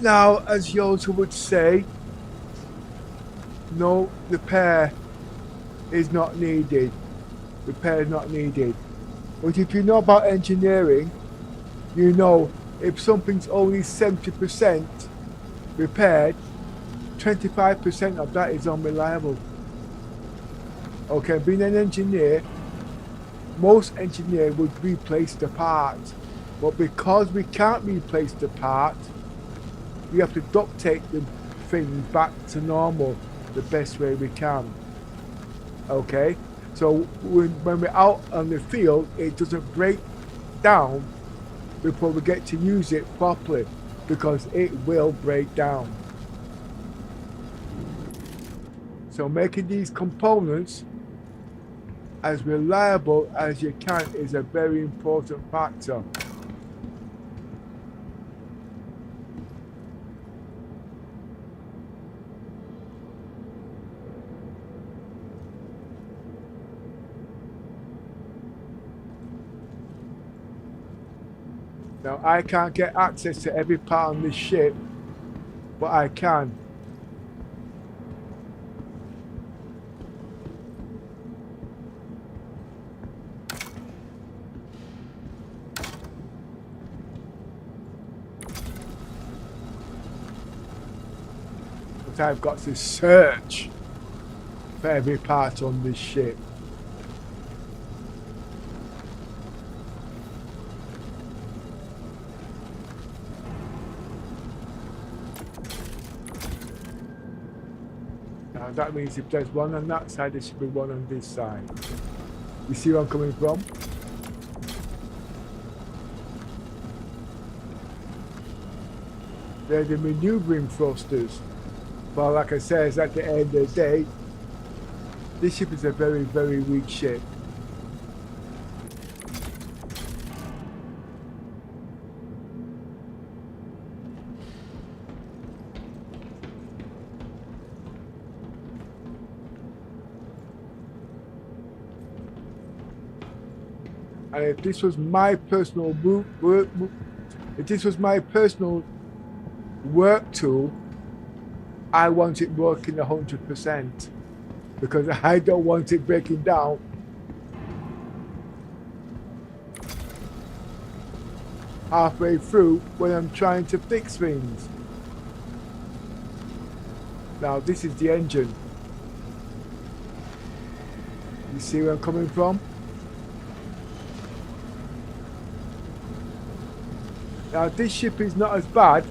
Now, as Yoda would say, no repair is not needed. Repair is not needed. But if you know about engineering, you know if something's only 70% repaired, 25% of that is unreliable. Okay, being an engineer, most engineers would replace the part. But because we can't replace the part, we have to duct tape the thing back to normal the best way we can. Okay, so when we're out on the field, it doesn't break down before we get to use it properly, because it will break down. So making these components as reliable as you can is a very important factor. Now, I can't get access to every part on this ship, but I can. But I've got to search for every part on this ship. That means if there's one on that side, there should be one on this side. You see where I'm coming from? They're the maneuvering thrusters. But like I said, at the end of the day, this ship is a very, very weak ship. And if this was my personal work tool, I want it working 100% because I don't want it breaking down. Halfway through when I'm trying to fix things. Now this is the engine. You see where I'm coming from? Now this ship is not as bad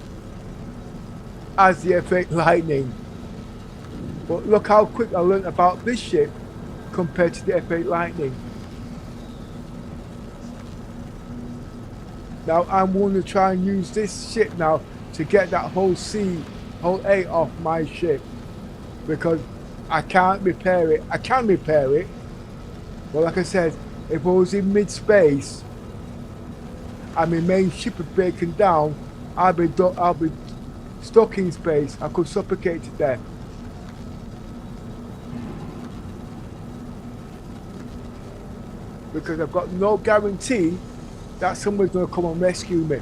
as the F8 Lightning, but look how quick I learned about this ship compared to the F8 Lightning. Now I'm going to try and use this ship now to get that whole A off my ship, because I can't repair it. I can repair it, but like I said, if I was in mid-space and my main ship is breaking down, I'll be stuck in space. I could suffocate to death. Because I've got no guarantee that someone's going to come and rescue me.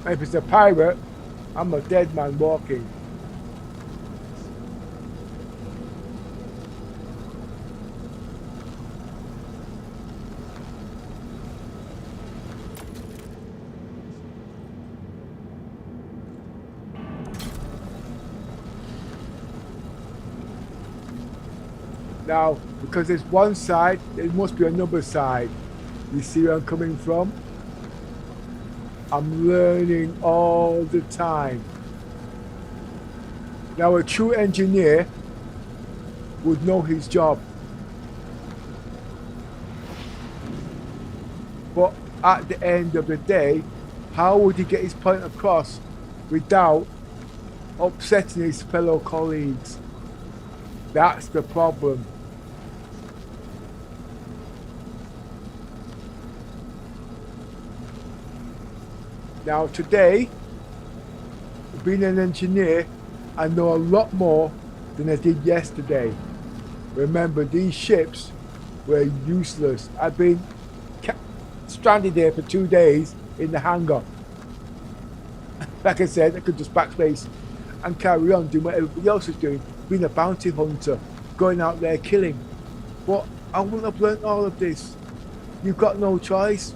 And if it's a pirate, I'm a dead man walking. Now, because there's one side, there must be another side. You see where I'm coming from? I'm learning all the time. Now, a true engineer would know his job. But at the end of the day, how would he get his point across without upsetting his fellow colleagues? That's the problem. Now today, being an engineer, I know a lot more than I did yesterday. Remember, these ships were useless. I've been stranded there for 2 days in the hangar. Like I said, I could just backspace and carry on doing what everybody else is doing, being a bounty hunter, going out there killing. But I wouldn't have learned all of this. You've got no choice.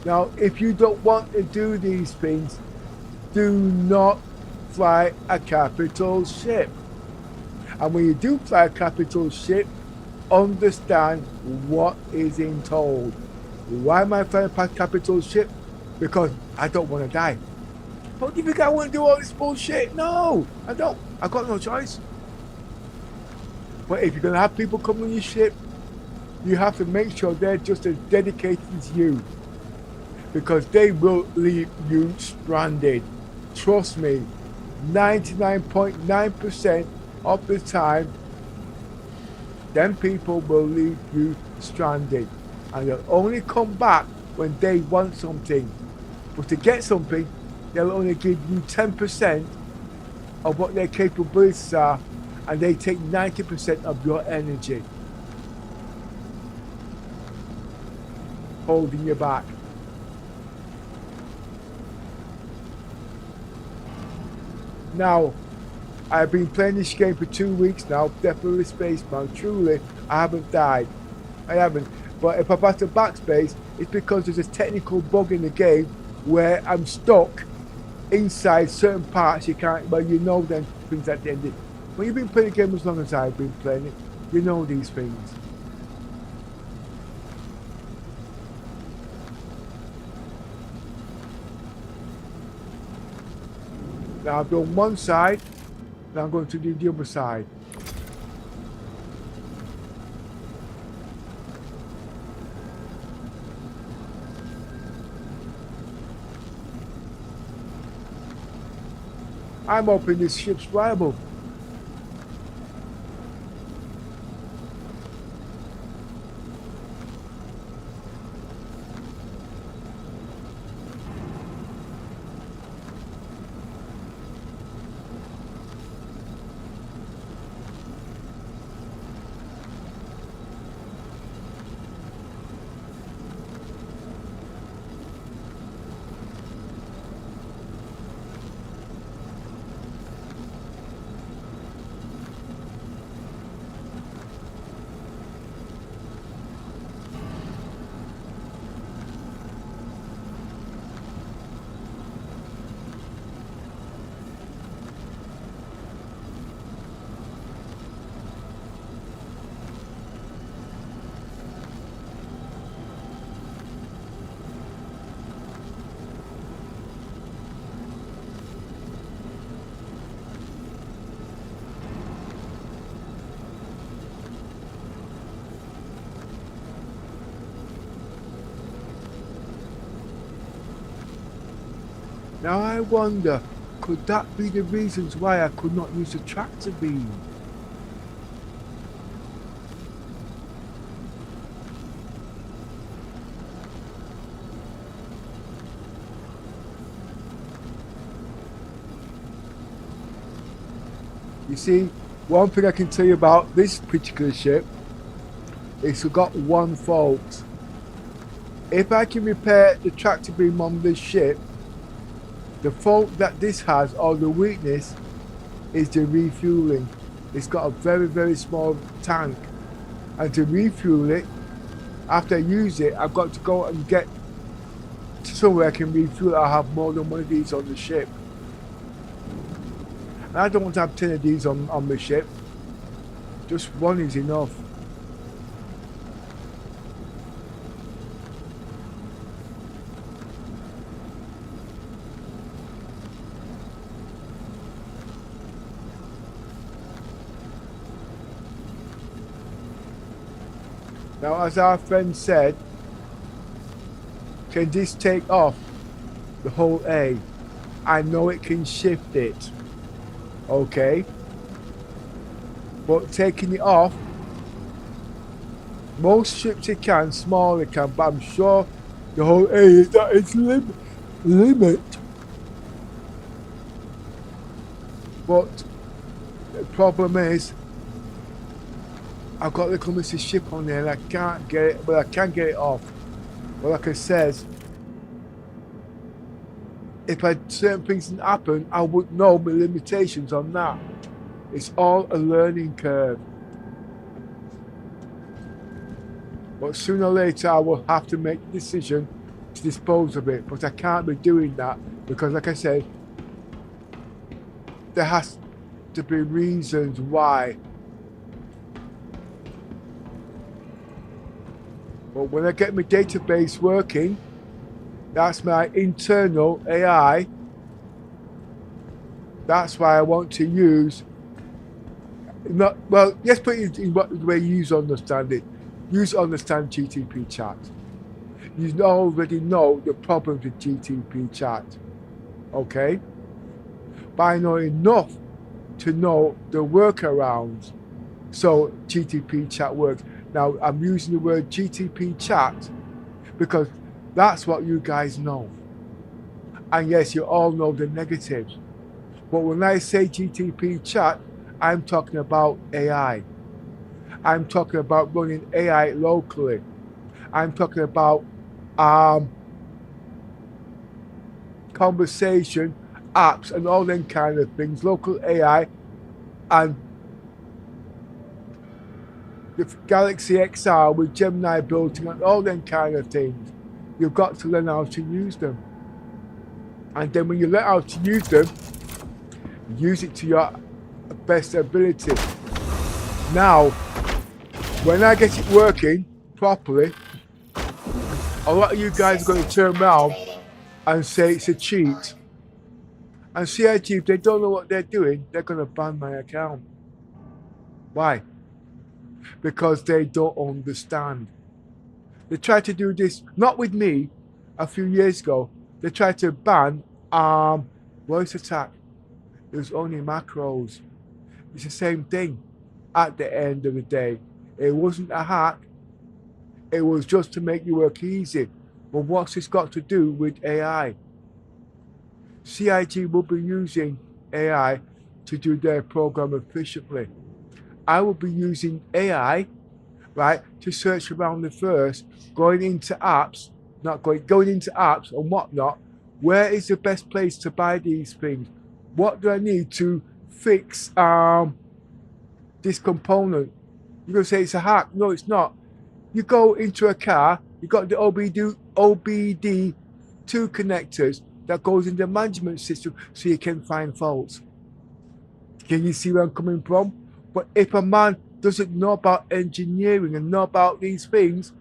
Now, if you don't want to do these things, do not fly a capital ship. And when you do fly a capital ship, understand what is told. Why am I flying a capital ship? Because I don't want to die. But do you think I want to do all this bullshit? No, I don't. I've got no choice. But if you're going to have people come on your ship, you have to make sure they're just as dedicated as you. Because they will leave you stranded. Trust me, 99.9% of the time, them people will leave you stranded. And they'll only come back when they want something. But to get something, they'll only give you 10% of what their capabilities are, and they take 90% of your energy, holding you back. Now, I've been playing this game for 2 weeks now, definitely Spaceman. Truly, I haven't died. I haven't. But if I pass the backspace, it's because there's a technical bug in the game where I'm stuck inside certain parts. You can't, well, you know them things at the end. When you've been playing the game as long as I've been playing it, you know these things. Now I've done one side, now I'm going to do the other side. I'm hoping this ship's viable. Now I wonder, could that be the reasons why I could not use the tractor beam? You see, one thing I can tell you about this particular ship is it's got one fault. If I can repair the tractor beam on this ship, the fault that this has, or the weakness, is the refueling. It's got a very, very small tank. And to refuel it, after I use it, I've got to go and get to somewhere I can refuel. I have more than one of these on the ship. And I don't want to have 10 of these on the ship. Just one is enough. Now, as our friend said, can this take off the whole A? I know it can shift it, okay? But taking it off, most ships it can, small it can, but I'm sure the whole A is at its limit. But the problem is, I've got little Mrs. Ship on there and I can't get it, but I can get it off. But like I says, if certain things didn't happen, I would know my limitations on that. It's all a learning curve. But sooner or later, I will have to make the decision to dispose of it. But I can't be doing that because, like I said, there has to be reasons why. But when I get my database working, that's my internal AI. That's why I want to use, not, well, let's put it in what the way you understand it. You understand GTP chat. You already know the problems with GTP chat. Okay? But I know enough to know the workarounds. So GTP chat works. Now I'm using the word GTP chat because that's what you guys know. And yes, you all know the negatives. But when I say GTP chat, I'm talking about AI. I'm talking about running AI locally. I'm talking about conversation, apps, and all them kind of things. Local AI and the Galaxy XR with Gemini built in and all them kind of things. You've got to learn how to use them. And then when you learn how to use them, use it to your best ability. Now, when I get it working properly, a lot of you guys are going to turn around and say it's a cheat. And CIG, if they don't know what they're doing, they're going to ban my account. Why? Because they don't understand. They tried to do this, not with me, a few years ago. They tried to ban voice attack. It was only macros. It's the same thing at the end of the day. It wasn't a hack. It was just to make you work easy. But what's this got to do with AI? CIG will be using AI to do their program efficiently. I will be using AI, right, to search around the first, going into apps and whatnot. Where is the best place to buy these things? What do I need to fix this component? You're going to say it's a hack. No, it's not. You go into a car, you got the OBD2 connectors that goes in the management system so you can find faults. Can you see where I'm coming from? But if a man doesn't know about engineering and know about these things,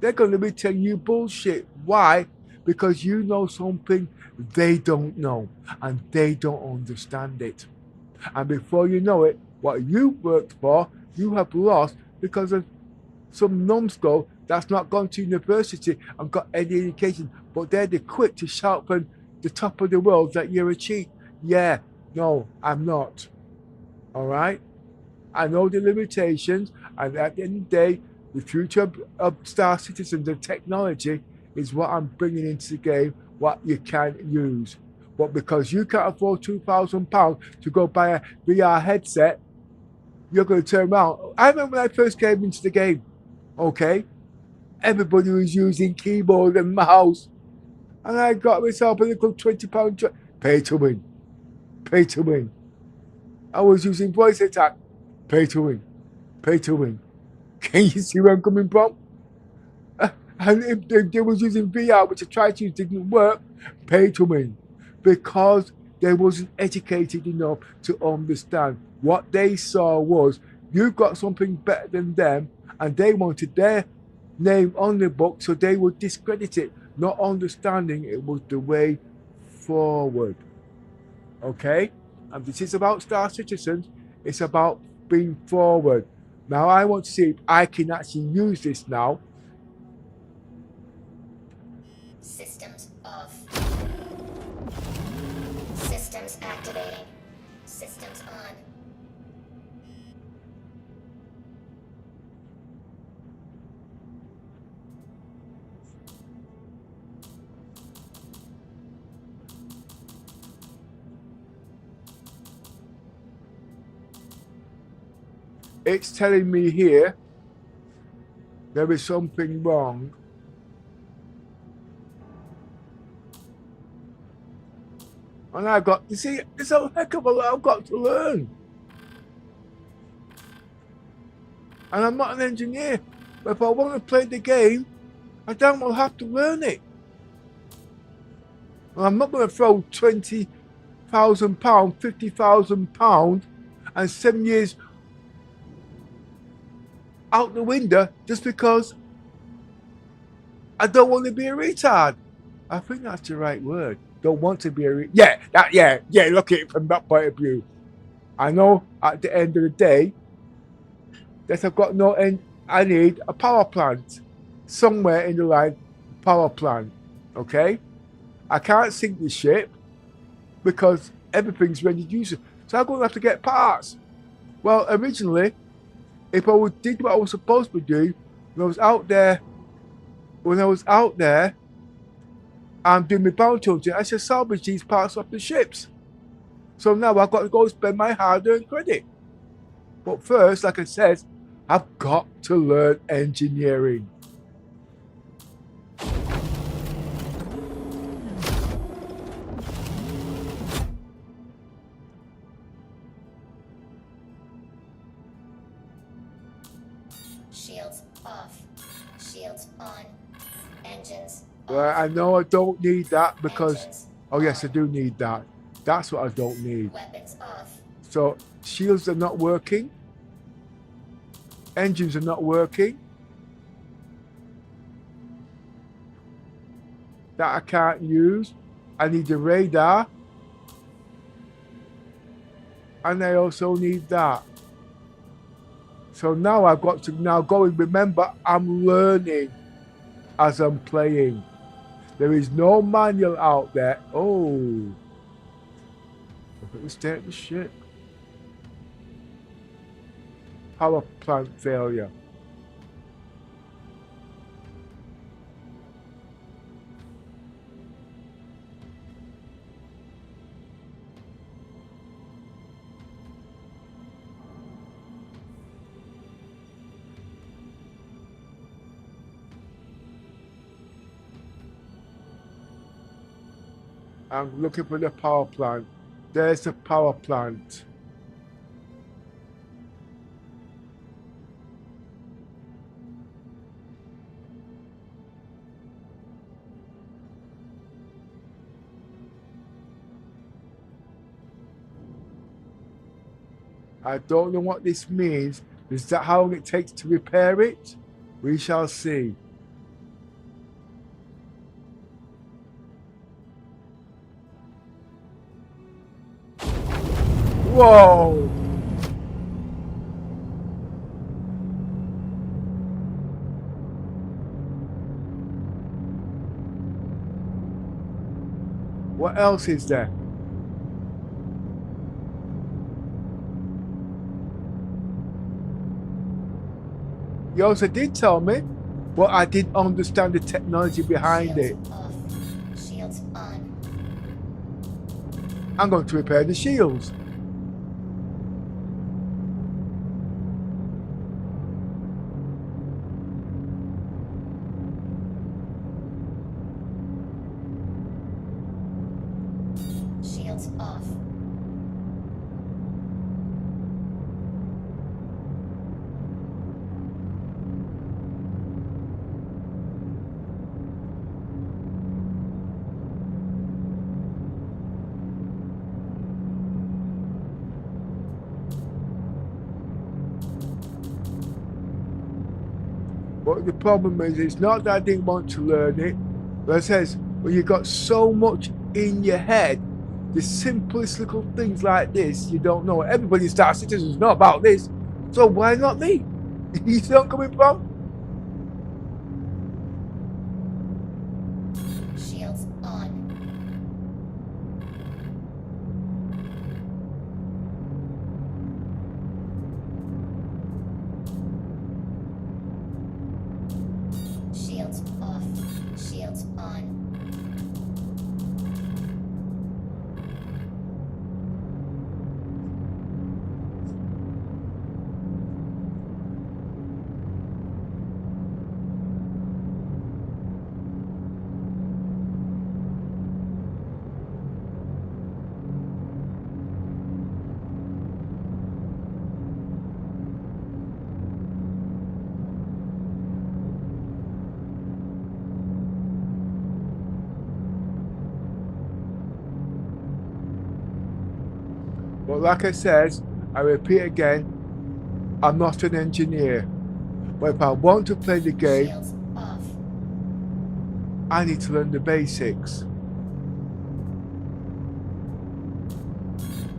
they're going to be telling you bullshit. Why? Because you know something they don't know and they don't understand it. And before you know it, what you worked for, you have lost because of some numbskull that's not gone to university and got any education, but they're the quick to shout from the top of the world that you're a cheat. Yeah, no, I'm not. All right? I know the limitations, and at the end of the day, the future of Star Citizens and technology is what I'm bringing into the game, what you can use. But because you can't afford £2,000 to go buy a VR headset, you're going to turn around. I remember when I first came into the game, okay? Everybody was using keyboard and mouse. And I got myself a little £20 pay to win. Pay to win. I was using voice attack. Pay to win. Pay to win. Can you see where I'm coming from? And if they was using VR, which I tried to use, didn't work, pay to win. Because they wasn't educated enough to understand. What they saw was, you've got something better than them, and they wanted their name on the book, so they would discredit it, not understanding it was the way forward. Okay? And this is about Star Citizens. It's about being forward. Now I want to see if I can actually use this now. Systems off. Systems activating. Systems on. It's telling me here there is something wrong. And I got, you see, it's a heck of a lot I've got to learn. And I'm not an engineer. But if I want to play the game, I damn well have to learn it. And I'm not going to throw £20,000, £50,000 and 7 years out the window just because I don't want to be a retard. I think that's the right word. Don't want to be a retard. Yeah, look at it from that point of view. I know at the end of the day that I've got no end. I need a power plant. Somewhere in the line, power plant. Okay? I can't sink the ship because everything's ready to use it. So I'm going to have to get parts. Well, originally, if I did what I was supposed to do when I was out there, I'm doing my bounty hunting, I should salvage these parts off the ships. So now I've got to go spend my hard-earned credit. But first, like I said, I've got to learn engineering. Shields off. Shields on. Engines Well, I know I don't need that because... Oh yes, I do need that. That's what I don't need. Weapons off. So, shields are not working. Engines are not working. That I can't use. I need the radar. And I also need that. So now I've got to now go and remember I'm learning as I'm playing. There is no manual out there. Oh. Look at the state of the ship. Power plant failure. I'm looking for the power plant. There's the power plant. I don't know what this means. Is that how long it takes to repair it? We shall see. Whoa! What else is there? You also did tell me, but I didn't understand the technology behind it. Off. Shields on. I'm going to repair the shields. Shields off. But the problem is, it's not that I didn't want to learn it, but it says, when you've got so much in your head, the simplest little things like this, you don't know. Everybody in Star Citizens know about this, so why not me? You see what I'm coming from? Shields on. Shields off. Shields on. But like I said, I repeat again, I'm not an engineer. But if I want to play the game, Shields off. I need to learn the basics.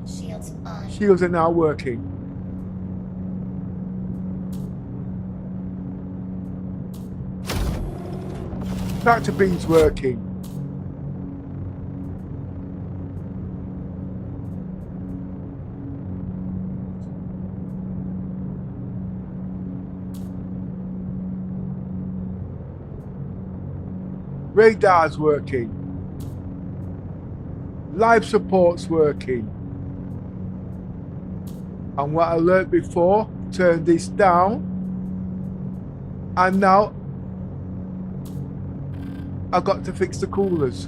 Shields on. Shields are now working. Tractor beam's working. Radar's working. Live support's working. And what I learned before, turn this down. And now I've got to fix the coolers.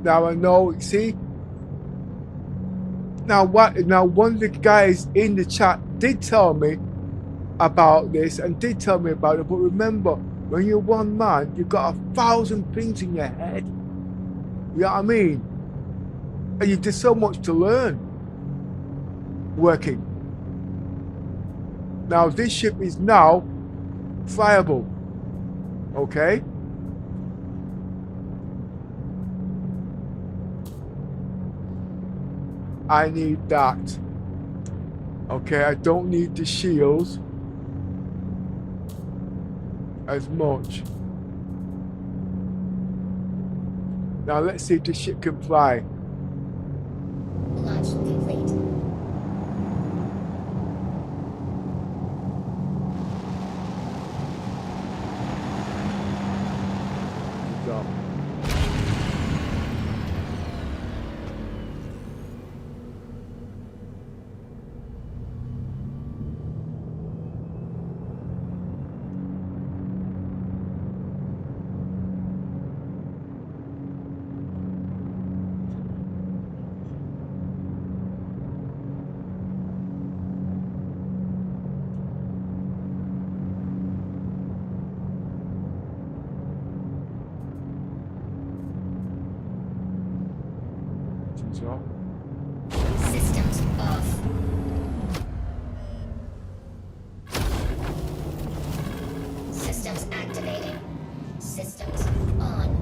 Now I know, see? Now one of the guys in the chat did tell me about this and did tell me about it, but remember, when you're one man, you've got 1,000 things in your head. You know what I mean? And you've just so much to learn working. Now this ship is now flyable. Okay? I need that. Okay, I don't need the shields as much. Now let's see if the ship can fly. Launch complete. Good job. Systems off. Systems activating. Systems on.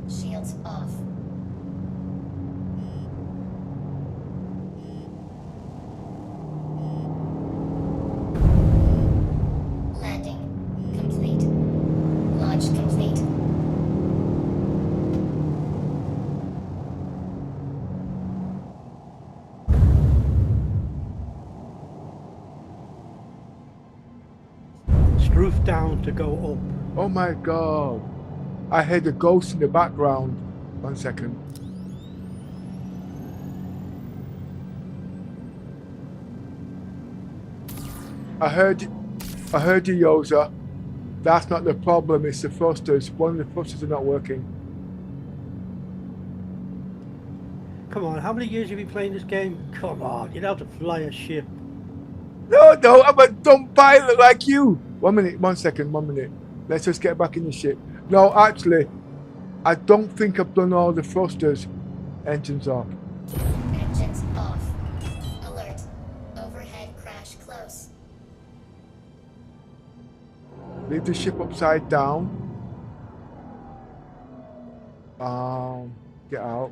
Shields off. Landing complete. Launch complete. Roof down to go up. Oh my god. I heard a ghost in the background. 1 second. I heard you, Yoza. That's not the problem, it's the thrusters. One of the thrusters are not working. Come on, how many years have you been playing this game? Come on, you know how to fly a ship. No, I'm a dumb pilot like you. 1 minute, 1 second, 1 minute. Let's just get back in the ship. No, actually, I don't think I've done all the thrusters. Engines off. Engines off. Alert. Overhead crash close. Leave the ship upside down. Get out.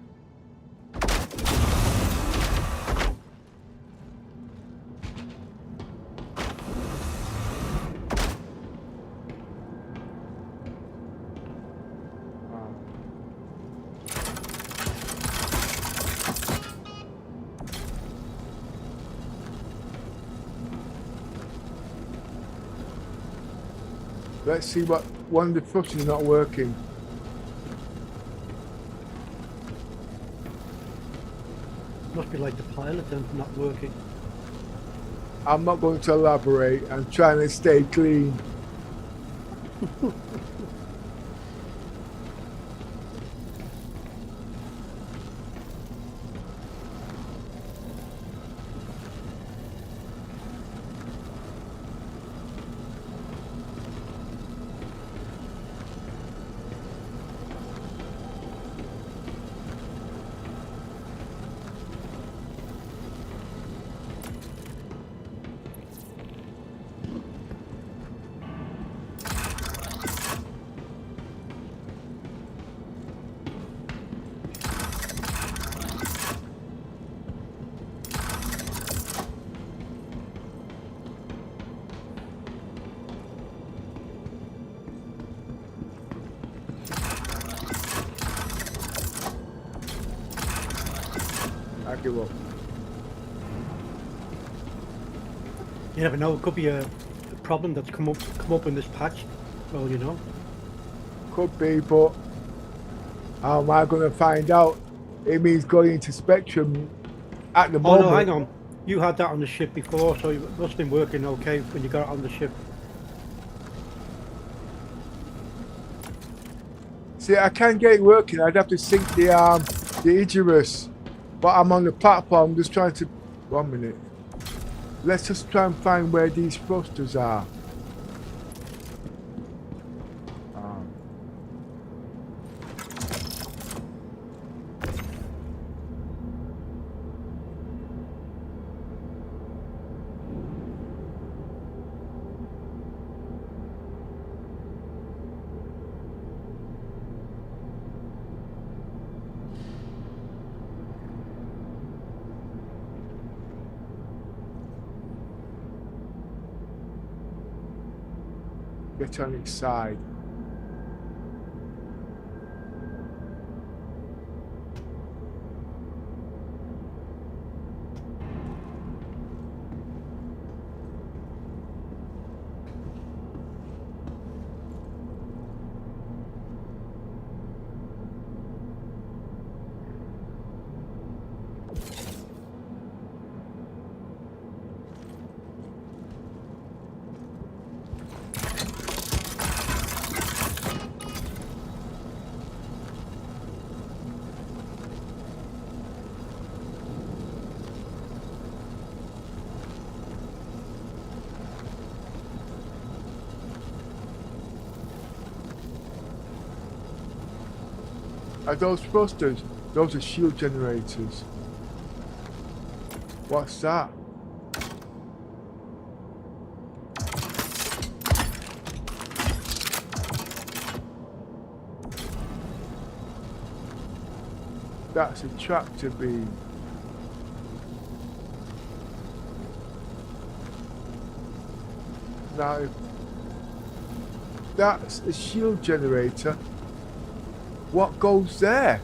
Let's see what one of the thrusters is not working. Must be like the pilot then, not working. I'm not going to elaborate. I'm trying to stay clean. I give up. You never know, it could be a problem that's come up in this patch. Well, you know. Could be, but how am I going to find out? It means going into Spectrum at the moment. Oh no, hang on. You had that on the ship before, so it must have been working okay when you got it on the ship. See, I can't get it working. I'd have to sync the Icarus. But I'm on the platform just trying to... 1 minute. Let's just try and find where these thrusters are. Get on its side. Are those thrusters? Those are shield generators. What's that? That's a tractor beam. Now, if that's a shield generator, what goes there?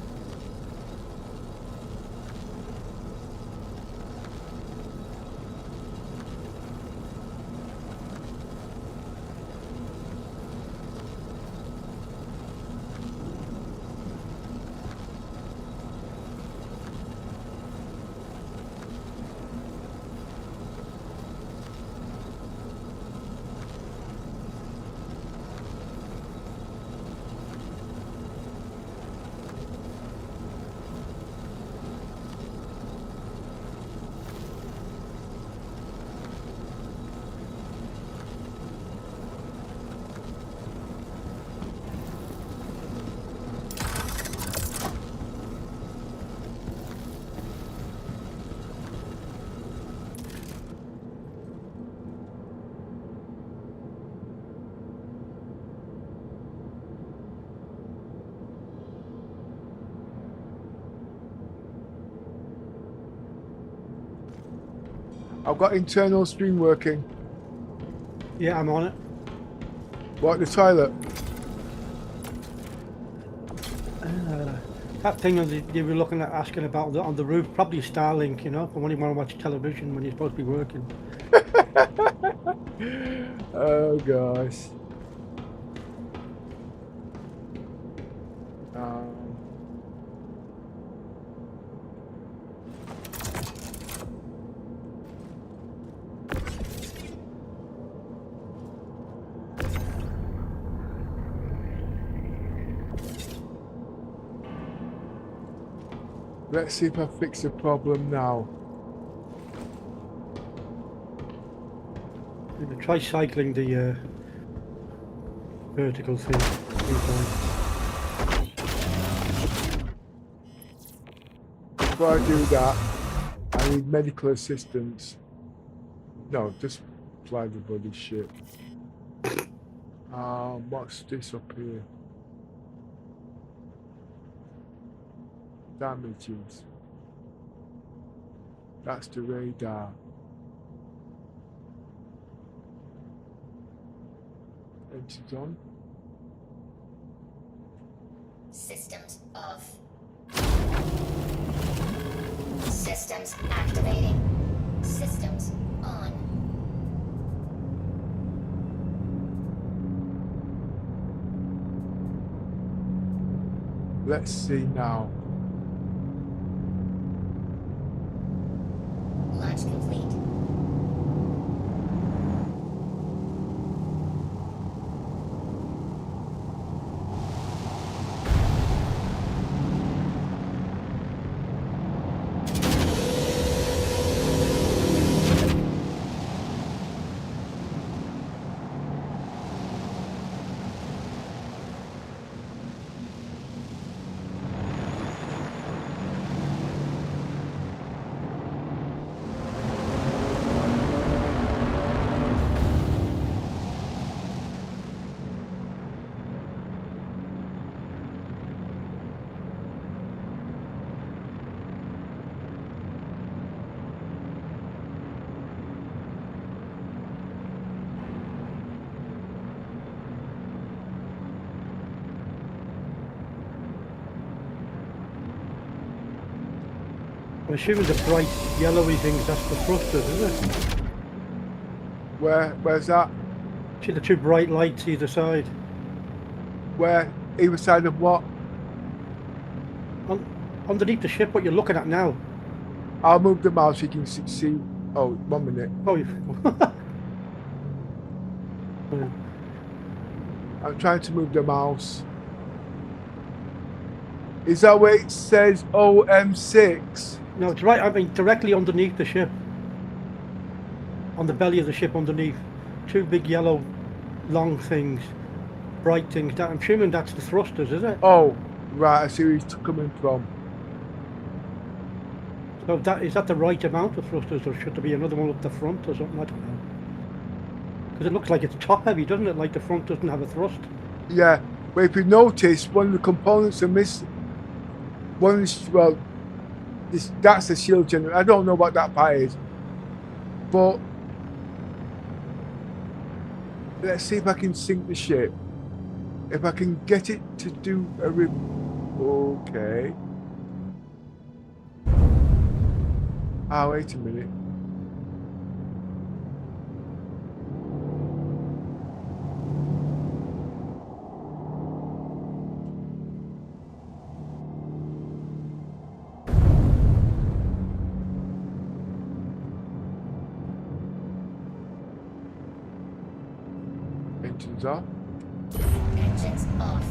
I've got internal stream working. Yeah, I'm on it. What, the toilet? That thing you were looking at, asking about on the roof, probably Starlink, you know, for when you want to watch television when you're supposed to be working. Oh gosh. Let's see if I fix the problem now. Try cycling the vertical thing 3 times. Before I do that, I need medical assistance. No, just fly the bloody shit. What's this up here? Damages. That's the radar. Engines on. Systems off. Systems activating. Systems on. Let's see now. Launch complete. I'm assuming the bright yellowy things, that's the thrusters, isn't it? Where's that? See the 2 bright lights either side? Where? Either side of what? Underneath the ship, what you're looking at now. I'll move the mouse so you can see. Oh, 1 minute. Oh, I'm trying to move the mouse. Is that where it says OM6? No, it's right, I mean, directly underneath the ship. On the belly of the ship underneath. 2 big yellow, long things. Bright things. I'm assuming that's the thrusters, is it? Oh, right, I see where he's coming from. So is that the right amount of thrusters, or should there be another one up the front or something? I don't know. Because it looks like it's top heavy, doesn't it? Like the front doesn't have a thrust. Yeah, but if you notice, one of the components are missing. One is, well, that's a shield generator. I don't know what that part is. But let's see if I can sink the ship. If I can get it to do a okay. Ah, wait a minute. Engines off. Engines off.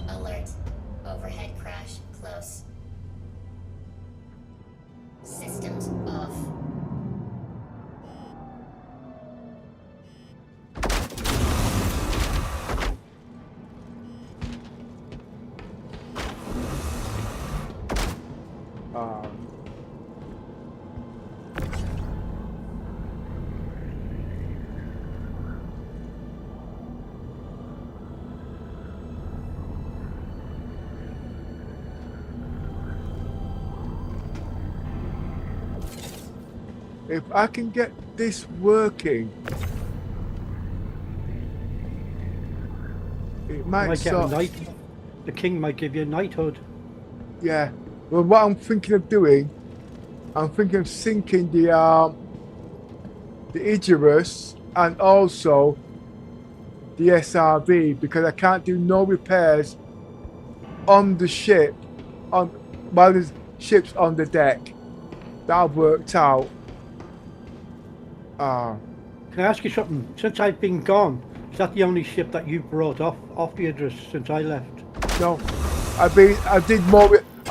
Alert. Overhead crash close. Systems off. If I can get this working, it might get a knight. The king might give you a knighthood. Yeah. Well, what I'm thinking of doing, I'm thinking of sinking the Icarus and also the SRV, because I can't do no repairs on the ship while there's ships on the deck. That worked out. Can I ask you something? Since I've been gone, is that the only ship that you brought off the Idris since I left? No, I've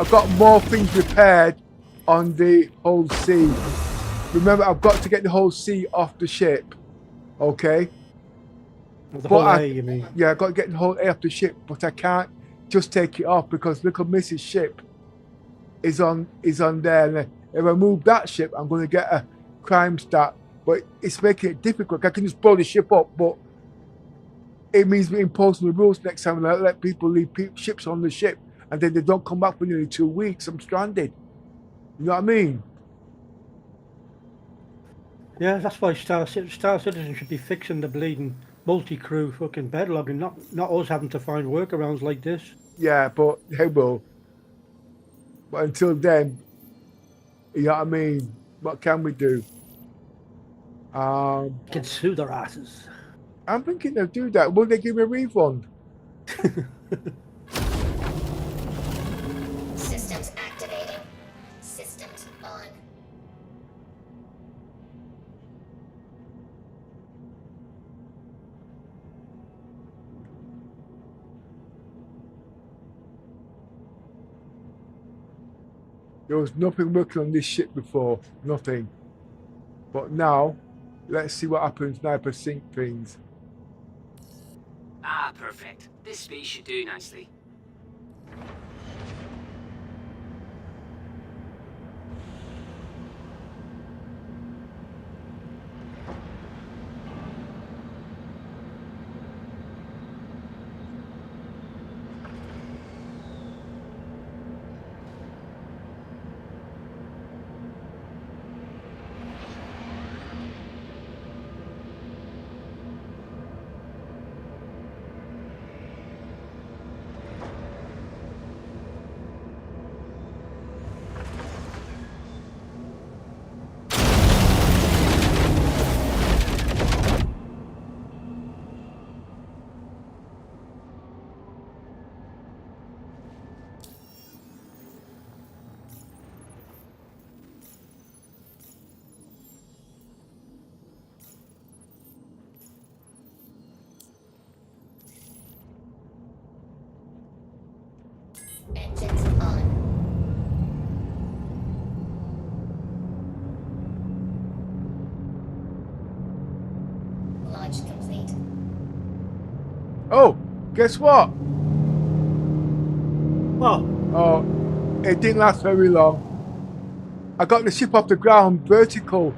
I've got more things repaired on the whole C. Remember, I've got to get the whole C off the ship. Okay? The whole A, you mean? Yeah, I've got to get the whole A off the ship, but I can't just take it off because little Mrs. ship is on there. And if I move that ship, I'm going to get a crime stat. But it's making it difficult. I can just blow the ship up, but it means me imposing the rules next time and I let people leave ships on the ship and then they don't come back for nearly 2 weeks. I'm stranded. You know what I mean? Yeah, that's why Star Citizen should be fixing the bleeding multi-crew fucking bedlogging, not us having to find workarounds like this. Yeah, but they will. But until then, you know what I mean? What can we do? Can sue their asses. I'm thinking they'll do that. Will they give me a refund? Systems activating. Systems on. There was nothing working on this ship before. Nothing. But now, let's see what happens now if I sync things. Ah, perfect. This space should do nicely. Engines on. Launch complete. Oh, guess what? What? Oh, it didn't last very long. I got the ship off the ground vertical.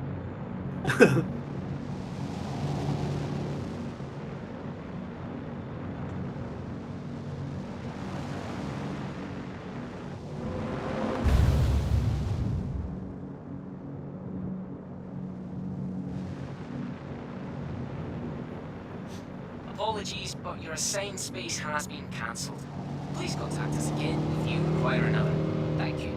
Apologies, but your assigned space has been cancelled. Please contact us again if you require another. Thank you.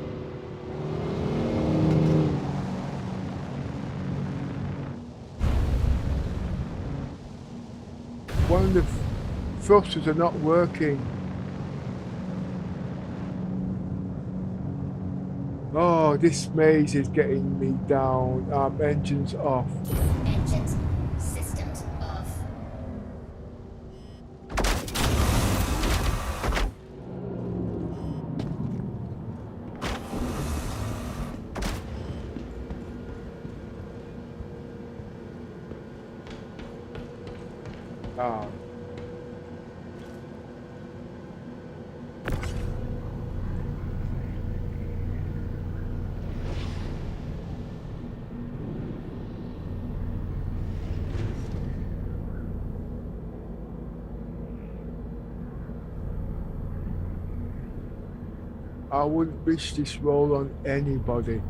One of the thrusters are not working. Oh, this maze is getting me down. Engines off. Engines. Systems off. I wouldn't wish this role on anybody.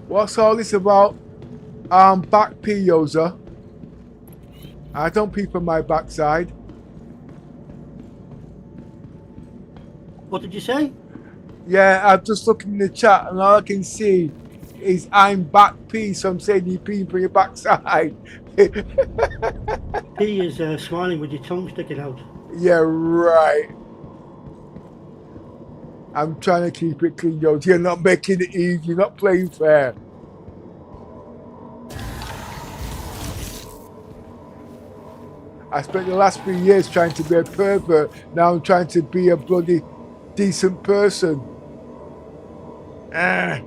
What's all this about? Back P, Yoza. I don't peep on my backside. What did you say? Yeah, I'm just looking in the chat and all I can see is I'm back P, so I'm saying you peep on your backside. P is smiling with your tongue sticking out. Yeah, right. I'm trying to keep it clean, yo. You're not making it easy. You're not playing fair. I spent the last 3 years trying to be a pervert. Now I'm trying to be a bloody decent person. Ah.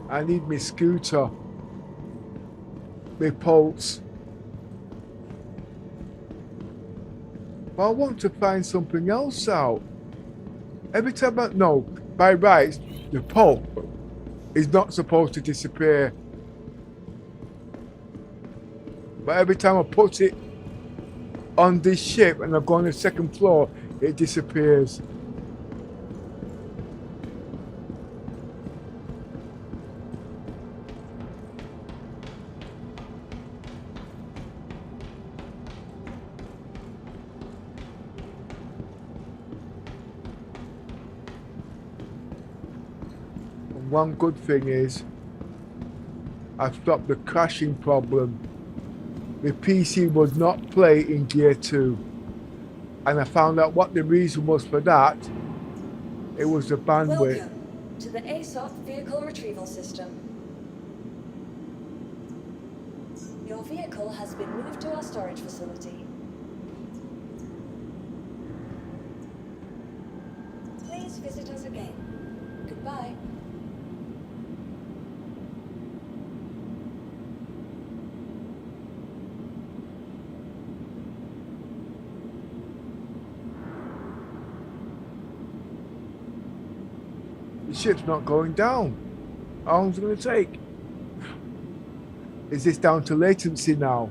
I need my scooter. My pulse. But I want to find something else out. Every time I... No, by rights, the pulse is not supposed to disappear. But every time I put it on this ship and I go on the second floor, it disappears. One good thing is I've stopped the crashing problem. The PC would not play in Gear 2. And I found out what the reason was for that. It was the bandwidth. Welcome to the ASOP Vehicle Retrieval System. Your vehicle has been moved to our storage facility. Please visit us again. Goodbye. The ship's not going down. How long is it going to take? Is this down to latency now?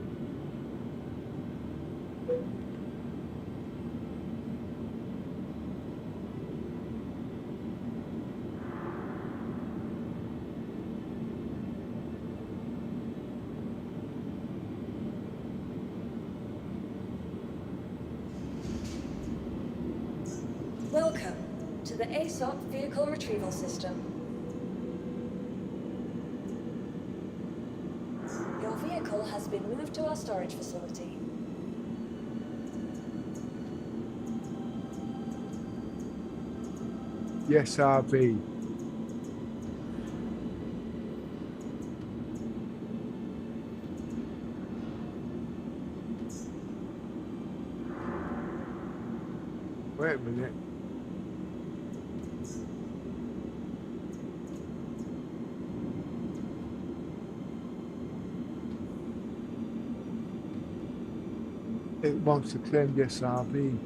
Welcome to the ASOP Vehicle Retrieval System. Your vehicle has been moved to our storage facility. Yes, RV. Wait a minute. It wants to claim the SRV.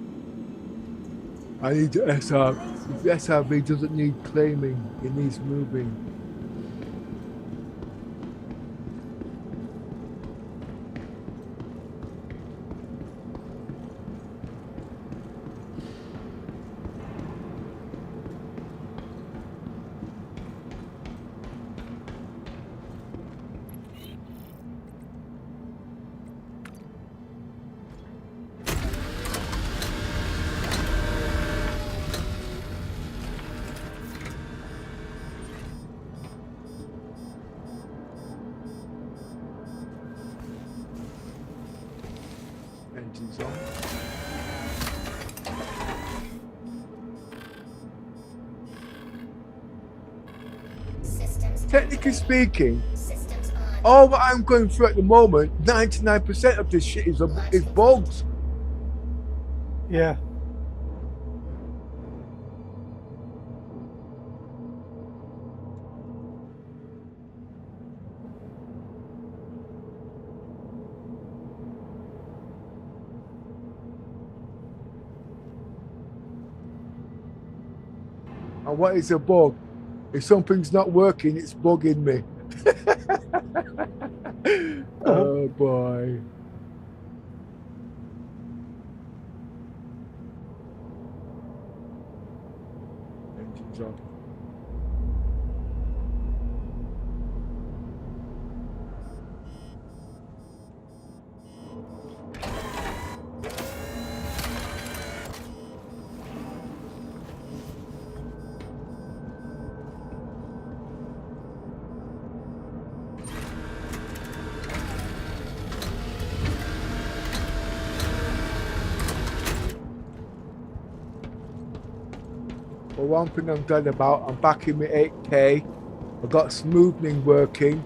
I need the SRV. If the SRV doesn't need claiming, it needs moving. Engines on. Technically speaking, all that I'm going through at the moment, 99% of this shit is bugs. Yeah. And what is a bug? If something's not working, it's bugging me. Oh boy. Engines on. But one thing I'm glad about, I'm back in my 8K. I've got smoothing working.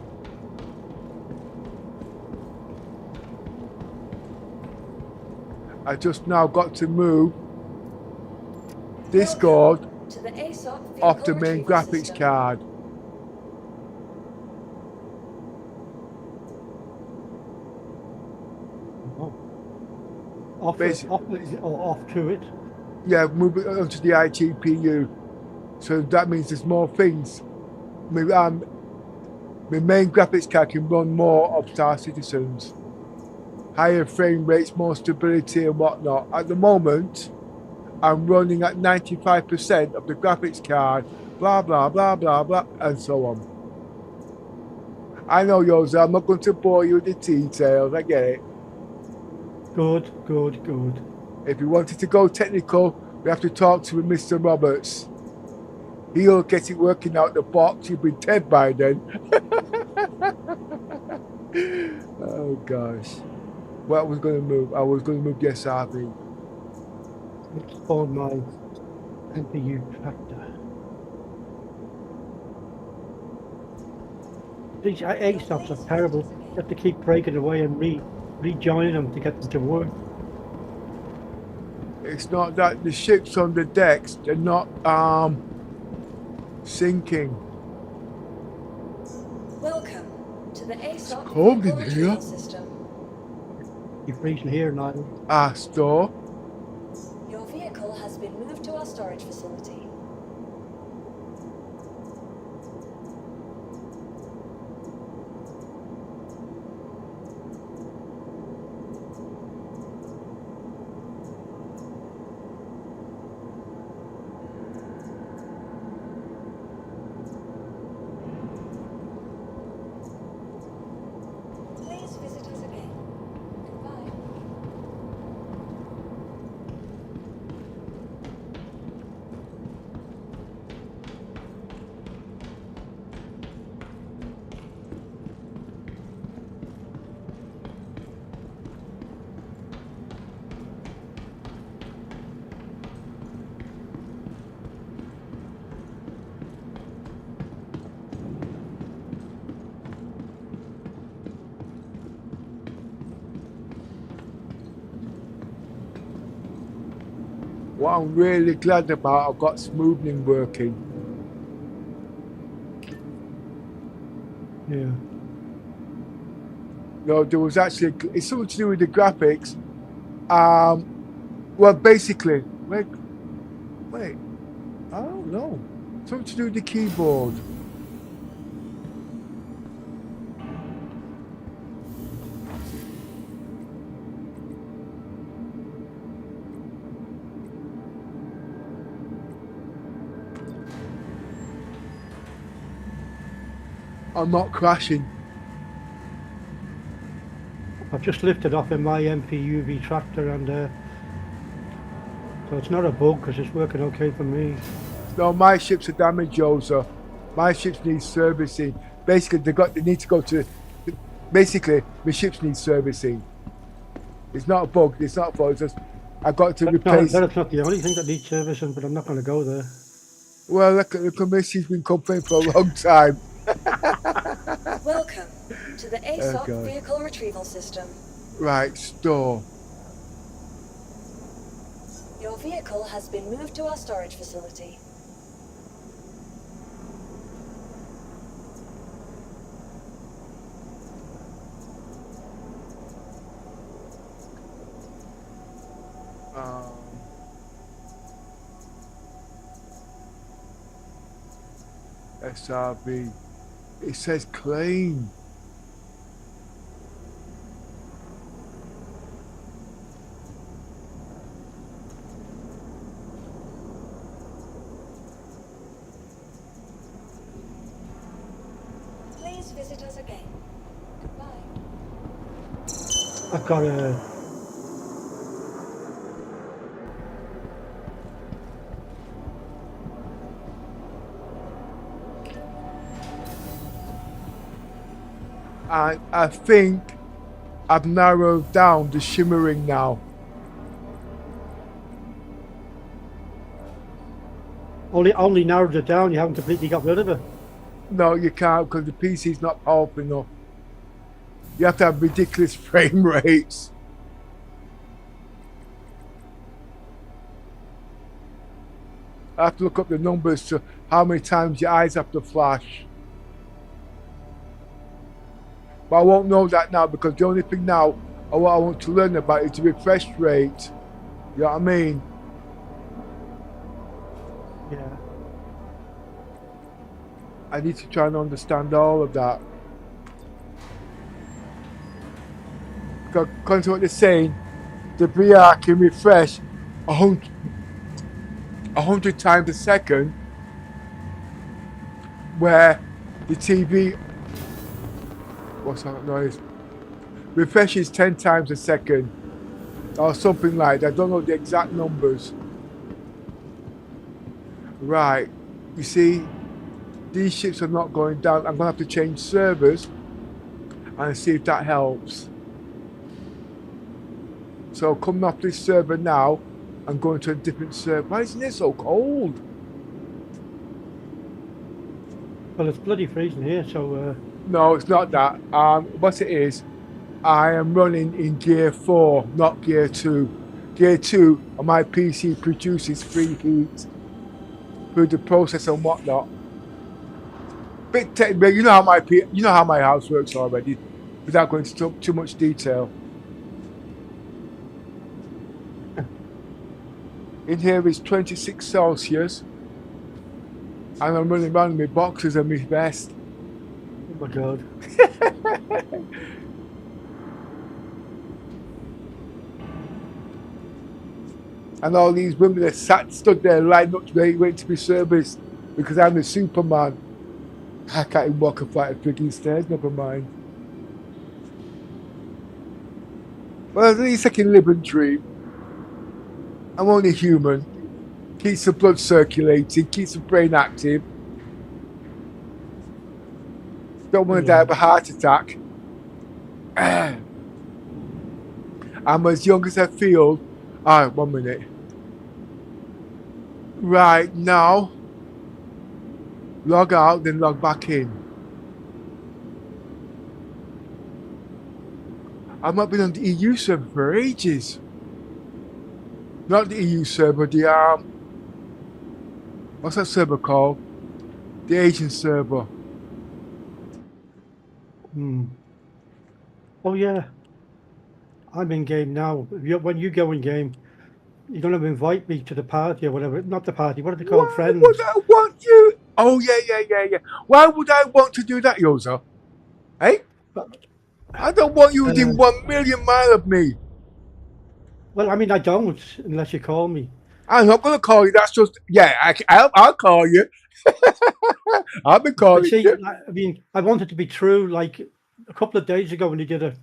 I just now got to move Discord To the ASOP off the vehicle main retrieval graphics system. card. Off, off to it. Yeah, move it onto the iGPU. So that means there's more things. My main graphics card can run more of Star Citizens. Higher frame rates, more stability and whatnot. At the moment, I'm running at 95% of the graphics card, blah, blah, blah, blah, blah, and so on. I know, Yoza, I'm not going to bore you with the details, I get it. Good, good, good. If you wanted to go technical, we have to talk to Mr. Roberts. He'll get it working out the box. You'll be dead by then. Oh, gosh. What I was going to move? I was going to move the SRV. It's on my MPU tractor. These A-stops are terrible. You have to keep breaking away and rejoining them to get them to work. It's not that the ships on the decks, they're not sinking. Welcome to the ASOP cold vehicle in here. retrieval system. You're freezing here, Nigel. Store. Your vehicle has been moved to our storage facility. Please visit us again. Goodbye. What I'm really glad about, I've got smoothing working. Yeah. No, there was actually, it's something to do with the graphics. Well, basically, wait, I don't know. Something to do with the keyboard. I'm not crashing. I've just lifted off in my MPUV tractor and so it's not a bug because it's working okay for me. No, my ships are damaged, Yoza. My ships need servicing. Basically, they need to go to. Basically, my ships need servicing. It's not a bug. It's not a bug. It's just I got to replace. That's not the only thing that needs servicing, but I'm not going to go there. Well, look, the commission's been complaining for a long time. Welcome to the ASOP God. vehicle retrieval system. Right, store. Your vehicle has been moved to our storage facility. SRB. It says claim. Please visit us again. Goodbye. I've got a. I think I've narrowed down the shimmering now. Only narrowed it down. You haven't completely got rid of it. No, you can't because the PC's not powerful enough. You have to have ridiculous frame rates. I have to look up the numbers to how many times your eyes have to flash. But I won't know that now because the only thing now what I want to learn about is the refresh rate. You know what I mean? Yeah. I need to try and understand all of that. Because according to what they're saying, the VR can refresh 100 times a second, where the TV, what's that noise? Refreshes 10 times a second, or something like that. I don't know the exact numbers. Right, you see, these ships are not going down. I'm gonna have to change servers and see if that helps. So coming off this server now, I'm going to a different server. Why isn't it so cold? Well, it's bloody freezing here, so. No, it's not that. What it is, I am running in gear 4, not gear 2. Gear 2 on my PC produces free heat through the process and whatnot. Bit technical, you know how my house works already, without going into too much detail. In here is 26 Celsius, and I'm running around in my boxers and my vest. Oh my god. And all these women are stood there lined up waiting to be serviced because I'm the Superman. I can't even walk up flight of freaking stairs, never mind. Well, at least I can live and dream. I'm only human. Keeps the blood circulating, keeps the brain active. Don't want to die of a heart attack. I'm as young as I feel. 1 minute. Right, now. Log out, then log back in. I've not been on the EU server for ages. Not the EU server, the what's that server called? The Asian server. Oh yeah. I'm in game now. When you go in game, you're going to invite me to the party or whatever. Not the party. What are they called? Friends. Would I want you? Oh yeah. Why would I want to do that, Yoza? Hey? I don't want you within 1 million miles of me. Well, I mean, I don't unless you call me. I'm not going to call you. That's just I'll call you. I'll be calling you. I mean, I wanted to be true. Like a couple of days ago when you did a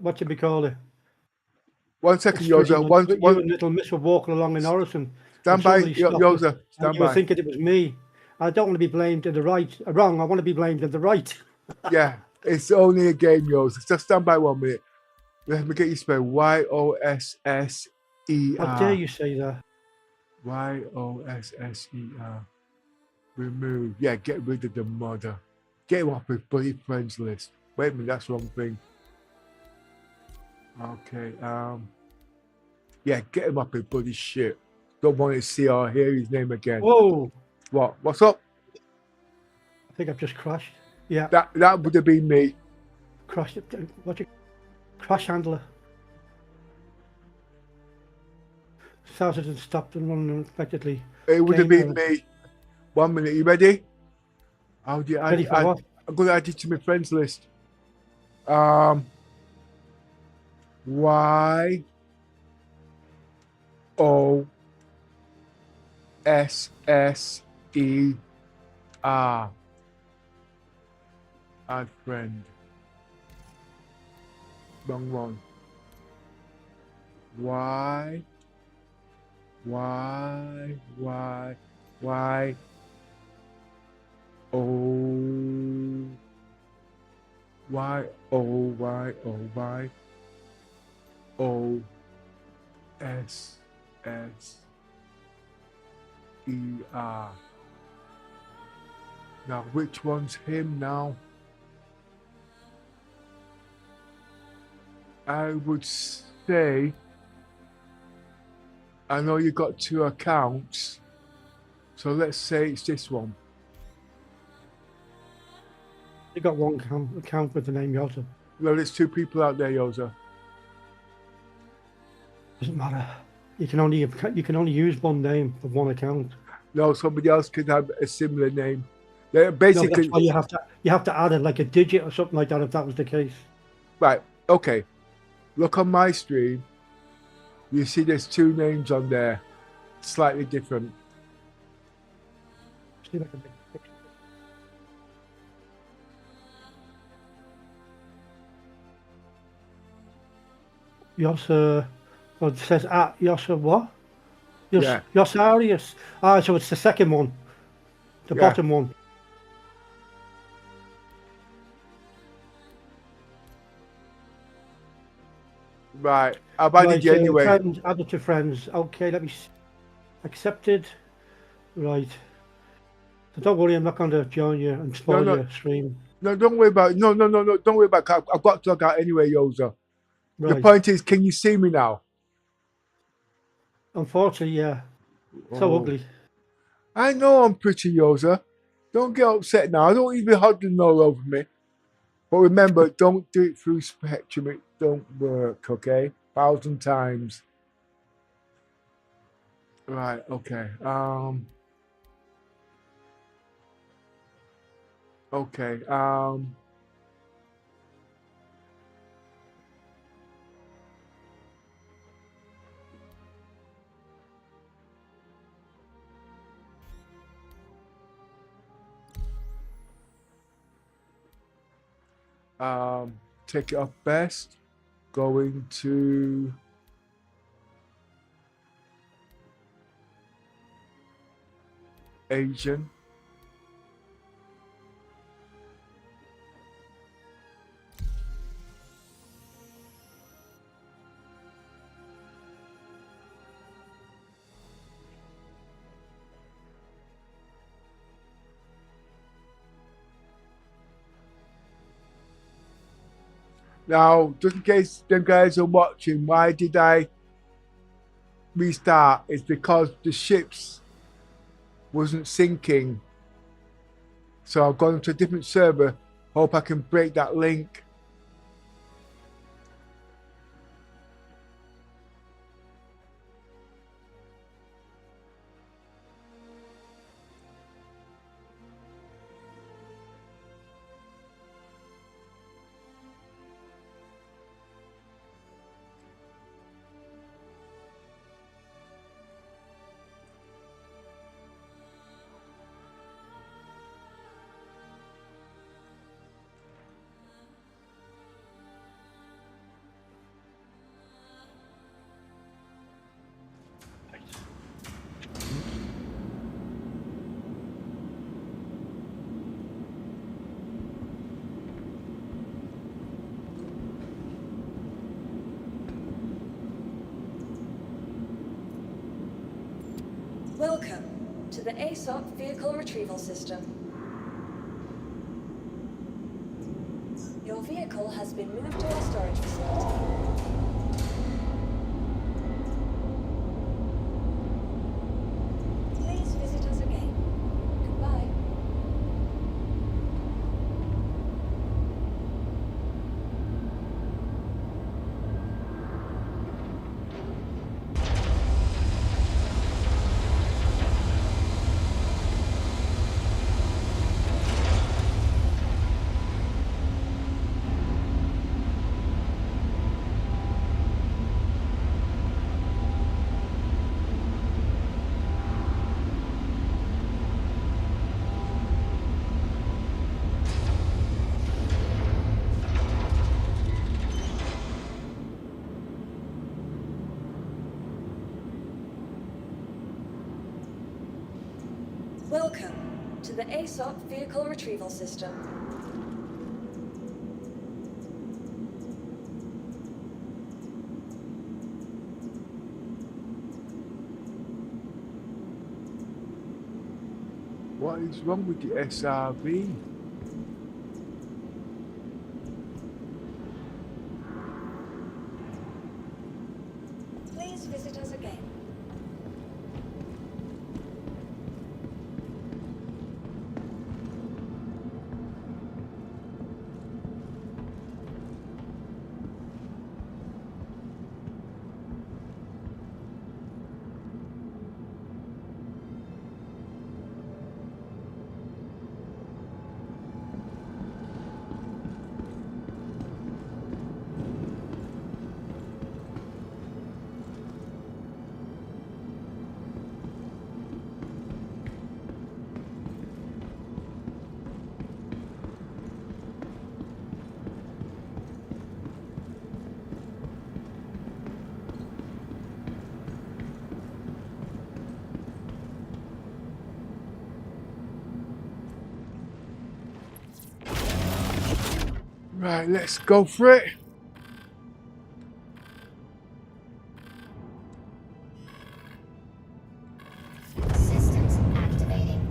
what should we call it? 1 second, Yoza. You and Little Miss were walking along in Orison. Stand by, Yoza. Stand you were by. thinking it was me. I don't want to be blamed in the right. Wrong. I want to be blamed in the right. Yeah, it's only a game, Yoza. Just stand by 1 minute. Let me get you spelled YOSSER. How dare you say that? YOSSER. Remove. Yeah, get rid of the mother. Get him off his bloody friends list. Wait a minute, that's the wrong thing. Okay, yeah, get him off his bloody shit. Don't want to see or hear his name again. Whoa! What? What's up? I think I've just crashed. Yeah. That would have been me. Crashed. Crash handler. Started and stopped and running unexpectedly. It would have been me. 1 minute, you ready? How do you Ready for what? I'm gonna add it to my friends list. Y O S S E R. Add friend. Wrong one. Y O Y O S S E R. Now, which one's him now? I would say, I know you got 2 accounts, so let's say it's this one. You got one account with the name Yoza. Well, there's 2 people out there, Yoza. Doesn't matter. You can only use one name for one account. No, somebody else could have a similar name. They're basically, no, that's why you have to add it like a digit or something like that if that was the case. Right. Okay. Look on my stream. You see, there's 2 names on there, slightly different. See like a big picture. Yossa. Well, it says at Yossa what? Yeah. Yossarius. Ah, so it's the second one. The bottom one. Right. I've added you anyway. Friends, added to friends. Okay, let me accepted. Right. So don't worry, I'm not going to join you and spoil your stream. No, don't worry about it. No. Don't worry about it. I've got to log out anyway, Yoza. Right. The point is, can you see me now? Unfortunately, yeah. So ugly. I know I'm pretty, Yoza. Don't get upset now. I don't even huddling all over me. But remember, don't do it through Spectrum. It don't work, okay? 1,000 times. Right, okay. Okay. Take it off best. Going to Asian. Now, just in case them guys are watching, why did I restart? It's because the ships wasn't syncing. So I've gone to a different server. Hope I can break that link. Welcome to the ASOP Vehicle Retrieval System. Your vehicle has been moved to our storage facility. Please visit us again. Goodbye. to the ASOP vehicle retrieval system. What is wrong with the SRV? Please visit us again. Right, let's go for it. Systems activating.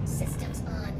Systems on.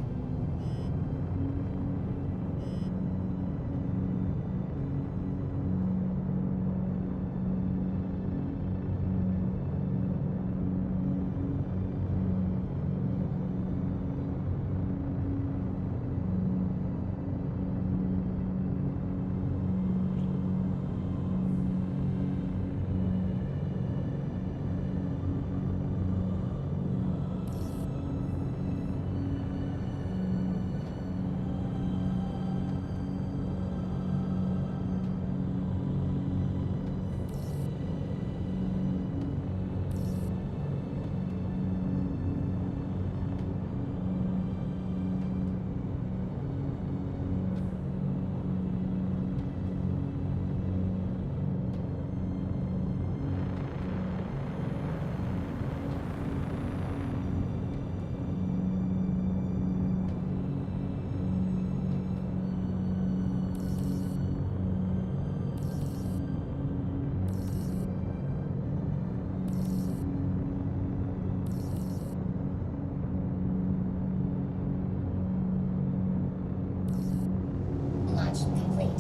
Launch complete.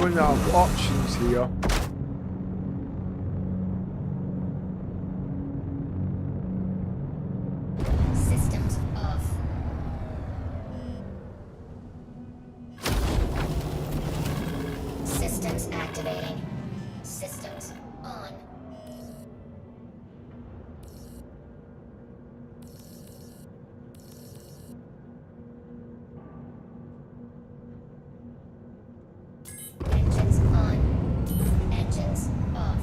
Running out of options here. Systems off. Systems activating. Systems on. Engines on. Engines off.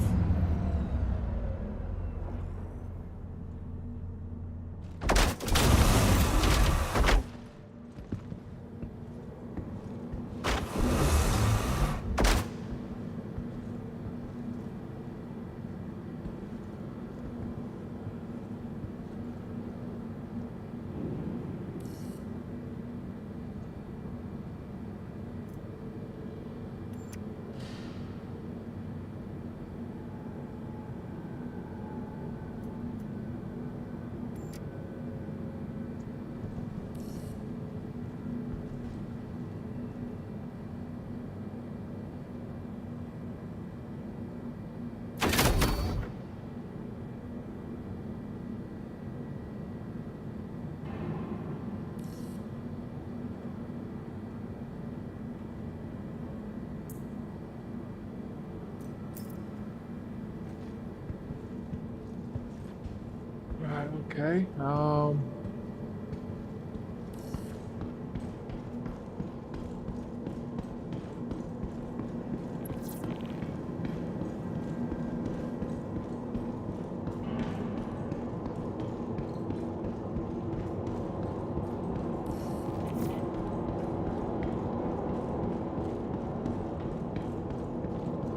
Okay.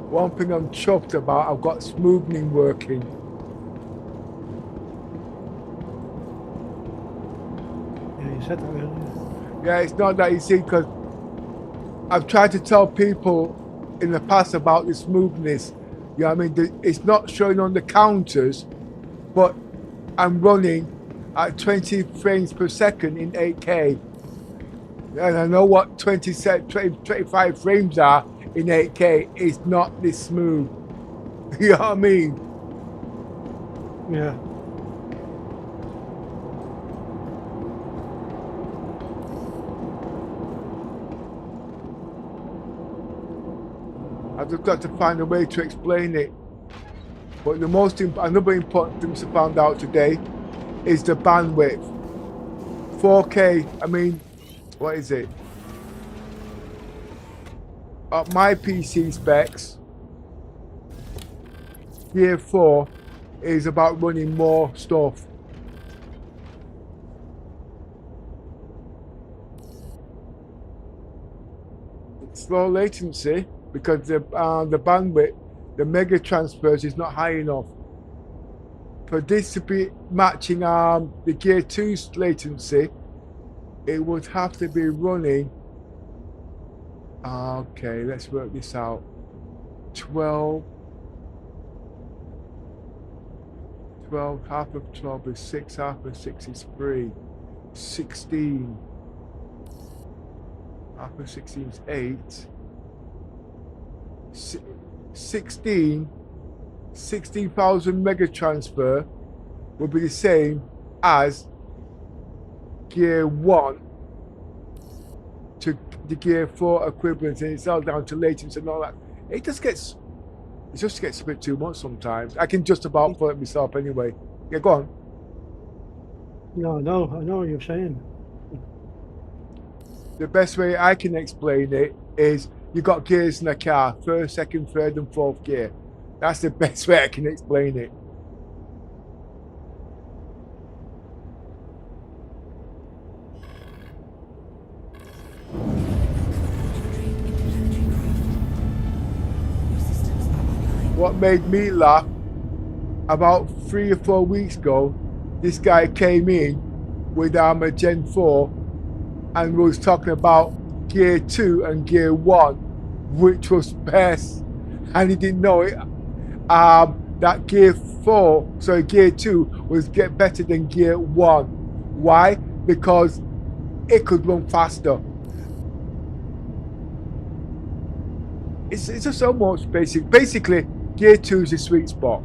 One thing I'm chuffed about, I've got smoothing working. Yeah, you said that earlier. Yeah, it's not that easy because I've tried to tell people in the past about the smoothness. You know what I mean? It's not showing on the counters, but I'm running at 20 frames per second in 8K. And I know what 25 frames are in 8K. It's not this smooth. You know what I mean? Yeah. I've just got to find a way to explain it. But the another important thing to find out today is the bandwidth. 4K, I mean, what is it? My PC specs, Gear 4 is about running more stuff. It's low latency because the bandwidth, the mega transfers is not high enough. For this to be matching the Gear 2's latency, it would have to be running. Okay, let's work this out. 12, half of 12 is 6, half of 6 is 3. 16. Half of 16 is 8. 16,000 mega transfer will be the same as Gear 1 to the Gear 4 equivalent, and it's all down to latency and all that. It just gets a bit too much sometimes. I can just about put it myself anyway. Yeah, go on. No, I know what you're saying. The best way I can explain it is you got gears in a car, first, second, third, and fourth gear. That's the best way I can explain it. What made me laugh, about 3 or 4 weeks ago, this guy came in with a Gen 4 and was talking about Gear 2 and Gear 1, which was best, and he didn't know it. That Gear 2 was get better than Gear 1. Why? Because it could run faster. It's just almost basic. Basically, Gear 2 is a sweet spot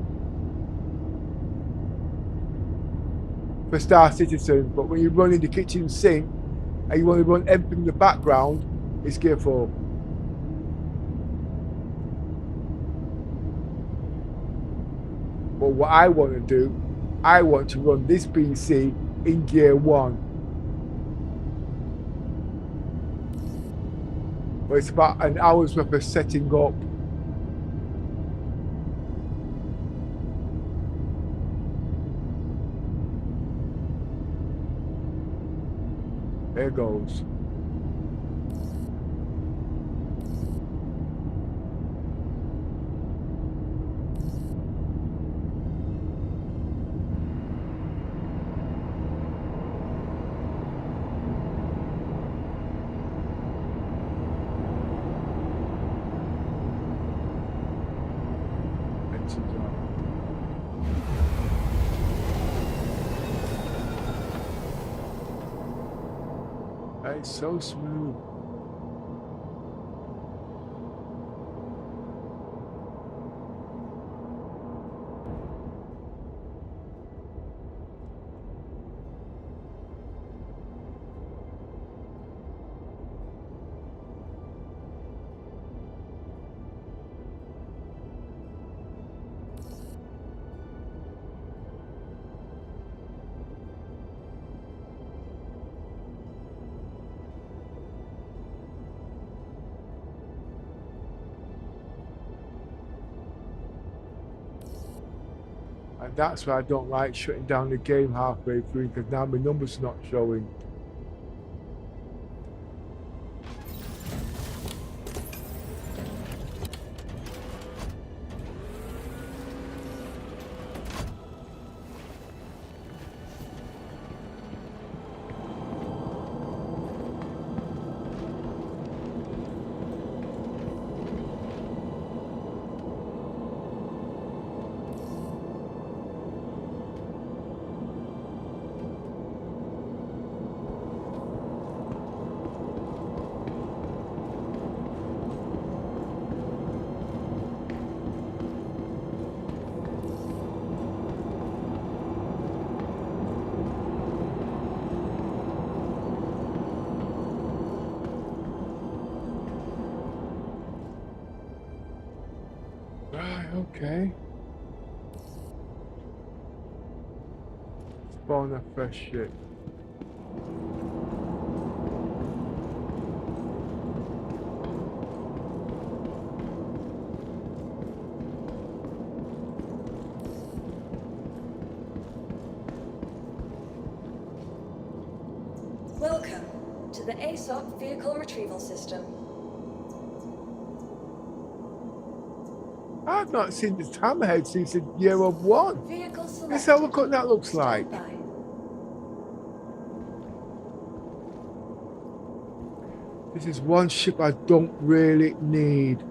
for Star Citizen, but when you run in the kitchen sink and you want to run everything in the background, it's Gear 4. But what I want to do, I want to run this PC in Gear 1. But it's about an hour's worth of setting up. There goes. It's so smooth. That's why I don't like shutting down the game halfway through, because now my numbers are not showing. Right, okay. Spawn a fresh ship. Welcome to the ASOP Vehicle Retrieval System. I've not seen this hammerhead since the year of one. Vehicle Let's have a selected. look what that looks like. Stand by. This is one ship I don't really need.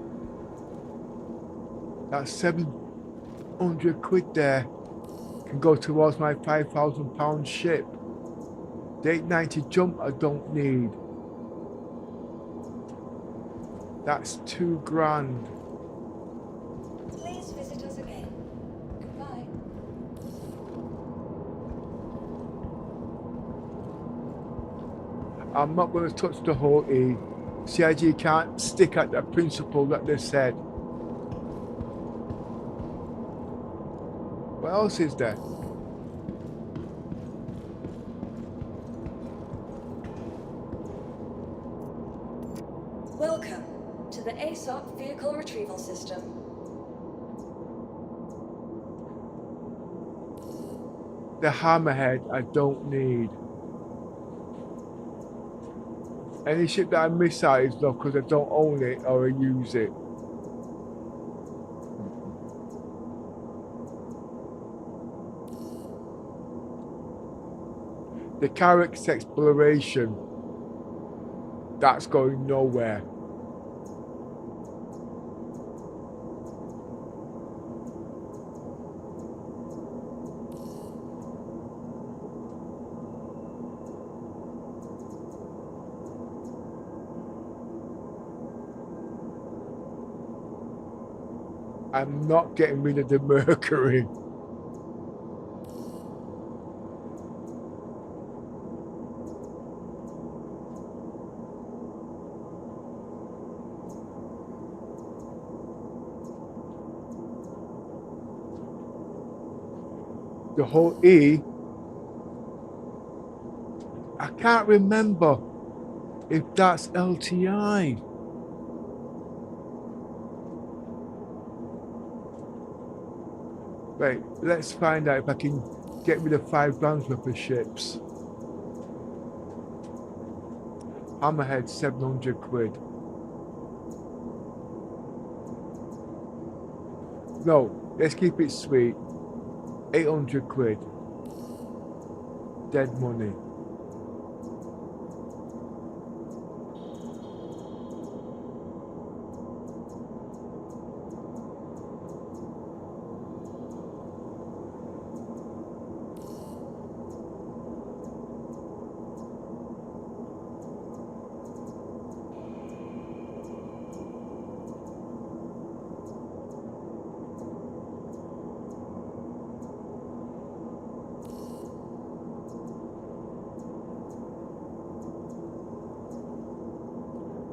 That's 700 quid there. Can go towards my £5,000 ship. The 890 jump I don't need. That's £2,000. Please visit us again. Goodbye. I'm not going to touch the whole E. CIG can't stick at the principle that they said. What else is there? Welcome to the ASOP Vehicle Retrieval System. The hammerhead I don't need. Any ship that I miss out is not because I don't own it or I use it. The Carrick's exploration, that's going nowhere. I'm not getting rid of the Mercury. The whole E, I can't remember if that's LTI. Wait, let's find out if I can get rid of £5,000 worth of ships. Hammerhead, 700 quid. No, let's keep it sweet. 800 quid. Dead money.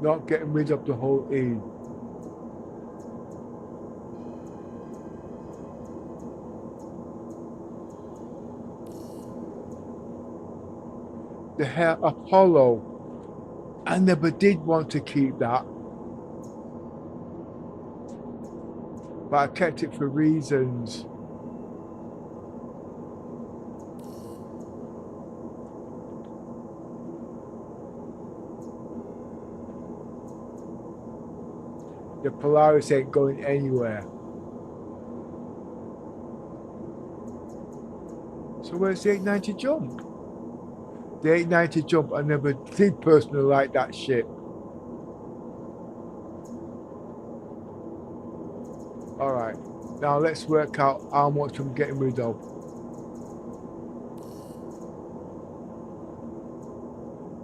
Not getting rid of the whole E. The hair Apollo, I never did want to keep that, but I kept it for reasons. The Polaris ain't going anywhere. So where's the 890 jump? The 890 jump, I never did personally like that ship. Alright, now let's work out how much I'm getting rid of.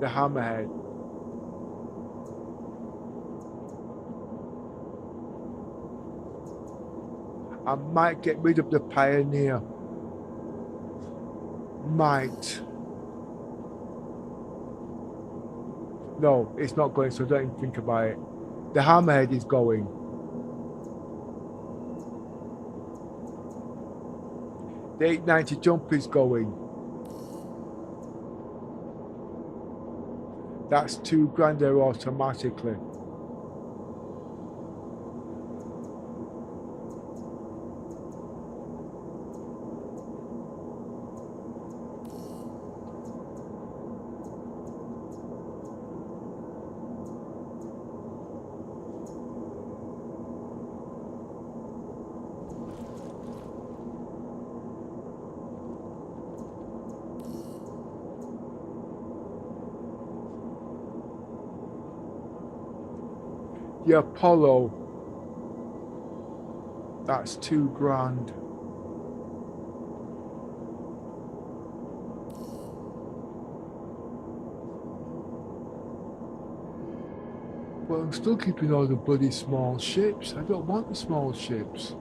The hammerhead. I might get rid of the Pioneer. Might. No, it's not going, so don't even think about it. The hammerhead is going. The 890 jump is going. That's $2,000 there automatically. The Apollo, that's $2,000. But I'm still keeping all the bloody small ships. I don't want the small ships.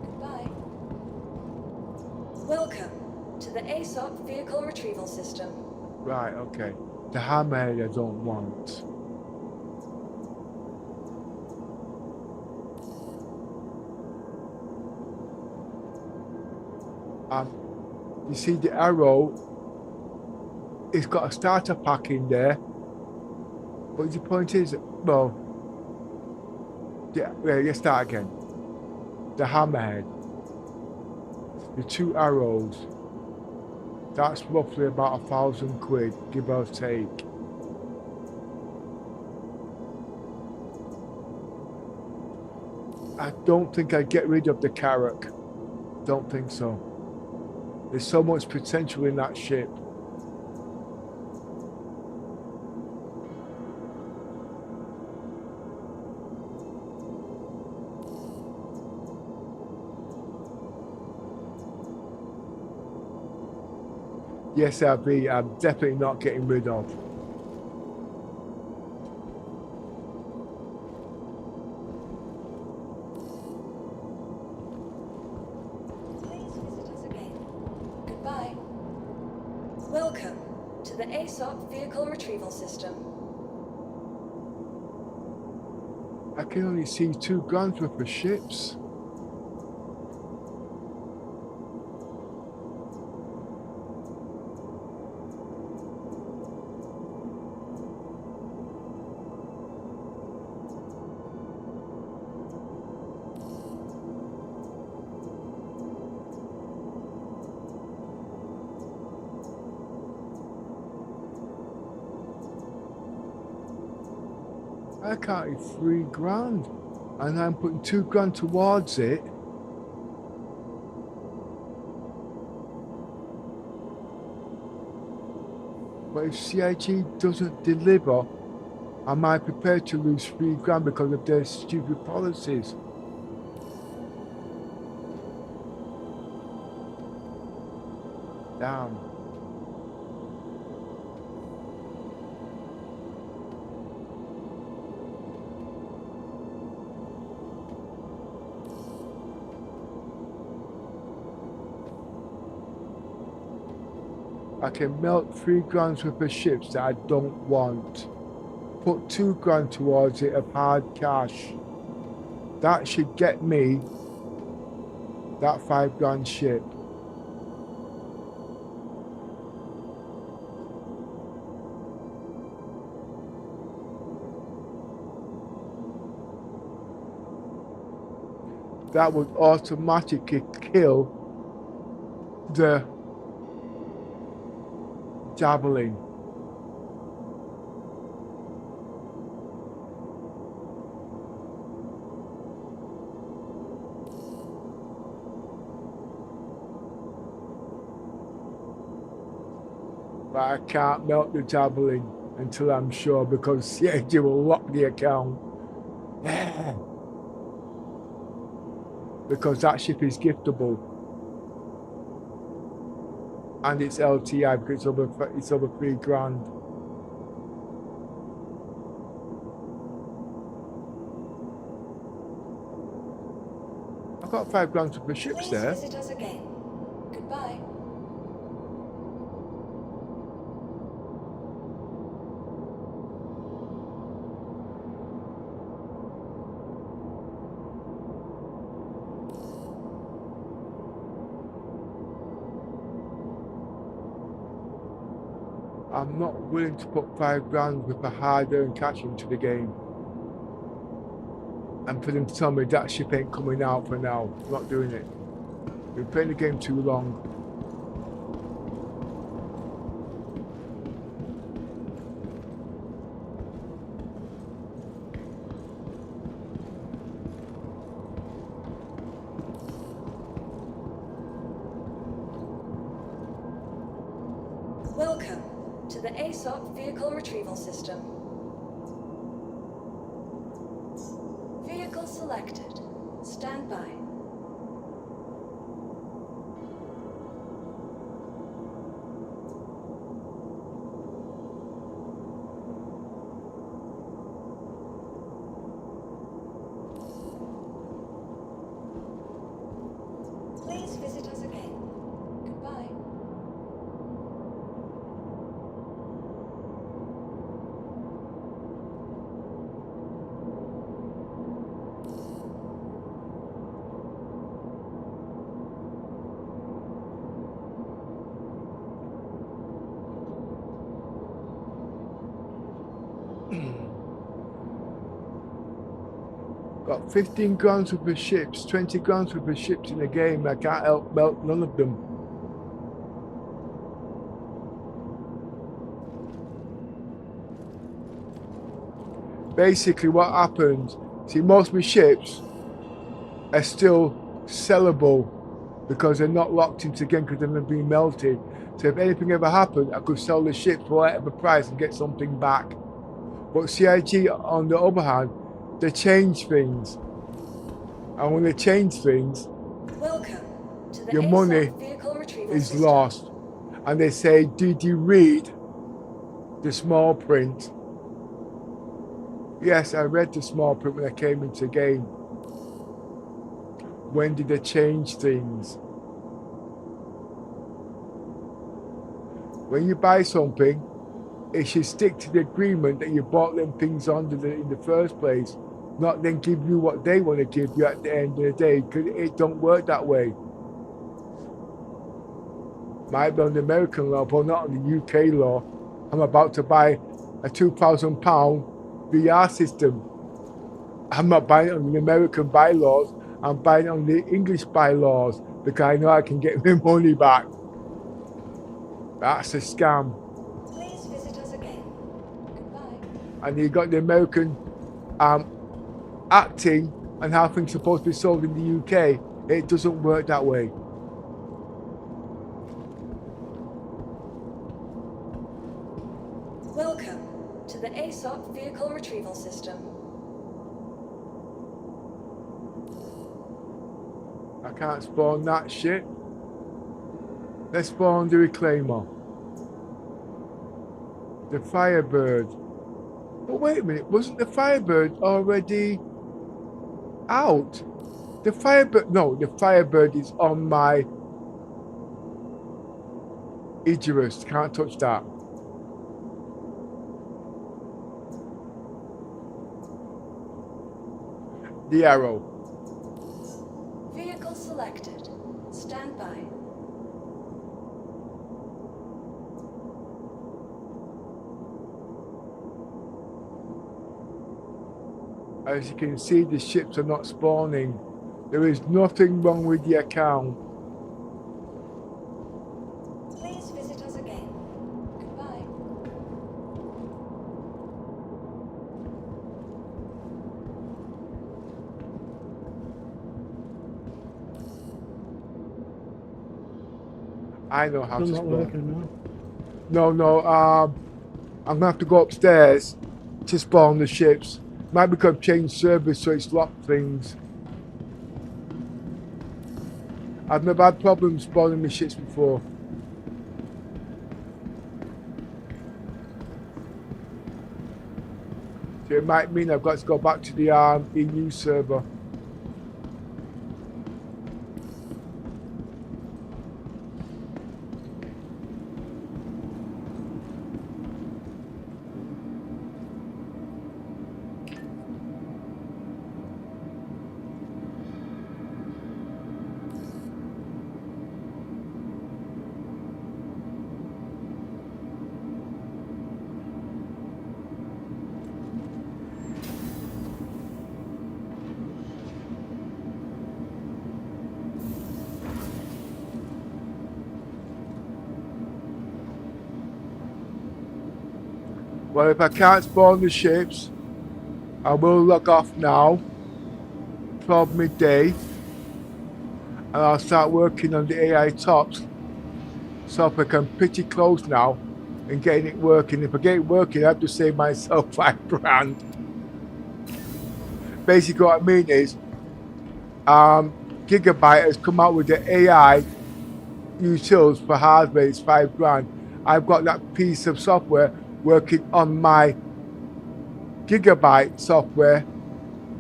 Goodbye. Welcome to the ASOP Vehicle Retrieval System. Right, okay. The hammerhead I don't want. You see the arrow, it's got a starter pack in there. But the point is, well, yeah, let's start again. The hammerhead, the 2 arrows, that's roughly about £1,000, give or take. I don't think I'd get rid of the Carrack. Don't think so. There's so much potential in that ship. The SRV, I'm definitely not getting rid of. Please visit us again. Goodbye. Welcome to the ASOP Vehicle Retrieval System. I can only see $2,000 worth of ships. I counted $3,000 and I'm putting $2,000 towards it. But if CIG doesn't deliver, am I prepared to lose $3,000 because of their stupid policies? Damn. I can melt $3,000 worth of ships that I don't want. Put $2,000 towards it of hard cash. That should get me that $5,000 ship. That would automatically kill the Javelin. But I can't melt the Javelin until I'm sure, because CIG will lock the account. Because that ship is giftable. And it's LTI because it's over 3 grand. I've got 5 grand worth of ships there. Please visit us again. Goodbye. I'm not willing to put 5 grand worth of hard-earned cash into the game. And for them to tell me that ship ain't coming out for now. I'm not doing it. Been playing the game too long. Welcome to the ASOP Vehicle Retrieval System. Vehicle selected. Stand by. Please visit us again. Goodbye. Got 15 grand worth of ships, 20 grand worth of ships in the game. I can't help melt none of them. Basically what happened, see, most of my ships are still sellable because they're not locked into the game because they've been melted. So if anything ever happened, I could sell the ship for whatever price and get something back. But CIG, on the other hand, they change things, and when they change things, your money is lost. And they say, did you read the small print? Yes, I read the small print when I came into the game. When did they change things? When you buy something, it should stick to the agreement that you bought them things under in the first place. Not then give you what they want to give you at the end of the day, because it don't work that way. Might be on the American law, but not on the UK law. I'm about to buy a £2,000 VR system. I'm not buying it on the American bylaws, I'm buying it on the English bylaws, because I know I can get my money back. That's a scam. Please visit us again. Goodbye. And you got the American acting and how things are supposed to be sold in the UK. It doesn't work that way. Welcome to the ASOP Vehicle Retrieval System. I can't spawn that shit. Let's spawn the Reclaimer. The Firebird. But wait a minute, wasn't the Firebird already out? The Firebird, no, the Firebird is on my Icarus. Can't touch that. The Arrow. Vehicle selected. Stand by. As you can see, the ships are not spawning. There is nothing wrong with the account. Please visit us again. Goodbye. I know how Still to not spawn. working, no. No, I'm gonna have to go upstairs to spawn the ships. Might because I've changed servers so it's locked things. I've never had problems spawning the ships before. So it might mean I've got to go back to the EU server. Well, if I can't spawn the ships, I will log off now, 12 midday, and I'll start working on the AI tops. So if I can pretty close now and getting it working. If I get it working, I have to save myself £5 grand. Basically what I mean is, Gigabyte has come out with the AI utils for hardware, it's £5 grand. I've got that piece of software working on my Gigabyte software,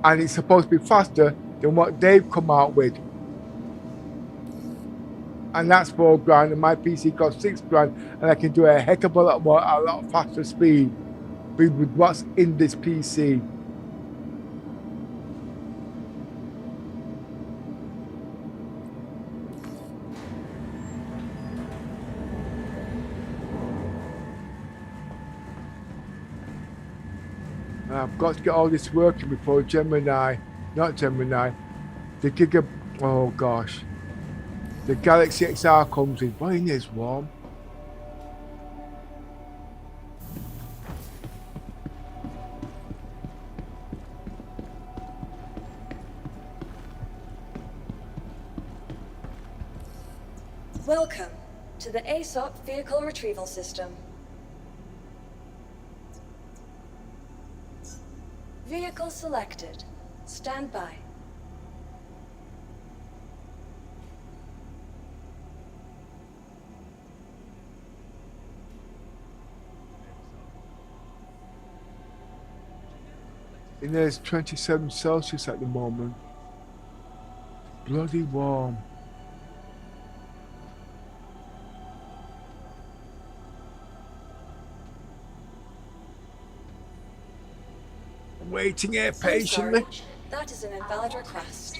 and it's supposed to be faster than what they've come out with. And that's £4 grand, and my PC costs £6 grand, and I can do a heck of a lot more, a lot faster speed with what's in this PC. I've got to get all this working before Gemini, not Gemini, the oh gosh, the Galaxy XR comes in. Boy, it's warm. Welcome to the ASOP Vehicle Retrieval System. Vehicle selected. Stand by. And there's 27 Celsius at the moment. Bloody warm. Waiting here patiently. Sorry, that is an invalid request.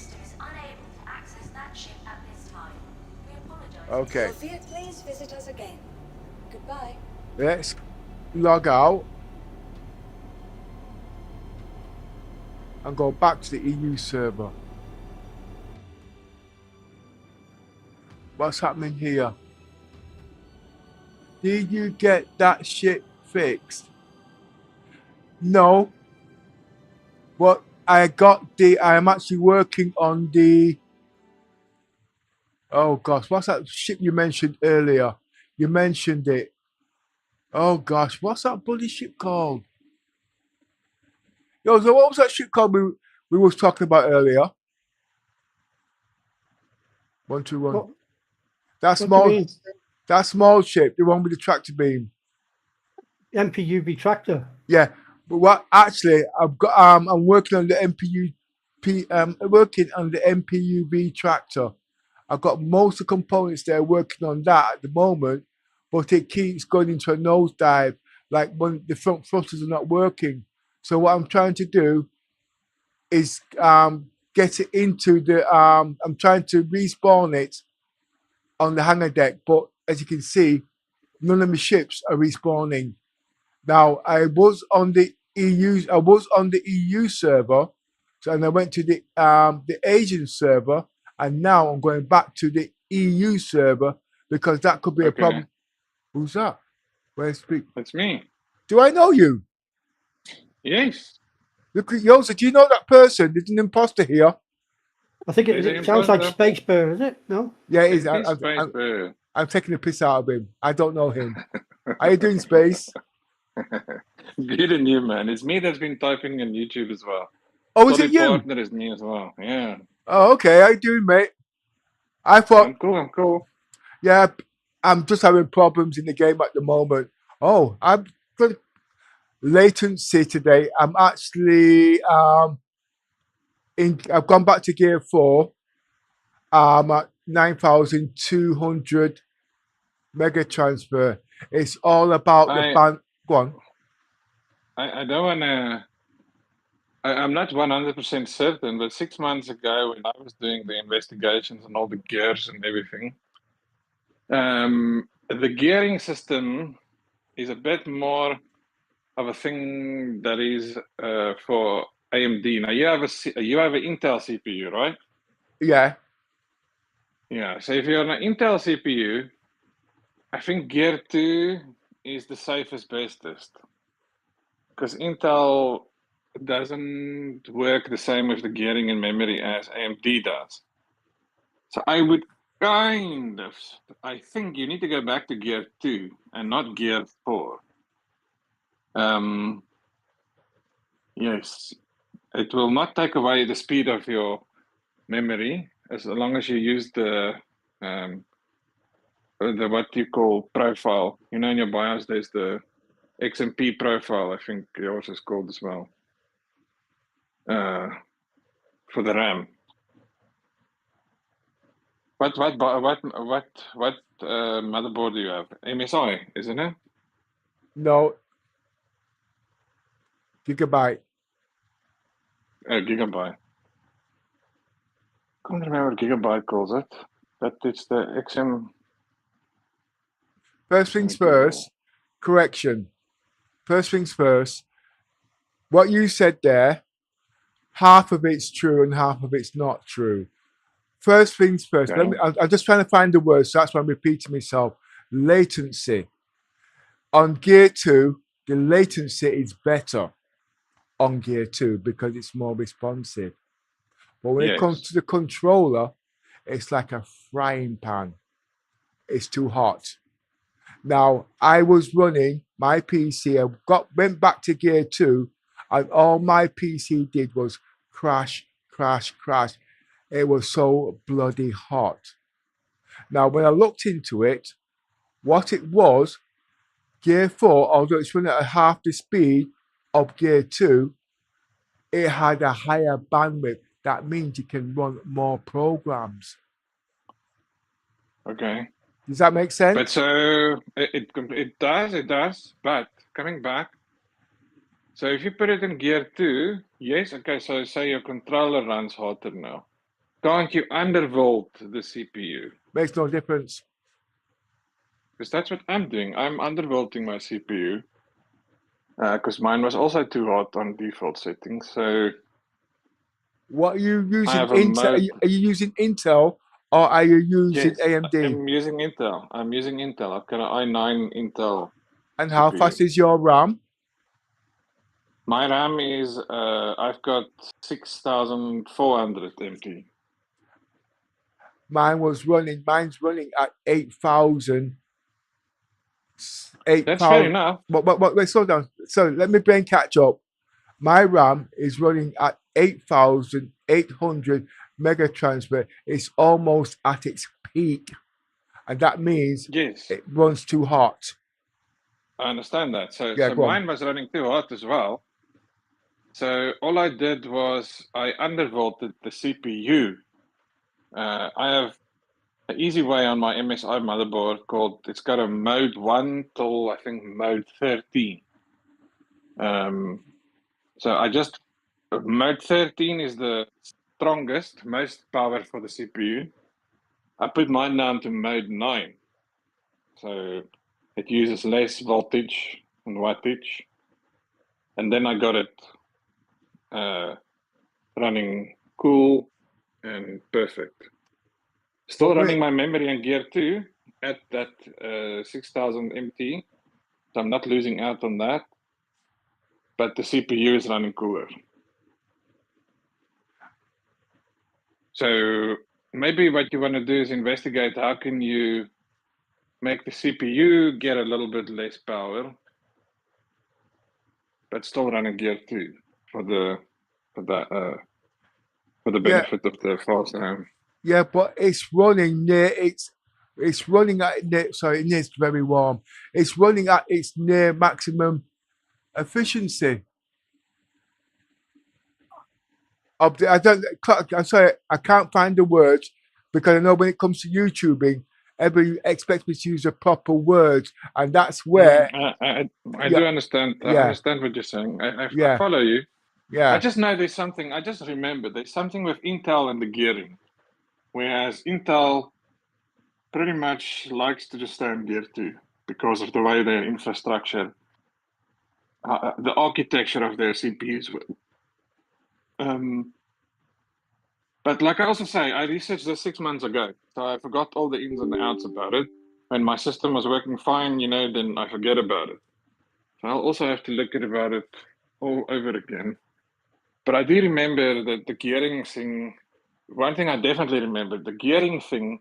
Okay. Sophia, please visit us again. Goodbye. Let's log out and go back to the EU server. What's happening here? Did you get that shit fixed? No. What I am actually working on the, oh gosh, what's that ship you mentioned earlier? You mentioned it. Oh gosh, what's that bloody ship called? Yo, so what was that ship called we was talking about earlier? 121. That small ship, the one with the tractor beam. MPUV tractor. Yeah, but what actually I've got, I'm working on the MPUV tractor. I've got most of the components there working on that at the moment, but it keeps going into a nosedive, like when the front thrusters are not working. So what I'm trying to do is get it into the, I'm trying to respawn it on the hangar deck, but as you can see, none of my ships are respawning. Now I was on the EU server, so and I went to the Asian server, and now I'm going back to the EU server because that could be a problem. Who's that? Where's speak? That's me. Do I know you? Yes. Look at yours. Do you know that person? There's an imposter here. I think it sounds like Space Bear, is it? No? Yeah, it is. Space Bear. I'm taking the piss out of him. I don't know him. How you doing, Space? Good and you, man. It's me that's been typing on YouTube as well. Oh, is it Tobii you? partner is me as well. Yeah. Oh, okay. How you doing, mate? I thought. I'm cool. I'm cool. Yeah, I'm just having problems in the game at the moment. Oh, I've got latency today. I'm actually I've gone back to gear 4. I'm at 9,200 mega transfer. It's all about the band. Go on. I don't want to. I'm not 100% certain, but 6 months ago, when I was doing the investigations on all the gears and everything, the gearing system is a bit more of a thing that is for AMD. Now you have an Intel CPU, right? Yeah. Yeah. So if you're on an Intel CPU, I think Gear 2 is the safest bestest, because Intel doesn't work the same with the gearing and memory as AMD does. So I think you need to go back to Gear 2 and not Gear 4. Yes, it will not take away the speed of your memory as long as you use the what you call profile. You know, in your BIOS there's the XMP profile. I think yours is called as well for the RAM. What motherboard do you have? MSI, isn't it? No. Gigabyte. Gigabyte. Can't remember what Gigabyte calls it, but it's the XM. First things first. Correction. First things first. What you said there, half of it's true and half of it's not true. First things first. Okay. I'm just trying to find the word, so that's why I'm repeating myself. Latency. On Gear 2, the latency is better on Gear 2 because it's more responsive. But when it comes to the controller, it's like a frying pan. It's too hot. Now, I was running my PC, I went back to Gear 2, and all my PC did was crash, crash, crash. It was so bloody hot. Now, when I looked into it, what it was, Gear 4, although it's running at half the speed of Gear 2, it had a higher bandwidth. That means you can run more programs. Okay. Does that make sense? But so it does. But coming back, so if you put it in Gear 2, yes, okay. So say your controller runs hotter now. Can't you undervolt the CPU? Makes no difference. Because that's what I'm doing. I'm undervolting my CPU because mine was also too hot on default settings. So what are you using? Intel? Are you using Intel or are you using AMD? I'm using Intel. I've got an i9 Intel. And how fast is your RAM? My RAM is I've got 6,400 MT. Mine's running at 8,000. That's fair enough. But wait, slow down. So let me brain catch up. My RAM is running at 8,800 mega transfer. It's almost at its peak. And that means it runs too hot. I understand that. So Yeah, mine was running too hot as well. So all I did was I undervolted the CPU. I have an easy way on my MSI motherboard called, it's got a mode 1 till I think mode 13. So mode 13 is the strongest, most power for the CPU. I put mine down to mode 9. So it uses less voltage and wattage. And then I got it running cool and perfect. Still running my memory in Gear 2 at that 6,000 MT. So I'm not losing out on that. But the CPU is running cooler. So maybe what you want to do is investigate how can you make the CPU get a little bit less power, but still running Gear 2 for the benefit of the fast RAM. Yeah, but it's running near it's running at near, sorry, it is very warm. It's running at its near maximum efficiency. Of the, I'm sorry, I can't find the words because I know when it comes to YouTubing, everybody expects me to use the proper words, and that's where I do understand. I understand what you're saying. I follow you. Yeah. I just know there's something. I just remember there's something with Intel and the gearing, whereas Intel pretty much likes to just stay on Gear 2 because of the way their infrastructure, the architecture of their CPUs were. But like I also say, I researched this 6 months ago, so I forgot all the ins and outs about it. When my system was working fine, then I forget about it. So I'll also have to look at about it all over again. But I do remember that the gearing thing, one thing I definitely remember, the gearing thing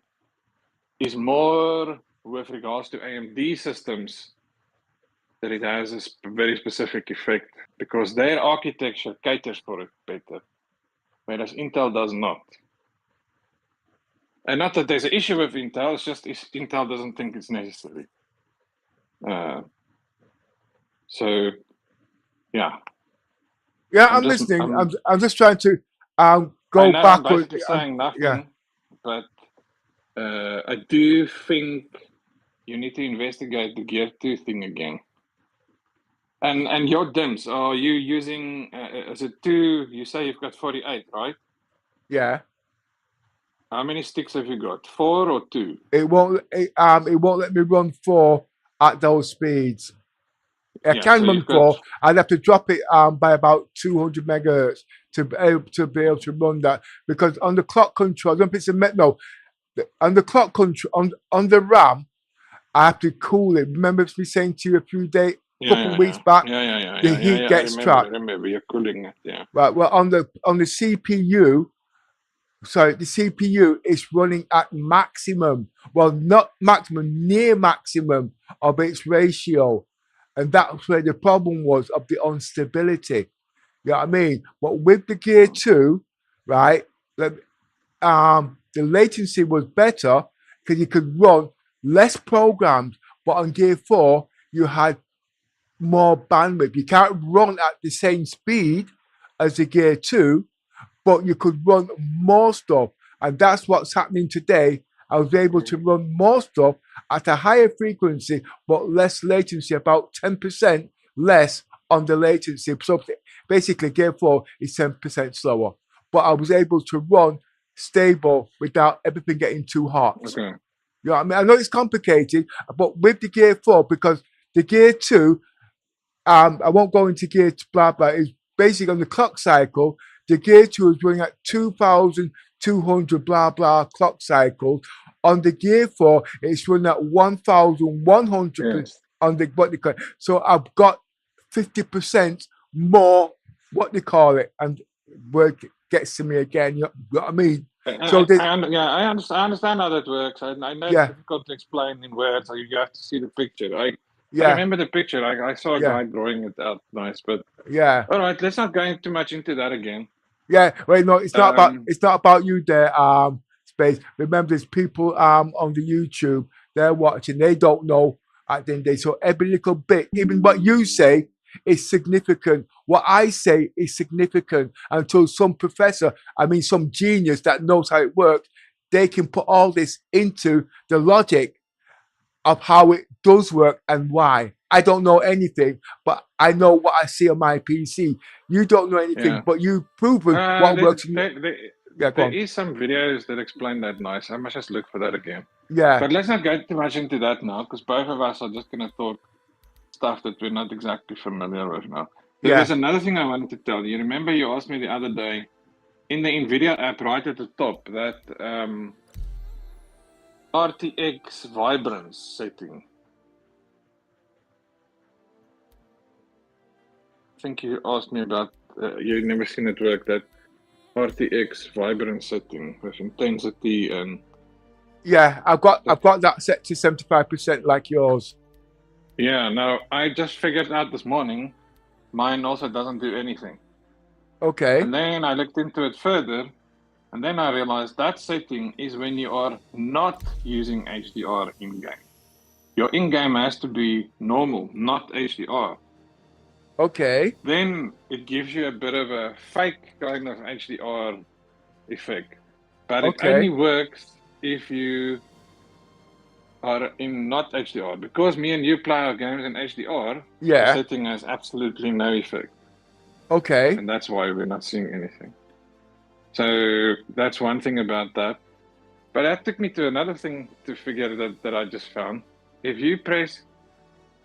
is more with regards to AMD systems that it has a very specific effect because their architecture caters for it better, whereas Intel does not. And not that there's an issue with Intel, it's just Intel doesn't think it's necessary. So, yeah. Yeah, I'm listening. I'm just trying to go I know backwards. I'm basically saying nothing, but I do think you need to investigate the Gear 2 thing again. And your DIMMs, are you using, is it 2, you say you've got 48, right? Yeah. How many sticks have you got, 4 or 2? It won't let me run 4 at those speeds. I can run 4. I'd have to drop it by about 200 megahertz to be able to run that because on the clock control, on the clock control on the RAM, I have to cool it. Remember me saying to you a couple weeks back, the heat gets trapped. I remember you're cooling it, yeah. Right. Well, on the CPU. So the CPU is running at maximum. Well, not maximum, near maximum of its ratio. And that's where the problem was of the instability. You know what I mean? But with the Gear 2, right, the latency was better because you could run less programs. But on Gear 4, you had more bandwidth. You can't run at the same speed as the Gear 2, but you could run more stuff. And that's what's happening today. I was able to run more stuff at a higher frequency, but less latency, about 10% less on the latency. So basically, Gear 4 is 10% slower. But I was able to run stable without everything getting too hot. Okay. You know what I mean? I know it's complicated, but with the Gear 4, because the Gear 2, I won't go into Gear blah blah, it's basically on the clock cycle. The Gear 2 is running at 2,200 blah blah clock cycles. On the Gear 4, it's running at 1,100 on the what they call it. So I've got 50% more what they call it, and work gets to me again. You know what I mean? So I understand how that works. I know it's difficult to explain in words. So you have to see the picture. I remember the picture. I saw a guy drawing it out nice, but all right, let's not go too much into that again. Yeah, wait, no, it's not about you there, Space. Remember, there's people on the YouTube, they're watching, they don't know at the end of the day. So every little bit, even what you say is significant. What I say is significant until some professor, some genius that knows how it works, they can put all this into the logic of how it does work and why. I don't know anything, but I know what I see on my PC. You don't know anything, but you've proven what works. There is some videos that explain that nice. I must just look for that again. Yeah. But let's not go too much into that now, because both of us are just going to talk stuff that we're not exactly familiar with now. There's another thing I wanted to tell you. Remember you asked me the other day, in the NVIDIA app right at the top, that RTX vibrance setting. I think you asked me about, you've never seen it work, that RTX vibrance setting with intensity and Yeah, I've got that set to 75% like yours. Yeah, no, I just figured out this morning, mine also doesn't do anything. Okay. And then I looked into it further, and then I realized that setting is when you are not using HDR in-game. Your in-game has to be normal, not HDR. Okay. Then it gives you a bit of a fake kind of HDR effect. But it Okay. only works if you are in not HDR. Because me and you play our games in HDR, the Yeah. setting has absolutely no effect. Okay. And that's why we're not seeing anything. So that's one thing about that. But that took me to another thing to figure that I just found. If you press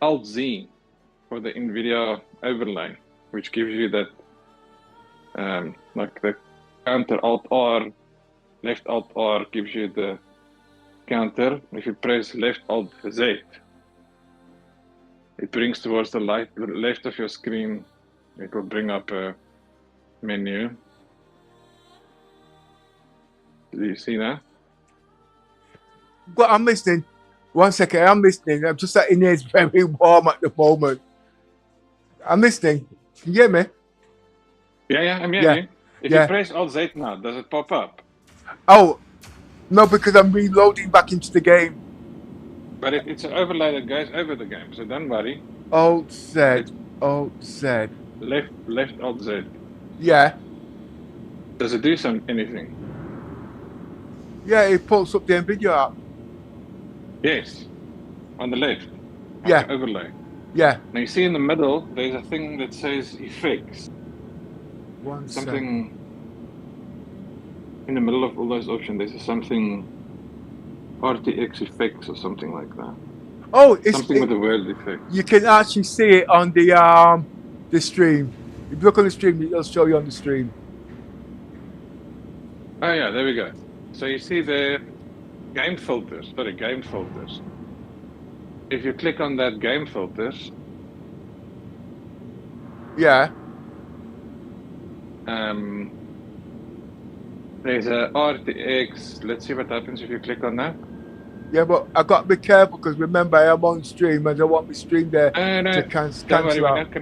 Alt-Z for the NVIDIA overlay, which gives you that, like the counter Alt-R, left Alt-R gives you the counter. If you press left Alt-Z, it brings towards the left of your screen. It will bring up a menu. Do you see that? Well, I'm listening. 1 second, I'm listening. I'm just that in here is very warm at the moment. I'm listening. Can you hear me? Yeah, I'm hearing you. If Yeah. you press Alt-Z now, does it pop up? Oh, no, because I'm reloading back into the game. But it's an overlay that goes over the game, so don't worry. Alt-Z. Alt-Z. Left Alt-Z. Yeah. Does it do anything? Yeah, it pulls up the NVIDIA app. Yes. On the left. Yeah. The overlay. Yeah. Now you see in the middle, there's a thing that says effects. Something in the middle of all those options, there's something RTX effects or something like that. Oh, it's something with the word effect. You can actually see it on the stream. If you look on the stream, it'll show you on the stream. Oh yeah, there we go. So you see the game filters. Sorry, game filters. If you click on that game filters, yeah. There's a RTX. Let's see what happens if you click on that. Yeah, but I got to be careful because remember I am on stream. I don't want my stream there to cancel don't worry, out.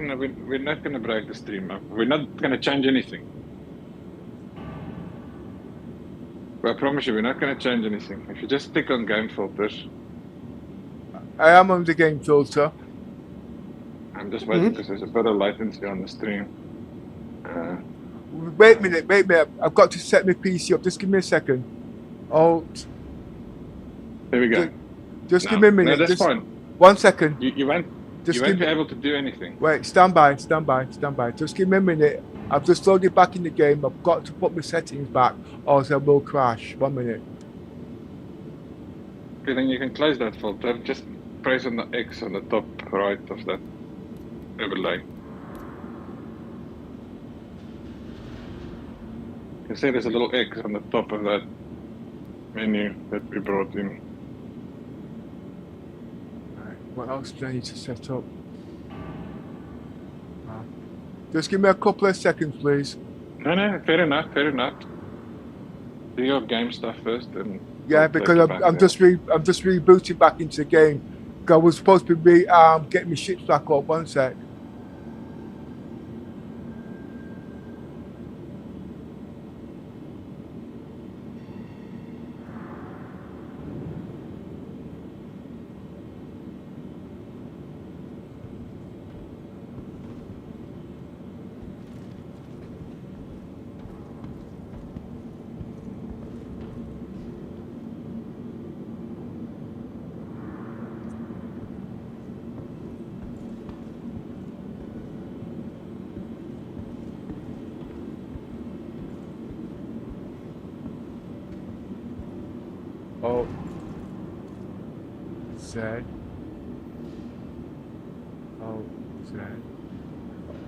We're not gonna break the stream up. We're not gonna change anything. I promise you, we're not gonna change anything. If you just click on game filters. I am on the game filter. I'm just waiting because there's a bit of latency on the stream. Wait a minute. I've got to set my PC up. Just give me a second. Alt. There we go. Just give me a minute. No, that's fine. 1 second. You won't be able to do anything. Wait, stand by. Just give me a minute. I've just loaded back in the game. I've got to put my settings back or else I will crash. 1 minute. Okay, then you can close that filter. Just press on the X on the top right of that overlay. You can see there's a little X on the top of that menu that we brought in. Right, what else do I need to set up? Just give me a couple of seconds, please. No, fair enough. Do your game stuff first, and yeah, because I'm just rebooting back into the game. I was supposed to be getting my shit back up. 1 sec.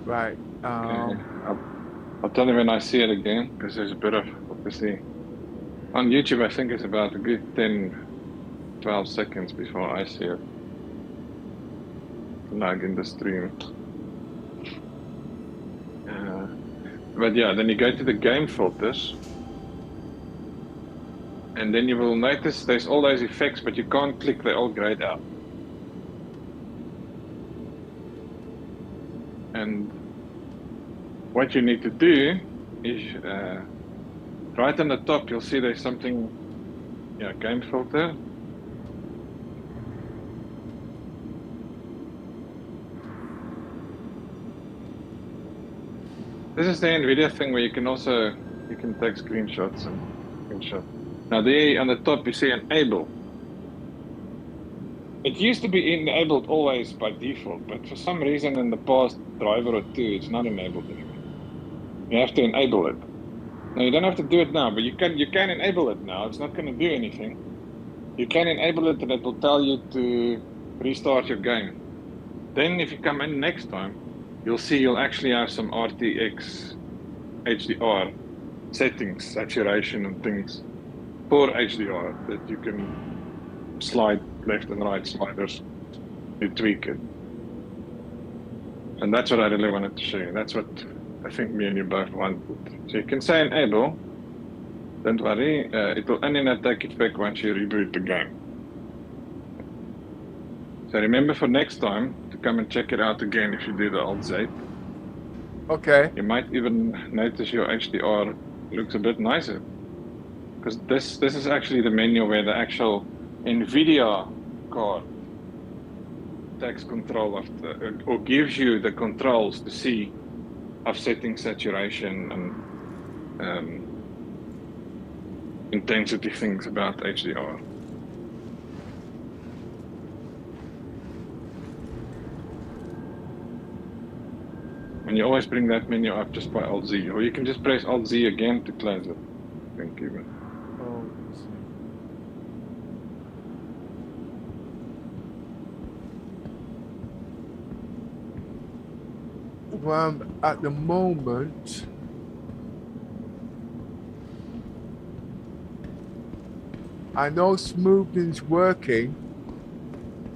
Right. I'll tell you when I see it again, because there's a bit of, obviously, on YouTube I think it's about a good 10-12 seconds before I see it lag in the stream. But yeah, then you go to the game filters, And then you will notice there's all those effects, but you can't click, they're all grayed out. And what you need to do is, right on the top, you'll see there's something, yeah, game filter. This is the NVIDIA thing where you can also, you can take screenshots and screenshot. Now there on the top you see enable. It used to be enabled always by default, but for some reason in the past driver or two, it's not enabled anymore. You have to enable it. Now you don't have to do it now, but you can enable it now. It's not going to do anything. You can enable it and it will tell you to restart your game. Then if you come in next time, you'll see you'll actually have some RTX HDR settings, saturation and things for HDR that you can slide left and right sliders, you tweak it. And that's what I really wanted to show you. That's what I think me and you both wanted. So you can say enable, don't worry, it will only not take effect once you reboot the game. So remember for next time to come and check it out again if you do the Alt-Z. Okay. You might even notice your HDR looks a bit nicer. Because this is actually the menu where the actual NVIDIA card takes control of the, or gives you the controls to see offsetting saturation and intensity things about HDR. And you always bring that menu up just by Alt-Z, or you can just press Alt-Z again to close it. Thank you. Well, at the moment, I know smoothing's working,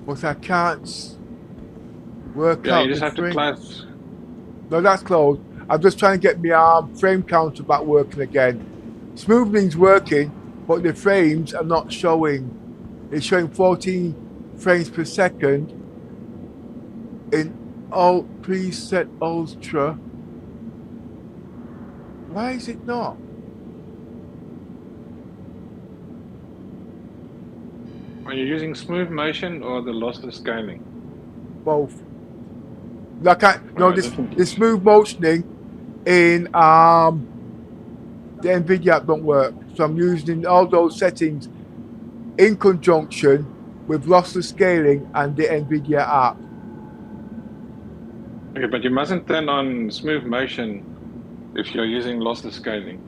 but I can't work out. Yeah, you just have to close. No, that's closed. I'm just trying to get my frame counter back working again. Smoothing's working, but the frames are not showing. It's showing 14 frames per second in all preset ultra. Why is it not? Are you using smooth motion or the lossless scaling? Both. I can't, no, the smooth motioning in the NVIDIA app don't work. So I'm using all those settings in conjunction with lossless scaling and the NVIDIA app. Okay, but you mustn't turn on smooth motion if you're using lossless scaling.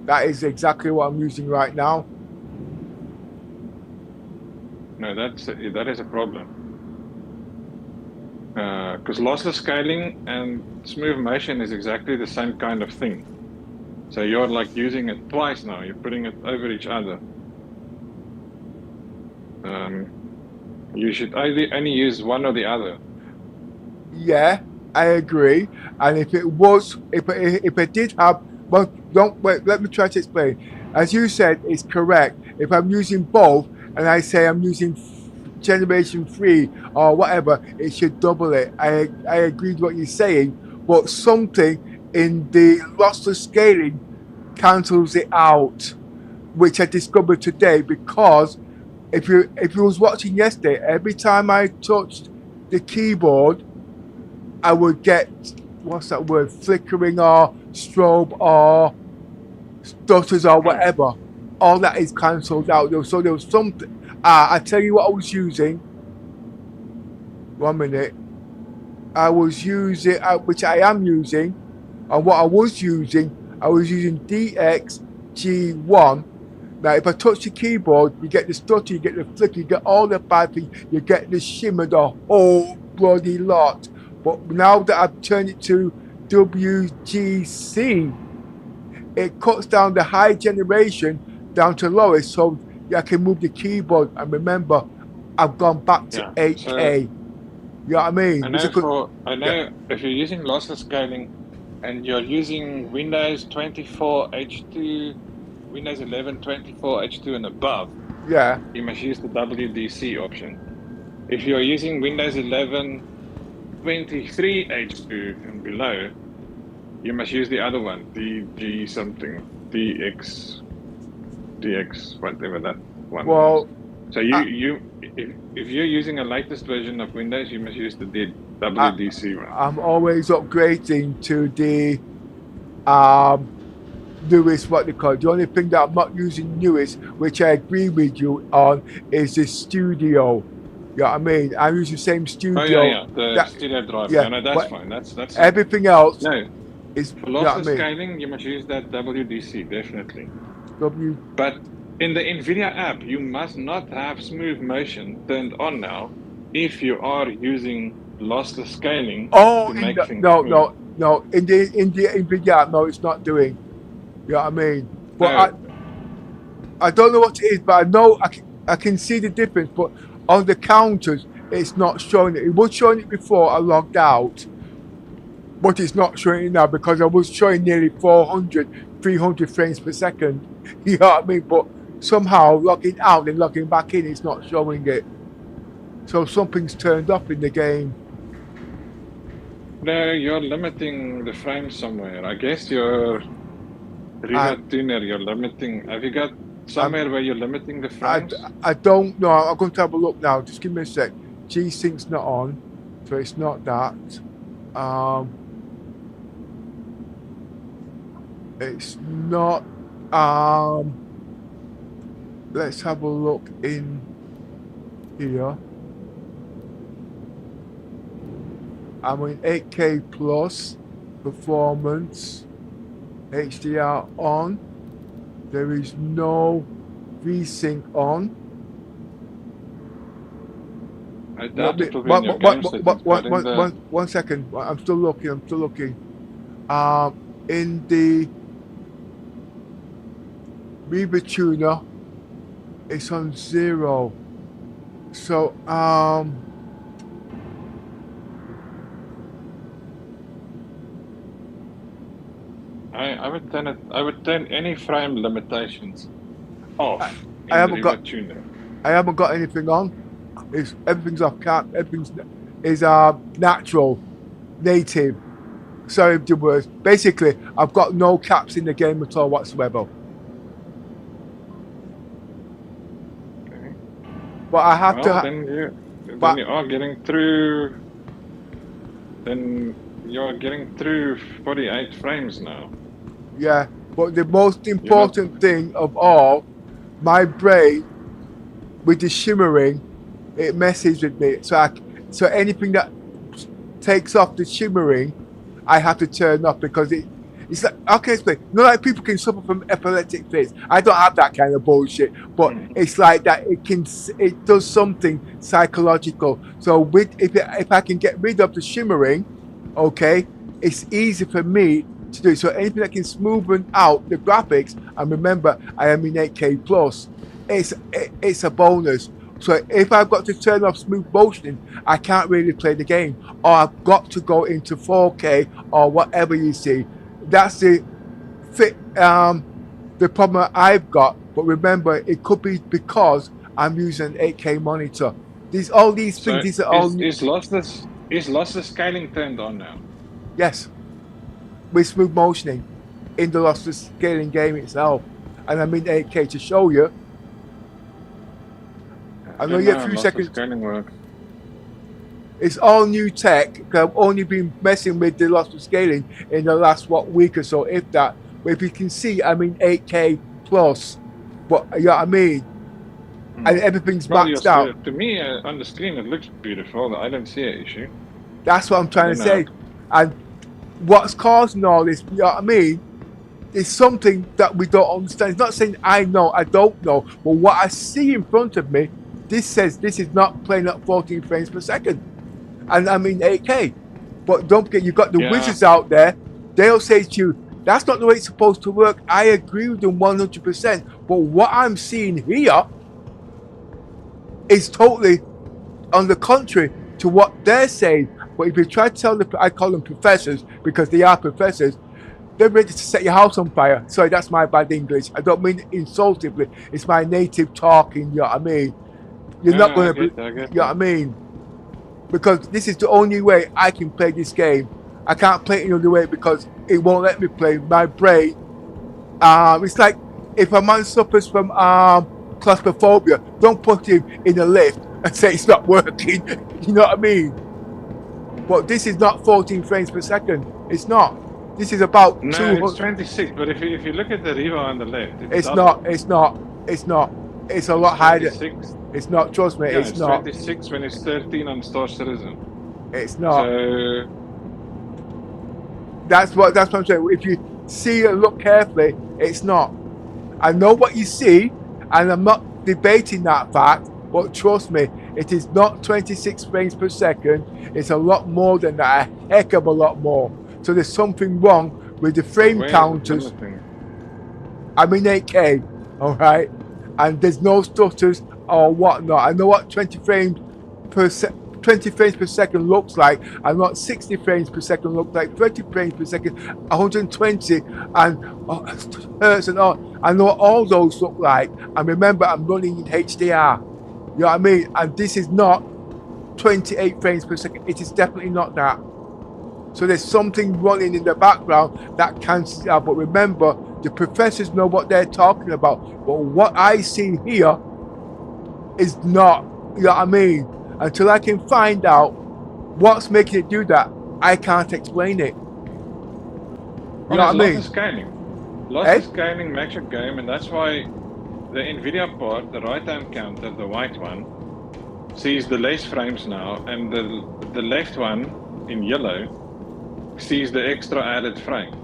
That is exactly what I'm using right now. No, that is a problem. Because lossless scaling and smooth motion is exactly the same kind of thing. So you're like using it twice now. You're putting it over each other. You should either only use one or the other. Yeah, I agree. And if it was, if it did have, well, don't wait. Let me try to explain. As you said, it's correct. If I'm using both, and I say I'm using generation 3 or whatever, it should double it. I agree with what you're saying, but something in the lossless scaling cancels it out, which I discovered today. Because if you was watching yesterday, every time I touched the keyboard, I would get, what's that word, flickering or strobe or stutters or whatever. All that is cancelled out. So there was something. I tell you what I was using. 1 minute. I was using, which I am using, and what I was using DXG1. Now, if I touch the keyboard, you get the stutter, you get the flicker, you get all the bad things, you get the shimmer, the whole bloody lot. But now that I've turned it to WGC, it cuts down the high generation down to lowest, so I can move the keyboard. And remember, I've gone back to 8K. So, you know what I mean? I know if you're using lossless scaling and you're using Windows 24 H2 Windows 11 24H2 and above, Yeah. you must use the WDC option. If you're using Windows 11 23H2 and below, you must use the other one, DG something, DX, whatever that one Well, is. So if you're using a latest version of Windows, you must use the WDC one. I'm always upgrading to the newest, what they call it. The only thing that I'm not using newest, which I agree with you on, is the studio. You know what I mean? I use the same studio. Oh yeah, the studio driver. Yeah, no, that's fine. That's everything else. No, is for you know what I lossless mean? scaling, you must use that WDC definitely. W. But in the NVIDIA app, you must not have smooth motion turned on now if you are using lossless scaling Oh, to make things no, smooth. no. In the NVIDIA app, no, it's not doing. You know what I mean? But No. I don't know what it is, but I know I can see the difference. But on the counters, it's not showing it. It was showing it before I logged out, but it's not showing it now because I was showing nearly 400, 300 frames per second. You know what I mean? But somehow logging out and logging back in, it's not showing it. So something's turned up in the game. No, you're limiting the frames somewhere. I guess you're Riva Tuner, you're limiting. Have you got somewhere where you're limiting the frames? I don't know. I'm going to have a look now. Just give me a sec. G-Sync's not on, so it's not that. It's not. Let's have a look in here. I'm in 8K plus performance, HDR on. There is no V-Sync on. I doubt it will be in your game settings, but in the... One second. I'm still looking. In the Reba Tuner, it's on 0. So I would turn it. I would turn any frame limitations off. I haven't got. Tuner. I haven't got anything on. Everything's off cap. Everything's is natural, native. Sorry if the words. Basically, I've got no caps in the game at all whatsoever. Okay. But I have to. Then you are getting through. Then you're getting through 48 frames now. Yeah, but the most important thing of all, my brain with the shimmering, it messes with me. So anything that takes off the shimmering, I have to turn off because it's like, okay, explain. You know, like people can suffer from epileptic fits. I don't have that kind of bullshit, but it's like that. It does something psychological. So if I can get rid of the shimmering, okay, it's easy for me to do. So anything that can smoothen out the graphics, and remember, I am in 8K plus. It's a bonus. So if I've got to turn off smooth motion, I can't really play the game, or I've got to go into 4K or whatever you see. That's the problem I've got. But remember, it could be because I'm using an 8K monitor. All these things. These are all. Is lossless scaling turned on now? Yes, with smooth motioning in the lossless scaling game itself, and I'm in 8K to show you. I know you have a few seconds. It's all new tech. I've only been messing with the lossless scaling in the last week or so, if that. But if you can see, I'm in 8K plus. But you know what I mean? And everything's maxed out. To me, on the screen, it looks beautiful. I don't see an issue. That's what I'm trying to say. And what's causing all this, you know what I mean, is something that we don't understand. It's not saying I know, I don't know. But what I see in front of me, this says this is not playing at 14 frames per second. And I'm in 8K. But don't forget, you've got the wizards out there. They'll say to you, that's not the way it's supposed to work. I agree with them 100%. But what I'm seeing here is totally on the contrary to what they're saying. But if you try to tell I call them professors because they are professors, they're ready to set your house on fire. Sorry, that's my bad English. I don't mean it insultively. It's my native talking, you know what I mean? You're not going to, you know what I mean? Because this is the only way I can play this game. I can't play it any other way because it won't let me play. My brain, it's like if a man suffers from claustrophobia, don't put him in a lift and say it's not working. You know what I mean? But this is not 14 frames per second. It's not. This is about No, 200. it's 26. But if you look at the Riva on the left, It's not. It's not. It's not. It's a lot higher. 26. It's not. Trust me. Yeah, it's not. 26 when it's 13 on Star Citizen. It's not. So That's what I'm saying. If you see and look carefully, it's not. I know what you see, and I'm not debating that fact. But trust me, it is not 26 frames per second. It's a lot more than that. A heck of a lot more. So there's something wrong with the frame counters. I'm in 8K, all right, and there's no stutters or whatnot. I know what 20 frames per second looks like. I know what 60 frames per second looks like. 30 frames per second, 120, and hertz and all. I know what all those look like. And remember, I'm running in HDR. You know what I mean? And this is not 28 frames per second. It is definitely not that. So there's something running in the background that cancels it out. But remember, the professors know what they're talking about. But what I see here is not, you know what I mean? Until I can find out what's making it do that, I can't explain it. You know what I mean? Lossless scaling. Lossless scaling makes your game, and that's why the NVIDIA part, the right-hand counter, the white one, sees the less frames now, and the left one in yellow sees the extra added frame.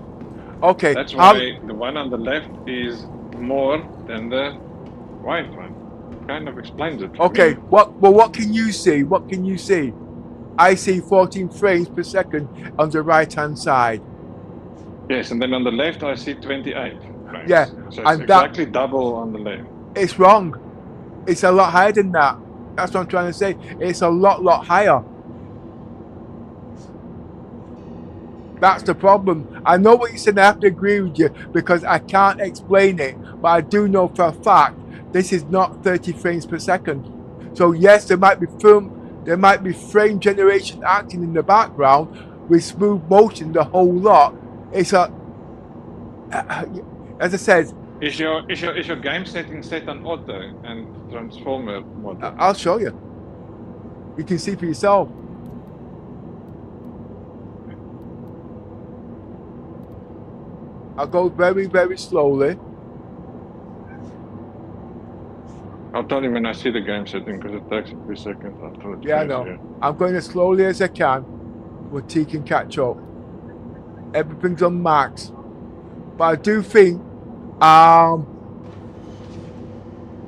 Okay. That's why the one on the left is more than the white one. Kind of explains it. Okay. What can you see? What can you see? I see 14 frames per second on the right-hand side. Yes, and then on the left I see 28 frames. Yeah, so and it's exactly double on the left. It's wrong. It's a lot higher than that. That's what I'm trying to say. It's a lot higher. That's the problem. I know what you said. I have to agree with you because I can't explain it, but I do know for a fact this is not 30 frames per second. So yes, there might be frame generation acting in the background with smooth motion, the whole lot. It's a, as I said. Is your game setting set on auto and transformer mode? I'll show you. You can see for yourself. I'll go very slowly. I'll tell you when I see the game setting because it takes a few seconds until it's Yeah, I know. I'm going as slowly as I can, but T can catch up. Everything's on max. But I do think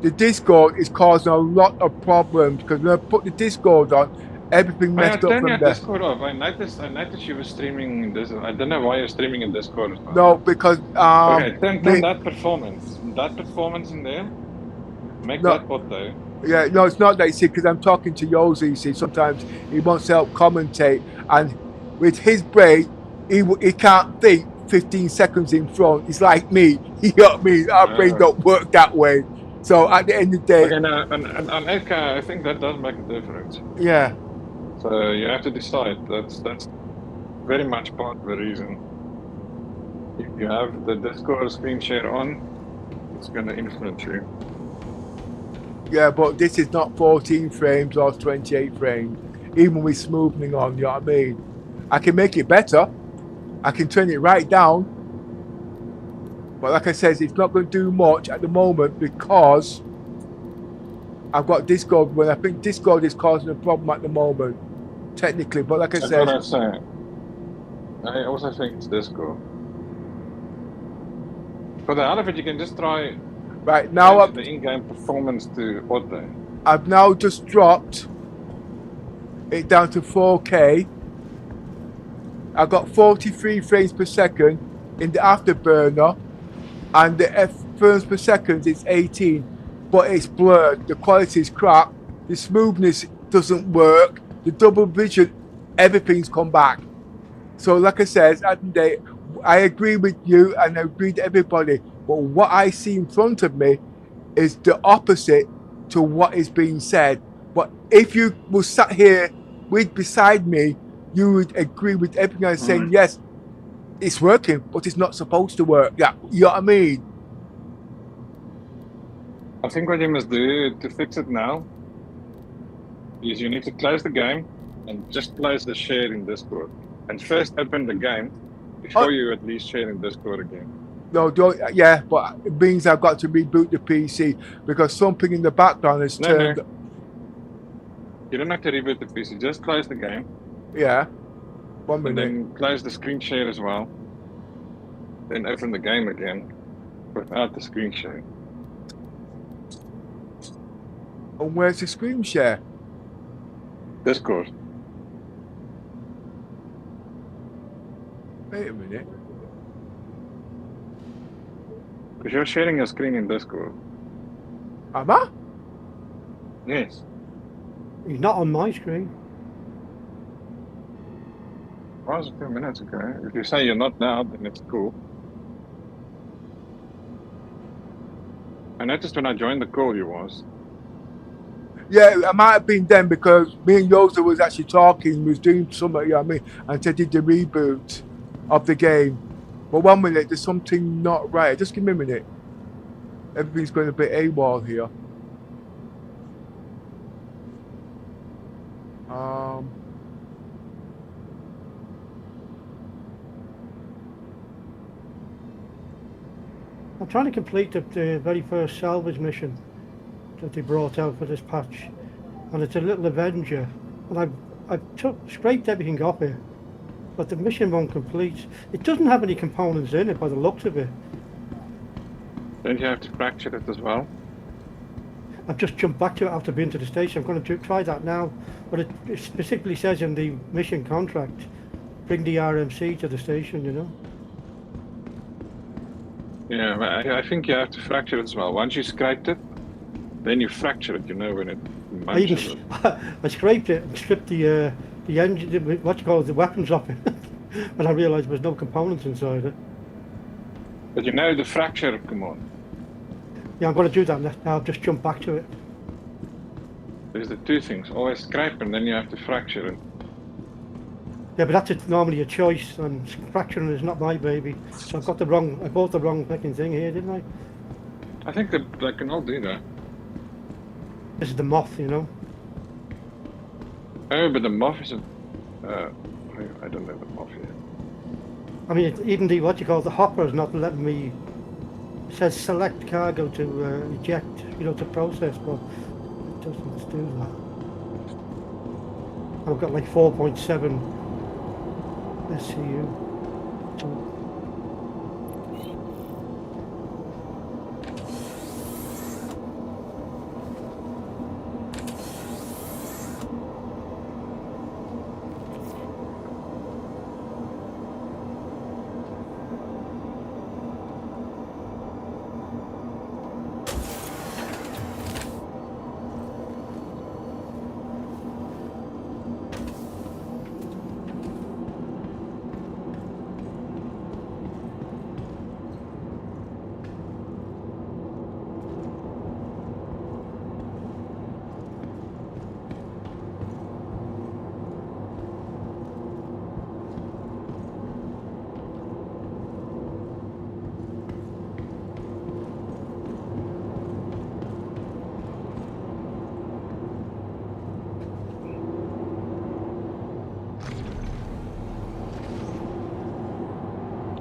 the Discord is causing a lot of problems because when I put the Discord on, everything messed up from there. Discord off. I noticed you were streaming in this. I don't know why you're streaming in Discord as well. No, because okay, turn that performance in there. Make that auto. Yeah, no, it's not that, you see, because I'm talking to Yosi, you see, sometimes he wants to help commentate, and with his brain, he can't think 15 seconds in front. It's like me, you know what I mean? Our brain don't work that way. So at the end of the day... Okay, now, on 8K, I think that does make a difference. Yeah. So you have to decide. That's very much part of the reason. If you have the Discord screen share on, it's going to influence you. Yeah, but this is not 14 frames or 28 frames, even with smoothing on, you know what I mean? I can make it better. I can turn it right down. But like I said, it's not going to do much at the moment because I've got Discord. Well, I think Discord is causing a problem at the moment, technically. But like I said... That's what I'm saying. I also think it's Discord. For the hell of it, you can just try... Right, now the in-game performance to auto. I've now just dropped it down to 4K. I've got 43 frames per second in the afterburner, and the frames per second is 18, but it's blurred. The quality is crap. The smoothness doesn't work. The double vision, everything's come back. So like I said, at the day, I agree with you and I agree with everybody. But what I see in front of me is the opposite to what is being said. But if you were sat here with beside me, you would agree with everything I'm saying. Yes, it's working, but it's not supposed to work. Yeah, you know what I mean? I think what you must do to fix it now is you need to close the game and just close the share in Discord. And first open the game before you at least share in Discord again. No, don't. Yeah, but it means I've got to reboot the PC because something in the background has turned. No. You don't have to reboot the PC. Just close the game. Yeah. 1 minute. And then close the screen share as well. Then open the game again without the screen share. And where's the screen share? Discord. Wait a minute. Because you're sharing your screen in Discord. Am I? Yes. He's not on my screen. Was a few minutes ago. If you say you're not now, then it's cool. I noticed when I joined the call you was. Yeah, it might have been then because me and Yosa was actually talking, was doing something, you know what I mean, and they did the reboot of the game. But 1 minute, there's something not right. Just give me a minute. Everything's going a bit AWOL here. I'm trying to complete the very first salvage mission that they brought out for this patch, and it's a little Avenger, and I've scraped everything off here, but the mission won't complete. It doesn't have any components in it by the looks of it. Don't you have to fracture it as well? I've just jumped back to it after being to the station. I'm going to try that now, but it specifically says in the mission contract, bring the RMC to the station, you know. Yeah, I think you have to fracture it as well. Once you scraped it, then you fracture it, you know, when it munches it. I scraped it and stripped the engine, what you call it, the weapons off it, and I realised there was no components inside it. But you know the fracture command. Yeah, I'm going to do that now. I'll just jump back to it. There's the two things. Always scrape and then you have to fracture it. Yeah, but that's normally a choice, and fracturing is not my baby. So I bought the wrong fucking thing here, didn't I? I think that they can all do that. This is the moth, you know. Oh, but the moth isn't. I don't know the moth yet. I mean, even the what you call the hopper is not letting me. It says select cargo to eject, you know, to process, but it doesn't do that. I've got like 4.7 SCU.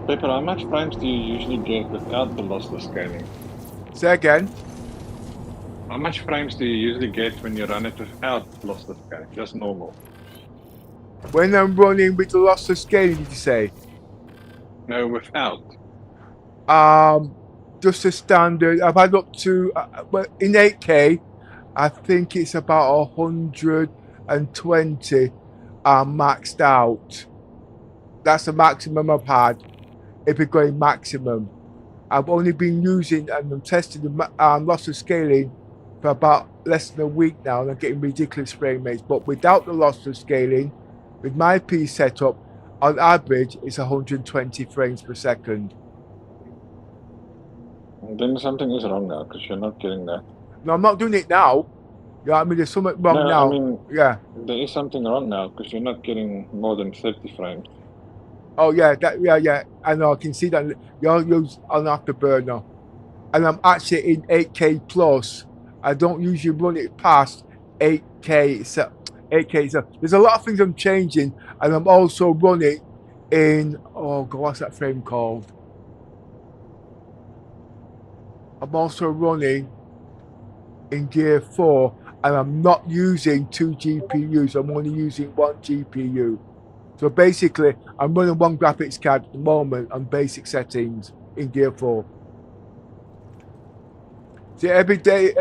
Pepper, how much frames do you usually get without the lossless scaling? Say again? How much frames do you usually get when you run it without lossless scaling? Just normal. When I'm running with the lossless scaling, did you say? No, without. Just a standard. I've had up to, well, in 8K, I think it's about 120 maxed out. That's the maximum I've had. If it's going maximum, I've only been using and I'm testing the lossless scaling for about less than a week now, and I'm getting ridiculous frame rates. But without the lossless scaling, with my P setup, On average, it's 120 frames per second. Then something is wrong now because you're not getting that. No, I'm not doing it now. Yeah, I mean, there's something wrong No, now. I mean, yeah. there is something wrong now because you're not getting more than 30 frames. Oh yeah, yeah. I know. I can see that you're on Afterburner, and I'm actually in 8K plus. I don't usually run it past 8K. So 8K. So there's a lot of things I'm changing, and I'm also running in. Oh God, what's that frame called? I'm also running in Gear 4, and I'm not using 2 GPUs. I'm only using 1 GPU. So basically, I'm running 1 graphics card at the moment on basic settings in Gear 4. See, every day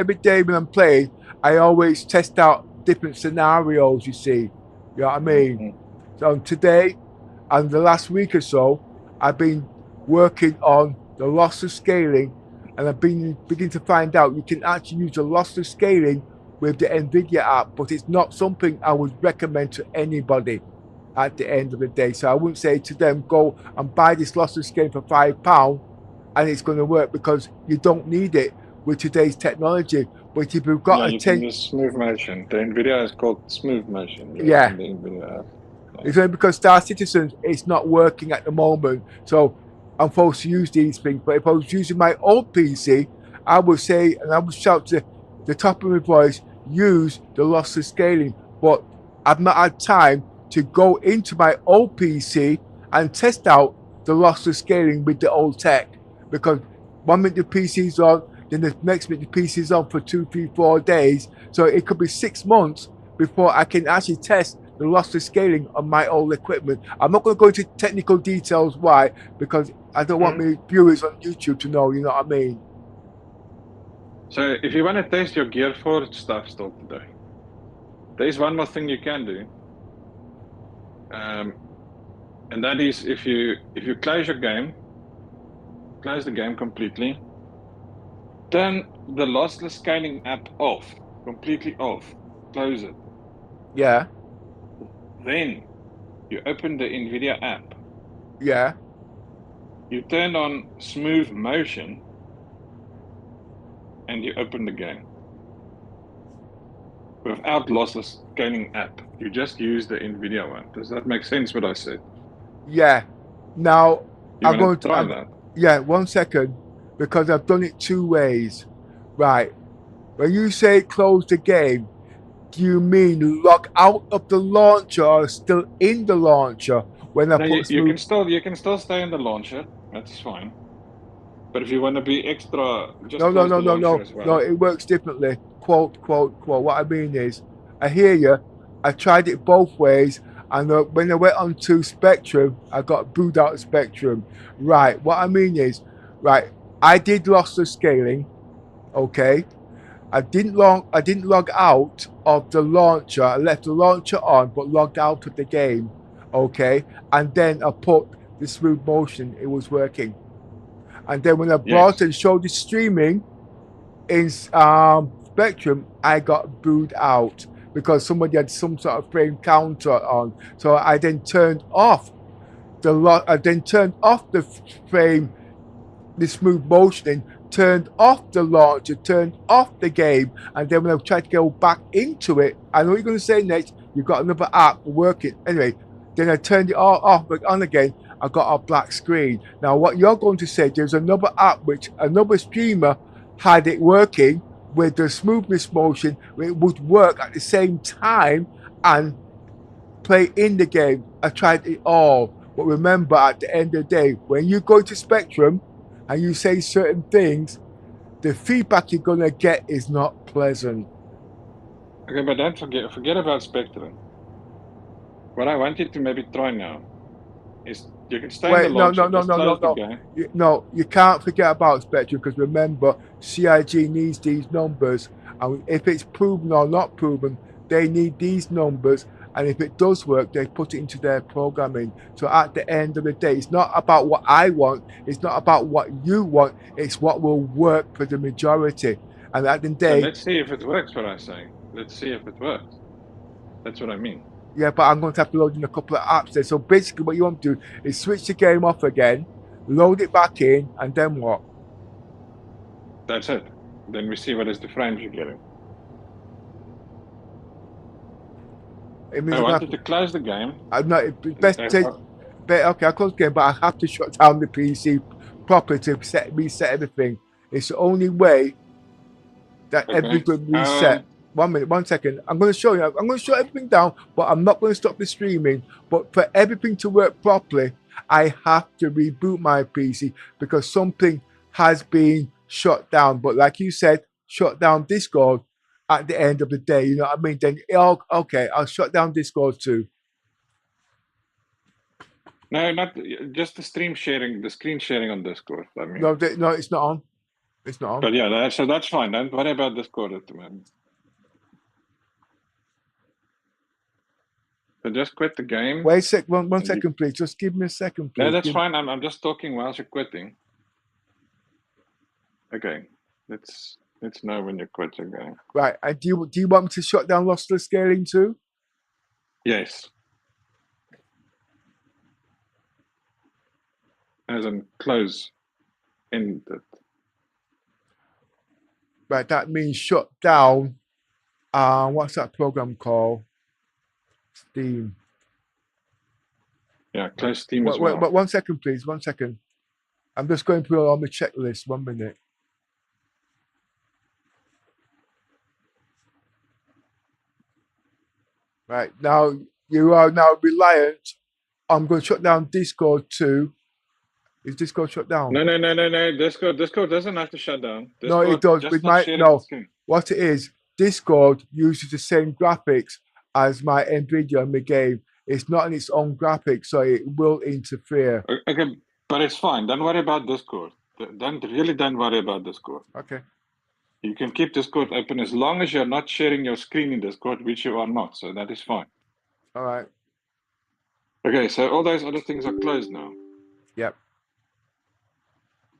when I'm playing, I always test out different scenarios, you see. You know what I mean? So today, and the last week or so, I've been working on the lossless scaling, and I've been beginning to find out you can actually use the lossless scaling with the NVIDIA app, but it's not something I would recommend to anybody at the end of the day. So I wouldn't say to them, go and buy this lossless scaling for £5 and it's going to work, because you don't need it with today's technology. But if you've got you can use smooth motion. The NVIDIA is called smooth motion. Yeah. In the NVIDIA app. It's only because Star Citizen it's not working at the moment, so I'm supposed to use these things. But if I was using my old PC, I would say, and I would shout to the top of my voice, use the lossless scaling. But I've not had time to go into my old PC and test out the lossless scaling with the old tech, because 1 minute the PC's on, then the next minute the PC's on for 2, 3, 4 days. So it could be 6 months before I can actually test the lossless scaling on my old equipment. I'm not going to go into technical details why, because I don't want my viewers on YouTube to know, you know what I mean? So if you want to test your Gear 4 stuff still today, there's one more thing you can do. And that is if you close your game, close the game completely, turn the lossless scaling app off, completely off, close it. Yeah. Then you open the NVIDIA app. Yeah. You turn on smooth motion and you open the game. Without lossless scaling app, you just use the NVIDIA one. Does that make sense what I said? Yeah. Now, I'm going to try that. Yeah, 1 second, because I've done it 2 ways. Right. When you say close the game, do you mean log out of the launcher or still in the launcher when I put you can still stay in the launcher. That's fine. But if you want to be extra, just close the launcher as well. No, it works differently. Quote. What I mean is, I hear you. I tried it both ways, and when I went on to Spectrum, I got booed out of Spectrum. Right. What I mean is, right, I did lossless scaling. Okay. I didn't log out of the launcher. I left the launcher on, but logged out of the game. Okay. And then I put the smooth motion. It was working. And then when I brought and showed the streaming in Spectrum, I got booed out because somebody had some sort of frame counter on. So I then turned off the frame, the smooth motioning, turned off the launcher, turned off the game, and then when I tried to go back into it, I know what you're going to say next, you've got another app working. Anyway, then I turned it all off, but on again, I got a black screen. Now, what you're going to say, there's another app which another streamer had it working with the smoothness motion, it would work at the same time and play in the game. I tried it all, but remember, at the end of the day, when you go to Spectrum and you say certain things, the feedback you're going to get is not pleasant. Okay, but don't forget about Spectrum. What I want you to maybe try now is you can stay in the launcher, close the game. No, you can't forget about Spectrum, because remember, CIG needs these numbers, and if it's proven or not proven, they need these numbers, and if it does work, they put it into their programming. So at the end of the day, it's not about what I want, it's not about what you want, it's what will work for the majority. And at the end of the day, so let's see if it works, what I say. Let's see if it works. That's what I mean. Yeah, but I'm going to have to load in a couple of apps there. So basically what you want to do is switch the game off again, load it back in, and then what? That's it. Then we see what is the frames you're getting. It means I I'm wanted to close the game. best take. Okay, I close the game, but I have to shut down the PC properly to reset everything. It's the only way that everything will reset. 1 minute, 1 second. I'm going to show you. I'm going to shut everything down, but I'm not going to stop the streaming. But for everything to work properly, I have to reboot my PC because something has been shut down. But like you said, shut down Discord at the end of the day. You know what I mean? Then, okay, I'll shut down Discord too. No, not just the stream sharing, the screen sharing on Discord. I mean. No, it's not on. It's not on. But yeah, so that's fine. Don't worry about Discord at the moment. So just quit the game. Wait one second, please. Just give me a second, please. No, that's fine. I'm just talking whilst you're quitting. Okay, let's know when you quit your game. Right. And do you want me to shut down lossless scaling too? Yes. As in close ended. Right. That means shut down. What's that program called? Steam. Yeah, close Steam as well. Wait, 1 second, please. 1 second. I'm just going through on the checklist. 1 minute. Right. Now, you are now reliant. I'm going to shut down Discord too. Is Discord shut down? No. Discord doesn't have to shut down. No, it does. Just With not my sharing no, the screen. what it is, Discord uses the same graphics as my Nvidia in the game. It's not in its own graphics, so it will interfere. Okay, but it's fine. Don't worry about Discord. Don't worry about Discord. Okay. You can keep Discord open as long as you're not sharing your screen in Discord, which you are not. So that is fine. All right. Okay, so all those other things are closed now. Yep.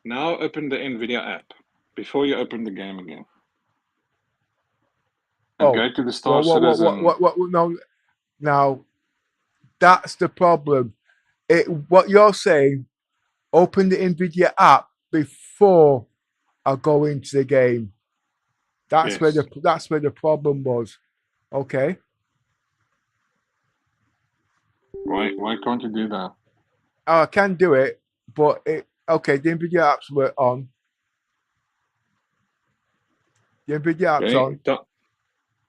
Now open the NVIDIA app before you open the game again. And go to the Star Citizen. No, now, that's the problem. What you're saying, open the NVIDIA app before I go into the game. That's where the problem was. Okay. Why can't you do that? I can do it, but okay, the NVIDIA apps were on. The NVIDIA apps on.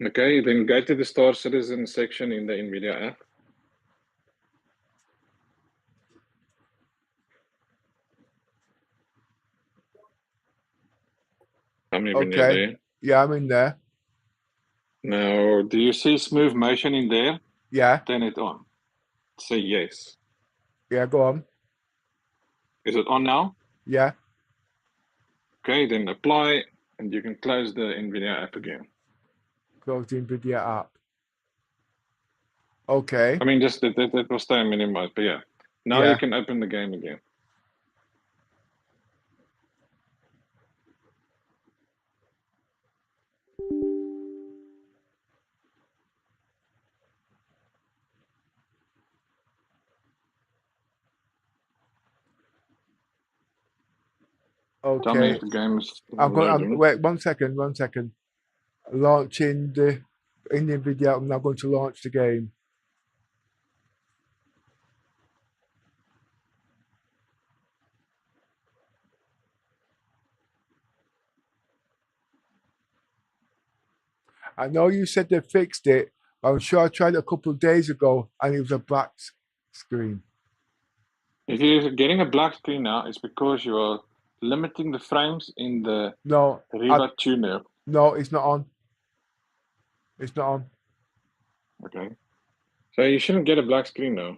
Okay, then go to the Star Citizen section in the NVIDIA app. Okay. Yeah, I'm in there. Now, do you see smooth motion in there? Yeah. Turn it on. Say yes. Yeah, go on. Is it on now? Yeah. Okay, then apply, and you can close the NVIDIA app again. Close the NVIDIA app. Okay. I mean, just that will stay minimized, but yeah. Now you can open the game again. Okay. Tell me if the game is wait, 1 second, 1 second. Launching the NVIDIA. I'm now going to launch the game. I know you said they fixed it. I'm sure I tried it a couple of days ago and it was a black screen. If you're getting a black screen now, it's because you are limiting the frames in the Riva tuner. No, it's not on. It's not on. Okay. So you shouldn't get a black screen now.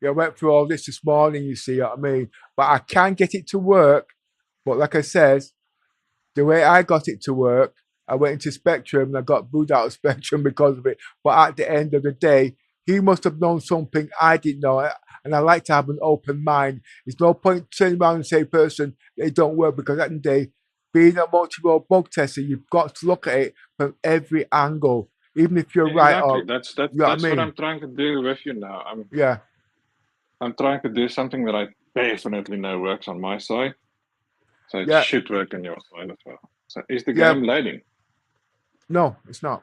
Yeah, I went through all this morning, you see what I mean? But I can get it to work. But like I said, the way I got it to work, I went into Spectrum and I got booed out of Spectrum because of it. But at the end of the day, he must have known something I didn't know, and I like to have an open mind. There's no point turning around and say, person, they don't work, because at the end of the day, being a multi-role bug tester, you've got to look at it from every angle, even if you're right. Exactly. Or, That's you know what what I mean? I'm trying to do with you now. I'm trying to do something that I definitely know works on my side, so it should work on your side as well. So is the game loading? No, it's not.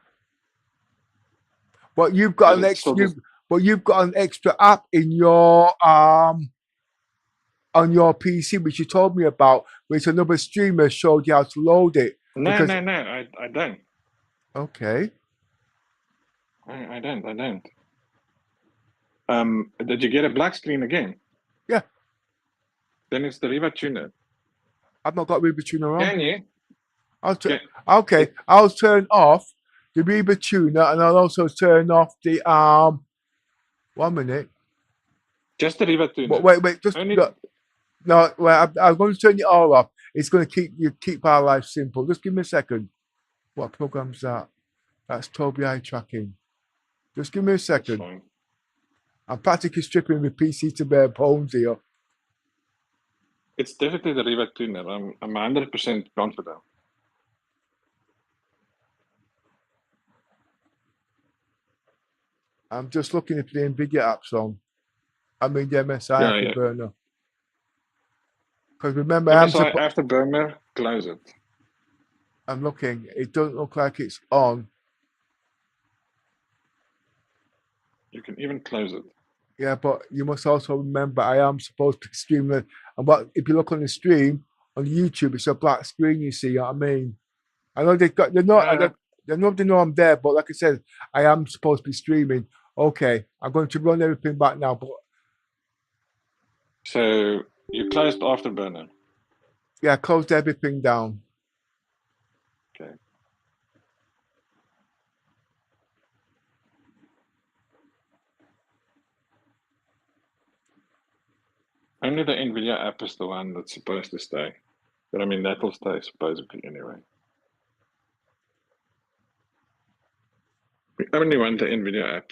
But you've got an extra. But you've got an extra app in your on your PC, which you told me about, which another streamer showed you how to load it. No, I don't. Okay. I don't. Did you get a black screen again? Yeah. Then it's the Riva tuner. I've not got Reba Tuner on. Can you? Okay. I'll turn off the Reba Tuner, and I'll also turn off the 1 minute. Just the Riva tuner. Wait. Just no. Well, I'm going to turn it all off. It's going to keep our life simple. Just give me a second. What program's that? That's Tobii eye tracking. Just give me a second. I'm practically stripping the PC to bare bones here. It's definitely the Riva tuner. I'm 100% confident. I'm just looking at the NVIDIA apps on. I mean the MSI Afterburner. Because remember, MSI Afterburner, close it. I'm looking. It doesn't look like it's on. You can even close it. Yeah, but you must also remember I am supposed to stream it. And if you look on the stream on YouTube, it's a black screen. You see, you know what I mean? I know they know I'm there, but like I said, I am supposed to be streaming. Okay, I'm going to run everything back now. But so you closed Afterburner. Yeah, I closed everything down. Okay. Only the NVIDIA app is the one that's supposed to stay. But I mean, that will stay supposedly anyway. We only want the NVIDIA app.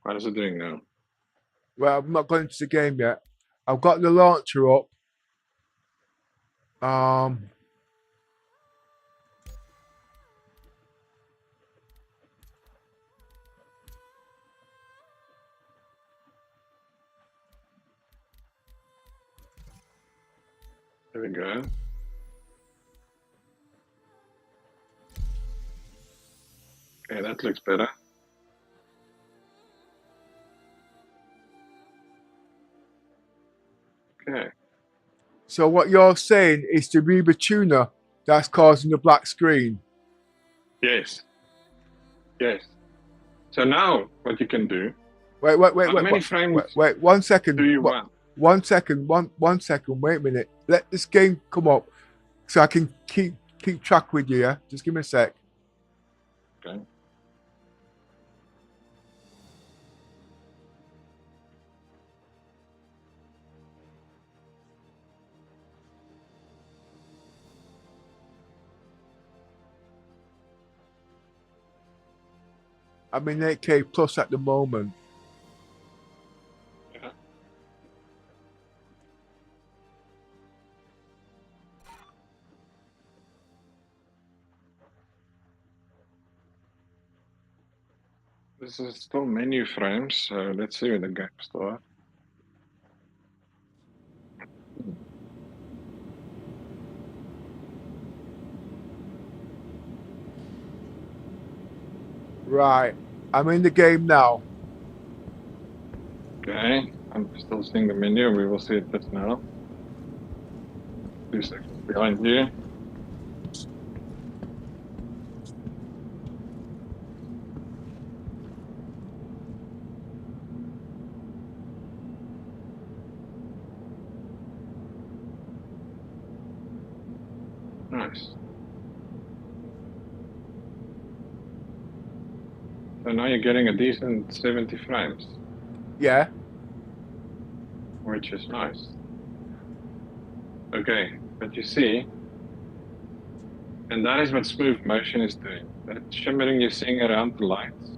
What is it doing now? Well, I'm not going into the game yet. I've got the launcher up. There we go. Okay, that looks better. Okay. So what you're saying is the Reba tuner that's causing the black screen? Yes. Yes. So now what you can do. Wait. How many frames? Wait, 1 second. Do you want? 1 second. One second. Wait a minute. Let this game come up so I can keep track with you. Yeah, just give me a sec. Okay. I'm in 8K plus at the moment. Yeah. This is still menu frames, so let's see where the gaps are. Right. I'm in the game now. Okay, I'm still seeing the menu. We will see it just now. 2 seconds behind you. nice. So now you're getting a decent 70 frames, Yeah. which is nice. Okay, but you see, and that is what smooth motion is doing. That shimmering you're seeing around the lights.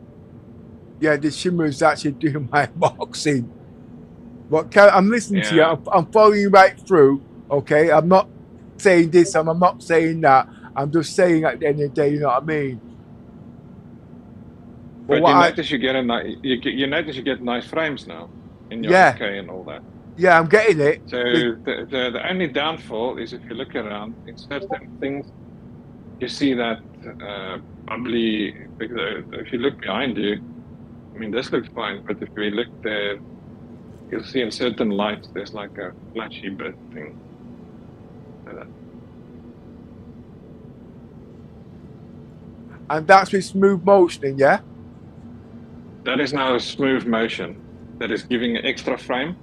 Yeah, the shimmer is actually doing my boxing. But I'm listening to you. Yeah. I'm following you right through. Okay, I'm not saying this and I'm not saying that. I'm just saying at the end of the day, you know what I mean? But you notice you get you notice you get nice frames now in your yeah, 8K and all that. yeah, I'm getting it. So the only downfall is if you look around in certain things, you see that probably if you look behind you, I mean this looks fine, but if we look there, you'll see in certain lights there's like a flashy bit thing. Like that. And that's with smooth motioning, yeah? That is now a smooth motion that is giving an extra frame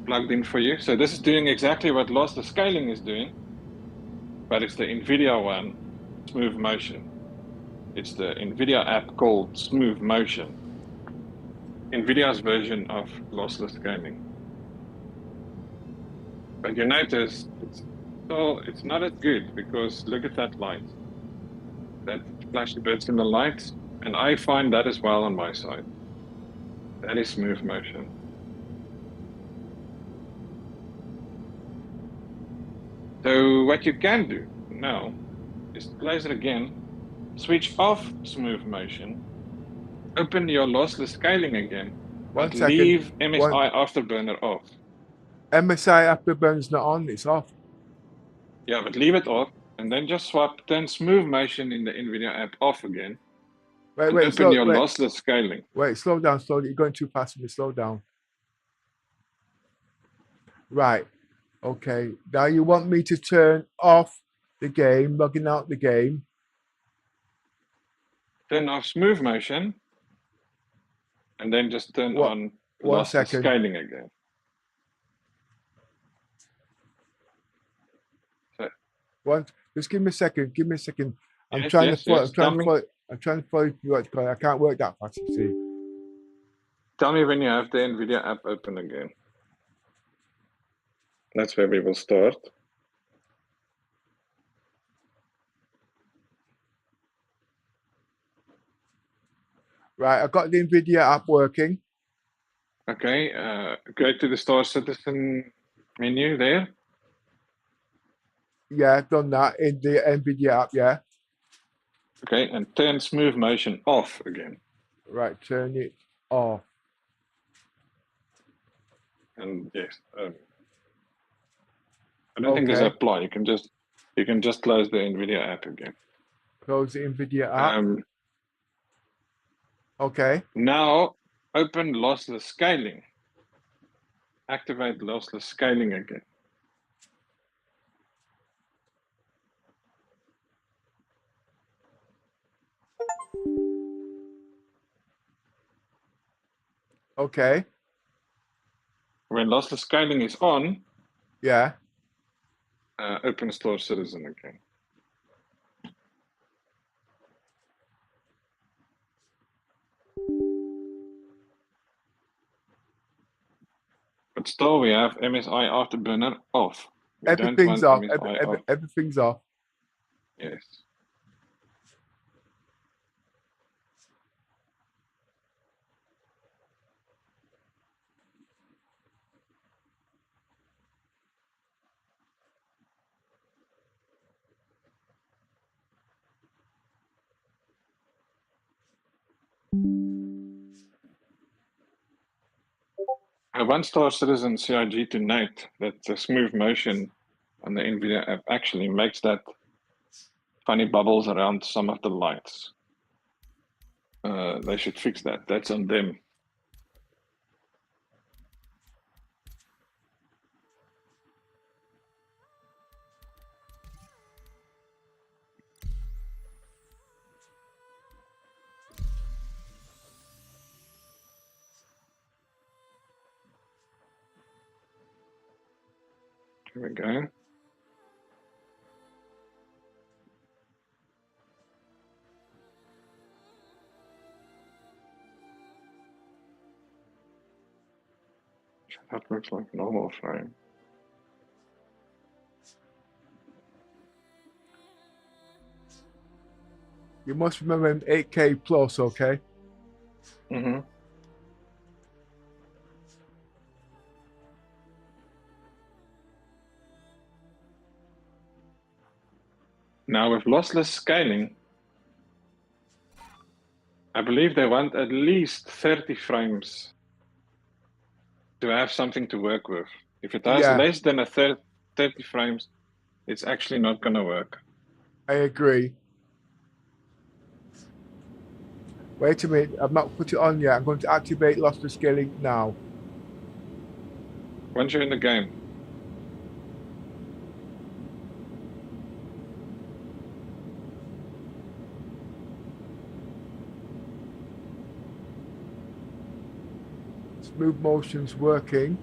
plugged in for you. So this is doing exactly what lossless scaling is doing, but it's the NVIDIA one, smooth motion. It's the NVIDIA app called Smooth Motion. NVIDIA's version of lossless scaling. But you notice it's not as good because look at that light. That flashy bits in the light, and I find that as well on my side. That is smooth motion. So what you can do now is close it again, switch off smooth motion, open your lossless scaling again, but leave MSI Afterburner off. MSI Afterburner's not on, it's off. Yeah, but leave it off, and then just turn smooth motion in the NVIDIA app off again. Open your lossless scaling. Wait, slow down, you're going too fast for me, slow down. Right, okay. Now you want me to turn off the game, logging out the game. Turn off smooth motion, and then just turn on lossless scaling again. Just give me a second. I'm Yes, trying yes, to follow. yes. I'm trying to follow you. I can't work that fast. You see. Tell me when you have the NVIDIA app open again. That's where we will start. Right, I've got the NVIDIA app working. Okay, go to the Star Citizen menu there. Yeah, I've done that in the NVIDIA app, yeah. Okay, and turn smooth motion off again. Right, turn it off. And yes, I don't think there's a apply. You can just close the NVIDIA app again. Close the NVIDIA app. Okay. Now open lossless scaling. Activate lossless scaling again. Okay. When lossless scaling is on, yeah, open Star Citizen again. But still, we have MSI Afterburner off. Everything's off. Everything's off. Yes. I want Star Citizen CIG to note that the smooth motion on the NVIDIA app actually makes that funny bubbles around some of the lights. They should fix that. That's on them. Here we go. That looks like normal frame. You must remember 8K plus, okay? Mm-hmm. Now with lossless scaling, I believe they want at least 30 frames to have something to work with. If it has Yeah. less than a 30 frames, it's actually not going to work. I agree. Wait a minute, I've not put it on yet. I'm going to activate lossless scaling now. Once you're in the game. Smooth motion's working,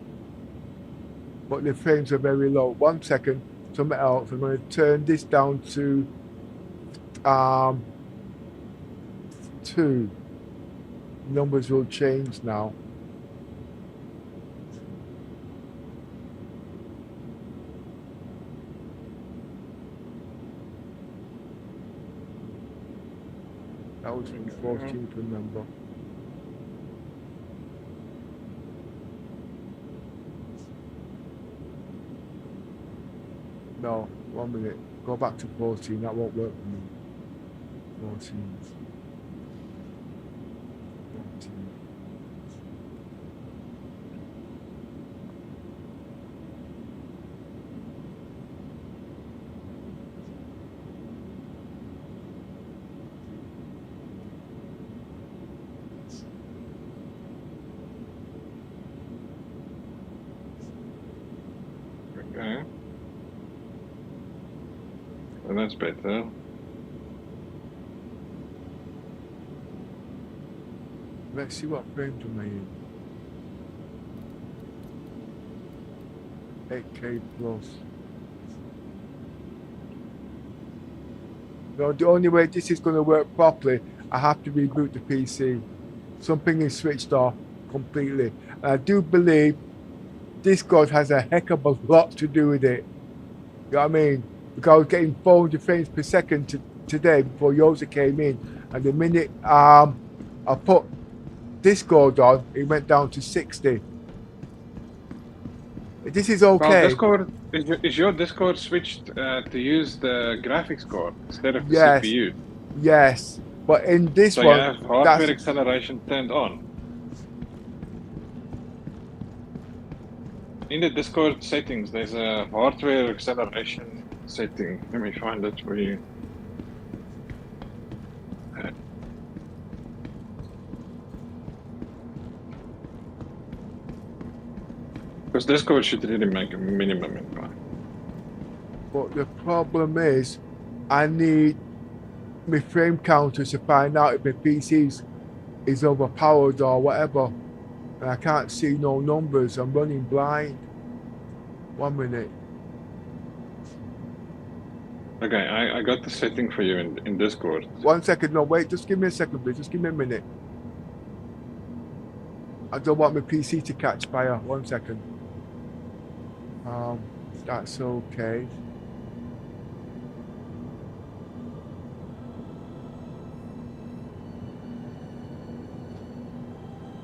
but the frames are very low. 1 second, something else. I'm going to turn this down to 2. Numbers will change now. That was from the 14th, remember. No, 1 minute. Go back to 14. That won't work for me. 14. 14. Okay. Well, that's better. Let's see what frames am I in. 8K plus. No, the only way this is going to work properly, I have to reboot the PC. Something is switched off completely. And I do believe Discord has a heck of a lot to do with it. You know what I mean? Because I was getting 400 frames per second today before Yosa came in. And the minute I put Discord on, it went down to 60. This is okay. Well, Discord, is your Discord switched to use the graphics card instead of the Yes. CPU? Yes. But in this So one, you have hardware acceleration turned on. In the Discord settings, there's a hardware acceleration setting. Let me find it for you. Because Discord should really make a minimum impact. But the problem is, I need my frame counters to find out if my PC is overpowered or whatever. And I can't see no numbers. I'm running blind. 1 minute. Okay, I got the setting for you in Discord. 1 second. No, wait. Just give me a second, please. Just give me a minute. I don't want my PC to catch fire. 1 second. That's okay.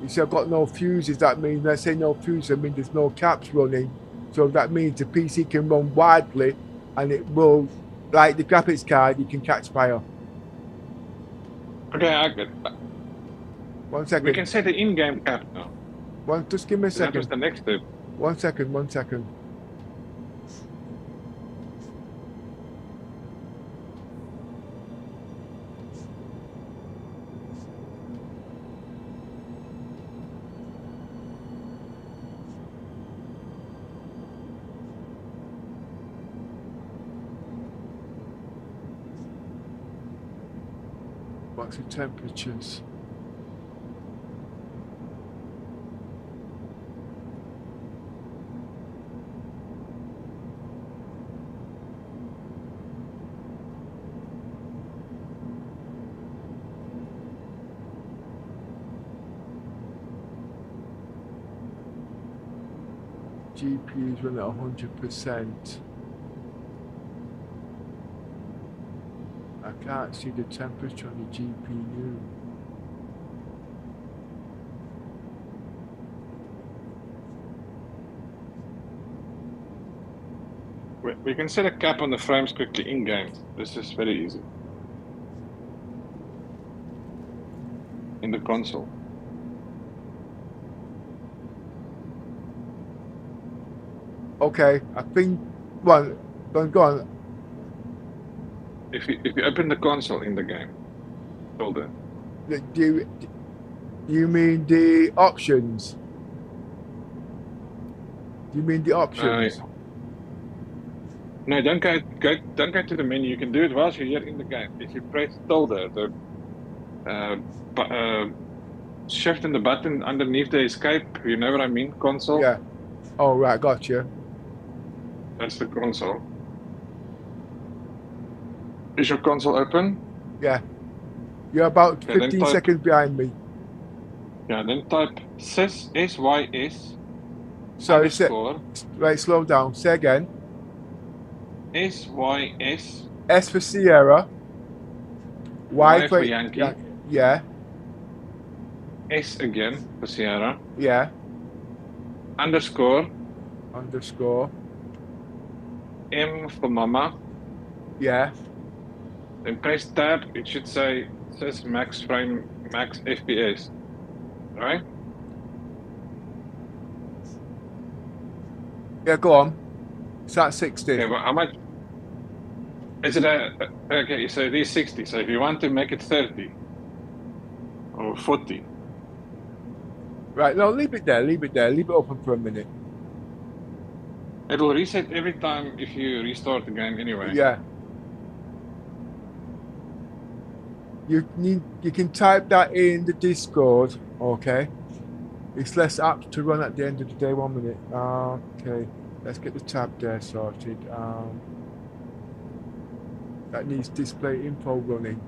You see, I've got no fuses. That means, when I say no fuses, I mean there's no caps running. So that means the PC can run widely and it will, like the graphics card, you can catch fire. Okay, I get 1 second. We can set the in-game cap now. Just give me a second. That was the next step. 1 second, 1 second. What's the temperatures? GPUs run at 100%. I can't see the temperature on the GPU. We can set a cap on the frames quickly in-game. This is very easy. In the console. Okay, I think, well, go on. If you open the console in the game, hold it. Do you mean the options? Do you mean the options? No, don't go to the menu. You can do it whilst you're here in the game. If you press tilde, the shift and the button underneath the escape, you know what I mean? Console. Yeah. Oh right, gotcha. That's the console. Is your console open? Yeah. You're about 15 seconds behind me. Yeah, then type sys, S-Y-S. Sorry, right, slow down. Say again. S-Y-S. S for Sierra. Y for Yankee. Yeah. S again for Sierra. Yeah. Underscore. M for Mama. Yeah. Then press tab. It should say says max FPS. Right? Yeah, go on. It's at 60. Okay, but how much? Is it okay? So it is 60. So if you want to make it 30 or 40. Right, no, leave it there. Leave it open for a minute. It'll reset every time if you restart the game anyway. Yeah. You can type that in the Discord, okay? It's less apt to run at the end of the day. 1 minute. Okay, let's get the tab there sorted. That needs display info running.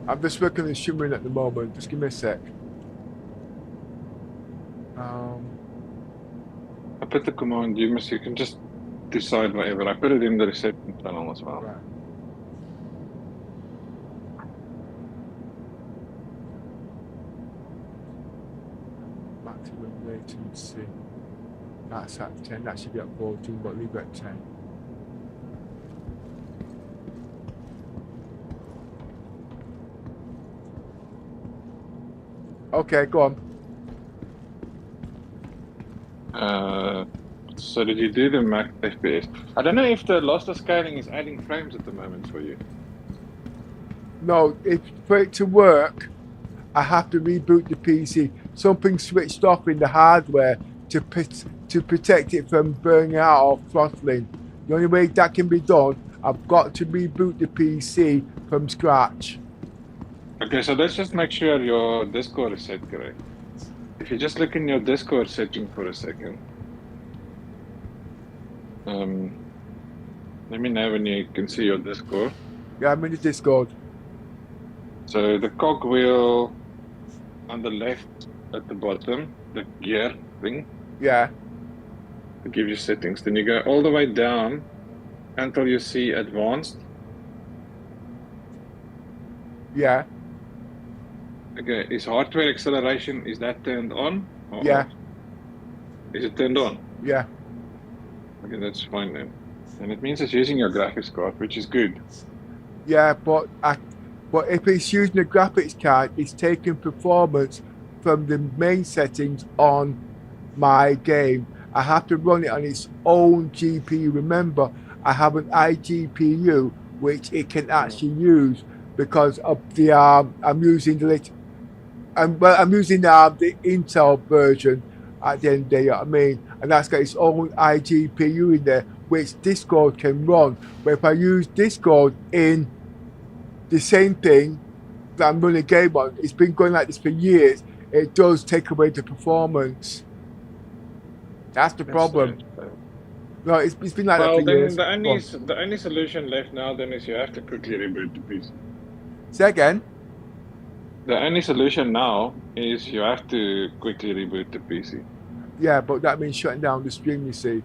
I'm just working on shimmering at the moment. Just give me a sec. I put the command, you can just decide whatever. I put it in the reception panel as well. Right. Maximum latency. That's at 10. That should be at 14, but leave it at 10. Okay, go on. So did you do the max FPS? I don't know if the lossless scaling is adding frames at the moment for you. No, for it to work, I have to reboot the PC. Something switched off in the hardware to protect it from burning out or throttling. The only way that can be done, I've got to reboot the PC from scratch. Okay, so let's just make sure your Discord is set correct. If you just look in your Discord setting for a second. Let me know when you can see your Discord. Yeah, I'm in the Discord. So the cogwheel on the left at the bottom, the gear thing. Yeah. To give you settings. Then you go all the way down until you see advanced. Yeah. Okay, is hardware acceleration, is that turned on? Or Yeah. off? Is it turned on? Yeah. Okay, that's fine then. And it means it's using your graphics card, which is good. Yeah, but if it's using a graphics card, it's taking performance from the main settings on my game. I have to run it on its own GPU. Remember, I have an iGPU which it can actually use because of the I'm using the Intel version at the end of the day, you know what I mean? And that's got its own iGPU in there, which Discord can run. But if I use Discord in the same thing that I'm running a game on, it's been going like this for years. It does take away the performance. That's the problem. No, it's been like that Well, for then years. the only solution left now then is you have to quickly reboot the PC. Say again? The only solution now is you have to quickly reboot the PC. Yeah, but that means shutting down the stream, you see.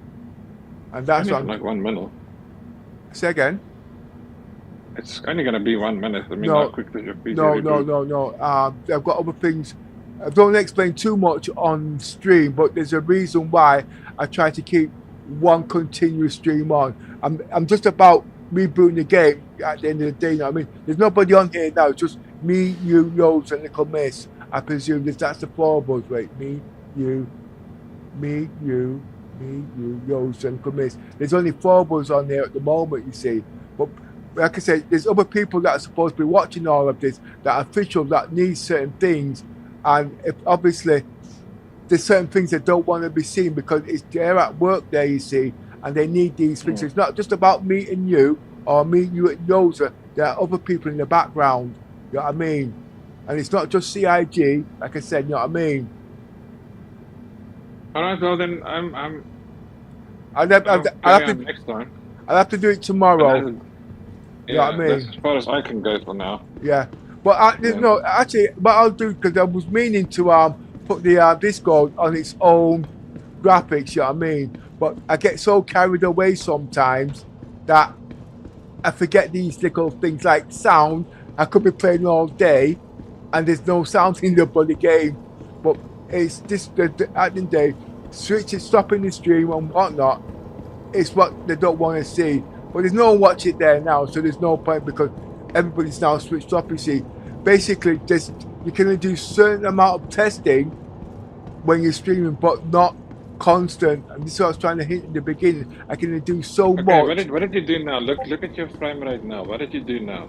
And that's Only what for like 1 minute. Say again? It's only going to be 1 minute. I mean, No, how quick does your PC no, reboot? I've got other things. I don't explain too much on stream, but there's a reason why I try to keep one continuous stream on. I'm just about rebooting the game at the end of the day. You know what I mean? There's nobody on here now. It's just me, you, Rose, and Little Miss. I presume that's the 4 of us, right? Me, you, Rose, and Little Miss. There's only 4 of us on there at the moment, you see. But like I said, there's other people that are supposed to be watching all of this, that are official, that need certain things. And if obviously there's certain things that don't want to be seen because they're at work there, you see, and they need these things. It's not just about me and you, or me, you, and Yosa. There are other people in the background, you know what I mean? And it's not just CIG, like I said, you know what I mean? All right, well then I'll have to next time. I'll have to do it tomorrow. You know what I mean? That's as far as I can go for now. Yeah, but no, actually, what I'll do, because I was meaning to put the Discord on its own graphics, you know what I mean? But I get so carried away sometimes that I forget these little things like sound. I could be playing all day, and there's no sound in the bloody game. But it's just at the end of the day, switching, stopping the stream and whatnot. It's what they don't want to see. But there's no one watching there now, so there's no point because everybody's now switched off, you see. Basically, you can only do a certain amount of testing when you're streaming, but not constant. And this is what I was trying to hint in the beginning. I can only do so much. What did you do now? Look at your frame rate now. What did you do now?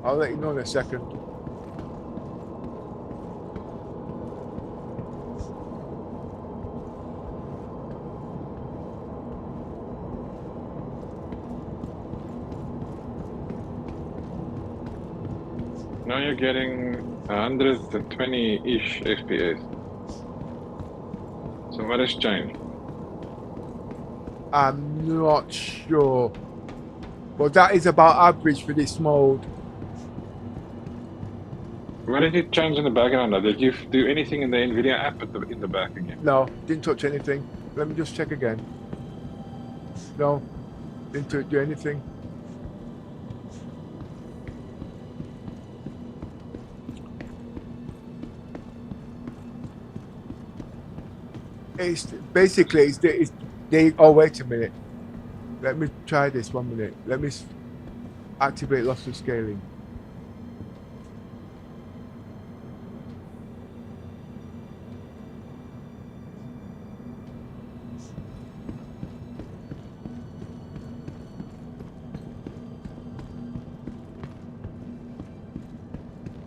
I'll let you know in a second. Now you're getting 120-ish FPS. So what has changed? I'm not sure. But that is about average for this mode. What did you change in the background? Did you do anything in the NVIDIA app in the back again? No, didn't touch anything. Let me just check again. No, didn't do anything. It's basically oh, wait a minute. Let me try this 1 minute. Let me activate lossless scaling.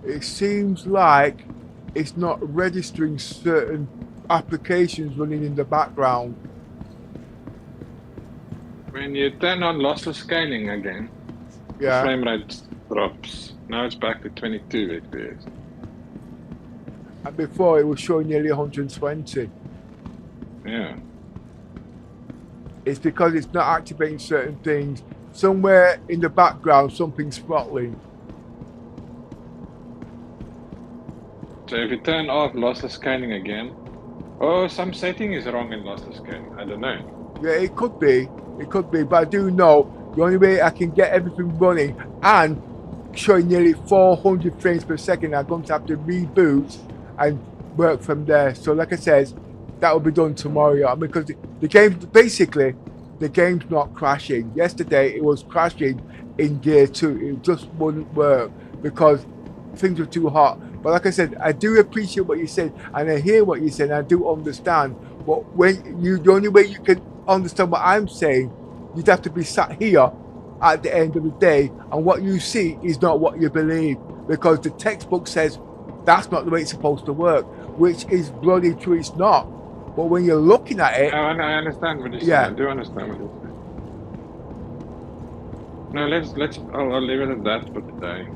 It seems like it's not registering certain applications running in the background. When you turn on lossless scaling again, the frame rate drops. Now it's back to 22 FPS. And before it was showing nearly 120. Yeah. It's because it's not activating certain things. Somewhere in the background, something's throttling. So if you turn off lossless scaling again, some setting is wrong in lossless scaling. I don't know. Yeah, it could be. It could be. But I do know the only way I can get everything running and showing nearly 400 frames per second, I'm going to have to reboot and work from there. So like I said, that will be done tomorrow. Because the game, basically, the game's not crashing. Yesterday, it was crashing in Gear 2. It just wouldn't work because things were too hot. But like I said, I do appreciate what you said, and I hear what you said, and I do understand. But the only way you can understand what I'm saying, you'd have to be sat here at the end of the day, and what you see is not what you believe, because the textbook says that's not the way it's supposed to work, which is bloody true. It's not. But when you're looking at it, I understand what you're saying. I do understand what you're saying. No, I'll leave it at that for today.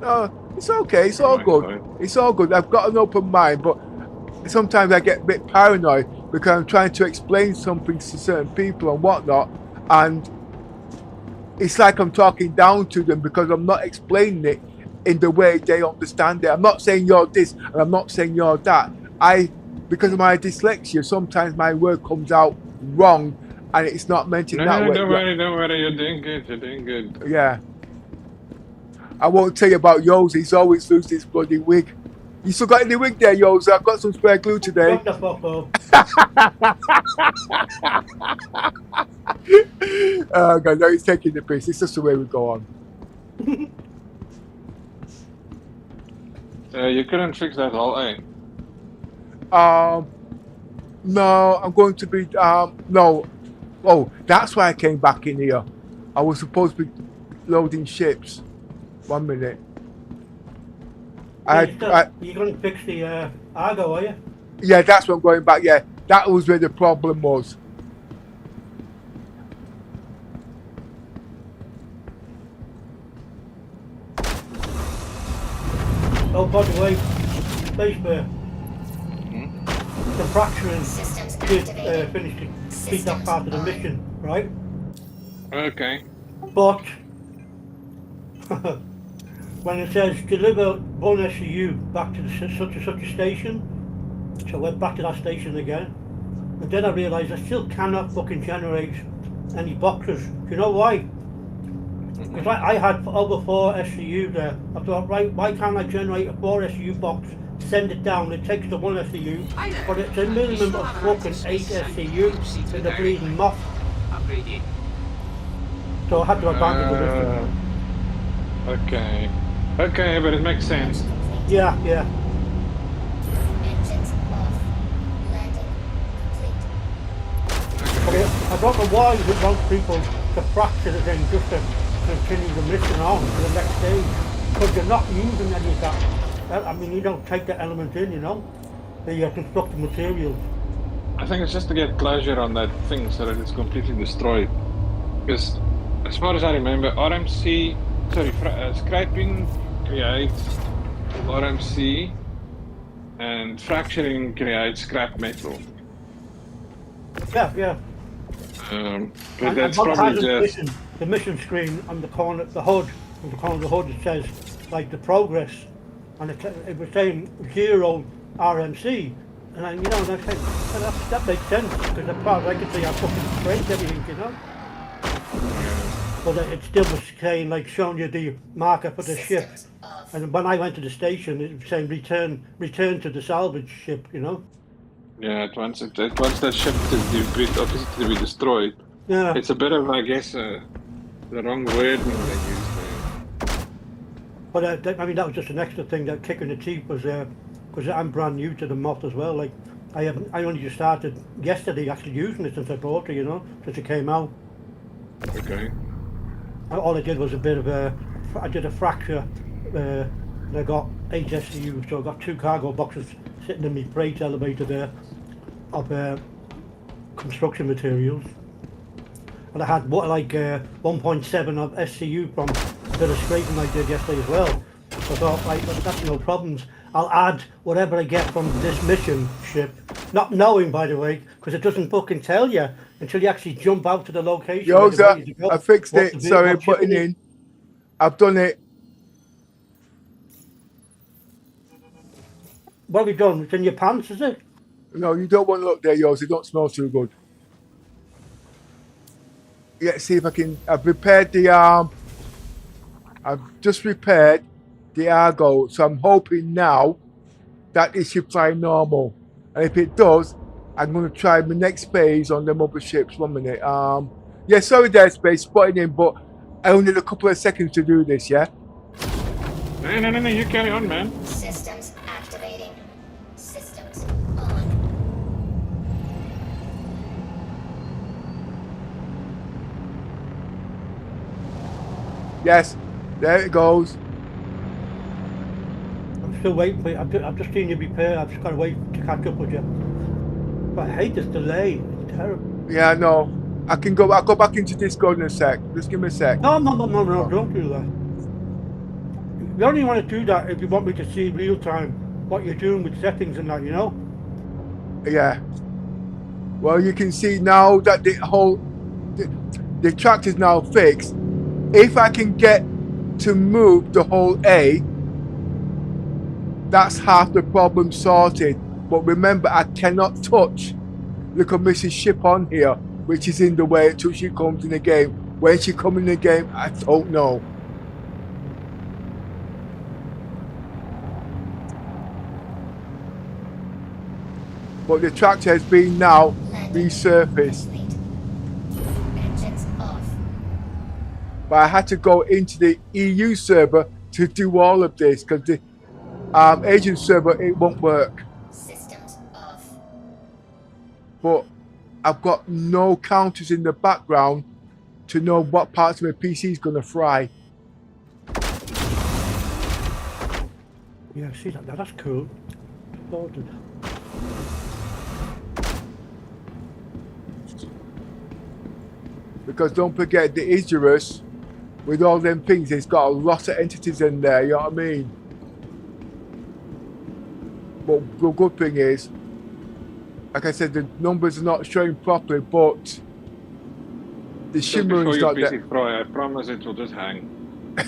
No, it's okay. It's On all my good. side. It's all good. I've got an open mind, but sometimes I get a bit paranoid because I'm trying to explain something to certain people and whatnot, and it's like I'm talking down to them because I'm not explaining it in the way they understand it. I'm not saying you're this and I'm not saying you're that. Because of my dyslexia, sometimes my word comes out wrong and it's not meant in No, that no, way. don't worry. You're doing good. You're doing good. Yeah. I won't tell you about Yo's. He's always loses his bloody wig. You still got any wig there, Yo's? I've got some spare glue today. Shut the fuck up. Oh God, no, he's taking the piss. It's just the way we go on. You couldn't fix that hole, eh? No, I'm going to be, no. Oh, that's why I came back in here. I was supposed to be loading ships. 1 minute. You're going to fix the Argo, are you? Yeah, that's what I'm going back. Yeah, that was where the problem was. Oh, by the way, Space Bear. The fracturing did finish to complete that part of the mission, right? Okay. But when it says deliver one SCU back to such and such a station, so I went back to that station again, and then I realised I still cannot fucking generate any boxes. Do you know why? Because I had over 4 SCU there. I thought, right, why can't I generate a 4 SCU box, send it down, it takes the 1 SCU, but it's a minimum of fucking 8 SCU in the bleeding moth. So I had to abandon the mission. Okay. Okay, but it makes sense. Yeah, yeah. Okay, I don't know why you want people to fracture it in just to continue the mission on to the next stage. Because you're not using any of that. I mean, you don't take the element in, you know? The constructed materials. I think it's just to get closure on that thing so that it's completely destroyed. Because, as far as I remember, scraping creates RMC and fracturing creates scrap metal. Yeah, yeah. But that's probably just... The mission screen on the corner, the HUD, on the corner of the HUD, it says, like, the progress, and it was saying 0 RMC. And I, you know, and I said, well, that makes sense, because as far as I could see, I fucking break everything, you know? But it still was saying, like, showing you the marker for the ship. And when I went to the station, it was saying return to the salvage ship, you know? Yeah, it wants that ship to be destroyed. Yeah. It's a bit of, I guess, the wrong wording they used there. But I mean, that was just an extra thing that kick in the teeth was because I'm brand new to the moth as well. Like, I only just started yesterday actually using it since I bought it, you know, since it came out. Okay. All I did was a bit of I did a fracture, and I got 8 SCUs, so I got 2 cargo boxes sitting in my freight elevator there of construction materials. And I had like 1.7 of SCU from a bit of scraping I did yesterday as well. So I thought, right, that's no problems. I'll add whatever I get from this mission ship, not knowing, by the way, because it doesn't fucking tell you until you actually jump out to the location. Yo, sir, I fixed it. Sorry, putting in. I've done it. What have you done? It's in your pants, is it? No, you don't want to look there, yours. It don't smell too good. Yeah, see if I can. I've repaired the I've just repaired the Argo, so I'm hoping now that it should fly normal. And if it does, I'm going to try my next phase on them other ships. 1 minute. Yeah, sorry, there, Space, spotting in, but I only need a couple of seconds to do this. Yeah. No, you carry on, man. Systems activating. Systems on. Yes, there it goes. I'm still waiting for you. I've just seen you repair. I've just got to wait to catch up with you. But I hate this delay. It's terrible. Yeah, I know. I'll go back into Discord in a sec. Just give me a sec. No, don't do that. You only want to do that if you want me to see real time what you're doing with settings and that, you know? Yeah. Well, you can see now that the tractor's now fixed. If I can get to move the whole A, that's half the problem sorted. But remember, I cannot touch the commission's ship on here, which is in the way until she comes in the game. When she comes in the game, I don't know. But the tractor has been now resurfaced. Engines off. But I had to go into the EU server to do all of this because the Asian server, it won't work. Systems off. But I've got no counters in the background to know what parts of my PC is going to fry. Yeah, see that? That's cool. Sorted. Because don't forget, the Isurus, with all them things, it's got a lot of entities in there, you know what I mean? But the good thing is, like I said, the numbers are not showing properly, but the shimmering's not there. PC fry, I promise it will just hang. Eh?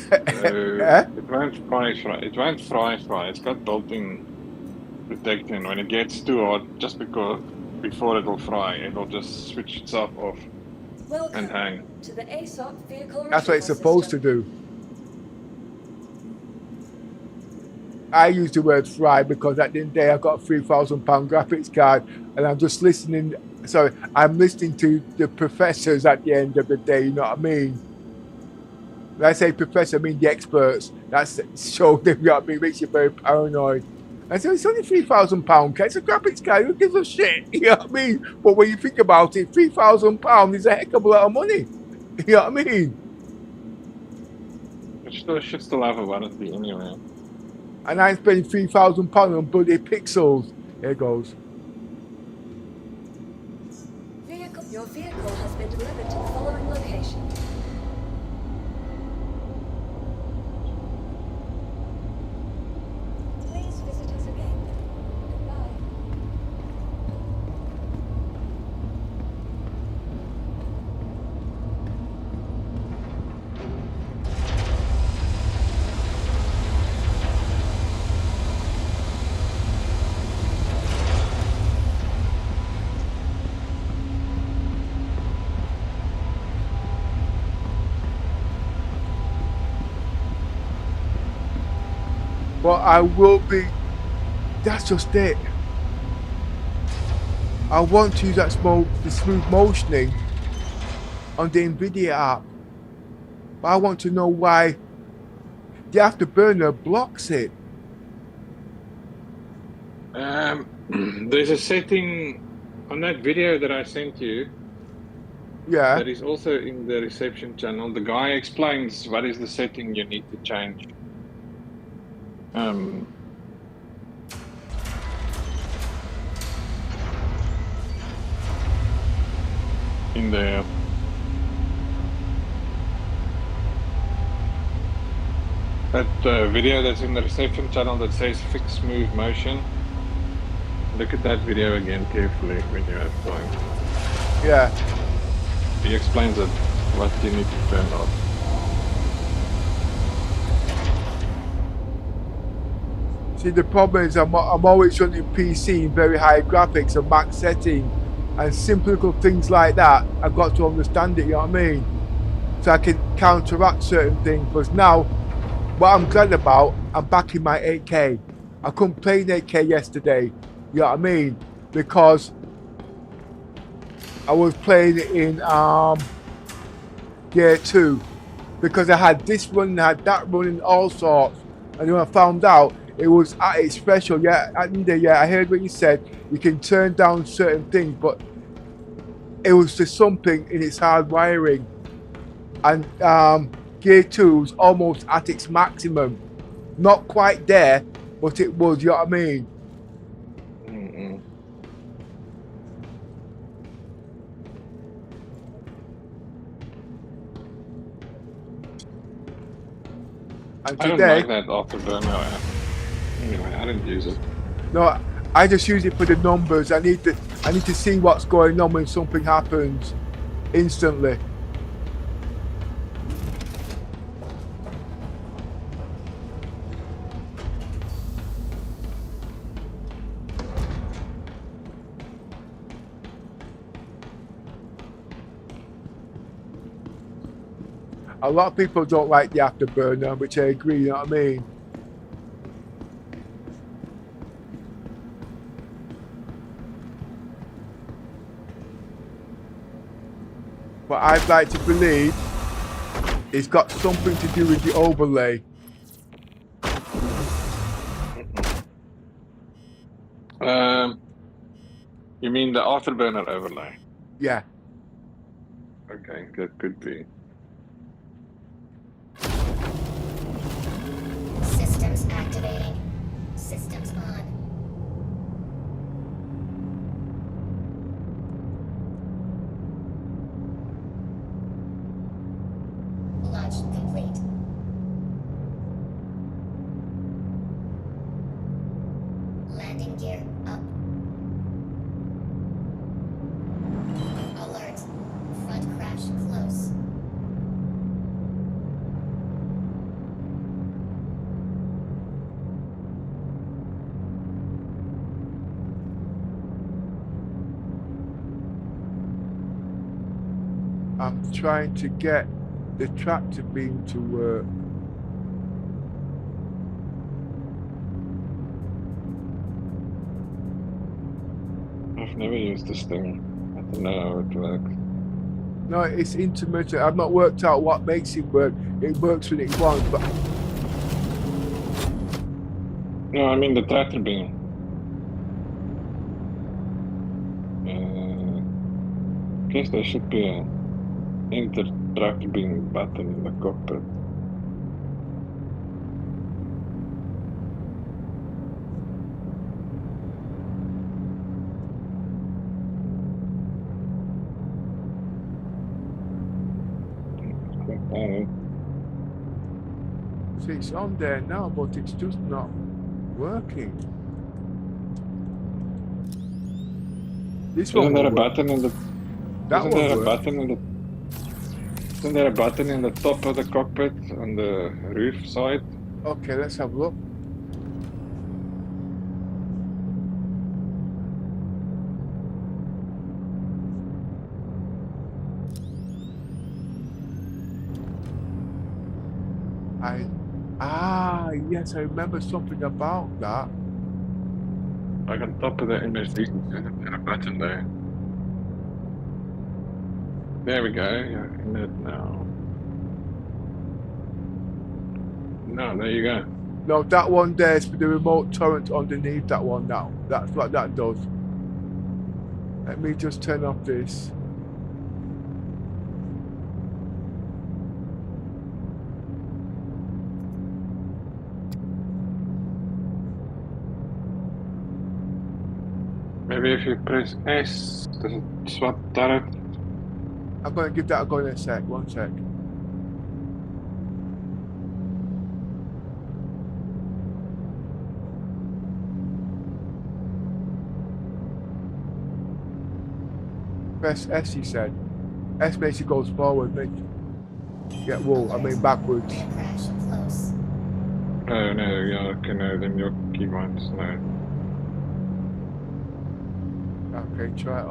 It won't fry. It won't fry. It's got built-in protection. When it gets too hot, just before it will fry, it will just switch itself off. Welcome and hang. to the ASOP vehicle That's what it's retrieval supposed system. to do. I use the word fry because at the end of the day I got a £3,000 graphics card and I'm just listening. Sorry, I'm listening to the professors at the end of the day, you know what I mean? When I say professor, I mean the experts. That's so them, you know what I mean? Makes you very paranoid. And so it's only £3,000. It's a graphics card. Who gives a shit? You know what I mean? But when you think about it, £3,000 is a heck of a lot of money. You know what I mean? It should still have a warranty anyway. And I'm spending £3,000 on bloody pixels. Here goes. Your vehicle has been delivered to the following location. Please visit us again. Goodbye. But I will be. That's just it. I want to use that the smooth motioning on the NVIDIA app. But I want to know why the Afterburner blocks it. There's a setting on that video that I sent you. Yeah. That is also in the reception channel. The guy explains what is the setting you need to change. In there. That video that's in the reception channel that says fix smooth motion. Look at that video again carefully when you have time. Yeah. He explains it, what you need to turn off. See, the problem is I'm always running PC in very high graphics and max setting, and simple little things like that, I've got to understand it, you know what I mean? So I can counteract certain things. But now, what I'm glad about, I'm back in my 8K. I couldn't play in 8K yesterday, you know what I mean? Because I was playing it in Gear 2. Because I had this running, I had that running, all sorts. And when I found out, it was at its special. Yeah, I heard what you said. You can turn down certain things, but it was just something in its hard wiring. And Gear 2 was almost at its maximum. Not quite there, but it was, you know what I mean? And I don't today, like that afterburner. Anyway, I didn't use it. no, I just use it for the numbers. I need to see what's going on when something happens instantly. A lot of people don't like the afterburner, which I agree, you know what I mean? But I'd like to believe it's got something to do with the overlay. You mean the afterburner overlay? Yeah. Okay, that could be. Systems activating. Systems on. Launch complete. Landing gear up. Alert. Front crash close. I'm trying to get the tractor beam to work. I've never used this thing. I don't know how it works. No, it's intermittent. I've not worked out what makes it work. It works when it wants, but No, I mean the tractor beam. I guess there should be an enter tractor beam button in the cockpit. see, it's on there now, but it's just not working. This one Isn't there a will work. button in the? That Isn't will there a work. button in the? Isn't there a button in the top of the cockpit on the roof side? Okay, let's have a look. Yes, I remember something about that. Like on top of the MSD, isn't there a button there? There we go. You're in it now. No, there you go. No, that one there is for the remote torrent underneath that one now. That's what that does. Let me just turn off this. Maybe if you press S, does it swap turret? I'm going to give that a go in a sec. One sec. Press S, he said. S basically goes forward, yeah, well, I mean backwards. Oh no, yeah, okay, no, then your key ones, no. Okay, try it.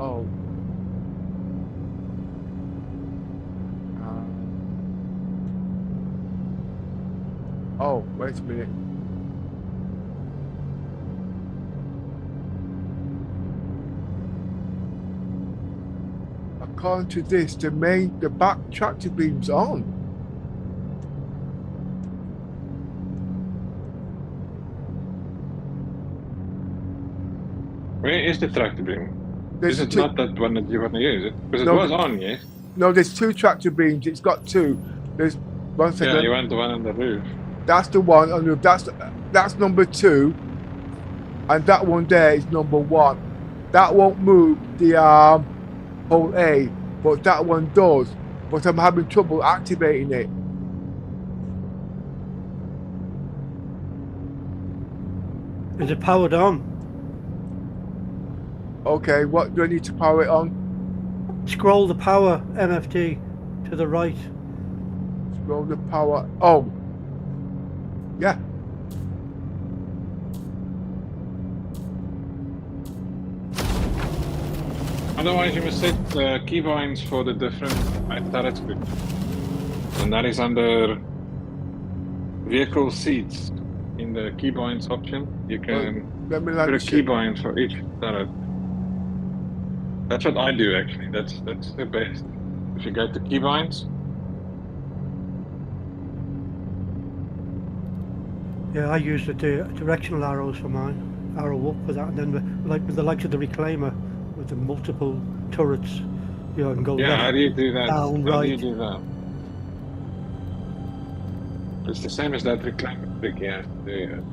Oh, wait a minute. According to this, the back tractor beam's on. Where is the tractor beam? There's Is it two, not that one that you want to use it? Because it No, was on, yes? No, there's two tractor beams. It's got two. There's one second. Yeah, you want the one on the roof. That's the one on the roof. That's number 2, and that one there is number 1. That won't move the hole A, but that one does. But I'm having trouble activating it. Is it powered on? Okay, what do I need to power it on? Scroll the power MFD to the right. Scroll the power. Oh. Yeah. Otherwise, you must set keybinds for the different turrets. And that is under vehicle seats. In the keybinds option, you can Let me put a land ship. keybind for each turret. That's what I do actually. That's the best. If you go to keybinds, Yeah, I use the directional arrows for mine. Arrow up with that, and then with the likes of the reclaimer with the multiple turrets, you know, I can go yeah. left, How do you do that? down, How do you right. do that? It's the same as that reclaimer trick you have to do.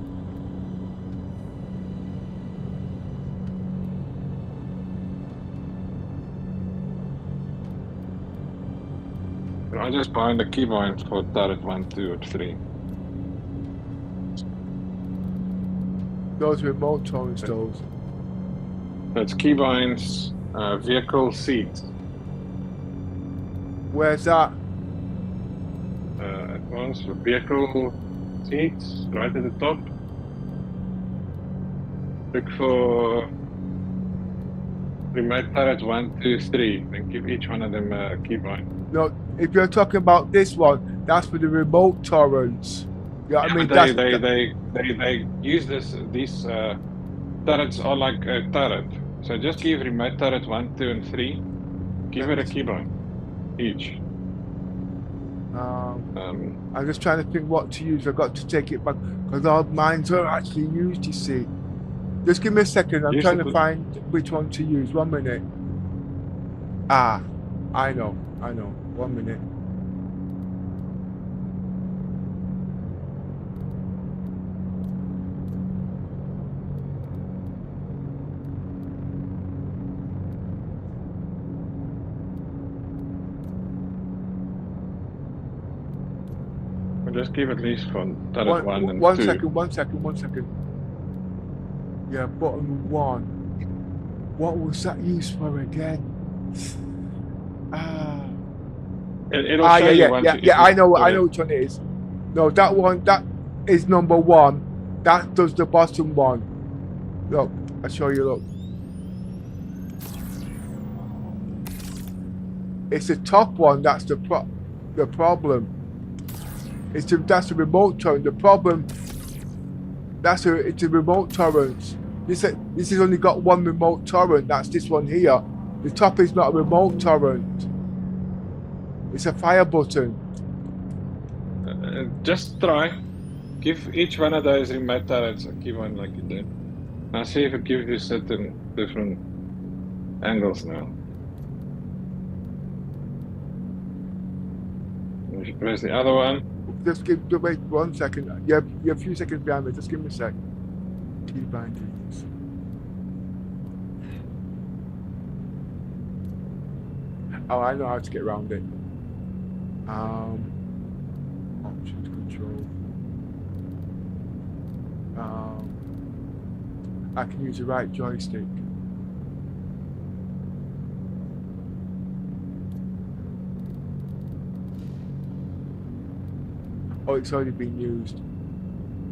I just bind the keybind for turret 1, 2, or 3. Those remote tones, those. That's keybinds, vehicle seats. Where's that? Advanced vehicle seats, right at the top. Look for remote turret 1, 2, 3. Then give each one of them a keybind. No, if you're talking about this one, that's for the remote torrents. You know what I mean? They use these turrets are like a turret. So just give remote turret 1, 2, and 3. Give it a keybind each. I'm just trying to think what to use. I've got to take it back because all mines are actually used, you see. Just give me a second. I'm trying to find which one to use. 1 minute. Ah, I know. 1 minute. Just give at least for turret 1 and 2. One second. Yeah, button 1. What was that used for again? It'll show you once I know which one it is. No, that one, that is number 1. That does the bottom one. Look, I'll show you, look. It's the top one that's the problem. That's the remote torrent. The problem, it's a remote torrent. This has only got one remote torrent. That's this one here. The top is not a remote torrent. It's a fire button. Just try. Give each one of those remote turrets a keybind like you did. Now see if it gives you certain different angles now. If you press the other one. Just wait 1 second. You're a few seconds behind me. Just give me a sec. Key bindings. Oh, I know how to get around it. Options control. I can use the right joystick. Oh, it's already been used.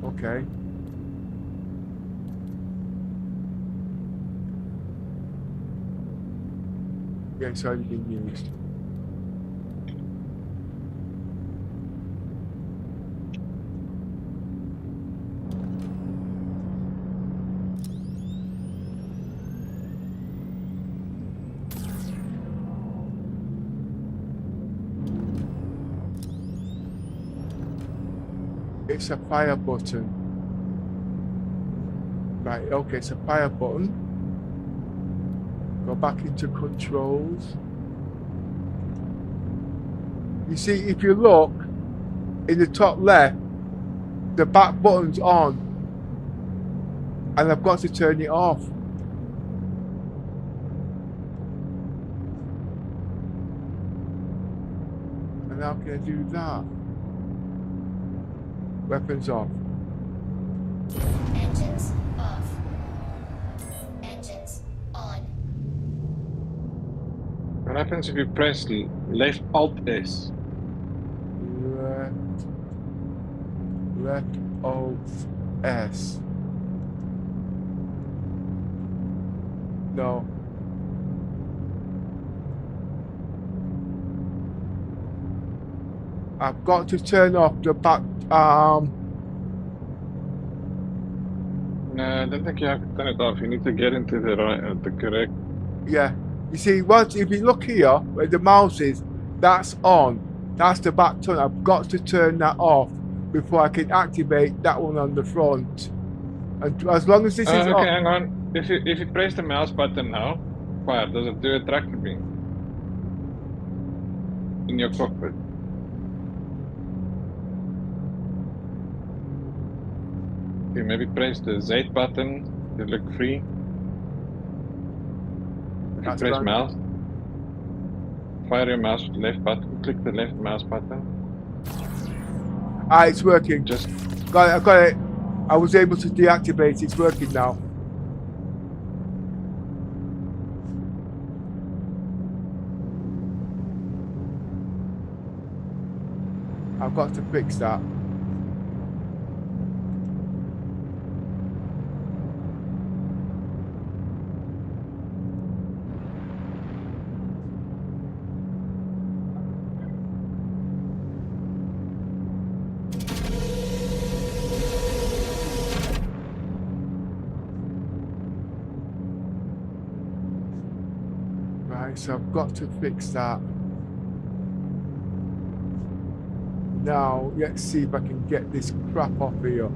Okay. Yeah, it's already been used. It's a fire button. Right, okay, it's a fire button. Go back into controls. You see, if you look in the top left, the back button's on. And I've got to turn it off. And how can I do that? Weapons off. Engines off. Engines on. What happens if you press left Alt S? Left Alt S. No. I've got to turn off the back. No, I don't think you have to turn it off. You need to get into the right, the correct. Yeah. You see, once if you look here where the mouse is, that's on. That's the back turn. I've got to turn that off before I can activate that one on the front. And as long as this is Okay, on. hang on. If you press the mouse button now, fire. Does it do a tractor beam in your cockpit? Okay, maybe press the Z button to look free. If you That's press fine. mouse, fire your mouse with the left button. Click the left mouse button. Ah, it's working. Just got it. I got it. I was able to deactivate. It's working now. I've got to fix that. Right, so I've got to fix that. Now, let's see if I can get this crap off here.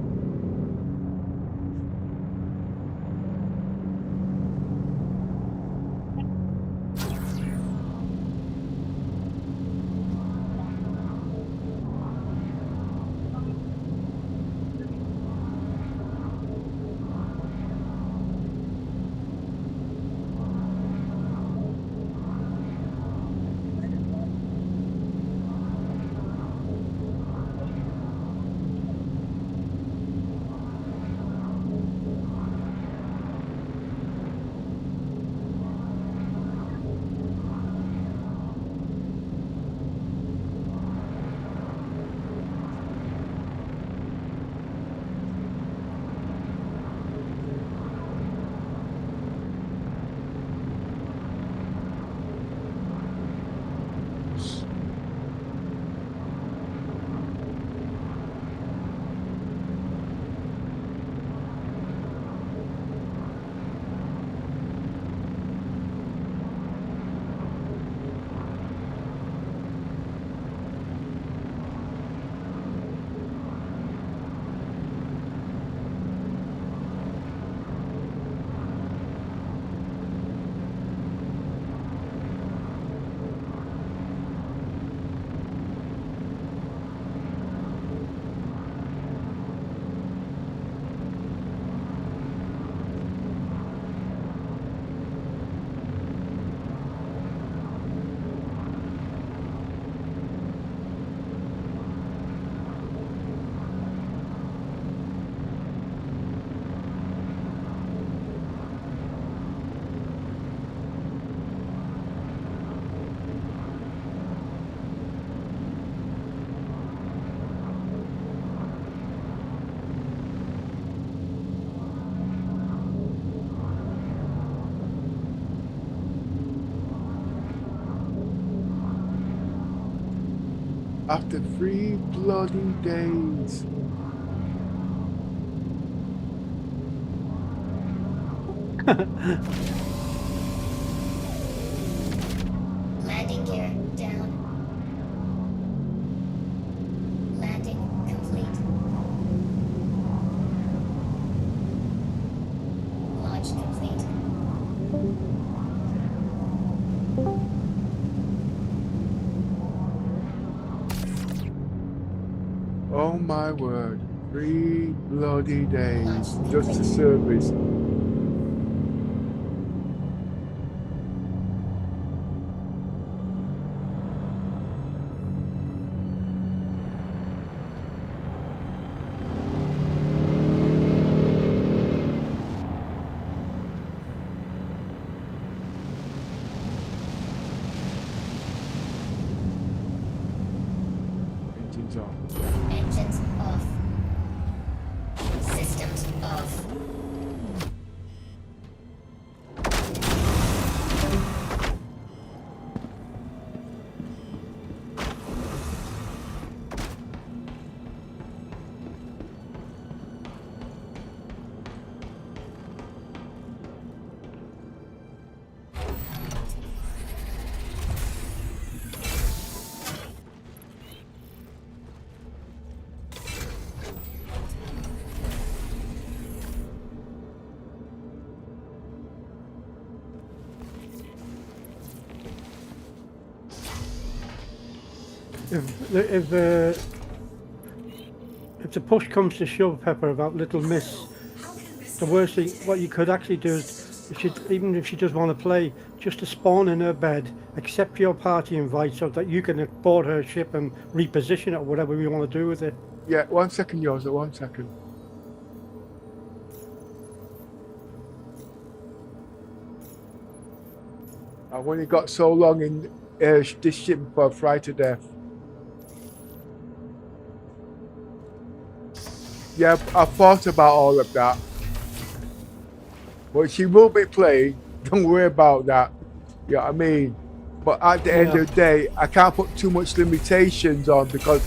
After 3 bloody days. Landing gear down. Landing complete. Launch complete. Oh my word. 3 bloody days just to service. engines on. Engines off. Systems off. If the push comes to shove, Pepper, about Little Miss, the worst thing, what you could actually do is, even if she does want to play, just to spawn in her bed, accept your party invite so that you can board her ship and reposition it or whatever you want to do with it. Yeah, 1 second, Yoza, 1 second. I've only got so long in this ship before I fry to death. Yeah, I thought about all of that. But she will be playing, don't worry about that. You know what I mean? But at the end of the day, I can't put too much limitations on because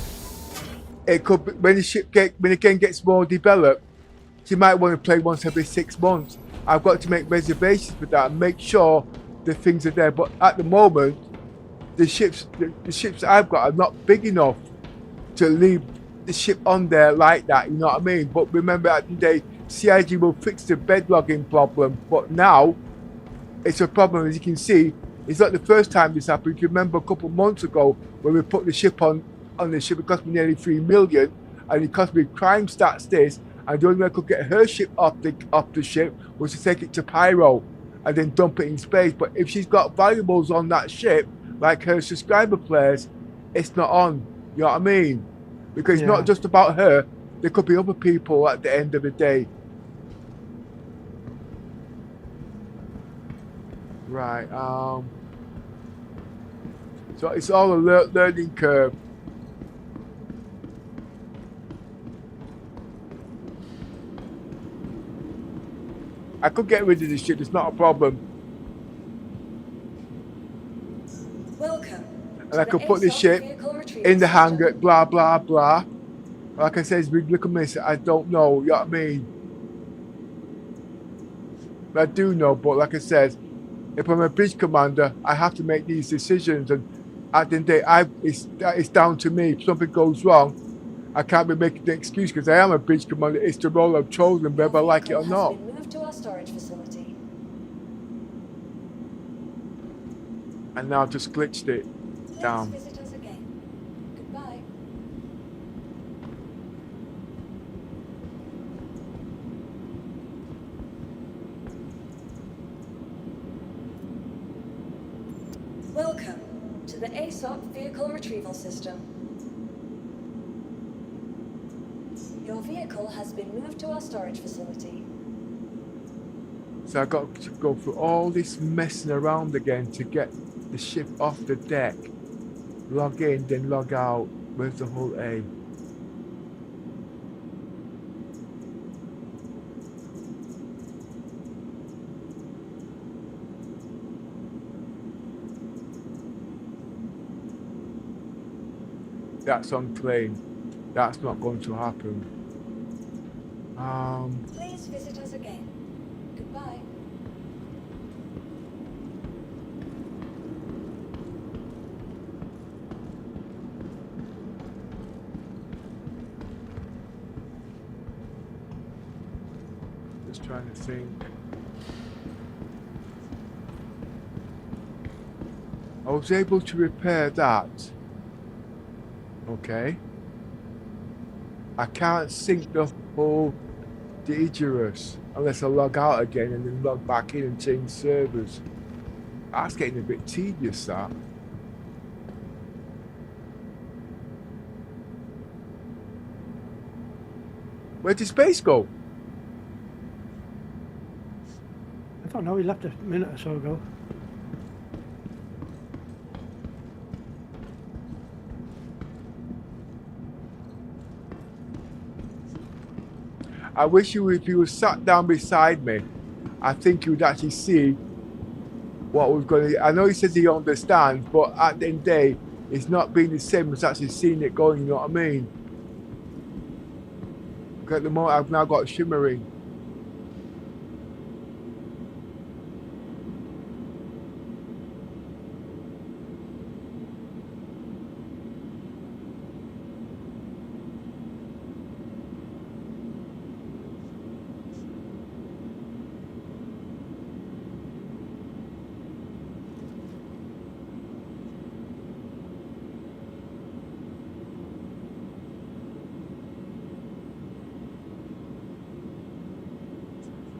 it could be, when the game gets more developed, she might want to play once every 6 months. I've got to make reservations for that and make sure the things are there. But at the moment, the ships I've got are not big enough to leave the ship on there like that, you know what I mean? But remember, at the day, CIG will fix the bed logging problem. But now, it's a problem, as you can see. It's not the first time this happened. You remember a couple of months ago when we put the ship on the ship, it cost me nearly 3 million, and it cost me crime stats this. And the only way I could get her ship off the ship was to take it to Pyro and then dump it in space. But if she's got valuables on that ship, like her subscriber players, it's not on. You know what I mean? Because it's not just about her. There could be other people at the end of the day. Right. So it's all a learning curve. I could get rid of this shit. It's not a problem. Welcome. And I could put this ship in the hangar, blah, blah, blah. Like I said, it's big little miss. I don't know, you know what I mean? I do know, but like I said, if I'm a bridge commander, I have to make these decisions. And at the end of the day, it's down to me. If something goes wrong, I can't be making the excuse because I am a bridge commander. It's the role I've chosen, whether I like it or not. Has been moved to our storage facility. And now I just glitched it down. Please visit us again. Goodbye. Welcome to the ASOP Vehicle Retrieval System. Your vehicle has been moved to our storage facility. So I got to go through all this messing around again to get the ship off the deck. Log in, then log out. Where's the whole A? That's unclaimed. That's not going to happen. Please visit us again. Goodbye. Just trying to think. I was able to repair that. Okay. I can't sync the whole Dangerous unless I log out again and then log back in and change servers. That's getting a bit tedious, that. Where did space go? I don't know, he left a minute or so ago. I wish if you were sat down beside me, I think you would actually see what was going to. I know he says he understands, but at the end of the day, it's not being the same as actually seeing it going. You know what I mean? At the moment, I've now got shimmering.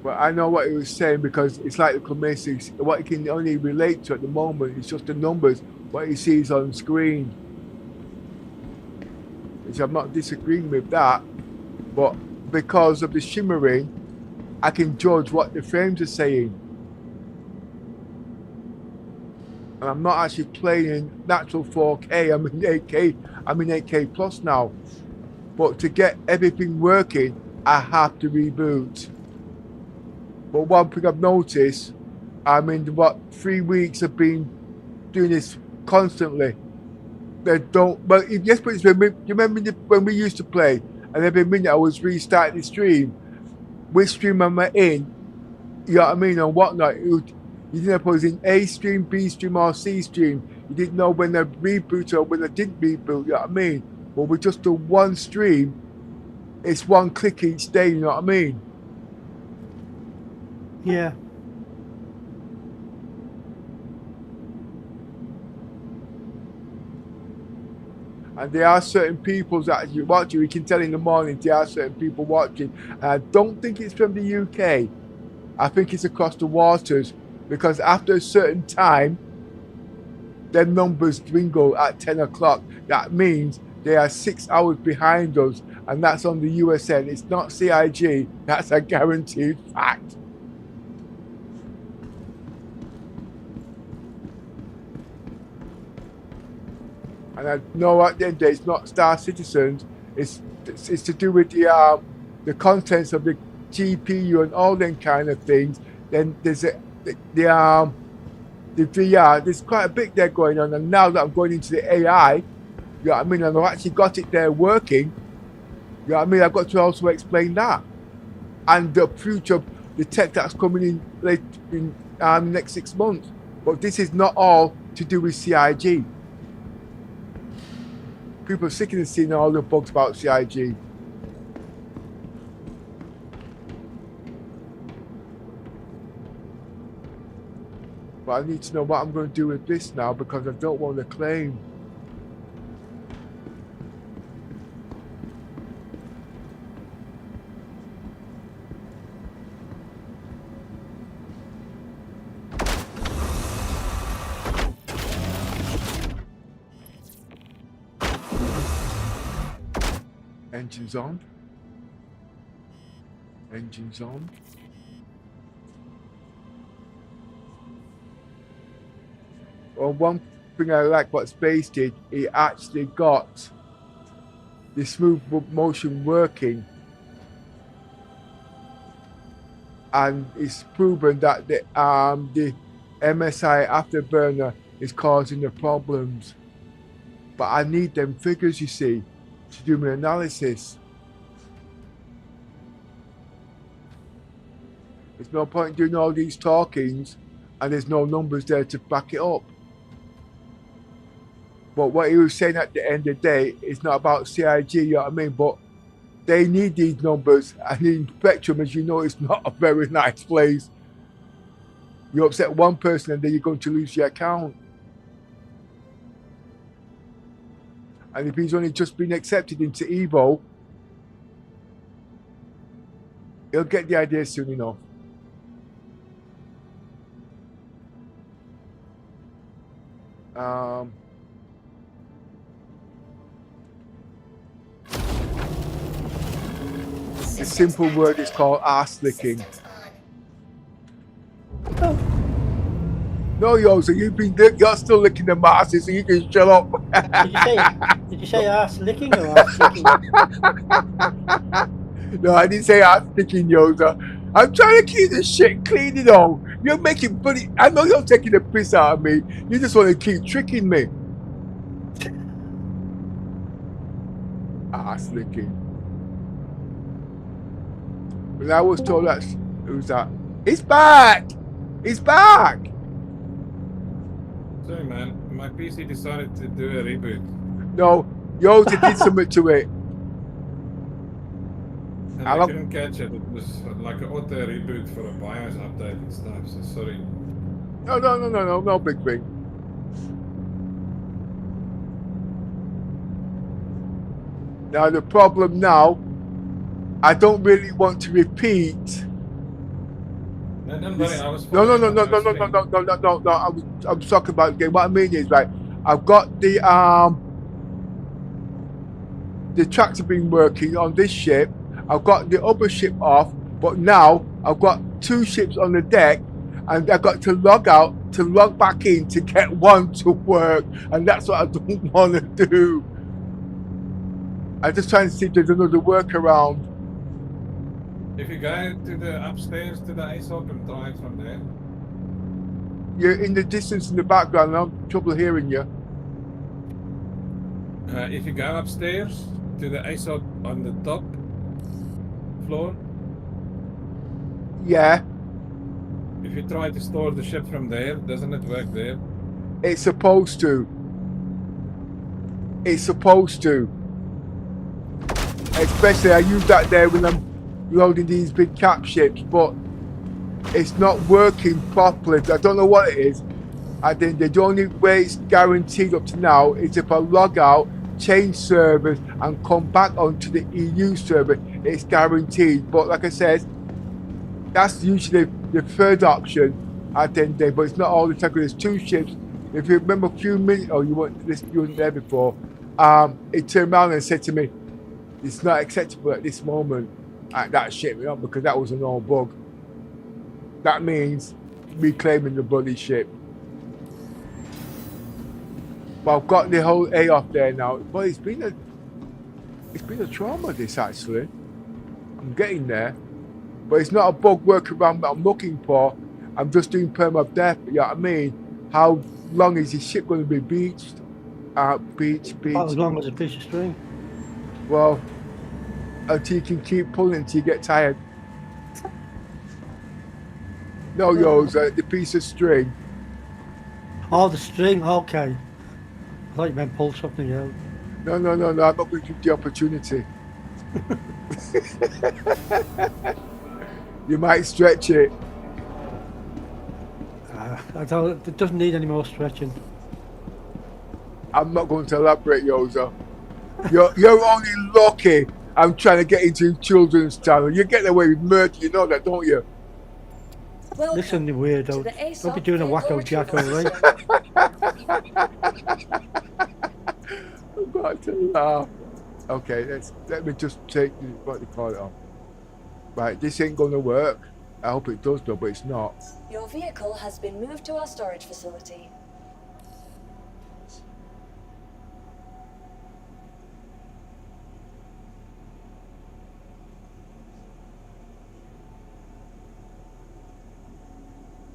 But I know what he was saying because it's like the Comesics. What he can only relate to at the moment is just the numbers, what he sees on screen. Which I'm not disagreeing with that, but because of the shimmering, I can judge what the frames are saying. And I'm not actually playing in natural 4K, I'm in 8K, I'm in 8K plus now. But to get everything working, I have to reboot. But one thing I've noticed, I mean, what 3 weeks I've been doing this constantly. They don't, but yes, but you remember when we used to play, and every minute I was restarting the stream. Which stream am I in? You know what I mean, and whatnot. You didn't know if I was in A stream, B stream, or C stream. You didn't know when I reboot or when I didn't reboot. You know what I mean? But with just the one stream, it's one click each day. You know what I mean? Yeah. And there are certain people that you watch, you can tell in the morning there are certain people watching. And I don't think it's from the UK. I think it's across the waters, because after a certain time, their numbers dwindle at 10 o'clock. That means they are 6 hours behind us, and that's on the USN. It's not CIG. That's a guaranteed fact. And I know at the end of the day, it's not Star Citizens. It's to do with the contents of the GPU and all them kind of things. Then there's the VR. There's quite a bit there going on. And now that I'm going into the AI, you know what I mean, and I've actually got it there working. You know what I mean? I've got to also explain that, and the future, the tech that's coming in late in the next 6 months. But this is not all to do with CIG. People are sick of seeing all the bugs about CIG. But I need to know what I'm going to do with this now, because I don't want to claim. Engines on. Engines on. Well, one thing I like what Space did, he actually got the smooth motion working, and it's proven that the MSI afterburner is causing the problems. But I need them figures, you see, to do my analysis. There's no point doing all these talkings and there's no numbers there to back it up. But what he was saying at the end of the day, it's not about CIG, you know what I mean? But they need these numbers, and in Spectrum, as you know, it's not a very nice place. You upset one person and then you're going to lose your account. And if he's only just been accepted into Evo, he'll get the idea soon enough. The simple word is called ass licking. No, yo, so you're still licking the masses, so you can shut up. Did you say ass licking or ass licking? No, I didn't say ass licking, Yoda. I'm trying to keep this shit clean, you know. You're making bloody. I know you're taking the piss out of me. You just want to keep tricking me. Ass licking. When I was told that, who's that? He's back! He's back! Sorry, man. My PC decided to do a reboot. No, Yoda did something to it. And I couldn't catch it. It was like an auto reboot for a BIOS update and stuff, so sorry. No big thing. Now the problem now, I don't really want to repeat. No, don't worry, I was No. I'm talking about the game. What I mean is, right, I've got the tractor beam working on this ship. I've got the other ship off, but now I've got two ships on the deck, and I've got to log out to log back in to get one to work, and that's what I don't want to do. I'm just trying to see if there's another workaround. If you go to the upstairs to the ASOP and try it from there. You're in the distance in the background, and I'm having trouble hearing you. If you go upstairs to the ASOP on the top floor. Yeah. If you try to store the ship from there, doesn't it work there? It's supposed to. It's supposed to. Especially I use that there when I'm loading these big cap ships, but it's not working properly. I don't know what it is. I think the only way it's guaranteed up to now is if I log out, change servers, and come back onto the EU server, it's guaranteed. But like I said, that's usually the third option at the end of the day, but it's not all the time because there's two ships. If you remember a few minutes, you weren't there before, it turned around and said to me, it's not acceptable at this moment at that ship, because that was a known bug. That means reclaiming the bloody ship. But I've got the whole A off there now. But it's been a trauma, this actually. I'm getting there. But it's not a bug workaround that I'm looking for. I'm just doing permadeath, you know what I mean? How long is this ship going to be beached? Beach. About as long as a piece of string. Well, until you can keep pulling until you get tired. No, the piece of string. Oh, the string, okay. I thought you meant pull something out. No, I'm not going to give the opportunity. You might stretch it. It doesn't need any more stretching. I'm not going to elaborate, Yoza. You're only lucky I'm trying to get into children's channel. You're getting away with murder, you know that, don't you? Listen, you weirdo. Don't be doing a wacko jacko, right? I've got to laugh. Okay, let me just take what they call it off. Right, this ain't gonna work. I hope it does though, but it's not. Your vehicle has been moved to our storage facility.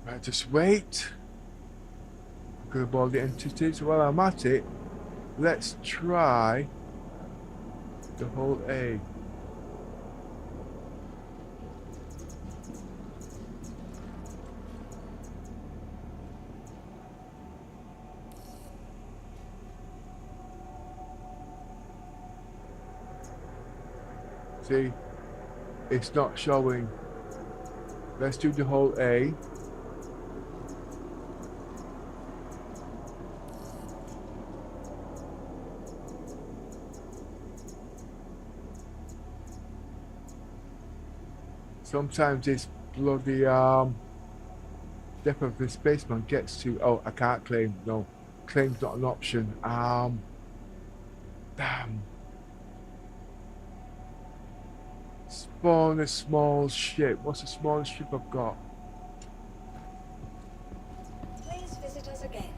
Right, just wait. Grab all the entities. While I'm at it, let's try the whole A. See, it's not showing. Let's do the whole A. Sometimes this bloody depth of the spaceman gets to. Oh, I can't claim. No, claim's not an option. Damn. Spawn a small ship. What's the smallest ship I've got? Please visit us again.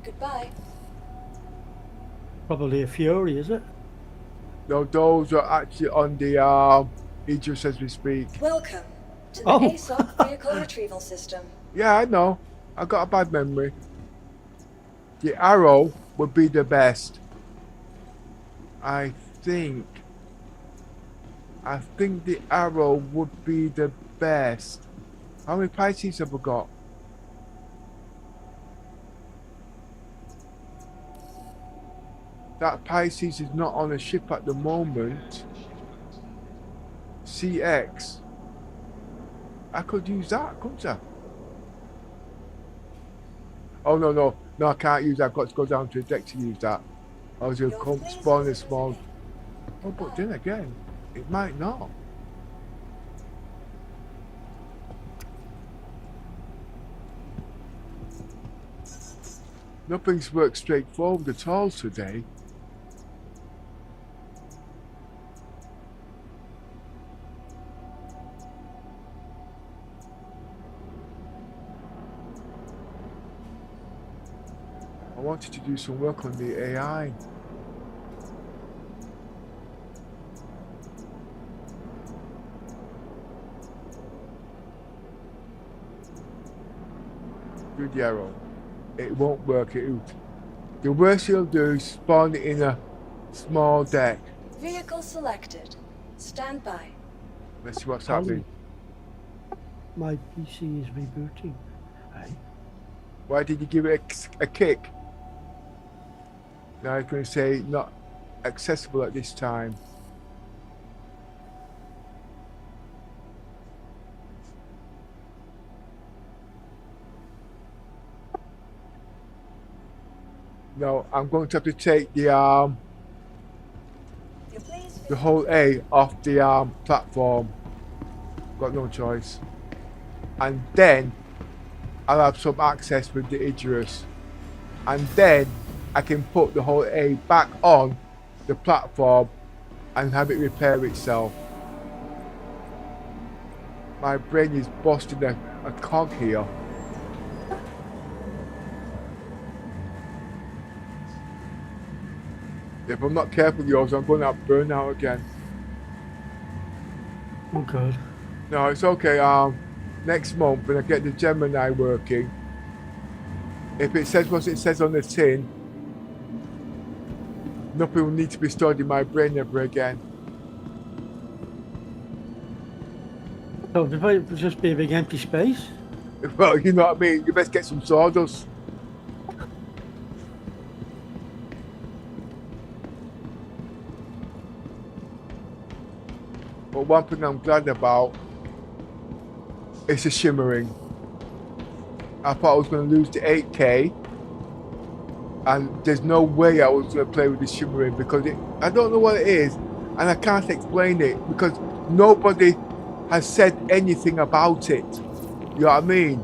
Goodbye. Probably a Fury, is it? No, those are actually on the Idris as we speak. Welcome to the Oh. ASOC Vehicle Retrieval System. Yeah, I know. I got a bad memory. The arrow would be the best. I think the arrow would be the best. How many Pisces have we got? That Pisces is not on a ship at the moment. CX. I could use that, couldn't I? Oh no, I can't use that. I've got to go down to the deck to use that. I was going to spawn a small. Oh, but then again, it might not. Nothing's worked straightforward at all today. I wanted to do some work on the AI. Do the arrow. It won't work it out. The worst you'll do is spawn it in a small deck. Vehicle selected. Stand by. Let's see what's happening. My PC is rebooting. Hey. Why did you give it a kick? Now it's going to say not accessible at this time. No, I'm going to have to take the whole A off the platform. Got no choice. And then I'll have some access with the Idris. And then I can put the whole A back on the platform and have it repair itself. My brain is busting a cog here. If I'm not careful, yours, I'm going to have burnout again. Oh God. No, it's okay. Next month when I get the Gemini working, if it says what it says on the tin, nothing will need to be stored in my brain ever again. So it would just be a big empty space? Well, you know what I mean? You best get some sawdust. But one thing I'm glad about is the shimmering. I thought I was going to lose the 8K, and there's no way I was going to play with the shimmering because I don't know what it is, and I can't explain it because nobody has said anything about it. You know what I mean?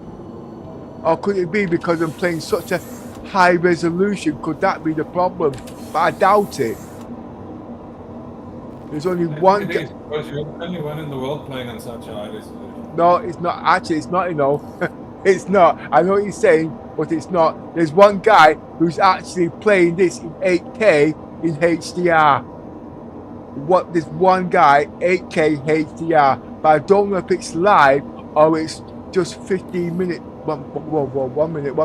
Or could it be because I'm playing such a high resolution? Could that be the problem? But I doubt it. There's only one. It is, because you're the only one in the world playing on such a high resolution. No, it's not. Actually, it's not, you know. It's not. I know what you're saying, but it's not. There's one guy who's actually playing this in 8K in HDR. There's one guy, 8K HDR, but I don't know if it's live or it's just 15 minutes. One minute.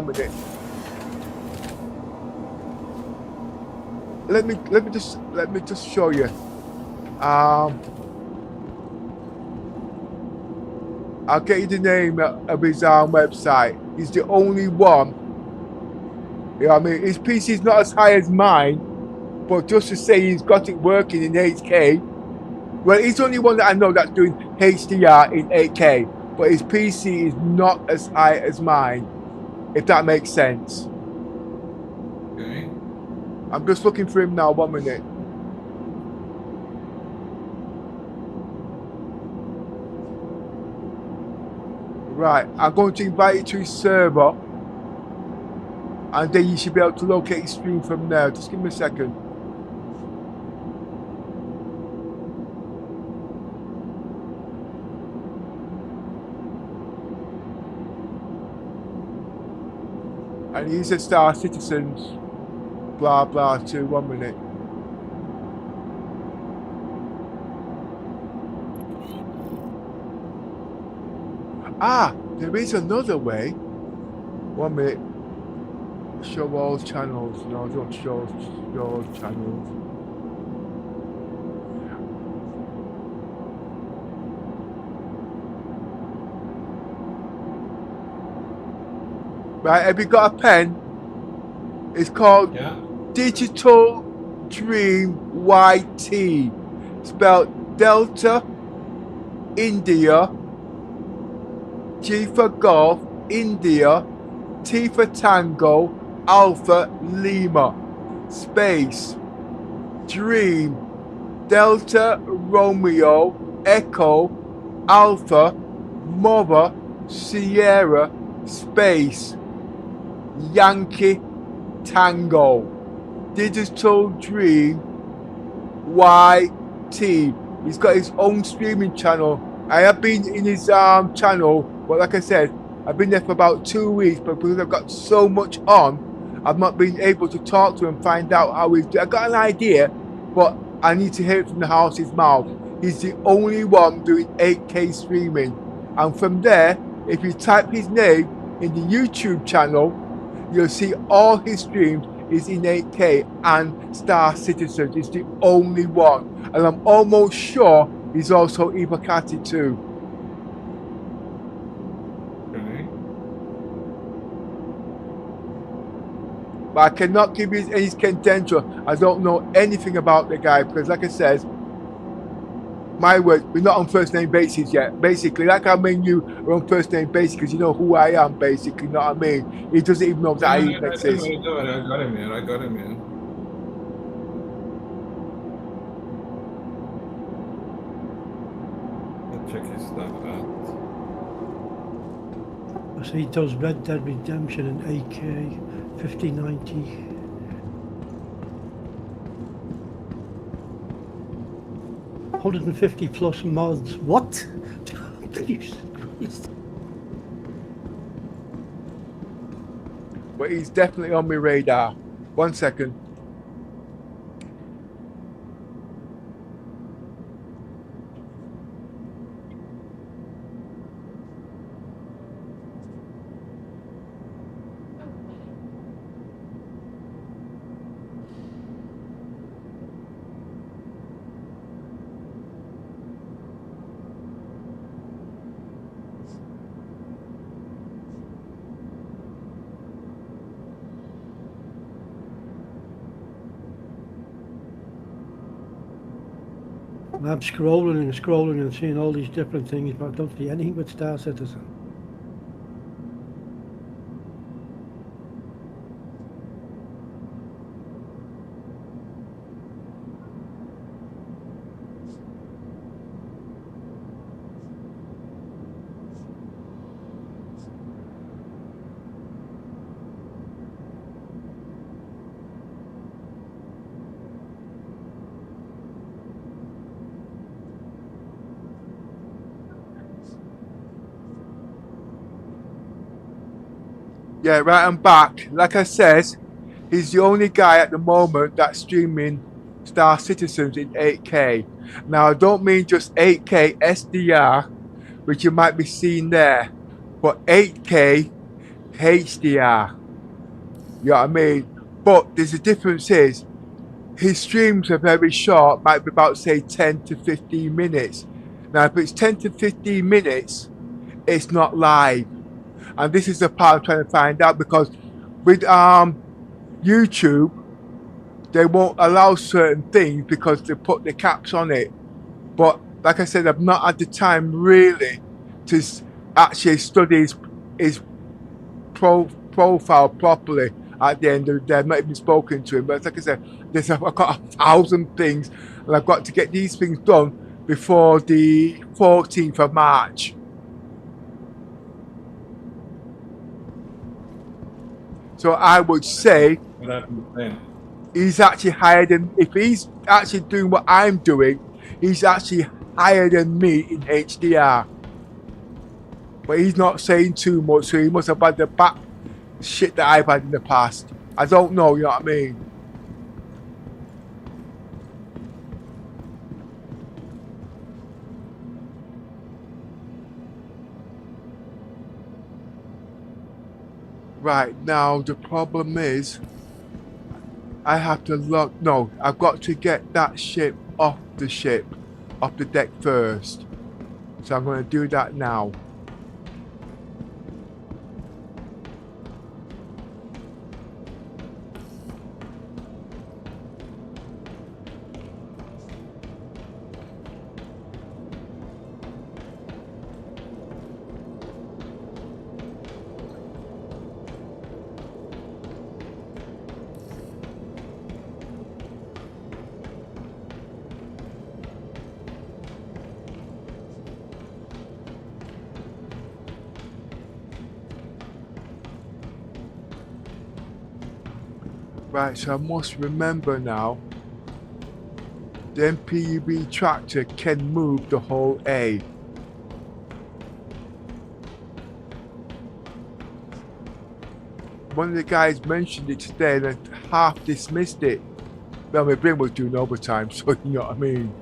Let me just show you. I'll get you the name of his website. He's the only one. You know what I mean? His PC is not as high as mine, but just to say he's got it working in 8K. Well, he's the only one that I know that's doing HDR in 8K, but his PC is not as high as mine, if that makes sense. Okay. I'm just looking for him now, 1 minute. Right, I'm going to invite you to his server, and then you should be able to locate his stream from there. Just give me a second. And he's a Star Citizens, blah blah, too. 1 minute. Ah, there is another way. 1 minute. Show all channels. No, don't show all channels. Right, have you got a pen? It's called Digital Dream YT. Spelled Delta, India, G for Golf, India, T for Tango, Alpha, Lima. Space. Dream. Delta, Romeo, Echo, Alpha, Mother, Sierra, Space. Yankee Tango. Digital Dream YT. He's got his own streaming channel. I have been in his channel, but like I said, I've been there for about 2 weeks, but because I've got so much on, I've not been able to talk to him and find out how he's doing. I got an idea, but I need to hear it from the horse's mouth. He's the only one doing 8K streaming. And from there, if you type his name in the YouTube channel, you'll see all his streams is in 8K, and Star Citizen is the only one. And I'm almost sure he's also Ibakati too. But I cannot give you his credential. I don't know anything about the guy because, like I said, my word, we're not on first name basis yet. Basically, like I mean, you are on first name basis because you know who I am. Basically, you know what I mean? He doesn't even know that I even exist. I got him here. I got him here. Let's check his stuff out. So he does Red Dead Redemption in 8K, 5090. $150+ mods. What? But he's definitely on my radar. 1 second. I'm scrolling and scrolling and seeing all these different things, but I don't see anything with Star Citizen. Yeah, right, I'm back. Like I said, he's the only guy at the moment that's streaming Star Citizens in 8K. Now, I don't mean just 8K SDR, which you might be seeing there, but 8K HDR. You know what I mean? But there's a difference is, his streams are very short, might be about, say, 10 to 15 minutes. Now, if it's 10 to 15 minutes, it's not live. And this is the part I'm trying to find out because with YouTube, they won't allow certain things because they put the caps on it. But like I said, I've not had the time really to actually study his profile properly at the end of the day. I've not even spoken to him. But like I said, I've got 1,000 things and I've got to get these things done before the 14th of March. So I would say he's actually higher than, if he's actually doing what I'm doing, he's actually higher than me in HDR. But he's not saying too much, so he must have had the back shit that I've had in the past. I don't know, you know what I mean? Right, now the problem is I have to look. No, I've got to get that ship off the deck first. So I'm going to do that now. Right, so I must remember now, the MPUB tractor can move the whole A. One of the guys mentioned it today and I half dismissed it. Well, my brain was doing overtime, so you know what I mean.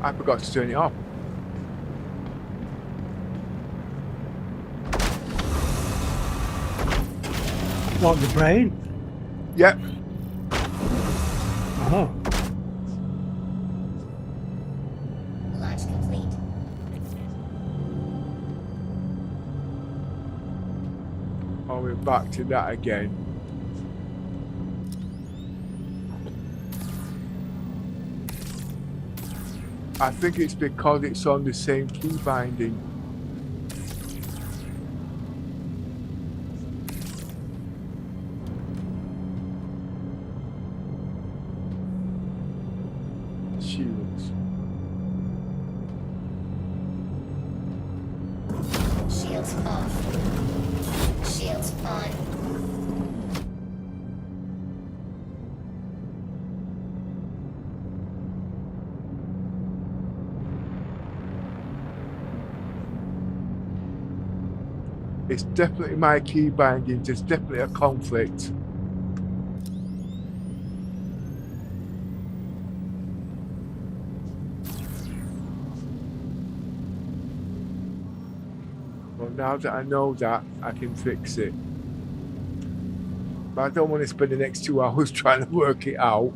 I forgot to turn it off. What, the brain? Yep. Oh. Launch complete. Oh, we're back to that again. I think it's because it's on the same key binding. Shields. Shields off. Shields on. It's definitely my key binding. There's definitely a conflict. Well, now that I know that, I can fix it. But I don't want to spend the next 2 hours trying to work it out.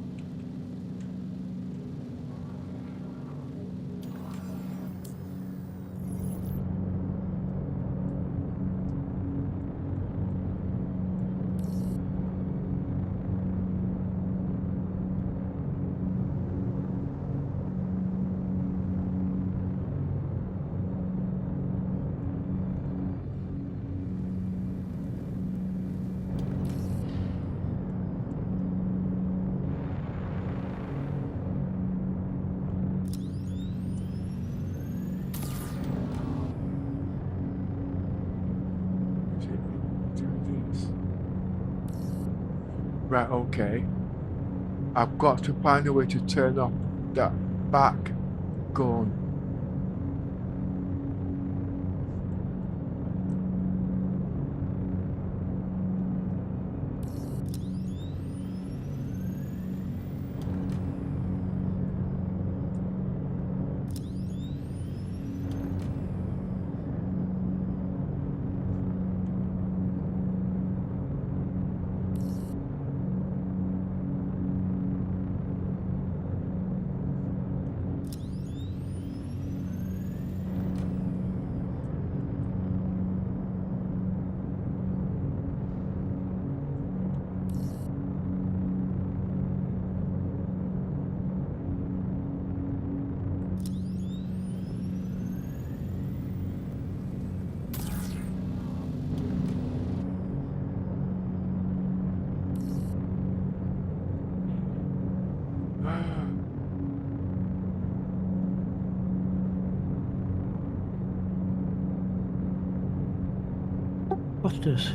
Right, okay. I've got to find a way to turn off that back gun. What's this?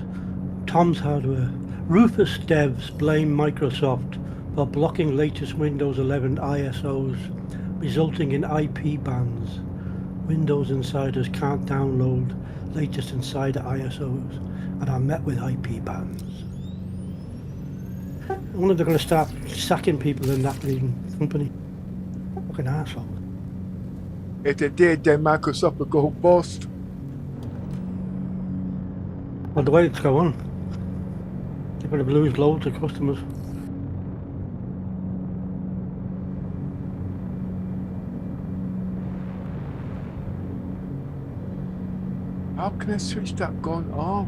Tom's Hardware. Rufus devs blame Microsoft for blocking latest Windows 11 ISOs, resulting in IP bans. Windows insiders can't download latest insider ISOs and are met with IP bans. I wonder if they're going to start sacking people in that bleeding company. Fucking asshole. If they did, then Microsoft would go bust. Well, the way it's going, they're going to lose loads of customers. How can I switch that gun off?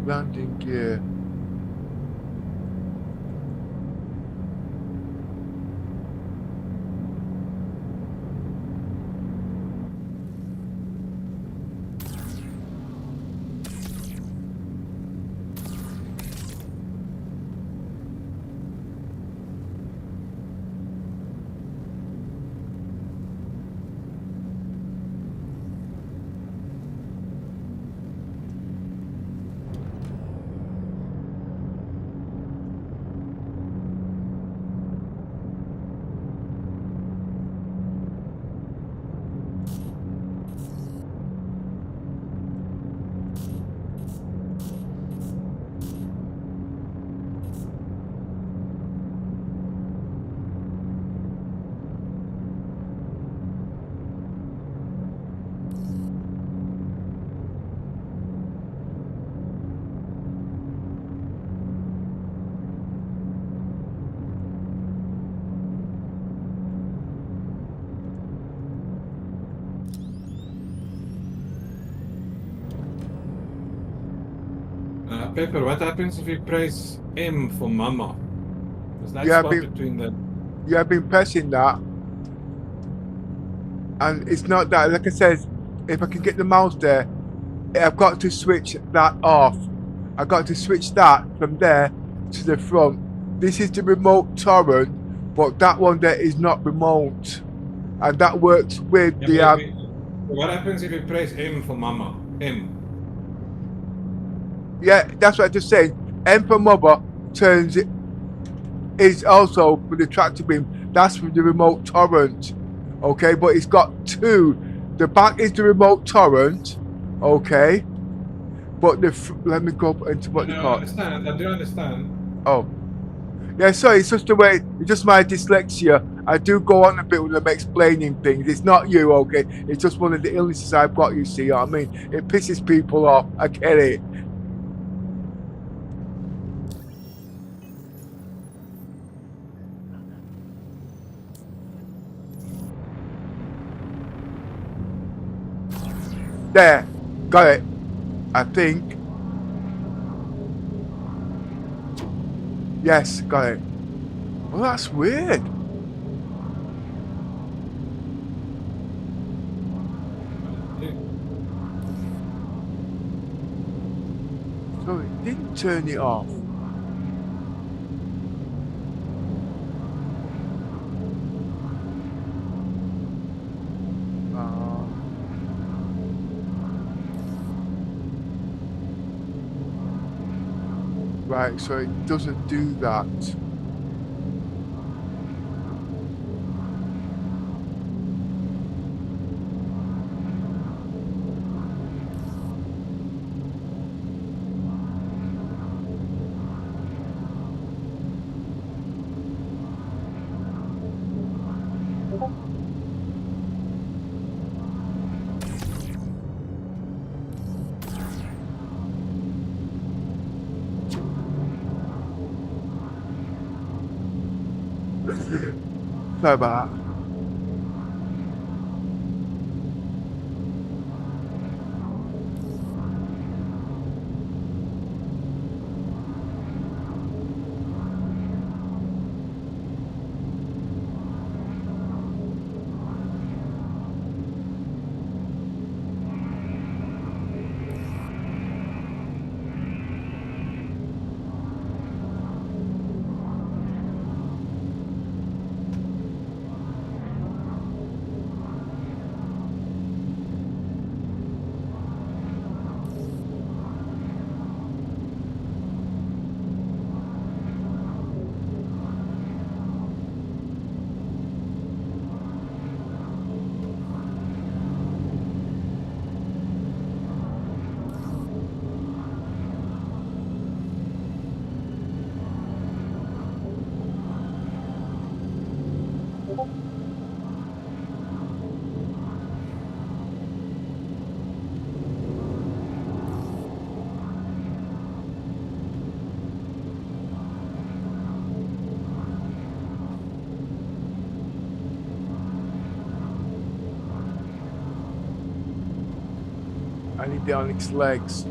Landing gear. Pepper, what happens if you press M for Mama? Does that Yeah, swap between the... Yeah, I've been pressing that. And it's not that, like I said, if I can get the mouse there, I've got to switch that off. I've got to switch that from there to the front. This is the remote torrent, but that one there is not remote. And that works with what happens if you press M for Mama? M. Yeah, that's what I just said. M for mother turns it is also for the tractor beam. That's for the remote torrent. Okay, but it's got two. The back is the remote torrent. Okay, but let me go into what you call it. I do understand. Oh, yeah. Sorry, it's just the way. It's just my dyslexia. I do go on a bit when I'm explaining things. It's not you, okay? It's just one of the illnesses I've got. You see what I mean? It pisses people off. I get it. There, got it. I think. Yes, got it. Well, that's weird. So it didn't turn it off. Right, so it doesn't do that. Sorry about that. I need it on its legs.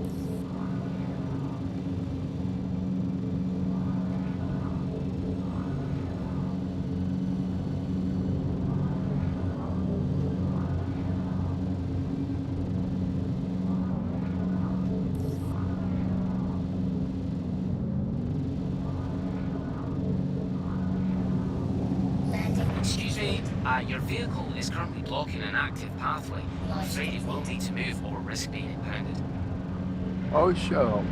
Excuse me, your vehicle is currently blocking an active pathway. I'm afraid it will need to move or risk being impounded. Oh, shut up.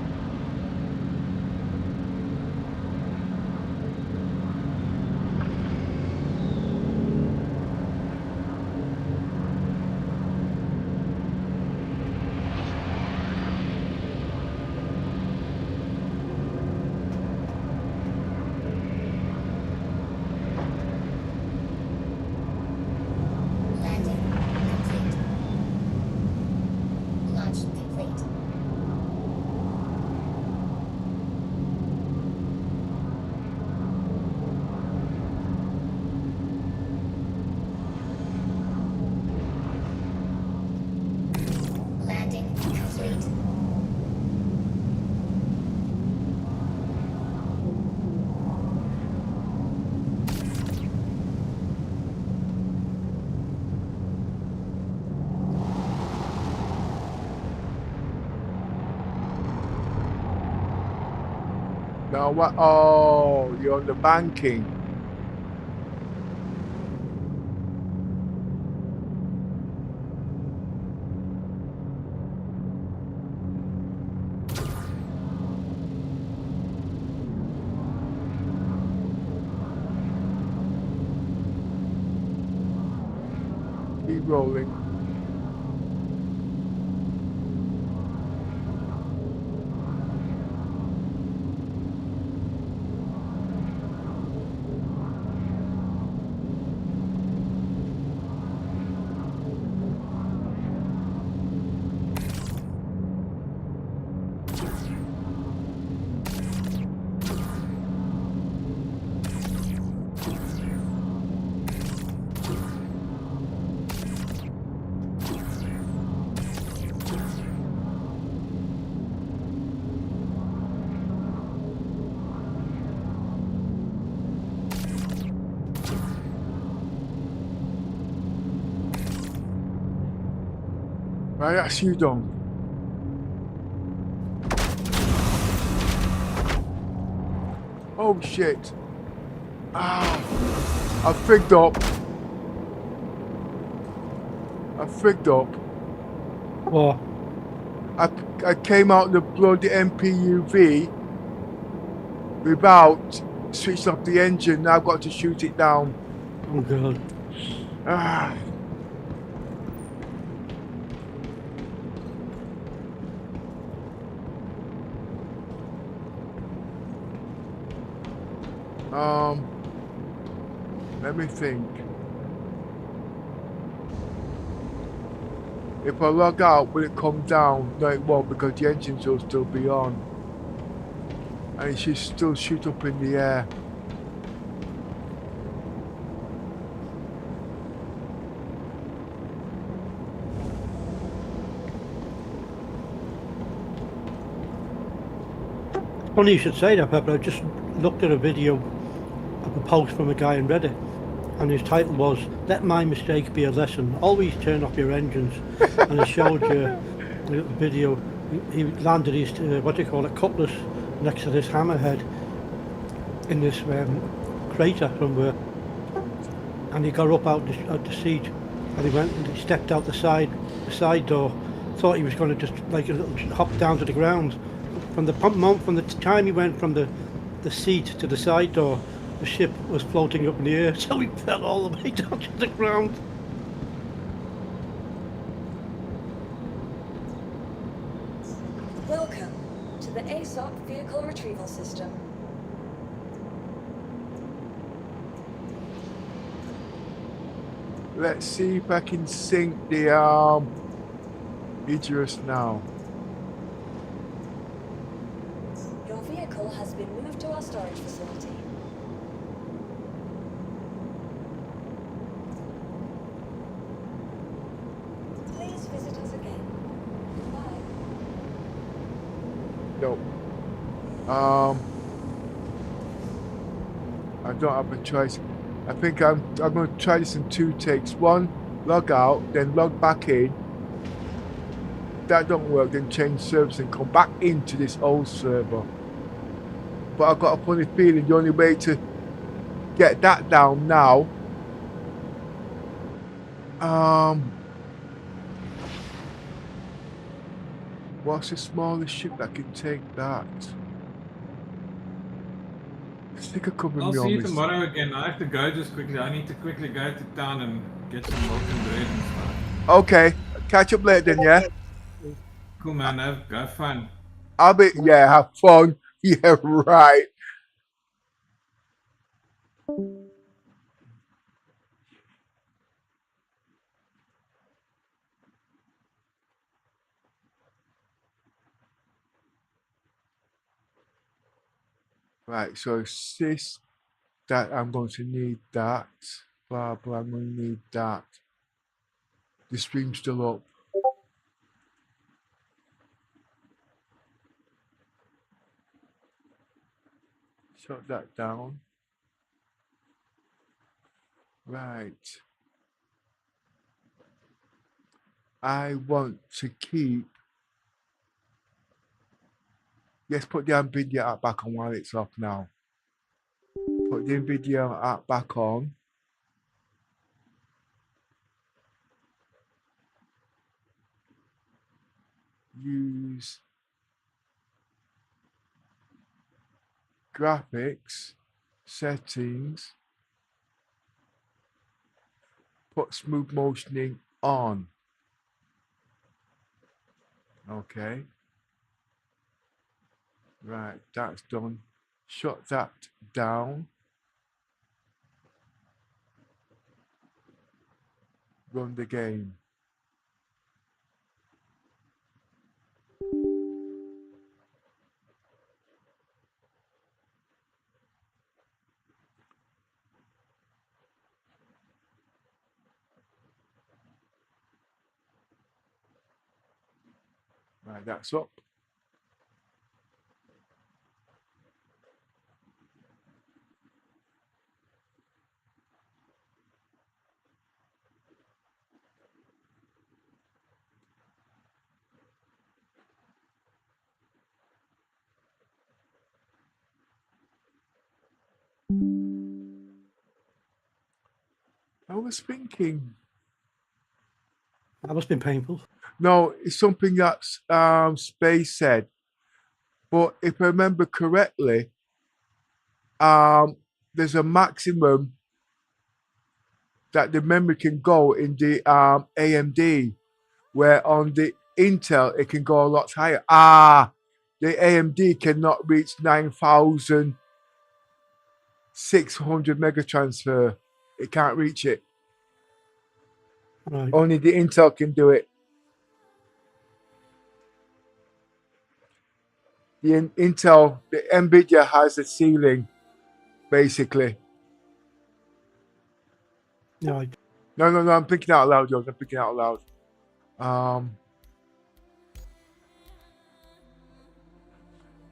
Now what? Oh, you're on the banking. Keep rolling. Right, that's you done. Oh shit. Ah, I frigged up. What? I came out the bloody MPUV without switching off the engine. Now I've got to shoot it down. Oh god. Ah. Let me think. If I log out, will it come down? No, it won't, because the engines will still be on. And it should still shoot up in the air. Funny you should say that, Pepper. I just looked at a video of a post from a guy in Reddit, and his title was "Let My Mistakes Be a Lesson. Always turn off your engines." And it showed you a little video. He landed his cutlass next to this hammerhead in this crater somewhere, and he got up out the seat, and he went and he stepped out the side door. Thought he was going to just like a little hop down to the ground. From the time he went from the seat to the side door, the ship was floating up in the air, so he fell all the way down to the ground. Welcome to the ASOP Vehicle Retrieval System. Let's see if I can sync the Idris now. Your vehicle has been moved to our storage facility. Please visit us again. Goodbye. No. I don't have a choice. I think I'm going to try this in 2 takes. 1, log out, then log back in. That don't work, then change servers and come back into this old server. But I've got a funny feeling the only way to get that down now. What's the smallest ship that can take that? I think I covered I'll me see on you this. tomorrow again. I have to go just quickly. I need to quickly go to town and get some milk and bread and stuff. Okay, catch up later then, yeah? Cool, man. Have fun. I'll be, yeah, have fun. Yeah, right. Right, so this, that I'm going to need that. Blah, blah, I'm going to need that. The stream's still up. Shut that down. Right. I want to keep. Let's put the NVIDIA app back on while it's off now. Put the NVIDIA app back on. Use graphics, settings, put smooth motioning on. Okay. Right, that's done. Shut that down. Run the game. Right, that's up. I was thinking. That must have been painful. No, it's something that Space said. But if I remember correctly, there's a maximum that the memory can go in the AMD, where on the Intel it can go a lot higher. The AMD cannot reach 9,600 mega transfer. It can't reach it. Right. Only the Intel can do it. The Intel, the NVIDIA has a ceiling, basically. Right. No, I'm thinking out loud, George. I'm thinking out loud.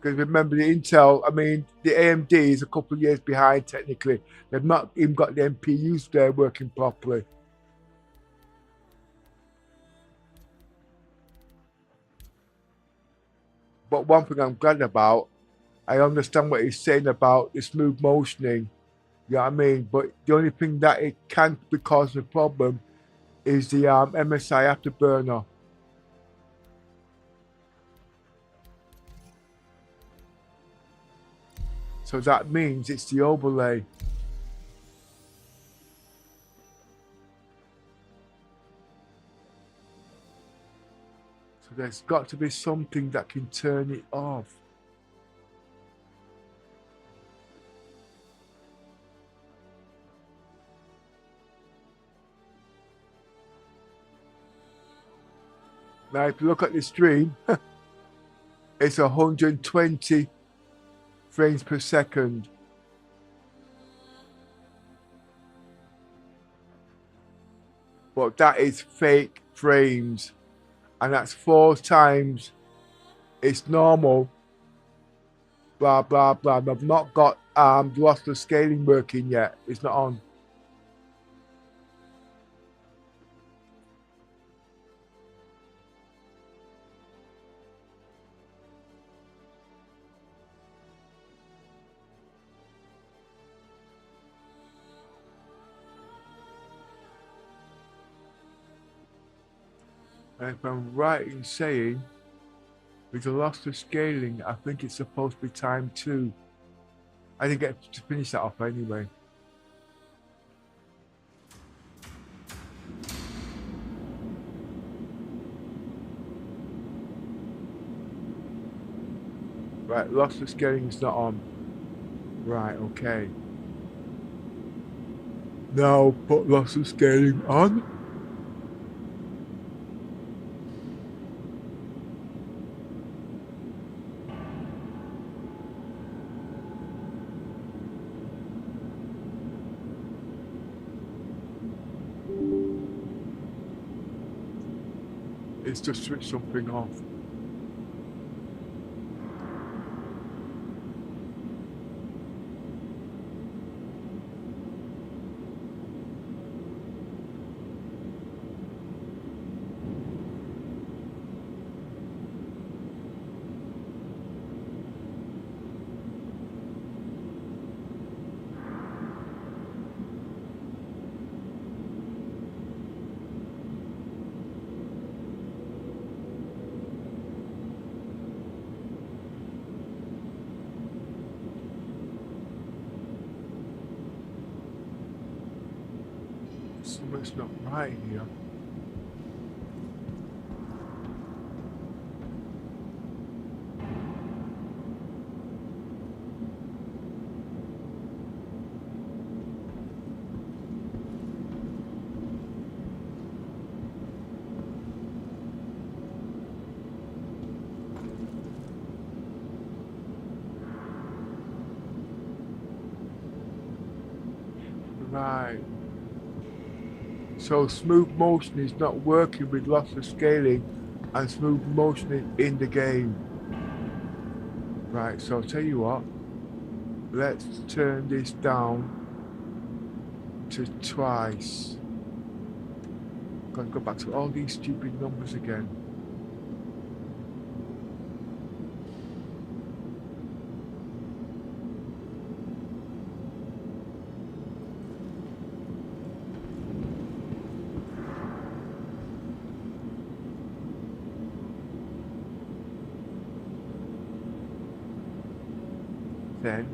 Because remember the Intel, I mean, the AMD is a couple of years behind technically. They've not even got the NPUs there working properly. But one thing I'm glad about, I understand what he's saying about the smooth motioning. You know what I mean? But the only thing that it can be causing a problem is the MSI afterburner. So that means it's the overlay. So there's got to be something that can turn it off. Now, if you look at the stream, it's 120 frames per second. But that is fake frames. And that's 4 times its normal blah blah blah. I've not got lossless scaling working yet. It's not on. And if I'm right in saying, with the lossless scaling, I think it's supposed to be time 2. I didn't get to finish that off anyway. Right, lossless scaling is not on. Right, okay. Now put lossless scaling on. It's just switch something off. Something's not right here. Right. So smooth motion is not working with lossless scaling, and smooth motion is in the game. Right, so I'll tell you what, let's turn this down to twice. Gotta go back to all these stupid numbers again. Then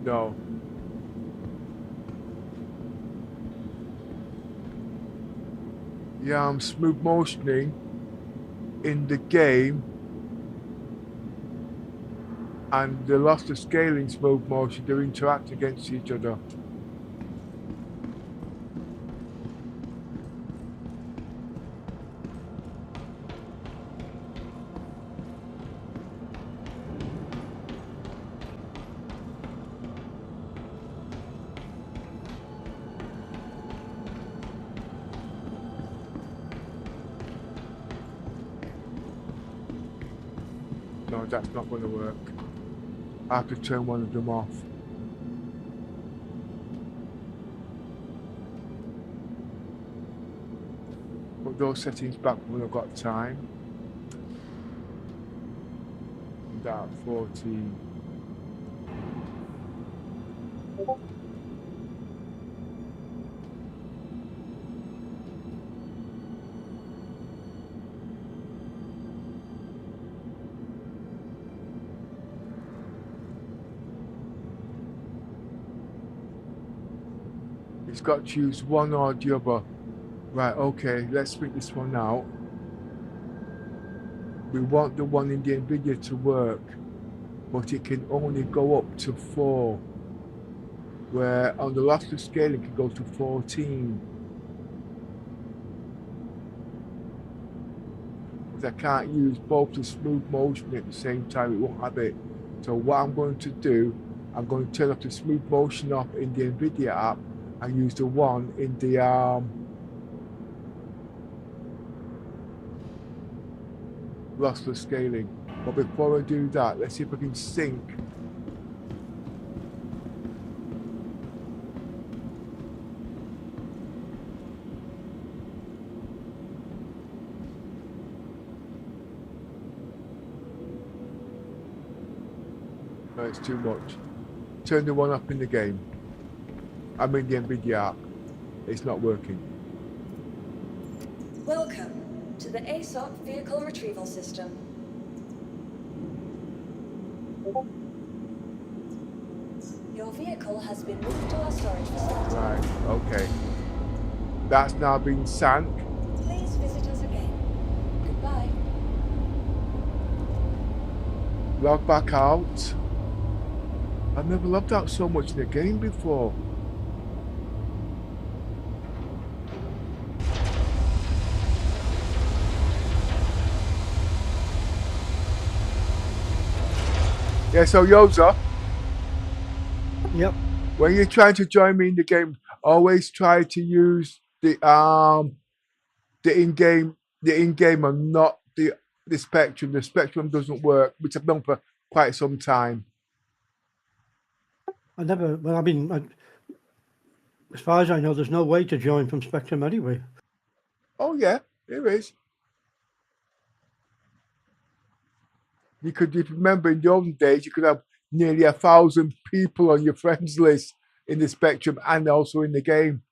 no. Yeah, I'm smooth motioning in the game, and the lossless scaling smooth motion, they interact against each other. No, that's not going to work. I have to turn one of them off. Put those settings back when I've got time. That 14. It's got to choose one or the other. Right, okay, let's pick this one out. We want the one in the NVIDIA to work, but it can only go up to 4. Where on the lossless scale it can go to 14. I can't use both the smooth motion at the same time. It won't have it. So what I'm going to do, I'm going to turn off the smooth motion off in the NVIDIA app and use the one in the lossless scaling. But before I do that, let's see if I can sync. No, it's too much. Turn the one up in the game. I'm in the NVIDIA app. It's not working. Welcome to the ASOP Vehicle Retrieval System. Your vehicle has been moved to our storage facility. Right, okay. That's now been sank. Please visit us again. Goodbye. Log back out. I've never logged out so much in a game before. Yeah, so Yoza. Yep. When you're trying to join me in the game, always try to use the in-game and not the Spectrum. The Spectrum doesn't work, which I've done for quite some time. I never. Well, I mean, as far as I know, there's no way to join from Spectrum anyway. Oh yeah, there is. You could, if you remember in the olden days, you could have nearly 1,000 people on your friends list in the Spectrum and also in the game.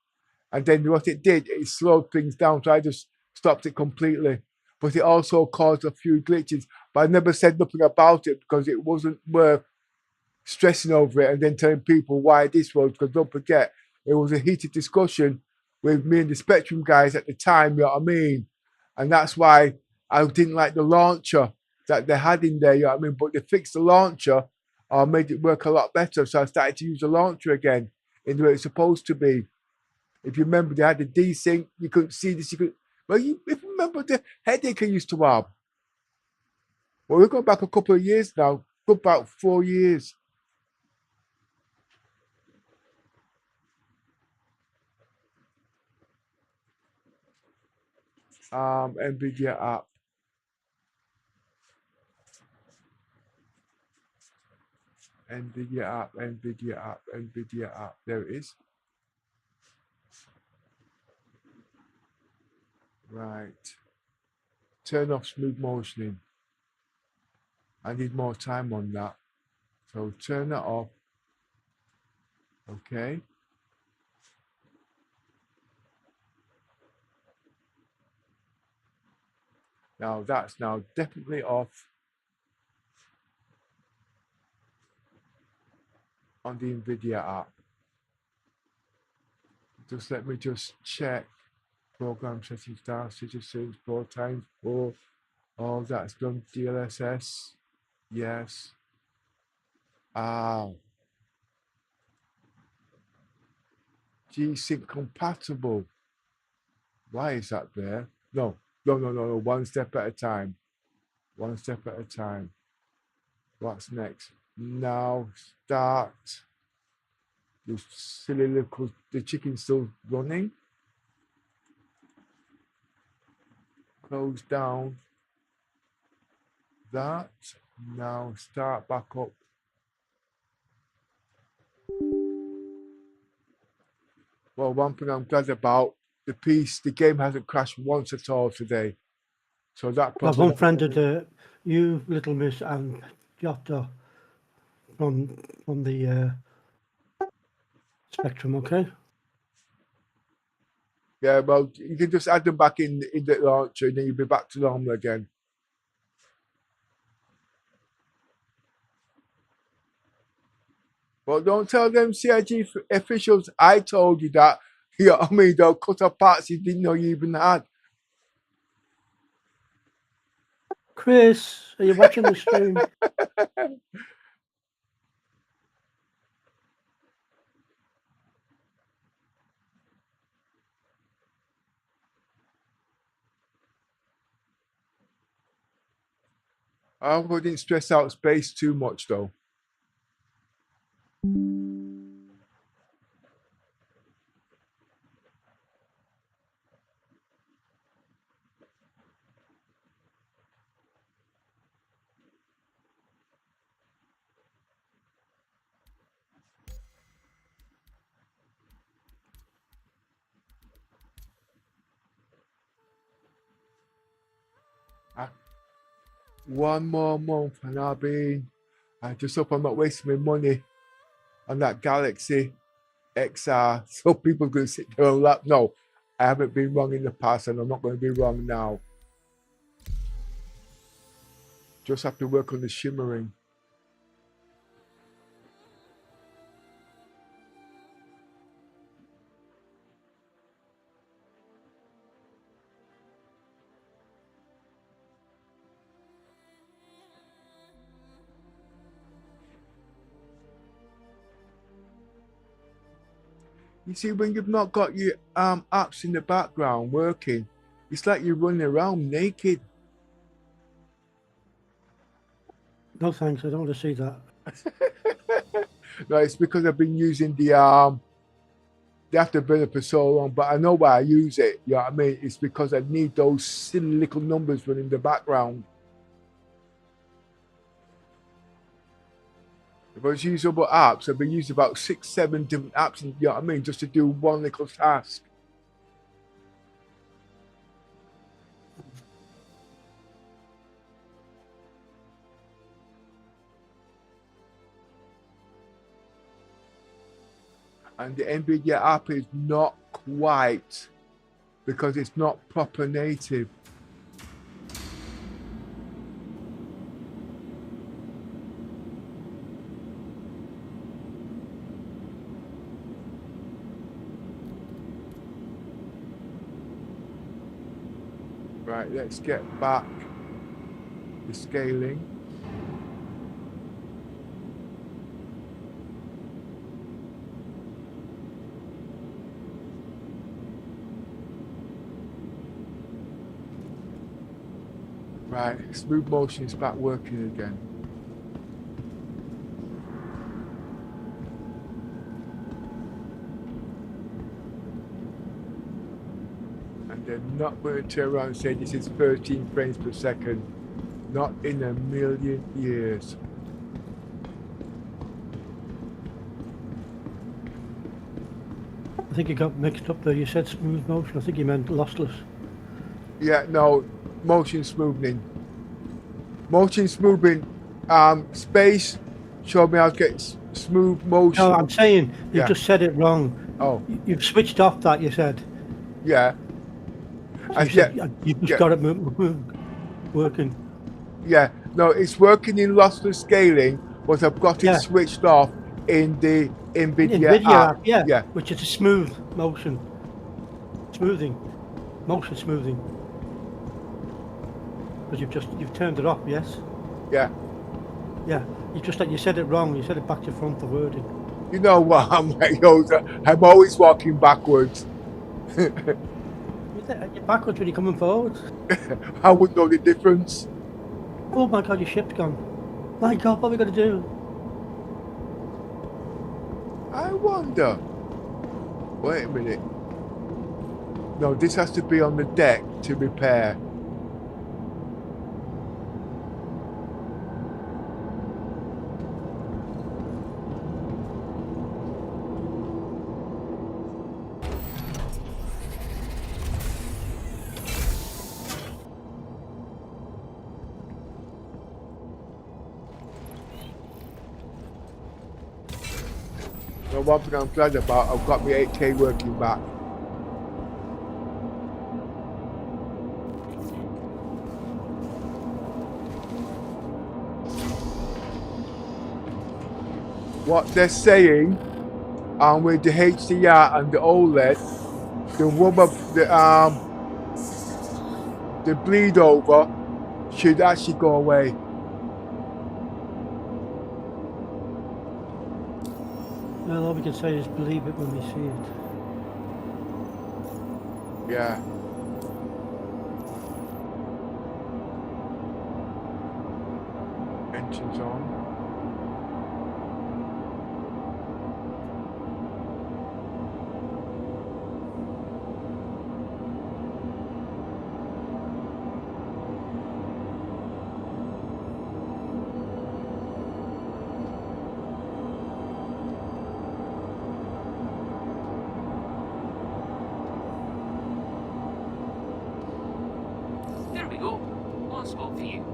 And then what it did, it slowed things down. So I just stopped it completely. But it also caused a few glitches. But I never said nothing about it because it wasn't worth stressing over it and then telling people why this was. Because don't forget, it was a heated discussion with me and the Spectrum guys at the time, you know what I mean? And that's why I didn't like the launcher that they had in there, you know what I mean? But they fixed the launcher or made it work a lot better. So I started to use the launcher again in the way it's supposed to be. If you remember, they had the desync. You couldn't see this. You could. Well, if you remember the headache I used to have. Well, we're going back a couple of years now. About 4 years. NVIDIA app. NVIDIA app. NVIDIA app. NVIDIA app. There it is. Right. Turn off smooth motioning. I need more time on that. So turn that off. Okay. Now that's now definitely off on the NVIDIA app. Just let me just check. Program settings down, citizens 4x4. Oh, that's done. DLss. Yes. G-Sync compatible. Why is that there? No. One step at a time. One step at a time. What's next? Now start. The silly little, the chicken's still running. Close down that. Now start back up. Well, one thing I'm glad about, the game hasn't crashed once at all today. So that I've unfriended you, Little Miss, and Giotto from the Spectrum, okay? Yeah, well, you can just add them back in the launcher and then you'll be back to normal again. Well, don't tell them CIG officials I told you that. You know what I mean? They'll cut off parts you didn't know you even had. Chris, are you watching the stream? I wouldn't stress out space too much though. One more month and I just hope I'm not wasting my money on that Galaxy XR. So people are going to sit there and laugh. No, I haven't been wrong in the past and I'm not going to be wrong now. Just have to work on the shimmering. You see, when you've not got your apps in the background working, it's like you're running around naked. No thanks, I don't want to see that. No, it's because I've been using the Afterburner for so long, but I know why I use it. You know what I mean? It's because I need those silly little numbers running in the background. If I was using other apps, I've been using about 6, 7 different apps, you know what I mean, just to do one little task. And the NVIDIA app is not quite, because it's not proper native. Right, let's get back the scaling. Right, smooth motion is back working again. And they're not going to turn around and say this is 13 frames per second. Not in a million years. I think you got mixed up there. You said smooth motion. I think you meant lossless. Yeah, no, motion smoothing. Motion smoothing. Space showed me how to get smooth motion. No, I'm saying you just said it wrong. Oh. You've switched off that, you said. Yeah. You just got it working. Yeah, no, it's working in lossless scaling, but I've got it switched off in the NVIDIA app. Yeah, which is a smooth motion. Motion smoothing. Because you've turned it off, yes? Yeah. Yeah, you said it wrong. You said it back to front, the wording. You know what? I'm always walking backwards. You're backwards when you're coming forward. I wouldn't know the difference. Oh my God, your ship's gone. My God, what are we going to do? I wonder. Wait a minute. No, this has to be on the deck to repair. So one thing I'm glad about, I've got my 8K working back. What they're saying, with the HDR and the OLED, the bleed over should actually go away. Well, all we can say is believe it when we see it. Yeah. suspension's on. There we go. One spot for you.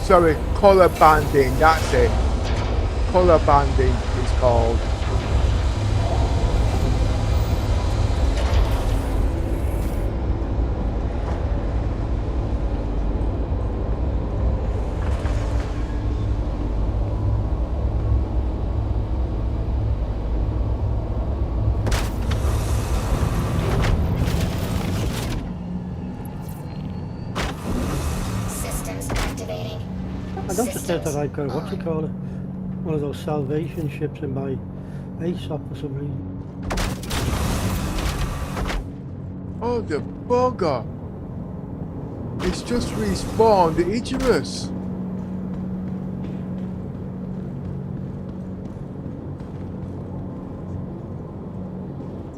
Sorry, colour banding, that's it. Colour banding is called. Systems activating. I noticed that I've got, what you call it, one of those salvation ships in my ASOP for some reason. Oh, the bugger! It's just respawned, the Icarus!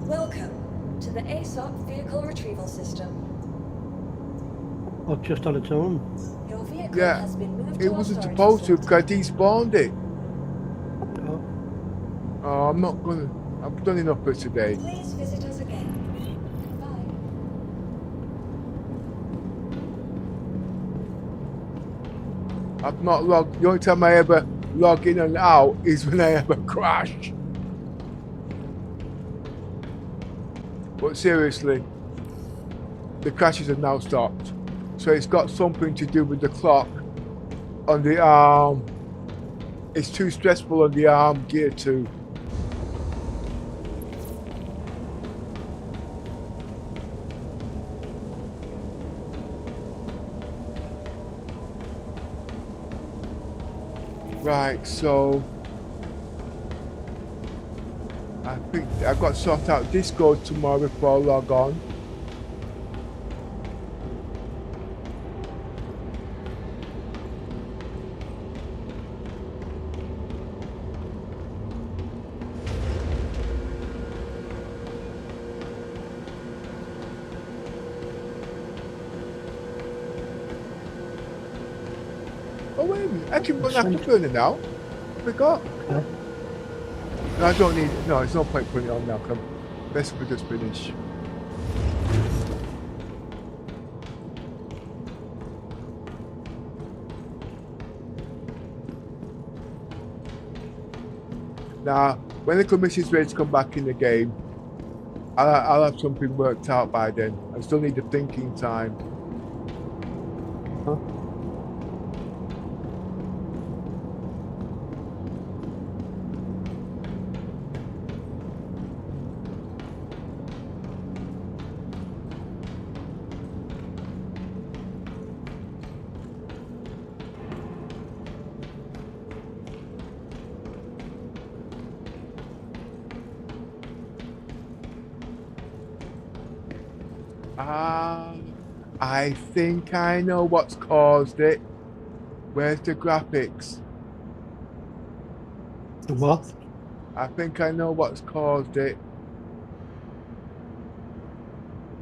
Welcome to the ASOP Vehicle Retrieval System. Oh, just on its own. Your vehicle Yeah, has been moved it to our wasn't storage supposed to facility. because despawned it. Oh. Oh, I'm not gonna. I've done enough for today. Please visit us again. I've not logged. The only time I ever log in and out is when I have a crash. But seriously, the crashes have now stopped. So it's got something to do with the clock on the arm. It's too stressful on the arm gear 2. Right, so I think I've got to sort out Discord tomorrow before I log on. Oh wait a minute, I can run afterburner now. I forgot. Okay. No, I don't need. No, it's no point putting it on now. Come, best we just finish. Now, when the commission's ready to come back in the game, I'll have something worked out by then. I still need the thinking time. Huh? I think I know what's caused it. Where's the graphics? The what? I think I know what's caused it.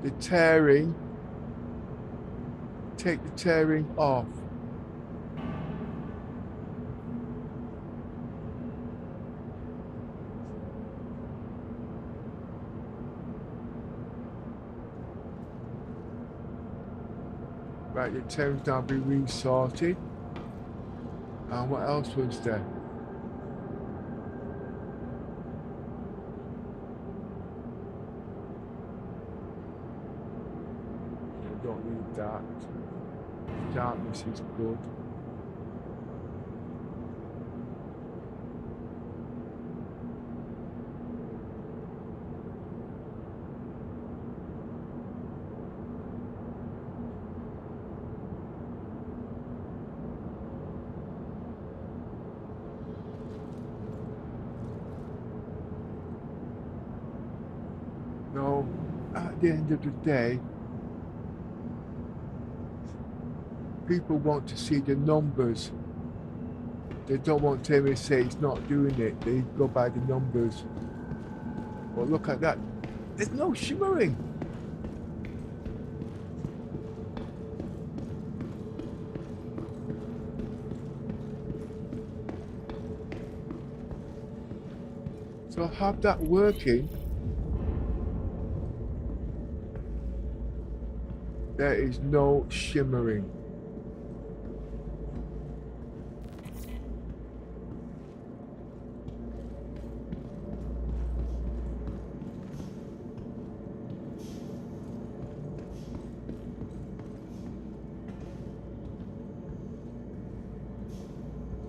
The tearing. Take the tearing off. Right, the tearing's now been resorted. And what else was there? We don't need that. Darkness is good. at the end of the day, people want to see the numbers. They don't want to say it's not doing it. They go by the numbers. Well, look at that. There's no shimmering. So have that working. There is no shimmering.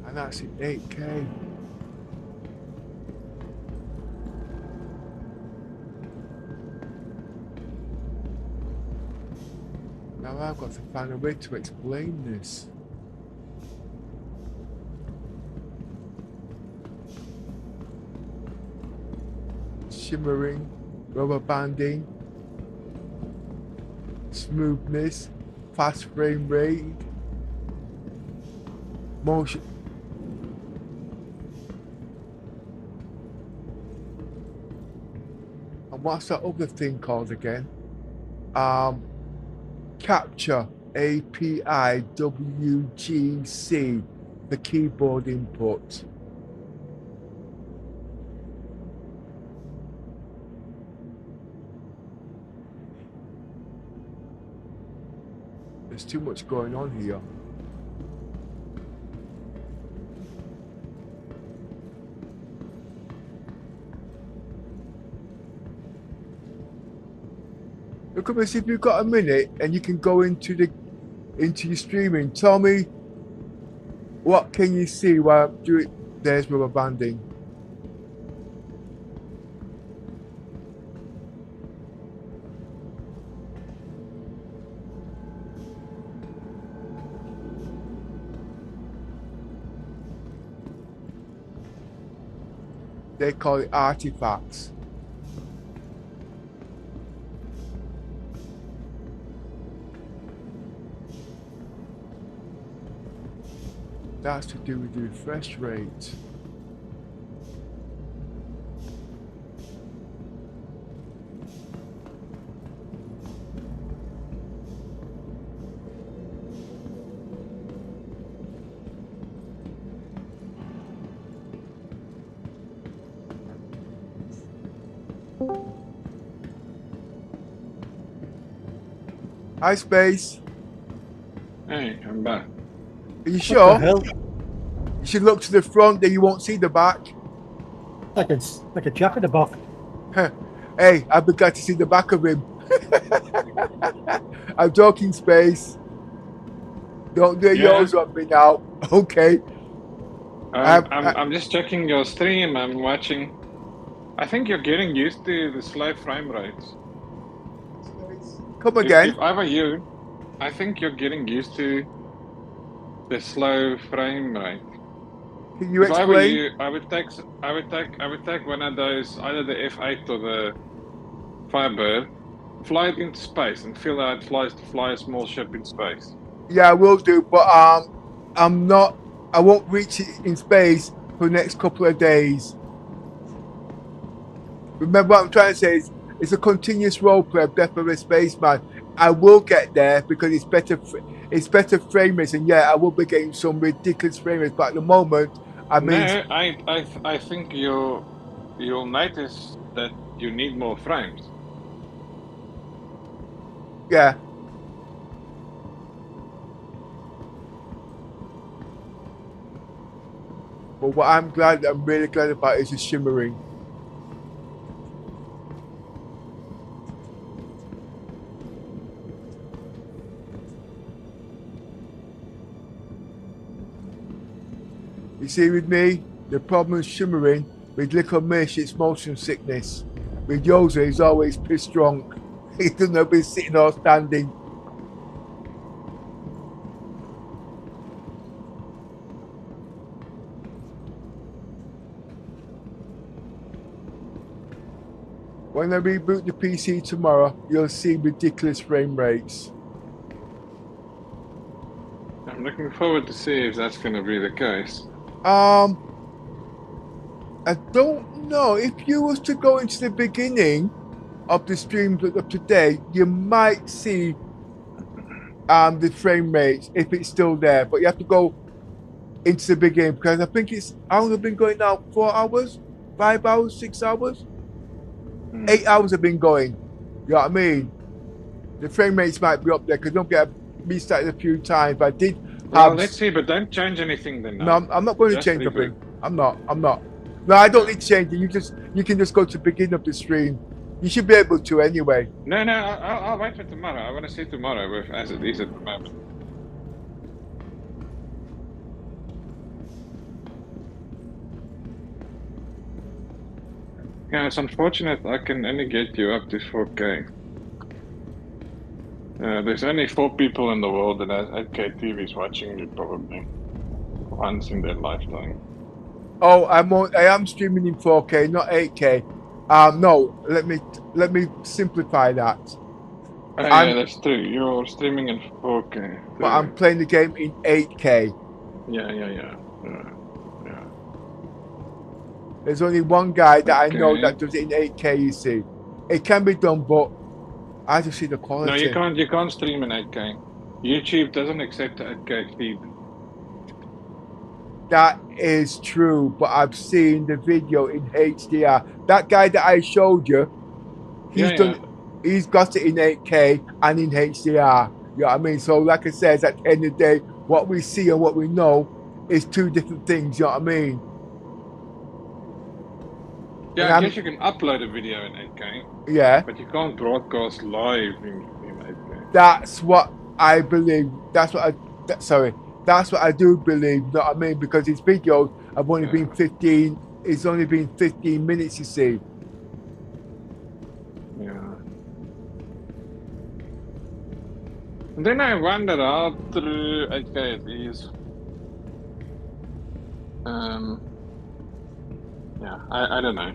And that's in 8K. Now I've got to find a way to explain this. Shimmering, rubber banding, smoothness, fast frame rate, motion. And what's that other thing called again? Capture API WGC, the keyboard input. There's too much going on here. Look at this, if you've got a minute and you can go into your streaming, tell me what can you see while I'm doing. There's rubber banding. They call it artifacts. That's to do with the refresh rate. Hi, Space. Hey, I'm back. Are you sure? What the hell? You should look to the front, then you won't see the back. Like a jack in the box. Hey, I'd be glad to see the back of him. I'm joking, Space. Don't do yours on me now. Okay. I'm just checking your stream. I'm watching. I think you're getting used to the slow frame rates. Come again. If I were you, I think you're getting used to the slow frame rate. Can you explain? If I were you, I would take one of those, either the F8 or the Firebird, fly it into space and feel how it flies to fly a small ship in space. Yeah, I will do, but I won't reach it in space for the next couple of days. Remember what I'm trying to say is, it's a continuous role play of Death of a Spaceman. I will get there because it's better frame rates, and yeah, I will be getting some ridiculous frame rates, but at the moment, I mean... No, I think you'll notice that you need more frames. Yeah. But what I'm really glad about is the shimmering. You see, with me, the problem is shimmering. With little Mish, it's motion sickness. With Yosa, he's always pissed drunk. He doesn't know if he's sitting or standing. When I reboot the PC tomorrow, you'll see ridiculous frame rates. I'm looking forward to see if that's going to be the case. I don't know. If you was to go into the beginning of the streams up to date, you might see the frame rates if it's still there. But you have to go into the beginning because I think it's only been going now 4 hours, 5 hours, 6 hours, 8 hours have been going. You know what I mean? The frame rates might be up there because don't get restarted a few times. But I did have. Well, let's see, but don't change anything then. No, I'm not going to change nothing. I'm not. No, I don't need to change it. You can just go to the beginning of the stream. You should be able to anyway. No, I'll wait for tomorrow. I want to see tomorrow as it is at the moment. Yeah, it's unfortunate I can only get you up to 4K. There's only 4 people in the world that has 8K TVs watching you probably once in their lifetime. Oh, I am streaming in 4K, not 8K. No, let me simplify that. Oh, yeah, that's true. You're streaming in 4K. But I'm playing the game in 8K. Yeah. There's only one guy that I know that does it in 8K, you see. It can be done, but I just see the quality. No, you can't stream in 8K. YouTube doesn't accept 8K feed. That is true, but I've seen the video in HDR. That guy that I showed you, he's got it in 8K and in HDR. You know what I mean? So like I said, at the end of the day, what we see and what we know is 2 different things, you know what I mean? Yeah, I guess you can upload a video in 8K. Yeah. But you can't broadcast live in 8K. That's what I believe. That's what I do believe, you know what I mean? Because his videos have only been 15 minutes, you see. Yeah. And then I wonder how through 8K it is. Yeah, I don't know.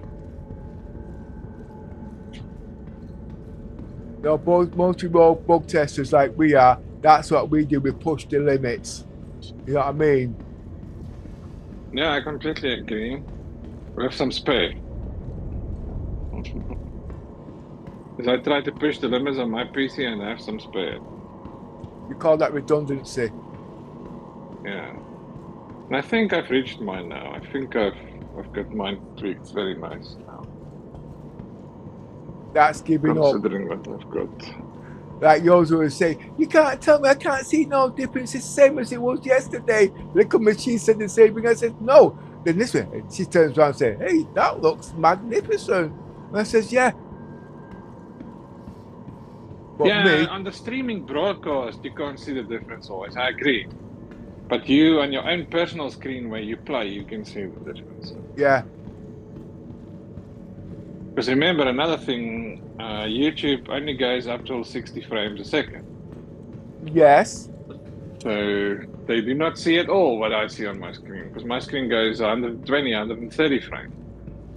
No, multi-role bug testers like we are, that's what we do, we push the limits. You know what I mean? Yeah, I completely agree. We have some spare. Because I try to push the limits on my PC and I have some spare. You call that redundancy? Yeah. And I think I've reached mine now. I think I've got mine tweaked very nice now. That's giving up. Considering what I've got. Like yours always say, you can't tell me I can't see no difference. It's the same as it was yesterday. Look at me, she said the same thing. I said, no. Then this way, she turns around and says, hey, that looks magnificent. And I says, yeah. But yeah, on the streaming broadcast, you can't see the difference always. I agree. But you, on your own personal screen where you play, you can see the difference. Yeah. Because remember, another thing, YouTube only goes up till 60 frames a second. Yes. So they do not see at all what I see on my screen, because my screen goes 120, 130 frames.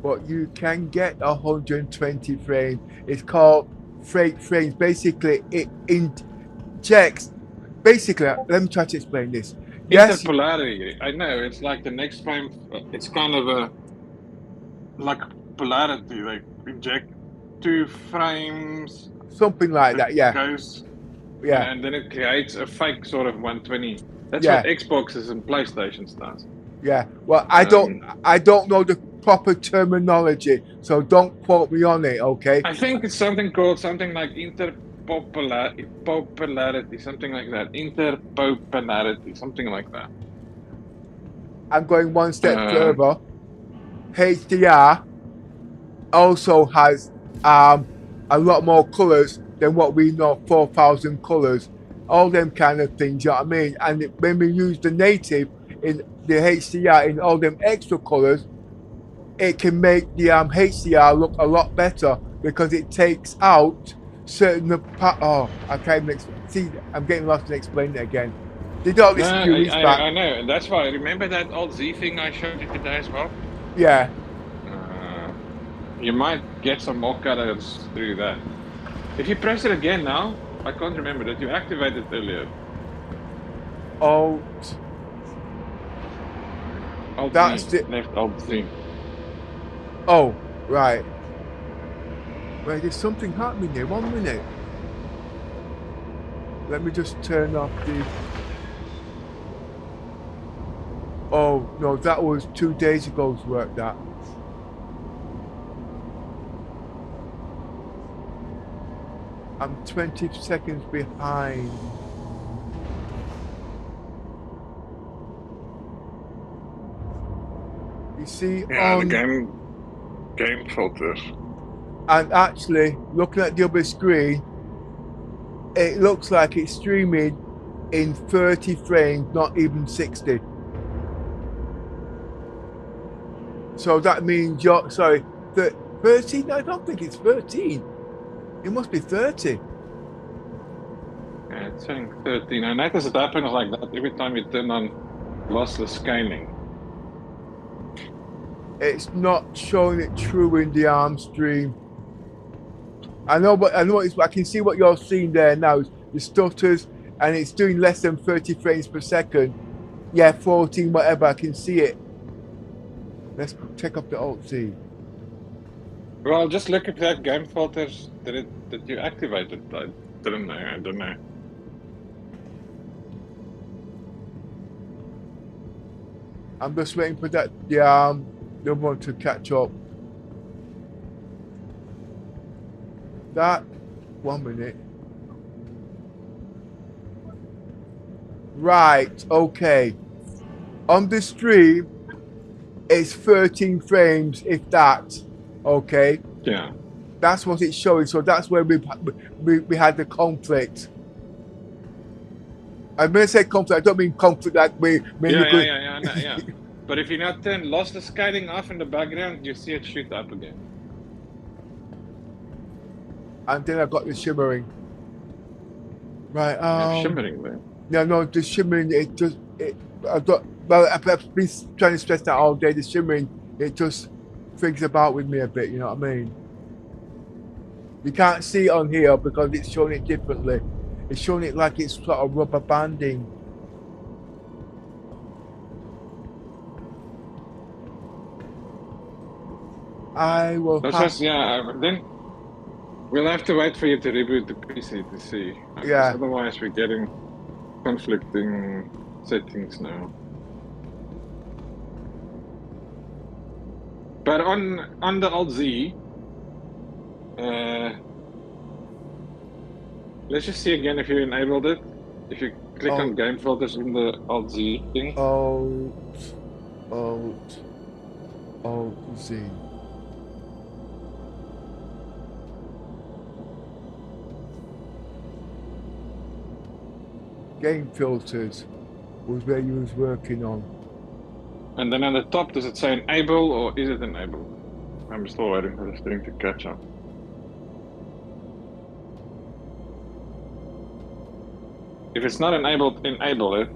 But you can get 120 frames. It's called freight frames. Basically, it injects. Basically, let me try to explain this. Yes. Interpolarity. I know, it's like the next frame, it's kind of like polarity. They inject 2 frames. Something like that, yeah. Goes, yeah. And then it creates a fake sort of 120. That's what Xboxes and PlayStations does. Yeah. Well, I don't know the proper terminology, so don't quote me on it, okay? I think it's something called something like interpolarity, something like that. Interpolarity, something like that. I'm going one step further. HDR also has a lot more colors than what we know, 4,000 colors, all them kind of things, you know what I mean? And when we use the native in the HDR in all them extra colors, it can make the HDR look a lot better because it takes out certain I can't even see. I'm getting lost in explaining it again. Did all this few weeks back. I know, and that's why. Remember that old Z thing I showed you today as well? Yeah. You might get some more colors through that. If you press it again now, I can't remember that you activated earlier. Alt. Alt That's Z, the. left Alt Z. Oh, right. Wait, there's something happening here. 1 minute. Let me just turn off the. Oh no, that was 2 days ago's work. That. I'm 20 seconds behind. You see, Yeah, on, the game filters. and actually, looking at the other screen, it looks like it's streaming in 30 frames, not even 60. So that means you're, sorry, 13? I don't think it's 13. It must be 30. Yeah, it's saying 13. I notice it happens like that every time you turn on lossless scaling. It's not showing it true in the ARM stream. I know, but I can see what you're seeing there now. The stutters, and it's doing less than 30 frames per second. Yeah, 14, whatever. I can see it. Let's check up the Alt Z. Well, just look at that game filters that you activated. I don't know. I'm just waiting for that the one to catch up. That 1 minute. Right, okay. On the stream, it's 13 frames, if that. Okay. Yeah. That's what it's showing. So that's where we had the conflict. I may say conflict. I don't mean conflict like we. Yeah. But if you now turn lossless scaling off in the background, you see it shoot up again. And then I got the shimmering. Right. Shimmering there. No, the shimmering. I've been trying to stress that all day. The shimmering, it just thinks about with me a bit. You know what I mean? You can't see it on here because it's showing it differently. It's showing it like it's sort of rubber banding. I will. Then we'll have to wait for you to reboot the PC to see. Yeah. Otherwise, we're getting conflicting settings now. But on the Alt Z, let's just see again if you enabled it. If you click on game filters in the Alt Z thing. Alt Z. Game filters was where you was working on. And then on the top, does it say enable or is it enabled? I'm still waiting for this thing to catch up. If it's not enabled, enable it.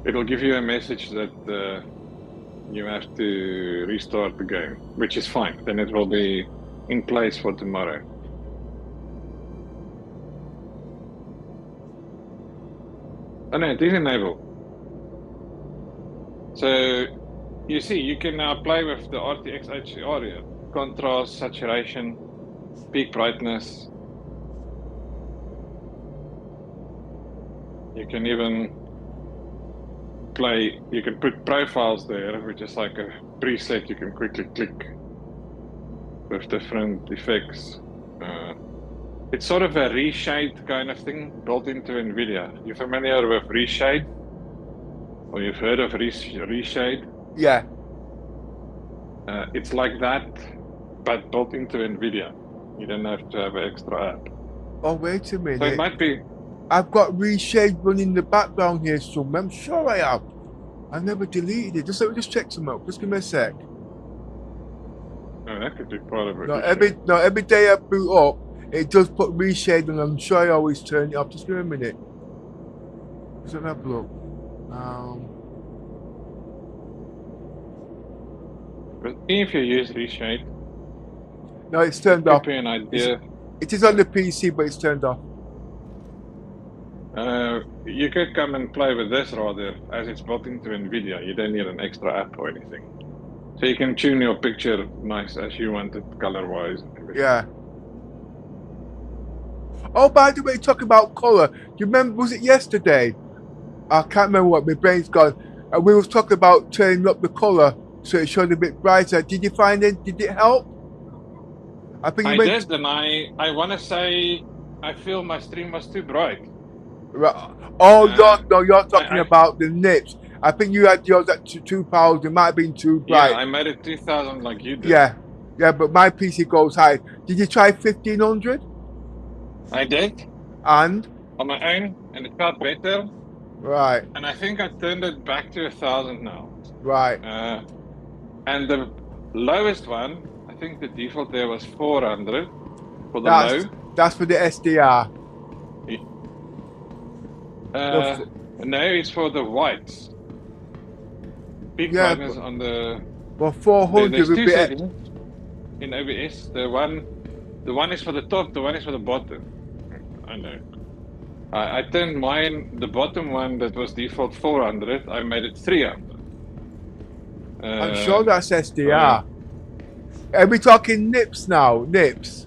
It'll give you a message that you have to restart the game, which is fine. Then it will be in place for tomorrow. Oh no, it is enabled. So you see, you can now play with the RTX HDR here. Contrast, saturation, peak brightness. You can even play, you can put profiles there, which is like a preset you can quickly click with different effects. It's sort of a reshade kind of thing built into NVIDIA. You familiar with reshade? Or you've heard of reshade? Yeah. It's like that, but built into NVIDIA. You don't have to have an extra app. Oh, wait a minute. So it might be. I've got reshade running in the background here somewhere. I'm sure I have. I never deleted it. Let me just check some out. Just give me a sec. No, that could be part of it. Every day I boot up, it does put reshade, and I'm sure I always turn it up. Just give me a minute. Let's have a look. But if you use reshade, No, it's turned give off. you an idea. It is on the PC, but it's turned off. You could come and play with this rather, as it's built into NVIDIA. You don't need an extra app or anything. So you can tune your picture nice as you want it, color-wise and everything. Yeah. Oh, by the way, talking about color, you remember, was it yesterday? I can't remember what, my brain's gone. And we was talking about turning up the color so it showed a bit brighter. Did you find it? Did it help? I think you did, and I want to say I feel my stream was too bright. Right. Oh, no, you're talking about the nips. I think you had yours at 2,000. It might have been too bright. Yeah, I made it 2,000 like you did. Yeah, but my PC goes high. Did you try 1,500? I did. And? On my own, and it felt better. Right. And I think I turned it back to 1,000 now. Right. And the lowest one, I think the default there was 400 for the low. That's for the SDR. No, it's for the whites. Big brightness on the. Well, 400 there's would two be. settings in OBS. The one is for the top. The one is for the bottom. I know. I turned mine. The bottom one that was default 400. I made it 300. I'm sure that's SDR. Are we talking nips now? Nips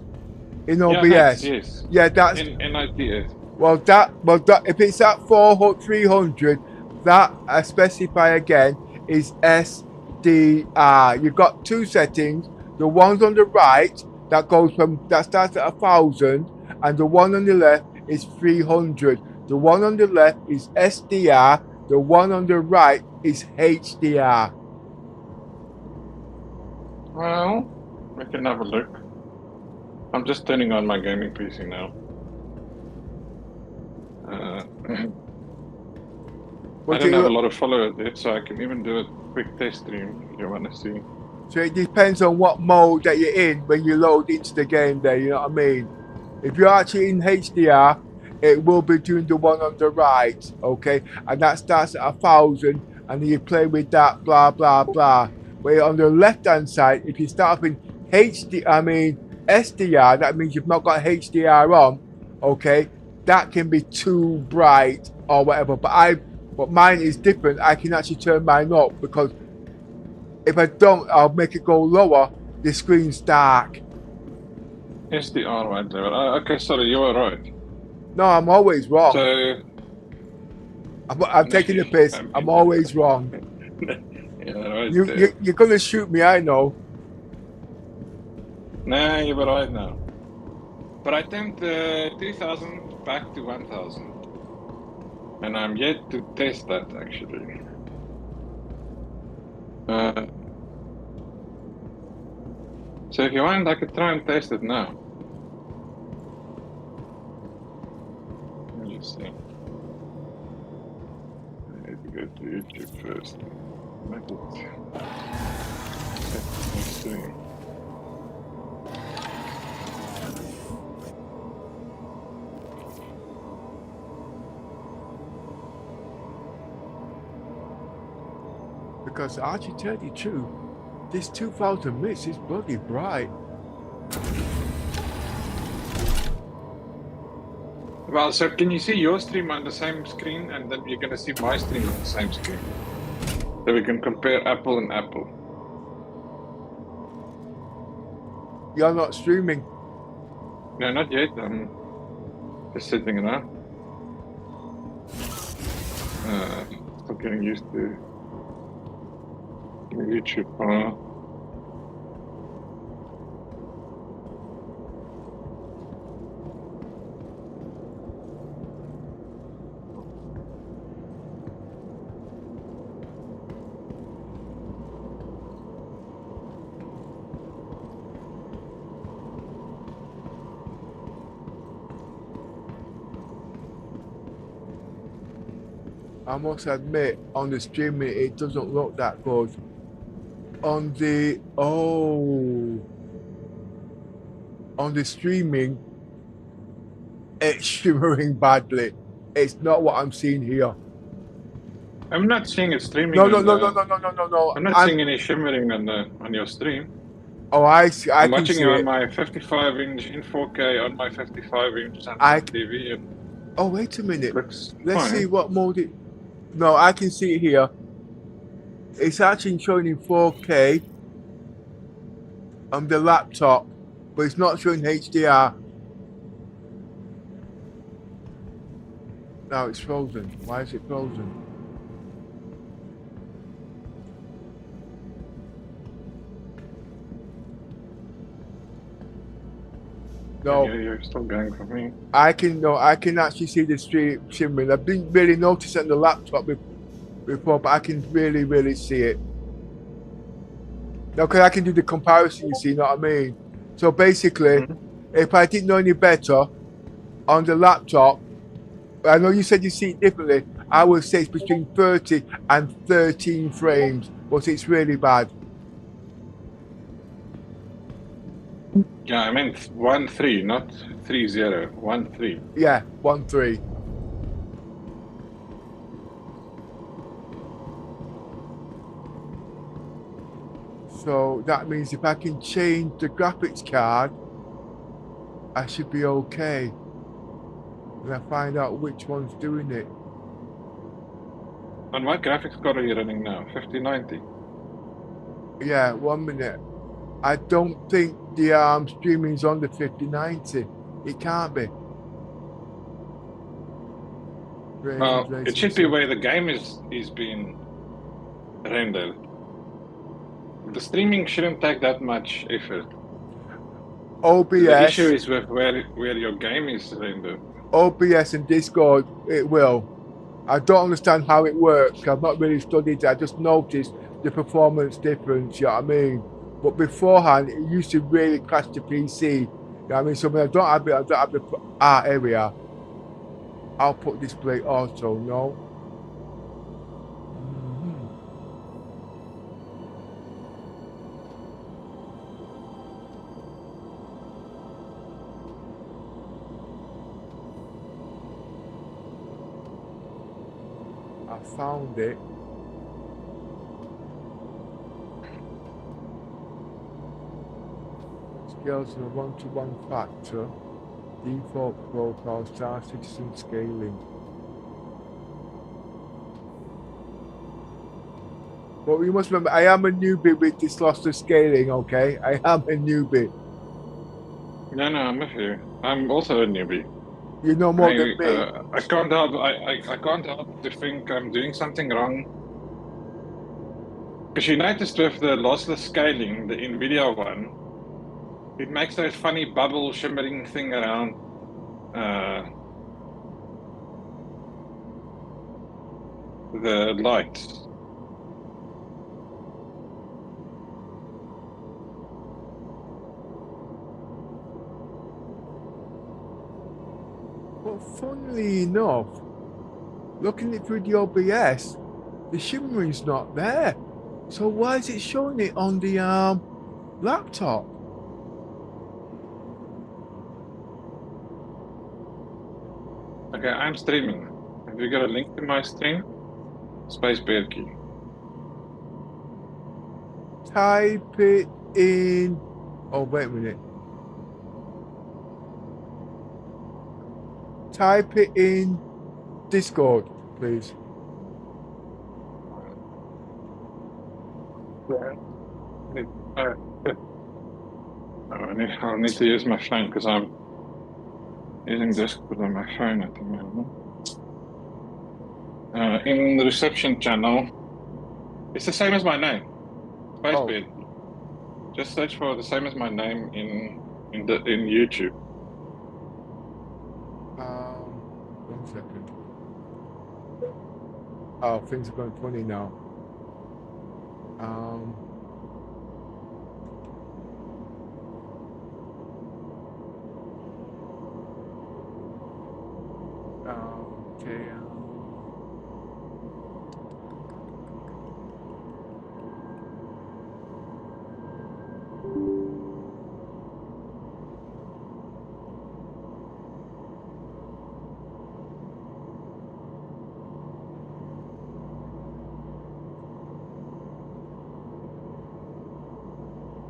in OBS. Yes. Yeah, that's in NIPS. Well, if it's at 300, that I specify again is SDR. You've got two settings. The ones on the right that starts at 1,000, and the one on the left is 300. The one on the left is SDR. The one on the right is HDR. Well, we can have a look. I'm just turning on my gaming PC now. I don't have a lot of followers yet, so I can even do a quick test stream if you want to see. So it depends on what mode that you're in when you load into the game there, you know what I mean? If you're actually in HDR, it will be doing the one on the right, okay? And that starts at 1,000, and then you play with that, blah, blah, blah. But on the left-hand side, if you start up in SDR, that means you've not got HDR on, okay? That can be too bright or whatever, but mine is different. I can actually turn mine up, because if I don't, I'll make it go lower. The screen's dark. SDR right there. Okay, sorry, you were right. No, I'm always wrong. So I'm taking the piss. I'm always wrong. Yeah, right. You're gonna shoot me, I know. Nah, you were right now. But I turned 2,000 back to 1,000. And I'm yet to test that, actually. So if you want, I could try and test it now. Let me just see. I need to go to YouTube first. Make it set my stream. Because actually, tell you the truth, this 2,000 nits is bloody bright. Well, so can you see your stream on the same screen, and then you're gonna see my stream on the same screen? So we can compare apple and apple. You're not streaming? No, not yet. I'm just sitting around. Still getting used to YouTube. I must admit, on the streaming, it doesn't look that good. On the streaming, it's shimmering badly. It's not what I'm seeing here. I'm not seeing it streaming. No, no, on no, the, no, no, no, no, no, no. I'm not seeing any shimmering on your stream. Oh, I see. I I'm can watching see it on it. my 55-inch in 4K on my 55-inch I. Samsung TV. And Oh, wait a minute. looks Let's fine. see what mode it. No, I can see it here. It's actually showing in 4K on the laptop, but it's not showing HDR. Now it's frozen. Why is it frozen? No. Yeah, you're still going for me. I can actually see the stream shimmering. I didn't really notice it on the laptop before, but I can really see it. No, because I can do the comparison, you see, you know what I mean? So basically, if I didn't know any better, on the laptop, I know you said you see it differently, I would say it's between 30 and 13 frames, but it's really bad. Yeah, I meant 1.3, not 3.0. 1.3. Yeah, 1.3. So that means if I can change the graphics card, I should be okay. And I find out which one's doing it. On what graphics card are you running now? 5090? Yeah, 1 minute. I don't think the streaming's on the 5090. It can't be. Well, it should be where the game is being rendered. The streaming shouldn't take that much effort. OBS. The issue is with where your game is rendered. OBS and Discord, it will. I don't understand how it works. I've not really studied it. I just noticed the performance difference, you know what I mean? But beforehand, it used to really crash the PC. You know what I mean? So when I don't have the area, I'll put display auto, no? I found it. Scales in a 1-to-1 factor. Default profile, star citizen scaling. But you must remember, I am a newbie with this lossless scaling, okay? I am a newbie. No, I'm with you. I'm also a newbie. You know more than me. I can't help. I can't help to think I'm doing something wrong. Because you noticed with the lossless scaling, the NVIDIA one, it makes that funny bubble shimmering thing around the lights. But funnily enough, looking it through the OBS, the shimmering's not there. So why is it showing it on the laptop? Okay, I'm streaming. Have you got a link to my stream? Space bear key. Type it in. Oh, wait a minute. Type it in Discord, please. I'll need to use my phone because I'm using Discord on my phone at the moment. In the reception channel, it's the same as my name, Spacebeard. Just search for the same as my name in YouTube. 1 second. Oh, things are going funny now. Okay.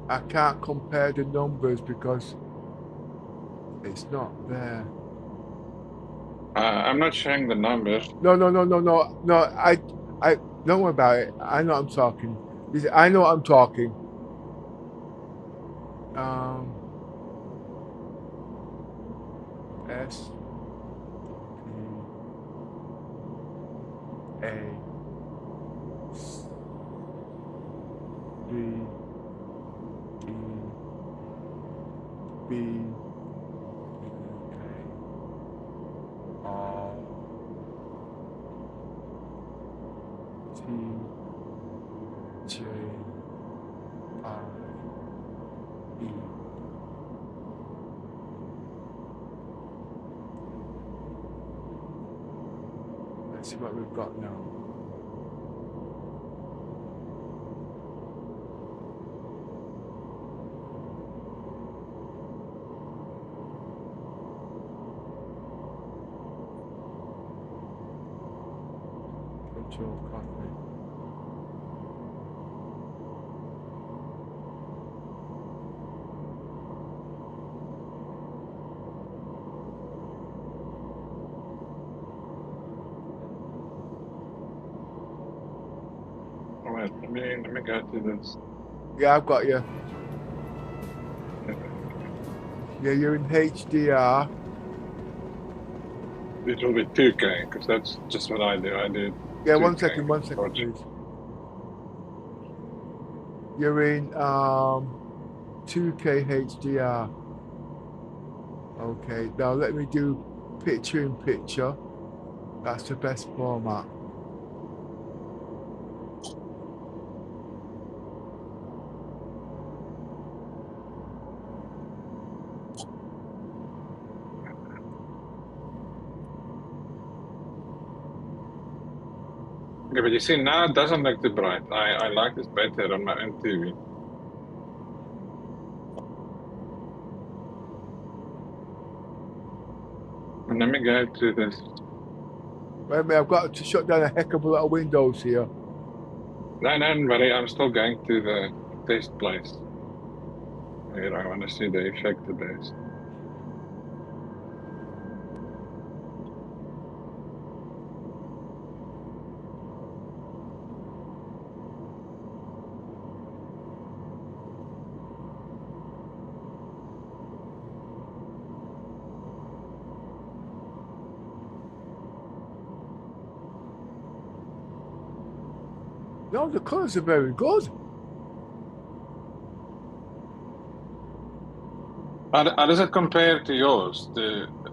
I can't compare the numbers because it's not there. I'm not showing the numbers. No. I don't worry about it. I know I'm talking. I know I'm talking. S P A D E B R T J R E. Let's see what we've got now. Control copy. Alright, let me go to this. Yeah, I've got you. Yeah, you're in HDR. It will be 2K because that's just what I do. I do. Yeah, 2K. one second, please. You're in 2K HDR. Okay, now let me do picture in picture. That's the best format. Okay, but you see now it doesn't look too bright. I like this better on my own TV. And let me go to this. Wait a minute, I've got to shut down a heck of a lot of windows here. No, don't worry, I'm still going to the test place. Here, I want to see the effect of this. No, the colours are very good. How does it compare to yours?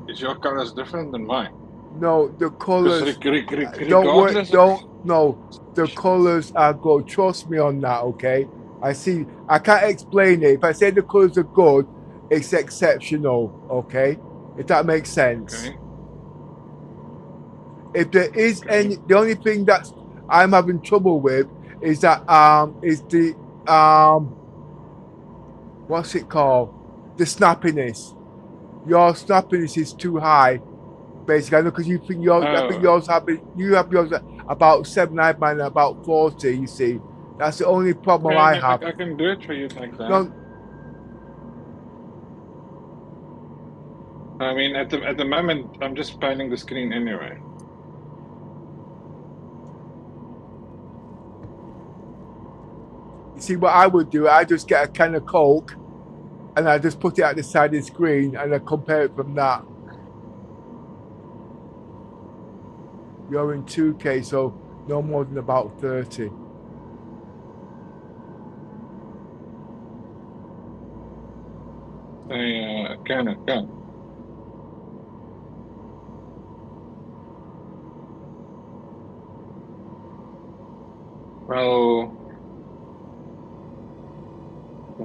Is your colors different than mine? No, the colours regardless the colours are good. Trust me on that, okay? I can't explain it. If I say the colours are good, it's exceptional, okay? If that makes sense. Okay. If there is the only thing that I'm having trouble with is that is the what's it called? The snappiness. Your snappiness is too high. Basically, I know because you think yours. I think yours have yours at about 7, I have mine at about 40. You see, that's the only problem I have. I can do it for you like that. No, I mean, at the moment, I'm just painting the screen anyway. you see what I would do? I just get a can of Coke, and I just put it at the side of the screen, and I compare it from that. You're in 2K, so no more than about 30. I can. Well,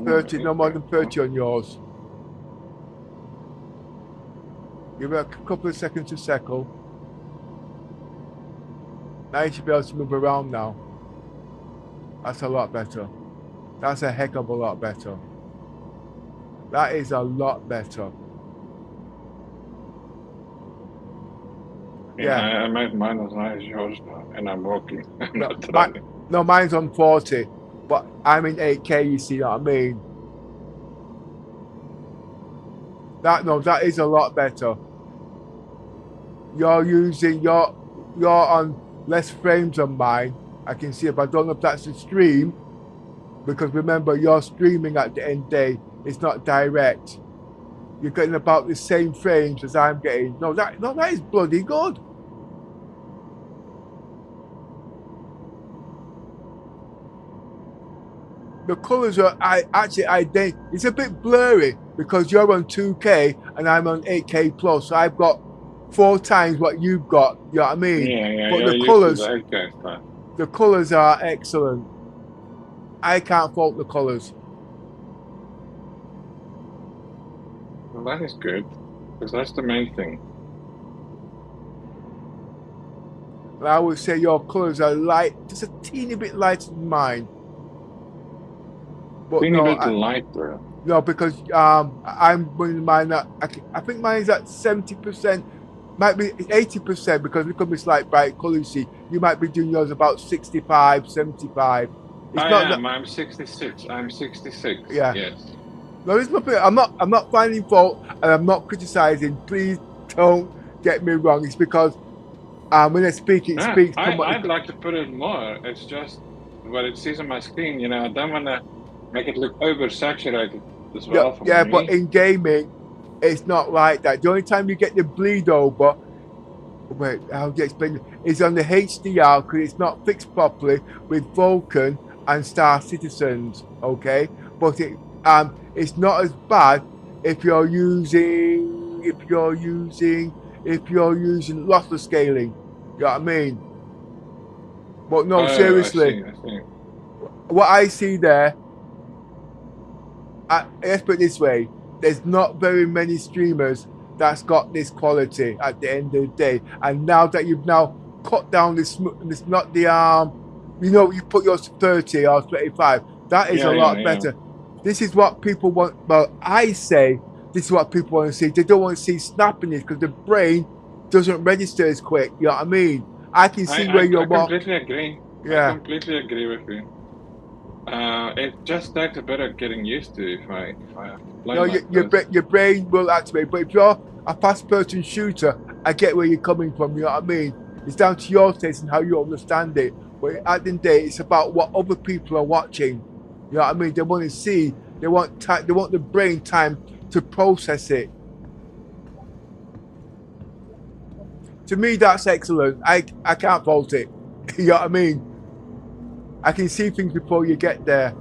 30, no more than 30 on yours. Give it a couple of seconds to settle. Now you should be able to move around now. That's a lot better. That's a heck of a lot better. That is a lot better. Yeah, I made mine as nice as yours now, and I'm walking. I'm not no, mine's on 40, but I'm in 8K, you see what I mean? That is a lot better. You're on less frames on mine. I can see it, but I don't know if that's the stream, because remember, you're streaming at the end of the day. It's not direct. You're getting about the same frames as I'm getting. No, that is bloody good. The colors are actually identical. It's a bit blurry because you're on 2K and I'm on 8K plus. So I've got 4 times what you've got. You know what I mean? Yeah, But you're the used colors, to the 8K stuff. the colors are excellent. I can't fault the colors. Well, that is good, because that's the main thing. And I would say your colors are light, just a teeny bit lighter than mine. But Teeny no, bit lighter. No, because I'm running mine at, I think mine's at 70%, might be 80%, because look at this light bright color you see. You might be doing yours about 65, 75. It's I'm 66. I'm 66. Yeah. Yes. No, there's nothing. I'm not finding fault, and I'm not criticizing. Please don't get me wrong. It's because when I speak, it speaks. I'd like to put it more. It's just what it sees on my screen. You know, I don't want to make it look oversaturated as well for me. But in gaming, it's not like that. The only time you get the bleed over, wait, how do you explain it? Is on the HDR, because it's not fixed properly with Vulkan and Star Citizens. Okay, but it's not as bad if you're using lossless scaling. You know what I mean? But no, seriously, I see. what I see there, let's put it this way, there's not very many streamers that's got this quality at the end of the day. And now that you've now cut down this not the you put yours to 30 or 25, that is a lot better. This is what people want. Well, I say this is what people want to see. They don't want to see snappiness because the brain doesn't register as quick. You know what I mean? I can see where you're. I completely agree. Yeah. I completely agree with you. It just takes a bit of getting used to if I have to play. No, your brain will activate. But if you're a fast-person shooter, I get where you're coming from. You know what I mean? It's down to your taste and how you understand it. But at the end of the day, it's about what other people are watching. You know what I mean? They want to see. They want time. They want the brain time to process it. To me, that's excellent. I can't fault it. You know what I mean? I can see things before you get there.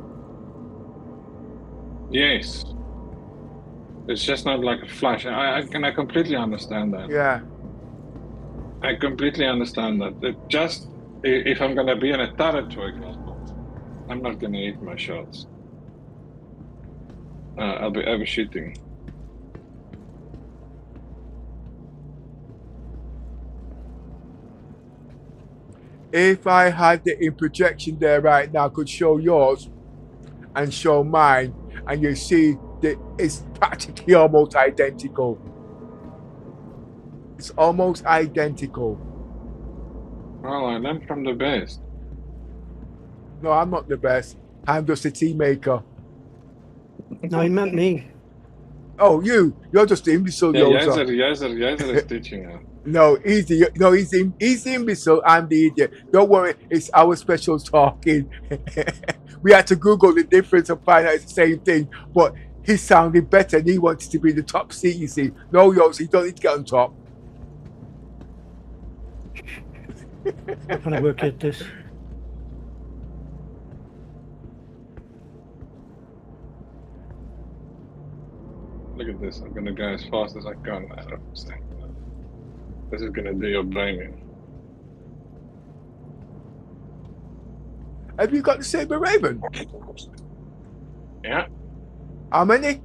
Yes. It's just not like a flash. I completely understand that. Yeah. I completely understand that. It just, if I'm going to be in a turret, for example, I'm not going to hit my shots. I'll be overshooting. If I had it in projection there right now, I could show yours and show mine, and you see that it's practically almost identical. It's almost identical. Well, I learned from the best. No, I'm not the best. I'm just a tea maker. No, he meant me. Oh, you're just the imbecile. Yeah, Yazer is teaching her. No, he's the imbecile. I'm the idiot. Don't worry, it's our special talking. We had to Google the difference and find out it's the same thing, but he sounded better and he wanted to be the top seat, you see. No, yours, he don't need to get on top. I'm trying to work at this. Look at this. I'm going to go as fast as I can. This is going to do your brain in. Have you got the Saber Raven? Yeah. How many?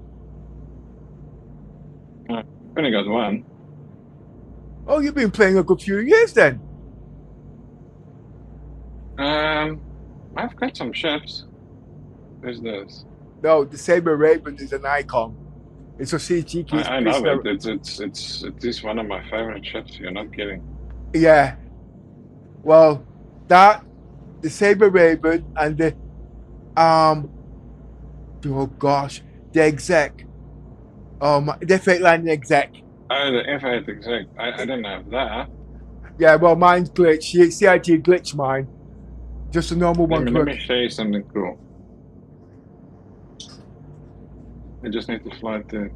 I've only got one. Oh, you've been playing a good few years then. I've got some ships. Who's this? No, the Saber Raven is an icon. It's a CG. I know it. It is one of my favorite ships. You're not kidding. Yeah. Well, the Saber Raven and the oh gosh, the exec. The F8 line exec. Oh, the F8 exec. I didn't have that. Yeah, well, mine's glitched. CIT glitch mine. Just a normal one. Let me show you something cool. I just need to fly to.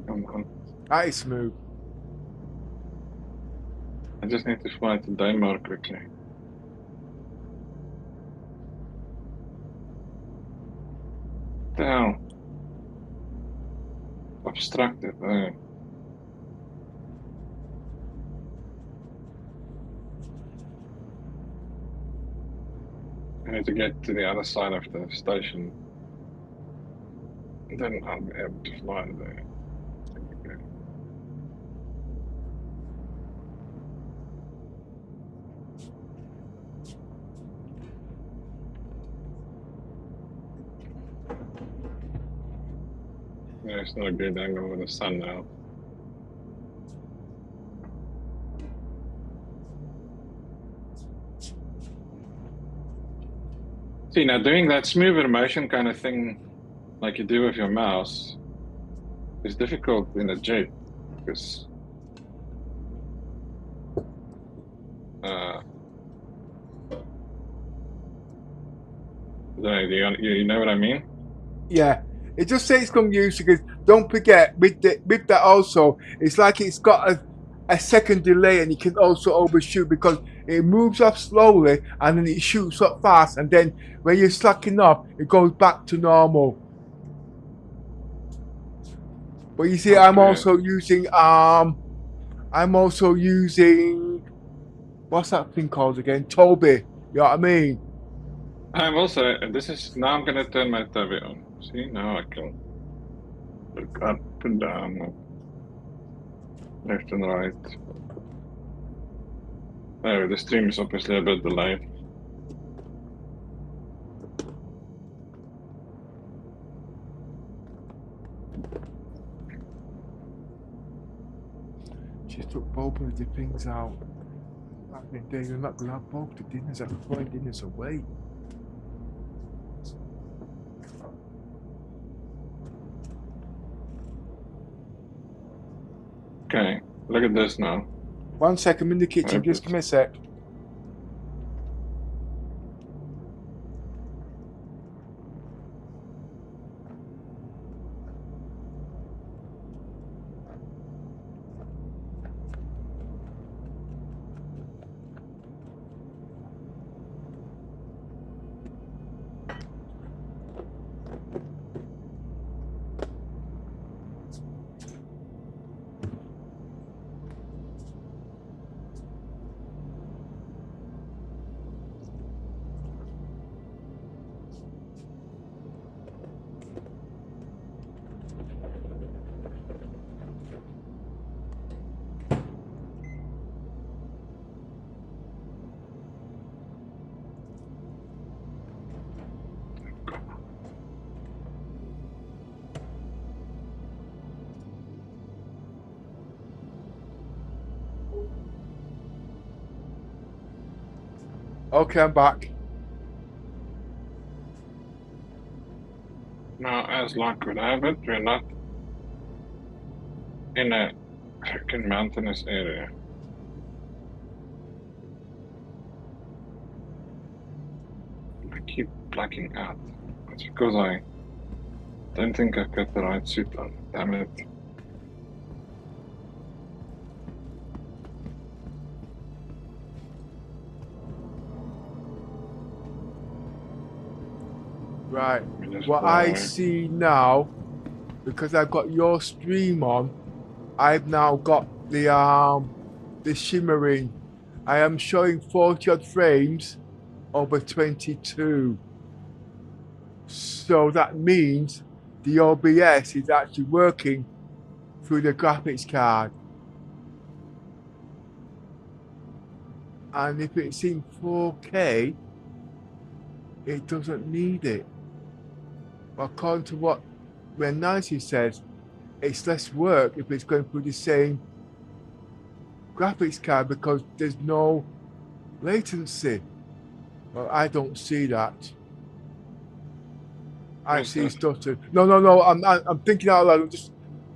Come on. That is smooth. I just need to fly to Denmark quickly. Down. Obstructed. I need to get to the other side of the station. Then I'll be able to fly there. Okay. Yeah, it's not a good angle with the sun now. See, now doing that smoother motion kind of thing like you do with your mouse is difficult in a jet because you know what I mean? Yeah, it just says come use because don't forget with that also, it's like it's got a second delay and you can also overshoot because it moves up slowly and then it shoots up fast and then when you're slacking off, it goes back to normal. But you see, I'm also using what's that thing called again? Tobii. You know what I mean? I'm also now I'm gonna turn my Tobii on. See, now I can look up and down, left and right. Oh, the stream is obviously a bit delayed. Just took both of the things out. I think you're not gonna have both the dinners. I'm throwing dinners away. Okay, look at this now. 1 second, I'm in the kitchen. Just give me a sec. Okay, I'm back. Now, as luck would have it, we're not in a freaking mountainous area. I keep blacking out. That's because I don't think I've got the right suit on. Damn it. Right. What I see now, because I've got your stream on, I've now got the shimmering. I am showing 40 odd frames over 22. So that means the OBS is actually working through the graphics card. And if it's in 4K, it doesn't need it. According to what Nancy says, it's less work if it's going through the same graphics card because there's no latency. Well, I don't see that. I see stuttering. No. I'm thinking out loud.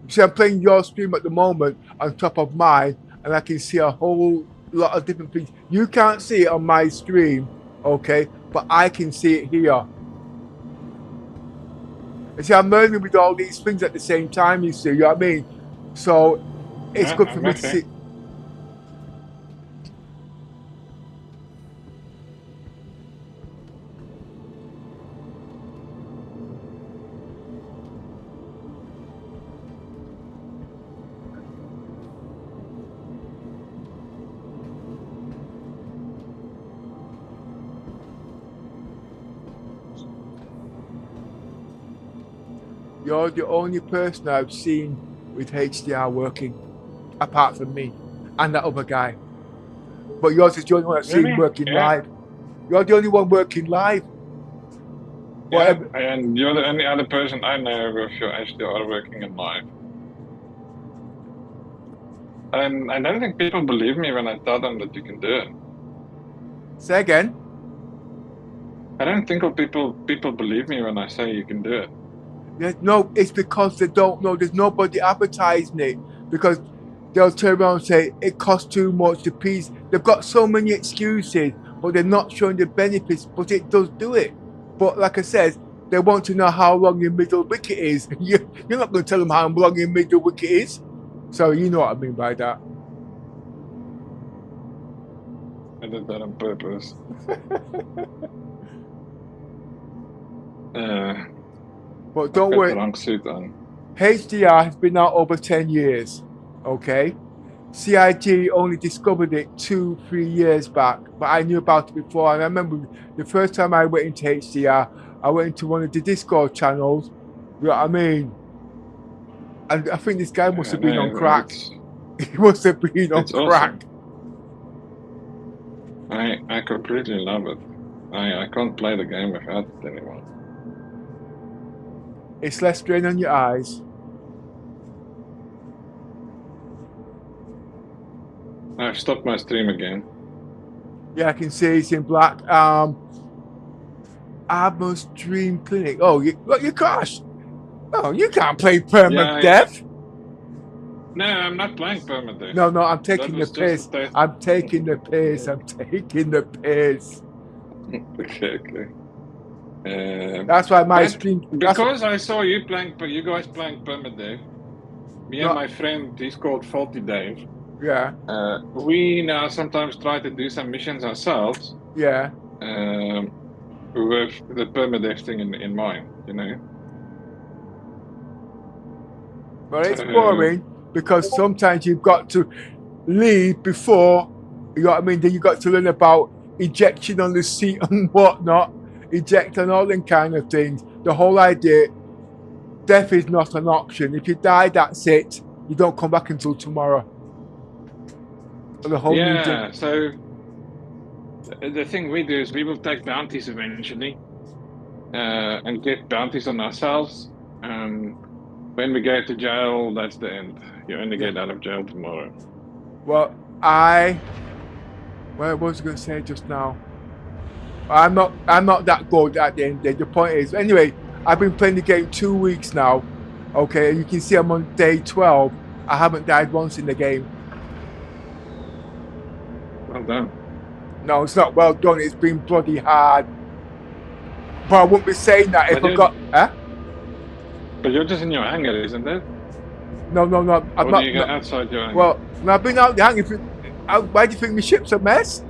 See, I'm playing your stream at the moment on top of mine, and I can see a whole lot of different things. You can't see it on my stream, okay? But I can see it here. You see, I'm learning with all these things at the same time, you see, you know what I mean? So it's Yeah, good for I'm me with to you. see. You're the only person I've seen with HDR working, apart from me and that other guy. But yours is the only one I've seen Really? working Yeah. live. You're the only one working live. Yeah, and you're the only other person I know with your HDR working in live. And I don't think people believe me when I tell them that you can do it. Say again? I don't think people believe me when I say you can do it. Yes, no, it's because they don't know. There's nobody advertising it because they'll turn around and say it costs too much to piece. They've got so many excuses, but they're not showing the benefits. But it does do it. But like I said, they want to know how long your middle wicket is. You're not going to tell them how long your middle wicket is. So you know what I mean by that. I did that on purpose. But don't got worry. the wrong suit on. HDR has been out over 10 years. Okay. CIG only discovered it 2-3 years back, but I knew about it before. And I remember the first time I went into HDR, I went into one of the Discord channels. You know what I mean? And I think this guy must have been on crack. He must have been on crack. Awesome. I completely love it. I can't play the game without it anymore. It's less strain on your eyes. I've stopped my stream again. Yeah, I can see it's in black. Abbo's Dream Clinic. Oh, you crashed. Oh, you can't play Permadeath. No, I'm not playing Permadeath. No, I'm taking the piss. I'm taking the piss. I'm taking the piss. Okay. That's why my stream. Because I saw you guys playing Permadeath. Me and my friend, he's called Faulty Dave. Yeah. We now sometimes try to do some missions ourselves. Yeah. With the Permadeath thing in mind, you know. But it's boring because sometimes you've got to leave before, you know what I mean? Then you got to learn about ejection on the seat and whatnot, eject and all them kind of things. The whole idea, death is not an option. If you die, that's it. You don't come back until tomorrow. The whole so the thing we do is we will take bounties eventually and get bounties on ourselves. When we go to jail, that's the end. You only get out of jail tomorrow. Well, what was I going to say just now? I'm not that good at the end of the day. The point is, anyway, I've been playing the game 2 weeks now. Okay, you can see I'm on day 12. I haven't died once in the game. Well done. No, it's not well done. It's been bloody hard. But I wouldn't be saying that if I got... But you're just in your hangar, isn't it? No. I'm not. Or do you go outside your hangar? Well, I've been out the hangar. Why do you think my ship's a mess?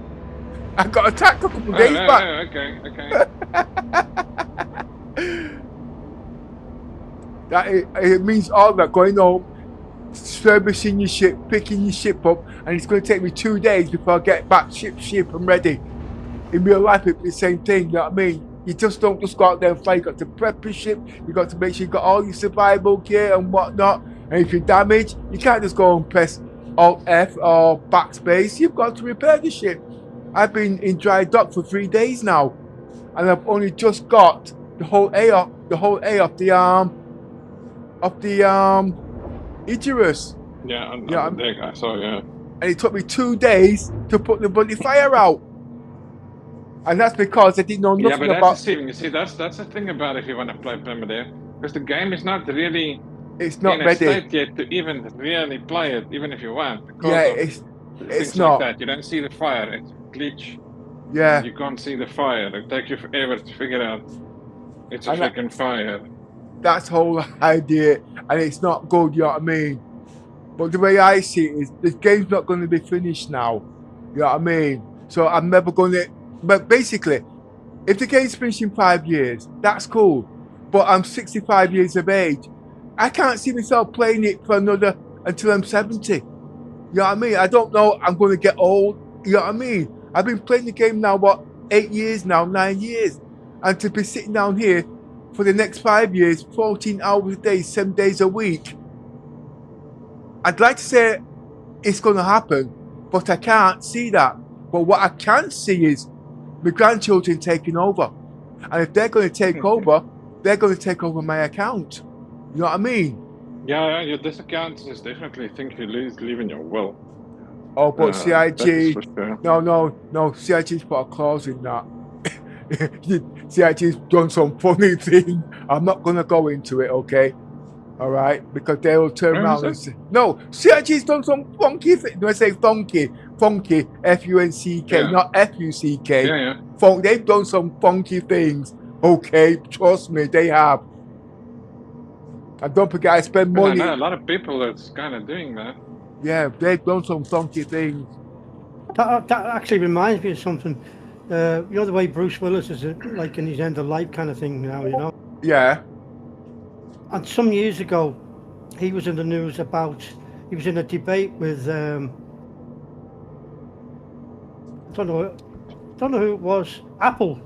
I got attacked a couple of days back. Okay. It means all that going home, servicing your ship, picking your ship up, and it's going to take me 2 days before I get back ship and ready. In real life, it's the same thing. You know what I mean? You just don't just go out there and fly. You got to prep your ship. You got to make sure you got all your survival gear and whatnot. And if you're damaged, you can't just go and press Alt F or backspace. You've got to repair the ship. I've been in dry dock for 3 days now, and I've only just got the whole A off the Icarus. Yeah, on the deck. I saw. Yeah. And it took me 2 days to put the bloody fire out. And that's because I didn't know nothing but about... that's deceiving. You see, that's the thing about if you want to play Permadeath, because the game is not really It's not in a ready. state yet to even really play it, even if you want. Because Yeah, of it's things not. like that. You don't see the fire. It's a glitch. Yeah. You can't see the fire. It takes you forever to figure out it's a And that- freaking fire. That's whole idea, and it's not good. You know what I mean? But the way I see it is, this game's not going to be finished now. You know what I mean? So I'm never going to. But basically, if the game's finished in 5 years, that's cool. But I'm 65 years of age. I can't see myself playing it for another until I'm 70. You know what I mean? I don't know. I'm going to get old. You know what I mean? I've been playing the game now, 8 years now, 9 years. And to be sitting down here for the next 5 years, 14 hours a day, 7 days a week. I'd like to say it's going to happen, but I can't see that. But what I can see is my grandchildren taking over. And if they're going to take over, they're going to take over my account. You know what I mean? Yeah, this account is definitely things you leave in your will. Oh, but that is CIG, for sure. no, CIG's put a clause in that. CIG's done some funny thing. I'm not going to go into it, okay? All right? Because they will turn around and say, no, CIG's done some funky thing. When I say funky, F-U-N-C-K, Yeah. not F-U-C-K. Yeah. They've done some funky things, okay? Trust me, they have. And don't forget, I spend money. I know a lot of people that's kind of doing that. Yeah, they've done some funky things. That actually reminds me of something. You know the way Bruce Willis is like in his end of life kind of thing now, you know? Yeah. And some years ago, he was in the news about, he was in a debate with, I don't know who it was, Apple.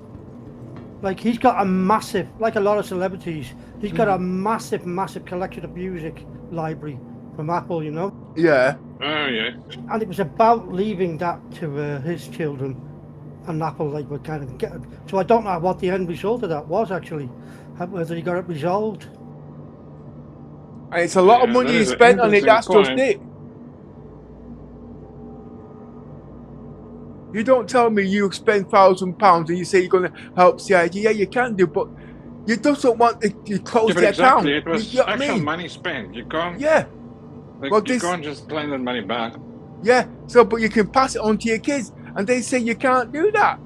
Like he's got a massive, like a lot of celebrities, he's got a massive collection of music library from Apple, you know? Yeah. Oh, yeah. And it was about leaving that to his children, and Apple like were kind of getting. So I don't know what the end result of that was actually, whether he got it resolved. And it's a lot of money you spent on it, that's just it. You don't tell me you spend £1,000 and you say you're going to help CIG. Yeah, you can do, but you don't want to close the exactly. account. It was you know actual money spent. You can't. Yeah. Like, Well, you can't just claim that money back. Yeah. So, but you can pass it on to your kids, and they say you can't do that.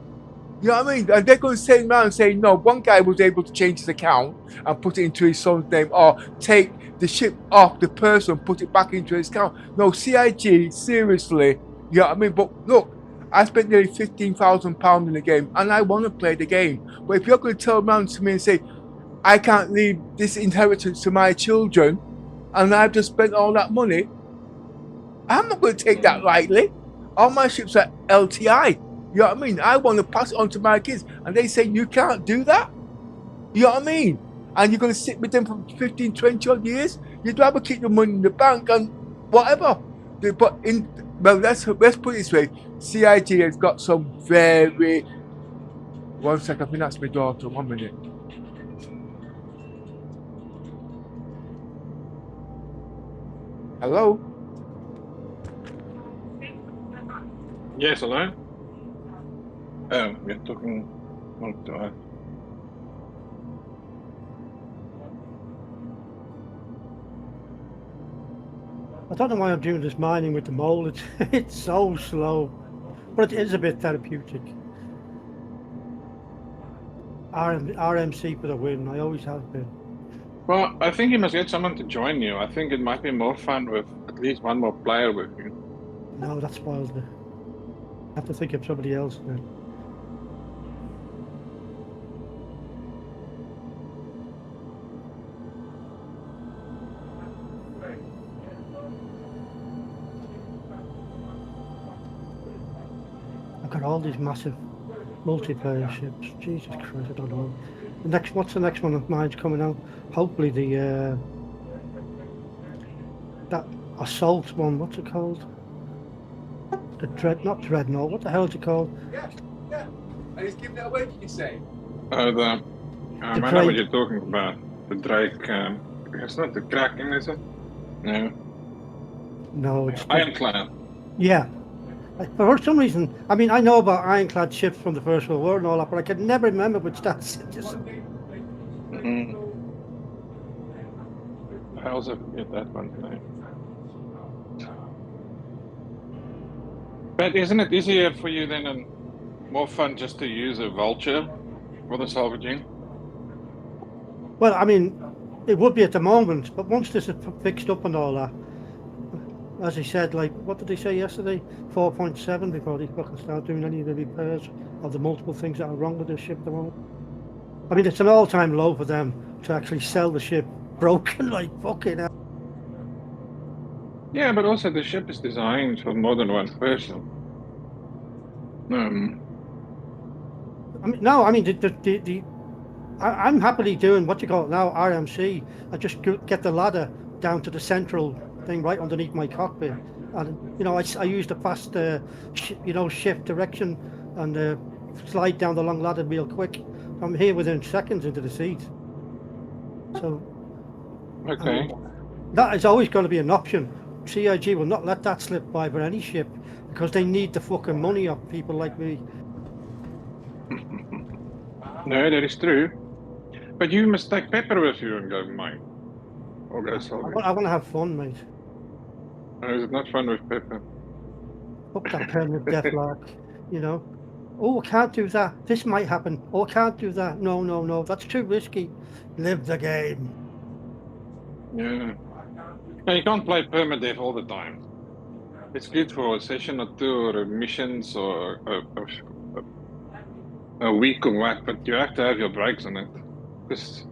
You know what I mean? And they're going to say around and say, no, one guy was able to change his account and put it into his son's name, or take the chip off the person, put it back into his account. No, CIG, seriously. You know what I mean? But look, I spent nearly £15,000 in the game, and I want to play the game. But if you're going to turn around to me and say, I can't leave this inheritance to my children, and I've just spent all that money, I'm not going to take that lightly. All my ships are LTI. You know what I mean? I want to pass it on to my kids, and they say you can't do that. You know what I mean? And you're going to sit with them for 15, 20 odd years? You'd rather keep your money in the bank and whatever. But let's put it this way. CIG has got some very... One second, I think that's my daughter. 1 minute. Hello? Yes, hello? Oh, we're talking... What do I... I don't know why I'm doing this mining with the mole. It's so slow, but it is a bit therapeutic. RMC for the win. I always have been. Well, I think you must get someone to join you. I think it might be more fun with at least one more player with you. No, that spoils it. I have to think of somebody else then. I've got all these massive multiplayer ships. Jesus Christ, I don't know. What's the next one of mine's coming out? Hopefully the that assault one. What's it called? The not dreadnought. What the hell is it called? Yeah. And he's giving it away. Did you say? I know what you're talking about. The Drake. It's not the Kraken, is it? No. No, it's Ironclad. Yeah. For some reason, I mean, I know about ironclad ships from the First World War and all that, but I could never remember which that's. I also forget that one thing. But isn't it easier for you then and more fun just to use a vulture for the salvaging? Well, I mean, it would be at the moment, but once this is fixed up and all that, as he said, like, what did they say yesterday? 4.7 before they fucking start doing any of the repairs of the multiple things that are wrong with this ship at the moment. I mean, it's an all-time low for them to actually sell the ship broken, like fucking hell. Yeah, but also the ship is designed for more than one person. I mean, no, I mean, I'm happily doing what you call it now, RMC. I just get the ladder down to the central thing right underneath my cockpit, and you know, I use the fast, shift direction and slide down the long ladder real quick. I'm here within seconds into the seat. So, okay, that is always going to be an option. CIG will not let that slip by for any ship because they need the fucking money of people like me. No, that is true. But you must take Pepper with you and go mine. Or go salvage. I want to have fun, mate. No, is it not fun with Pepper? Fuck that Permadeath lark, you know. Oh, I can't do that. This might happen. Oh, I can't do that. No, that's too risky. Live the game. Yeah. No, you can't play Permadeath all the time. It's good for a session or two or missions or a week or what, but you have to have your breaks on it. Because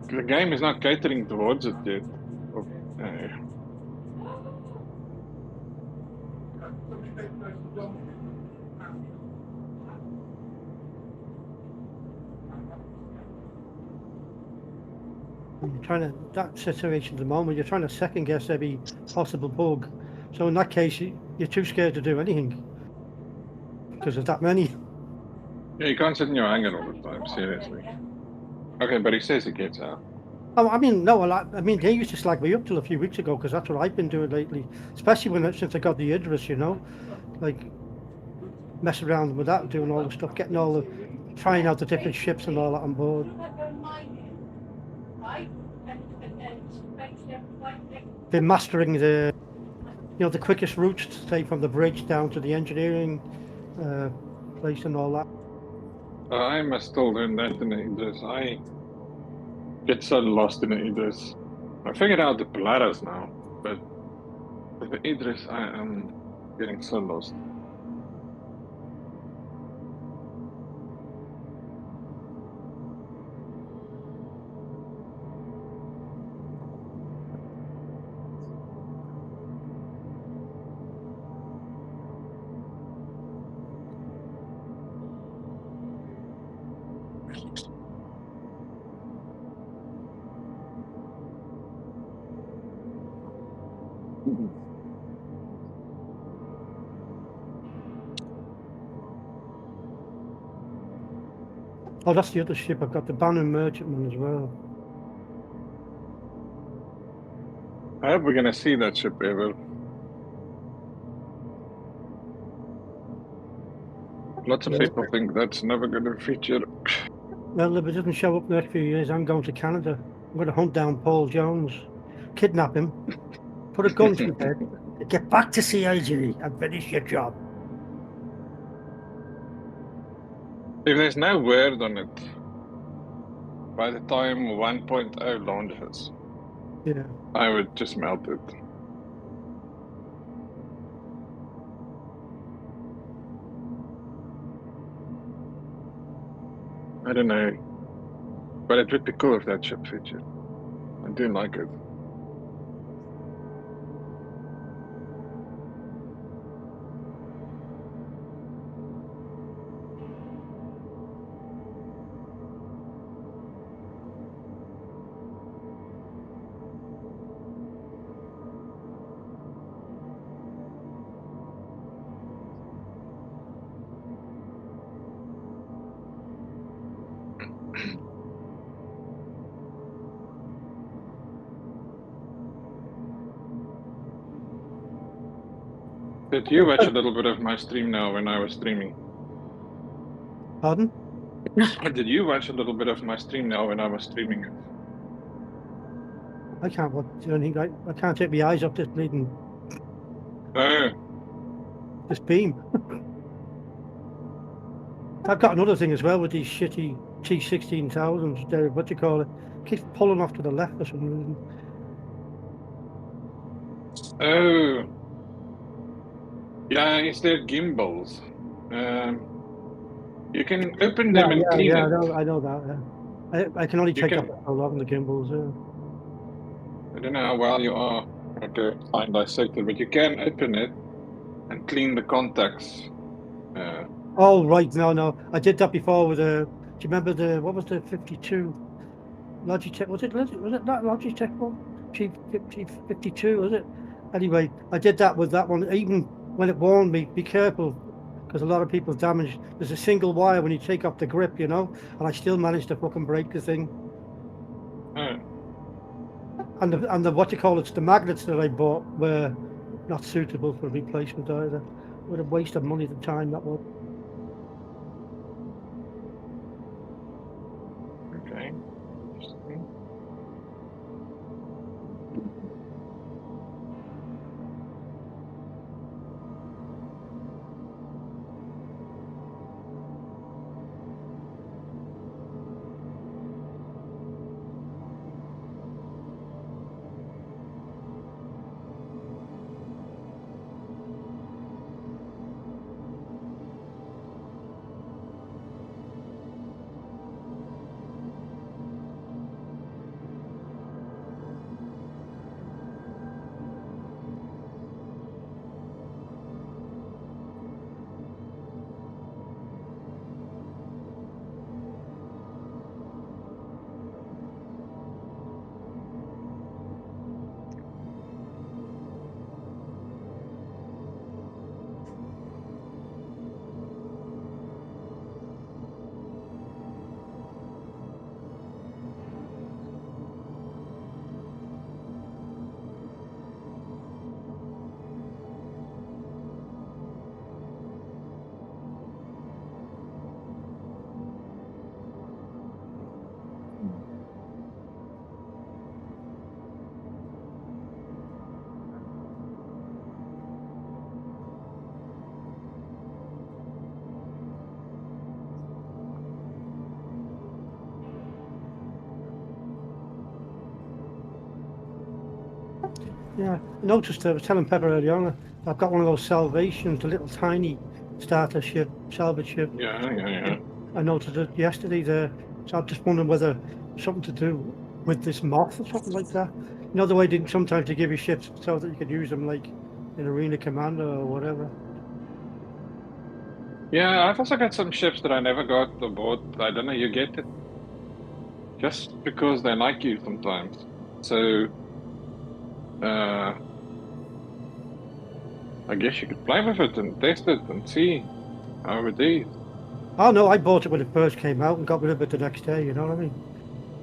the game is not catering towards it yet. You're trying to, that situation at the moment, you're trying to second guess every possible bug. So in that case, you're too scared to do anything because of that many. Yeah, you can't sit in your hangar all the time, seriously. Okay, but he says he gets out. Oh, I mean, no, I mean, they used to slag me up till a few weeks ago because that's what I've been doing lately, especially since I got the Idris, you know, like messing around with that, doing all the stuff, getting all the, trying out the different ships and all that on board. Been mastering the, the quickest routes to stay from the bridge down to the engineering place and all that. I must still learn that in the Idris. I get so lost in the Idris. I figured out the Polaris now, but with the Idris, I am getting so lost. Oh, that's the other ship. I've got the Bannon Merchantman as well. I hope we're going to see that ship ever. Lots of people think that's never going to feature. Well, if it doesn't show up in the next few years, I'm going to Canada. I'm going to hunt down Paul Jones, kidnap him, put a gun to his head, and get back to CIG and finish your job. If there's no word on it, by the time 1.0 launches, yeah, I would just melt it. I don't know, but it would be cool if that ship featured. I do like it. Did you watch a little bit of my stream now when I was streaming? Pardon? Did you watch a little bit of my stream now when I was streaming it? I can't watch anything. I can't take my eyes off this bleeding this beam. I've got another thing as well with these shitty T16,000s. They're, what do you call it? Keeps pulling off to the left for some reason. Oh. Yeah, it's their gimbals. You can open them and clean I it. know that. Yeah. I can only take up a lot of the gimbals. I don't know how well you are at the fine dissector, but you can open it and clean the contacts. Oh right, no, I did that before with a. Do you remember what was the 52 Logitech? Was it not Logitech one? G52 was it? Anyway, I did that with that one. Even when it warned me, be careful, because a lot of people damage. There's a single wire when you take off the grip, you know, and I still managed to fucking break the thing. And the what you call it, the magnets that I bought were not suitable for replacement either. What a waste of money at the time that was. Okay. Yeah, I noticed, I was telling Pepper earlier on, I've got one of those Salvations, the little tiny starter ship, salvage ship. Yeah. I noticed it yesterday there, so I'm just wondering whether something to do with this moth or something like that. You know the way they sometimes they give you ships so that you could use them like in Arena Commander or whatever. Yeah, I've also got some ships that I never got aboard. I don't know, you get it just because they like you sometimes. So, I guess you could play with it and test it and see how it is. Oh no, I bought it when it first came out and got rid of it the next day, you know what I mean?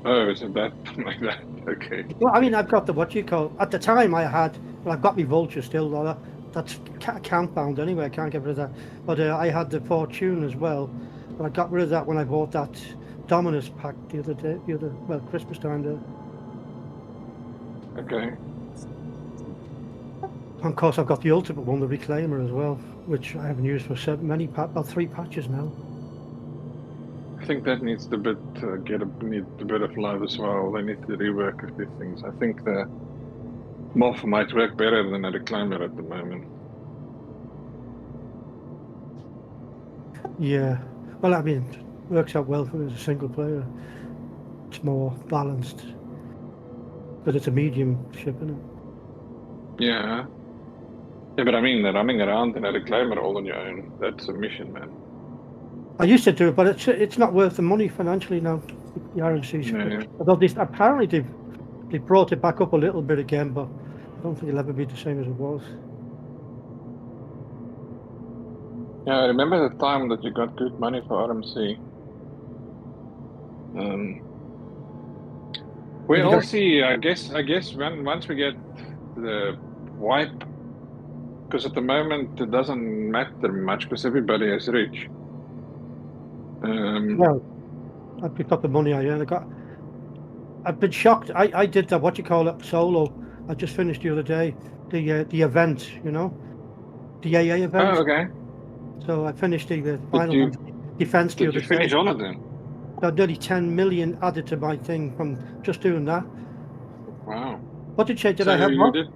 Oh, is it that like that? Okay. Well, I mean, I've got the, what you call, at the time I had, well, I've got my Vulture still, though, that's account bound anyway, I can't get rid of that. But I had the Fortune as well, but I got rid of that when I bought that Dominus pack the other day, well, Christmas time there. Okay. And of course, I've got the Ultimate one, the Reclaimer as well, which I haven't used for about 3 patches now. I think that needs to need a bit of love as well. They need to rework a few things. I think the Moth might work better than a Reclaimer at the moment. Yeah, well, I mean, it works out well for me as a single player. It's more balanced, but it's a medium ship, isn't it? Yeah. Yeah, but I mean, running around in a Reclaimer all on your own, that's a mission, man. I used to do it, but it's not worth the money financially now, the RSI. Yeah. Although apparently they brought it back up a little bit again, but I don't think it'll ever be the same as it was. Yeah, I remember the time that you got good money for RMC. We'll see. I guess once we get the wipe, because at the moment it doesn't matter much because everybody is rich. Well, I picked up the money I earned. I've been shocked. I did that, what you call it, solo. I just finished the other day, the event, you know, the AA event. Oh, okay. So I finished the final one, defense the Did other you finish day. all of them? So nearly 10 million added to my thing from just doing that. Wow. What did you say? Did So I have you one? did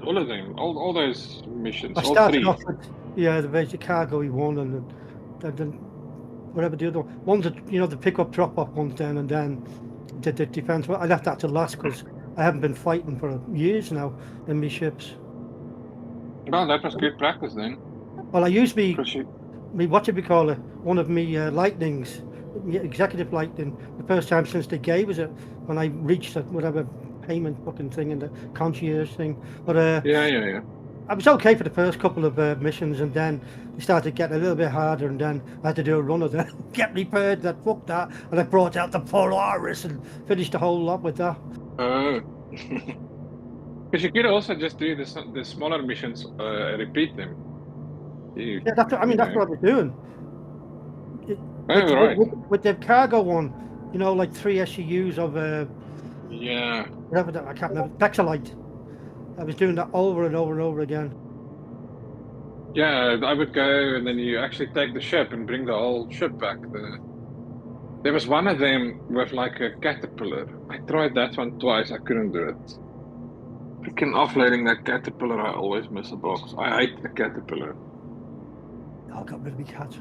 all of them, all those missions, I all started 3. off with the basic cargo one, and then whatever the other ones that, you know, the pick up drop off ones, then did the defense. Well, I left that to last because I haven't been fighting for years now in my ships. Well, that was good practice then. Well, I used me what do we call it? One of me lightnings, executive lightning, the first time since they gave us it, when I reached that whatever payment fucking thing and the concierge thing. But yeah. I was okay for the first couple of missions, and then they started getting a little bit harder, and then I had to do a run of that, get repaired, that fuck that, and I brought out the Polaris and finished the whole lot with that. Oh. Because you could also just do the smaller missions, repeat them. Yeah, that's what, I mean, that's what I was doing. Right. With the cargo one, you know, like 3 SCUs of yeah, whatever that, I can't remember, Pexalite. I was doing that over and over and over again. Yeah, I would go, and then you actually take the ship and bring the whole ship back. There was one of them with like a caterpillar. I tried that one twice. I couldn't do it. Freaking offloading that caterpillar, I always miss a box. I hate the caterpillar. I got rid of my cat.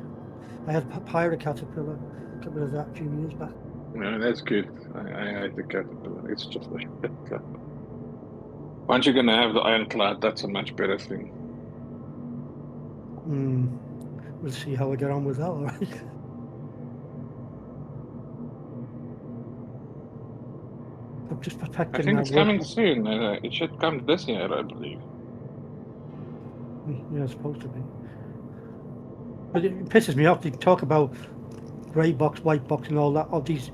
I had a pirate caterpillar. Got rid of that a few years back. No, that's good. I hate the caterpillar. It's just like that. Once you're gonna have the ironclad, that's a much better thing. We'll see how I get on with that, all right? I'm just protecting. I think it's coming soon. It should come this year, I believe. Yeah, it's supposed to be. But it pisses me off. They talk about grey box, white box, and all that. All these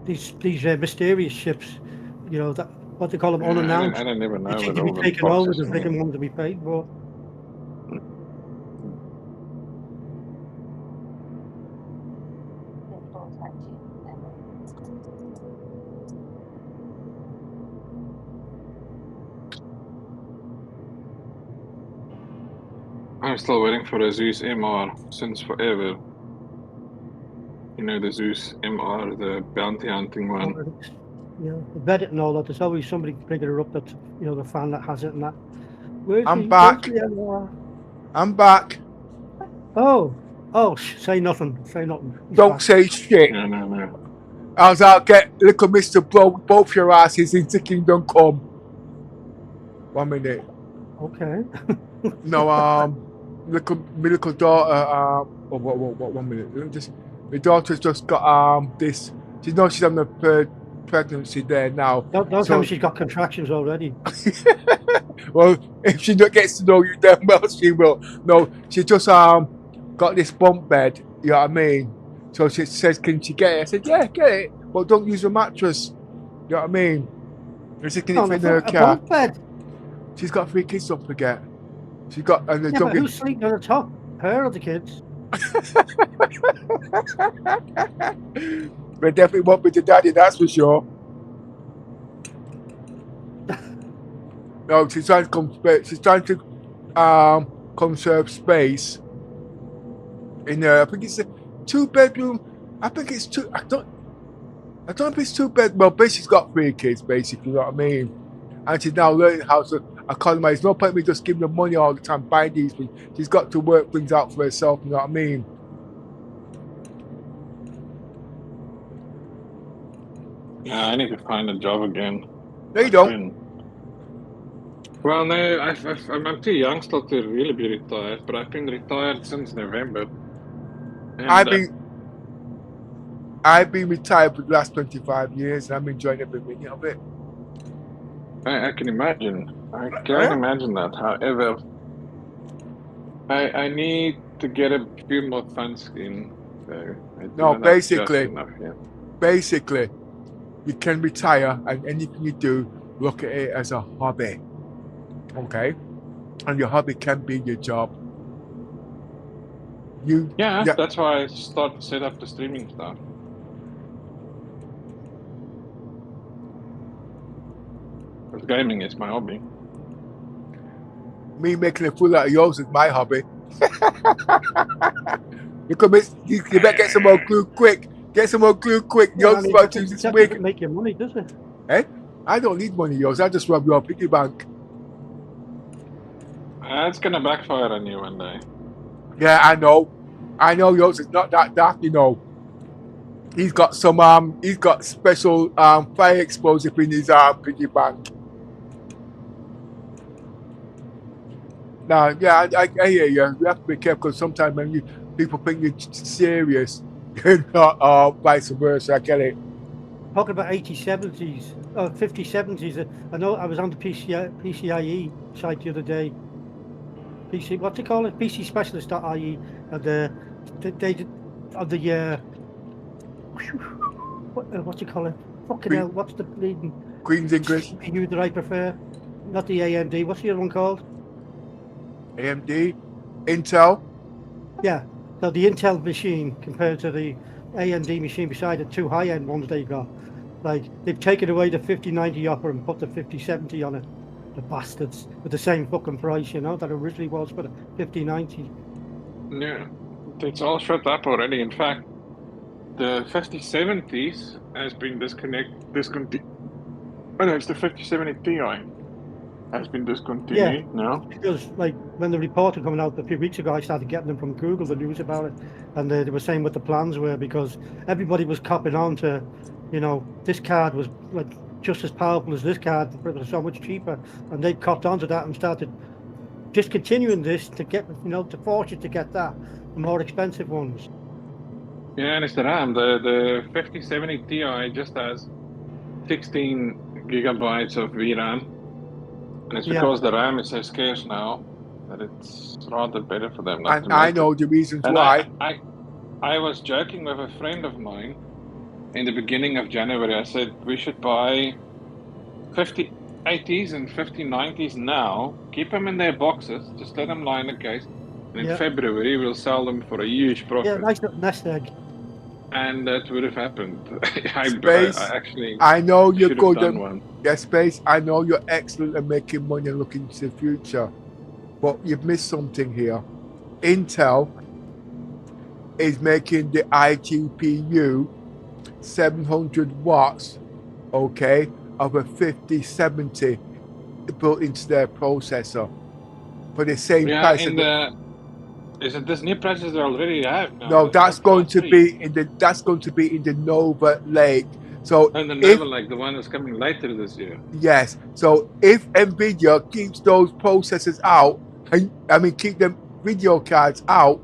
mysterious ships. You know, that what they call them, unannounced. I don't even know. They seem to be taken over the freaking ones to be paid for. I'm still waiting for a Zeus MR since forever. You know, the Zeus MR, the bounty hunting one. Yeah, the Reddit and all that. There's always somebody bringing it up that, you know, the fan that has it and that. I'm back. I'm back. Oh, say nothing. Say nothing. Don't say shit. No. As I'll get little Mr. Bro, both your asses into Kingdom Come. 1 minute. Okay. No, my little daughter, 1 minute. My daughter's just got this. She knows she's having a third pregnancy there now. Don't tell me she's got contractions already. Well, if she gets to know you damn well, she will. No, she just got this bunk bed. You know what I mean? So she says, "Can she get it?" I said, "Yeah, get it, but don't use a mattress." You know what I mean? I said, "Can it fit in her car?" Bunk bed. She's got 3 kids. Don't forget. She's got and yeah, but who's sleeping on the top? Her or the kids? But definitely won't be the daddy, that's for sure. No, she's trying to conserve space in I think it's a 2-bedroom. I think it's two. I don't know if it's 2 bed. Well, basically, she's got 3 kids, basically. You know what I mean? And she's now learning how to economize. No point me just giving her money all the time, buying these things. She's got to work things out for herself. You know what I mean? Yeah, I need to find a job again. No, you don't. Well, no, I'm too young still to really be retired, but I've been retired since November. And, I've been retired for the last 25 years, and I'm enjoying every minute of it. I can imagine. I can imagine that. However, I need to get a few more funds in. So no, basically, you can retire, and anything you do, look at it as a hobby. Okay? And your hobby can be your job. Yeah, that's why I set up the streaming stuff. Because gaming is my hobby. Me making a fool out of yours is my hobby. You better get some more glue quick. Get some more glue quick. Yeah, I Yours mean, about to use this that week. doesn't make you money, does it? Eh? I don't need money, yours. I just rob your piggy bank. It's gonna backfire on you one day. Yeah, I know. I know yours is not that daft, you know. He's got some he's got special fire explosive in his piggy bank. Now, yeah, I hear you. You have to be careful because sometimes when people think you're serious, you're not, vice versa. I get it. Talking about 8070s, 5070s. I know I was on the PCIe site the other day. What's it called? PCSpecialist.ie, and they did on the what do you call it? Fucking hell! What's the bleeding Queen's English? You that I prefer, not the AMD. What's the other one called? AMD, Intel. Yeah, so the Intel machine compared to the AMD machine beside the two high-end ones they've got. Like, they've taken away the 5090 offer and put the 5070 on it. The bastards. With the same fucking price, you know, that originally was for the 5090. Yeah, it's all shut up already. In fact, the 5070s has been discontinued. Oh no, it's the 5070 Ti has been discontinued now. Because, like, when the report was coming out a few weeks ago, I started getting them from Google, the news about it, and they were saying what the plans were, because everybody was copping on to, you know, this card was like just as powerful as this card, but it was so much cheaper, and they copped onto that and started discontinuing this to get, you know, to force you to get that, the more expensive ones. Yeah, and it's the RAM. The 5070 Ti just has 16 gigabytes of VRAM. And it's because the RAM is so scarce now that it's rather better for them. And I know the reasons why. I was joking with a friend of mine in the beginning of January. I said we should buy 5080s and 5090s now, keep them in their boxes, just let them lie in the case. And in February, we'll sell them for a huge profit. Yeah, nice little nest egg. And that would have happened. Space, I actually I know you're should have good. done one. Yeah, Space, I know you're excellent at making money and looking to the future. But you've missed something here. Intel is making the iGPU 700 watts, okay, of a 5070 built into their processor for the same price. Is it this new prices they already have now? No, that's going to be in the Nova Lake. So and the Nova Lake, the one that's coming later this year. Yes. So if Nvidia keeps those processors out, and keep them video cards out,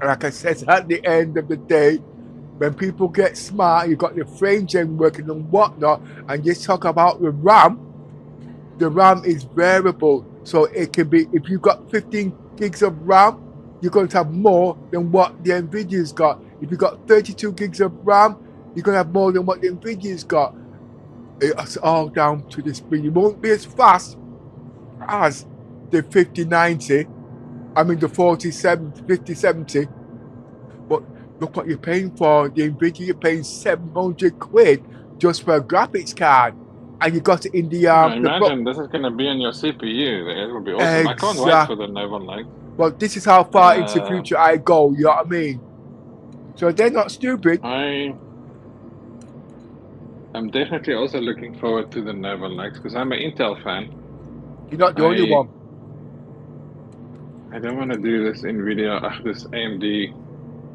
like I said, at the end of the day, when people get smart, you've got the frame gen working and whatnot, and you talk about the RAM is variable. So it can be, if you've got 15 gigs of RAM, you're going to have more than what the Nvidia's got. If you've got 32 gigs of RAM, you're going to have more than what the Nvidia's got. It's all down to the speed. It won't be as fast as the 5090, the 5070, but look what you're paying for. The Nvidia, you're paying 700 quid just for a graphics card. And you got it in the imagine this is going to be in your CPU. It will be awesome. I can't wait for the Nova Lake. Well, this is how far into the future I go, you know what I mean? So they're not stupid. I'm definitely also looking forward to the Nova Lakes because I'm an Intel fan. You're not the only one. I don't want to do this NVIDIA, this AMD.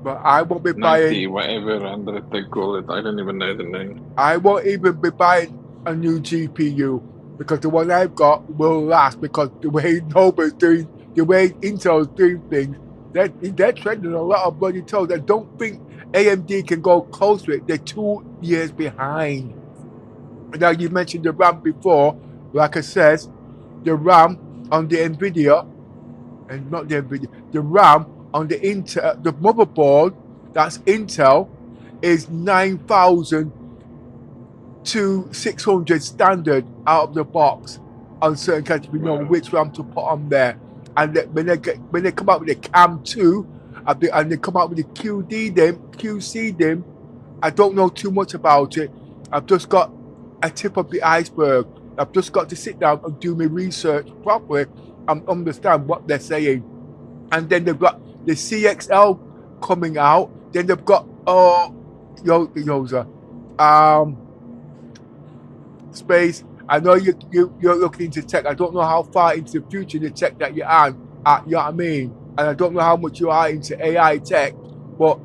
But I won't be 90, buying whatever 100 they call it. I don't even know the name. I won't even be buying a new GPU because the one I've got will last, because the way Nova's doing, the way Intel's doing things, they're treading a lot of bloody toes. I don't think AMD can go close to it. They're 2 years behind. Now, you mentioned the RAM before. Like I said, the RAM on the NVIDIA, and not the NVIDIA, the RAM on the Intel, the motherboard, that's Intel, is 9,000 to 600 standard out of the box on certain categories. We know which RAM to put on there. And when they come out with the Cam 2 and they come out with the QC DIMM, I don't know too much about it. I've just got a tip of the iceberg. I've just got to sit down and do my research properly and understand what they're saying. And then they've got the CXL coming out. Then they've got Space. I know you're looking into tech. I don't know how far into the future the tech that you're on. You know what I mean? And I don't know how much you are into AI tech, but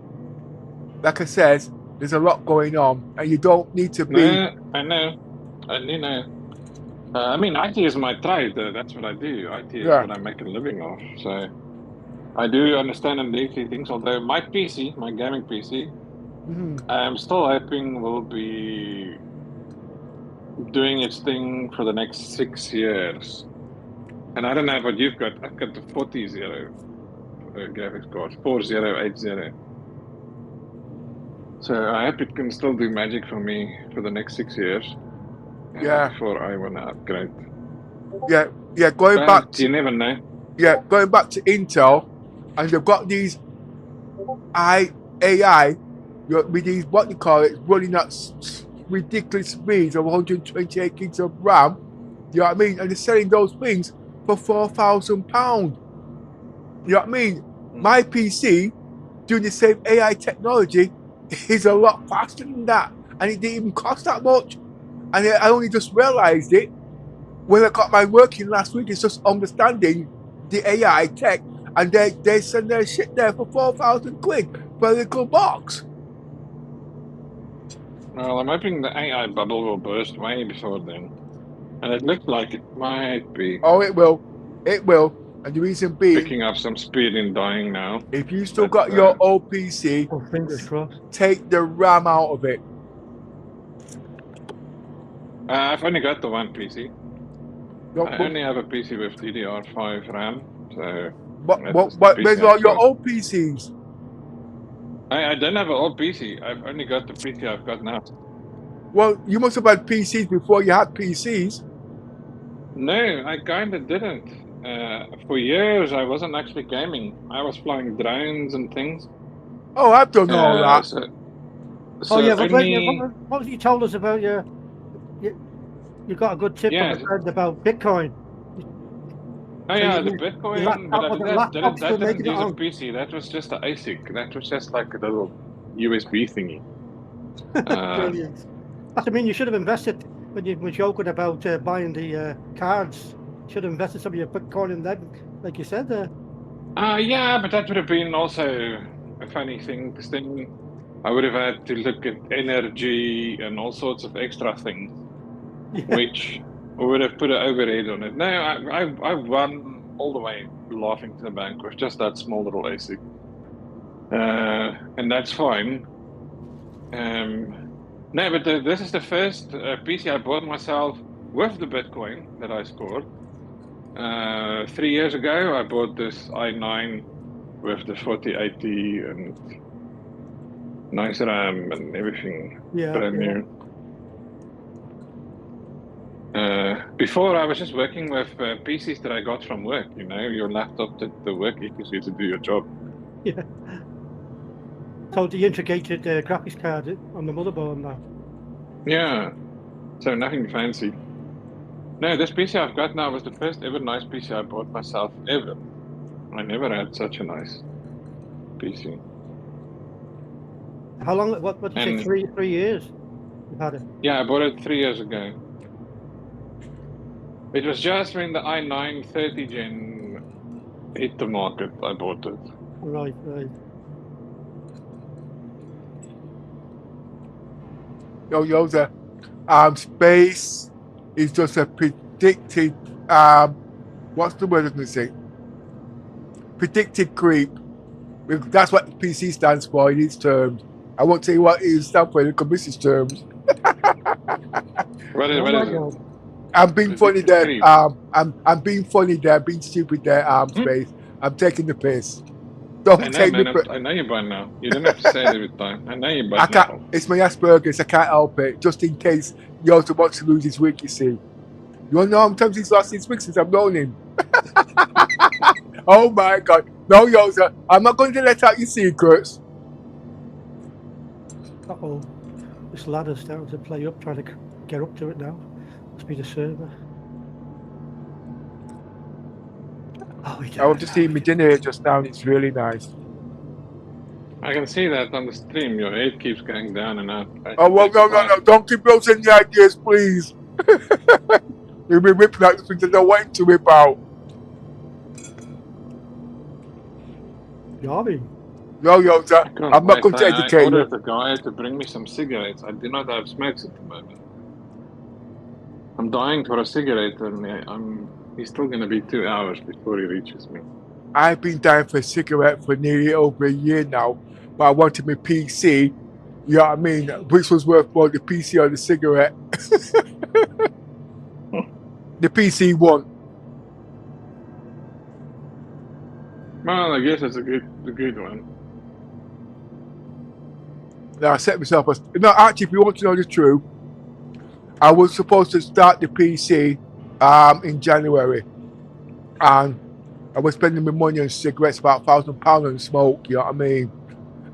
like I said, there's a lot going on, and you don't need to be. No, I know. I do know. I mean, IT is my trade. That's what I do. IT is what I make a living of. So I do understand and do things. Although my PC, my gaming PC, I'm still hoping will be doing its thing for the next 6 years. And I don't know what you've got. I've got the 4080 graphics card, 4080. So I hope it can still do magic for me for the next 6 years. Before I want to upgrade. Yeah. Going back to, you never know. Yeah, going back to Intel, and they've got these AI with these running at ridiculous speeds of 128 gigs of RAM. You know what I mean? And they're selling those things for £4,000. You know what I mean? My PC doing the same AI technology is a lot faster than that, and it didn't even cost that much. And I only just realized it when I got my working last week. It's just understanding the AI tech, and they send their shit there for 4,000 quid for a little box. Well, I'm hoping the AI bubble will burst way before then. And it looks like it might be. Oh, it will. It will. And the reason being, picking up some speed in dying now. If you still got your old PC, fingers crossed, take the RAM out of it. I've only got the one PC. I only have a PC with DDR5 RAM. So where's all your old PCs? I don't have an old PC. I've only got the PC I've got now. Well, you must have had PCs before you had PCs. No, I kind of didn't. For years, I wasn't actually gaming. I was flying drones and things. Oh, I've done all that. What was you told us about you got a good tip from a friend about Bitcoin. Oh yeah, the Bitcoin, but that didn't use a PC. That was just an ASIC. That was just like a little USB thingy. Brilliant. I mean, you should have invested when you were joking about buying the cards. You should have invested some of your Bitcoin in that, like you said there. Yeah, but that would have been also a funny thing. Because then I would have had to look at energy and all sorts of extra things, which would have put an overhead on it. No, I won all the way laughing to the bank with just that small little ASIC. And that's fine. No, but this is the first PC I bought myself with the Bitcoin that I scored. 3 years ago, I bought this i9 with the 4080 and nice RAM and everything brand new. Before, I was just working with PCs that I got from work. You know, your laptop that the work gives you to do your job. Yeah. So the integrated graphics card on the motherboard now. Yeah. So nothing fancy. No, this PC I've got now was the first ever nice PC I bought myself ever. I never had such a nice PC. How long? What did you say? 3 years? You've had it. Yeah, I bought it 3 years ago. It was just when the i9 30 Gen hit the market, I bought it. Right. Yo, there. Space is just a predicted, what's the word I'm going to say? Predicted creep. That's what PC stands for in these terms. I won't tell you what it stands for in the business terms. What is it? I'm being funny there. I'm being funny there. Being stupid there. Space. I'm taking the piss. Don't take me. I know you're by now. You don't have to say it every time. I know you're by now. It's my Asperger's. I can't help it. Just in case Yoza wants to lose his week, you see. You want to know how many times he's lost his week since I've known him? Oh my God. No, Yoza. I'm not going to let out your secrets. Uh-oh. This ladder's starting to play up, trying to get up to it now. Must be the server. Oh, we I was just eating my dinner here just now, and it's really nice. I can see that on the stream. Your head keeps going down and out. Oh, well, no. Don't keep those in the ideas, please. You'll be whipping out the things I don't want him to whip out. Yummy. Yo, sir. I'm not going to educate I you. ordered the guy to bring me some cigarettes. I do not have smokes at the moment. I'm dying for a cigarette, and he's still going to be 2 hours before he reaches me. I've been dying for a cigarette for nearly over a year now, but I wanted my PC. You know what I mean? Which was worth more, the PC or the cigarette? The PC won. Well, I guess it's a good one. Now I set myself a... No, actually, if you want to know the truth, I was supposed to start the PC in January, and I was spending my money on cigarettes, about £1,000 on smoke, you know what I mean?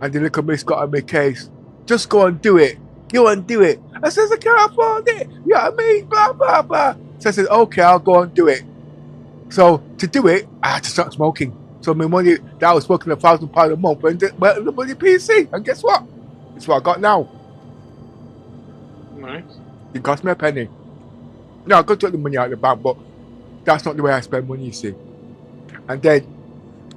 And the little miss got on my case. Just go and do it. Go and do it. I says, I can't afford it. You know what I mean? Blah, blah, blah. So I said, okay, I'll go and do it. So to do it, I had to start smoking. So my money that I was smoking £1,000 a month went to the bloody PC. And guess what? It's what I got now. Nice. It cost me a penny. No, I could take the money out of the bank, but that's not the way I spend money, you see. And then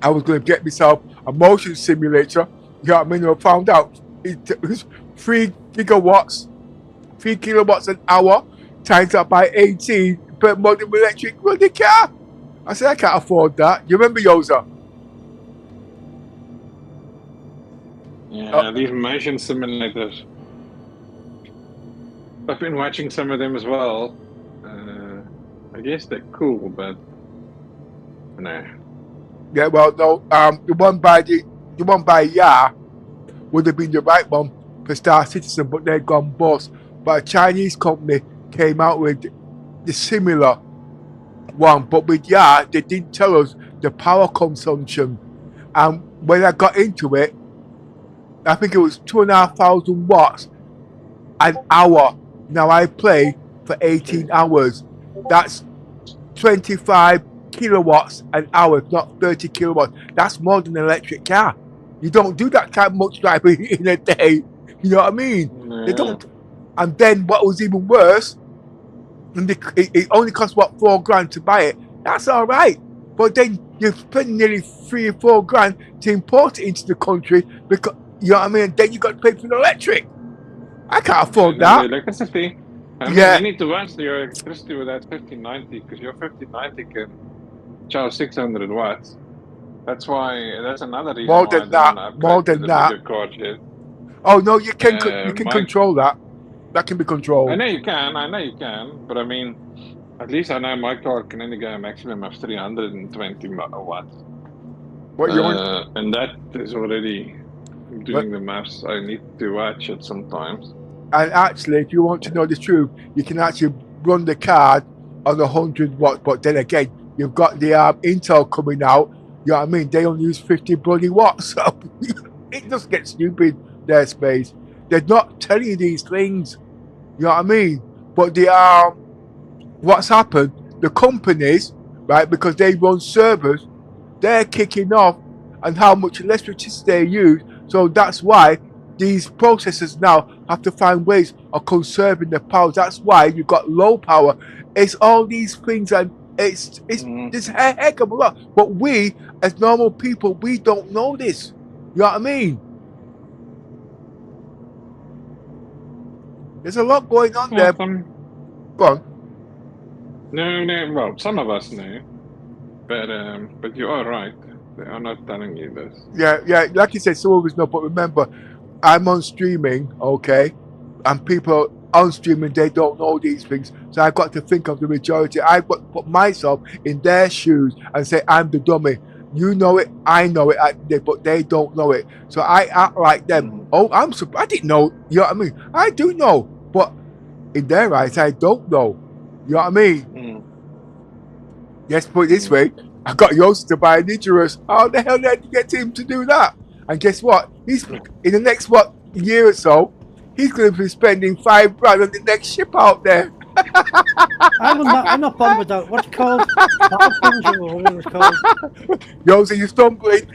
I was going to get myself a motion simulator. You know what I mean? I found out it was 3 gigawatts, 3 kilowatts an hour, times up by 18 per modern electric running car. I said, I can't afford that. You remember Yoza? Yeah, these motion simulators. I've been watching some of them as well. I guess they're cool, but no. Yeah, well, no. The one by Ya would have been the right one for Star Citizen, but they've gone bust. But a Chinese company came out with the similar one, but with Ya, they didn't tell us the power consumption. And when I got into it, I think it was 2,500 watts an hour. Now I play for 18 hours. That's 25 kilowatts an hour, not 30 kilowatts. That's more than an electric car. You don't do that kind of much driving in a day. You know what I mean? Yeah. They don't. And then what was even worse, it only cost what, $4,000 to buy it. That's all right. But then you spend nearly $3 or $4,000 to import it into the country because, you know what I mean? And then you got to pay for the electric. I can't afford that. The electricity. I mean, Yeah. you need to watch your electricity with that 1590 because your 1590 can charge 600 watts. That's another reason More why than that. More than that. Card yet. Oh no, you can control that. That can be controlled. I know you can. But I mean, at least I know my card can only go a maximum of 320 watts. What you want? And that is already doing the maths. I need to watch it sometimes. And actually, if you want to know the truth, you can actually run the card on 100 watts. But then again, you've got the Intel coming out. You know what I mean? They only use 50 bloody watts. So it just gets stupid, their space. They're not telling you these things. You know what I mean? But what's happened, the companies, right, because they run servers, they're kicking off on how much electricity they use. So that's why these processors now have to find ways of conserving the power. That's why you've got low power. It's all these things, and it's a heck of a lot. But we, as normal people, we don't know this. You know what I mean? There's a lot going on there. Go on. No. Well, some of us know, but you are right. They are not telling you this. Yeah. Like you said, some of us know. But remember, I'm on streaming, okay, and people on streaming, they don't know these things. So I've got to think of the majority. I've got to put myself in their shoes and say, I'm the dummy. You know it, I know it, but they don't know it. So I act like them. Oh, I'm surprised. I didn't know. You know what I mean? I do know, but in their eyes, I don't know. You know what I mean? Let's put it this way. I got Yost to buy an Icarus. How the hell did you get him to do that? And guess what? He's in the next year or so, he's going to be spending $5,000 on the next ship out there. I'm not bothered with that. What's it called? Battle Cruiser or whatever it's called. Yo, so you're stumbling.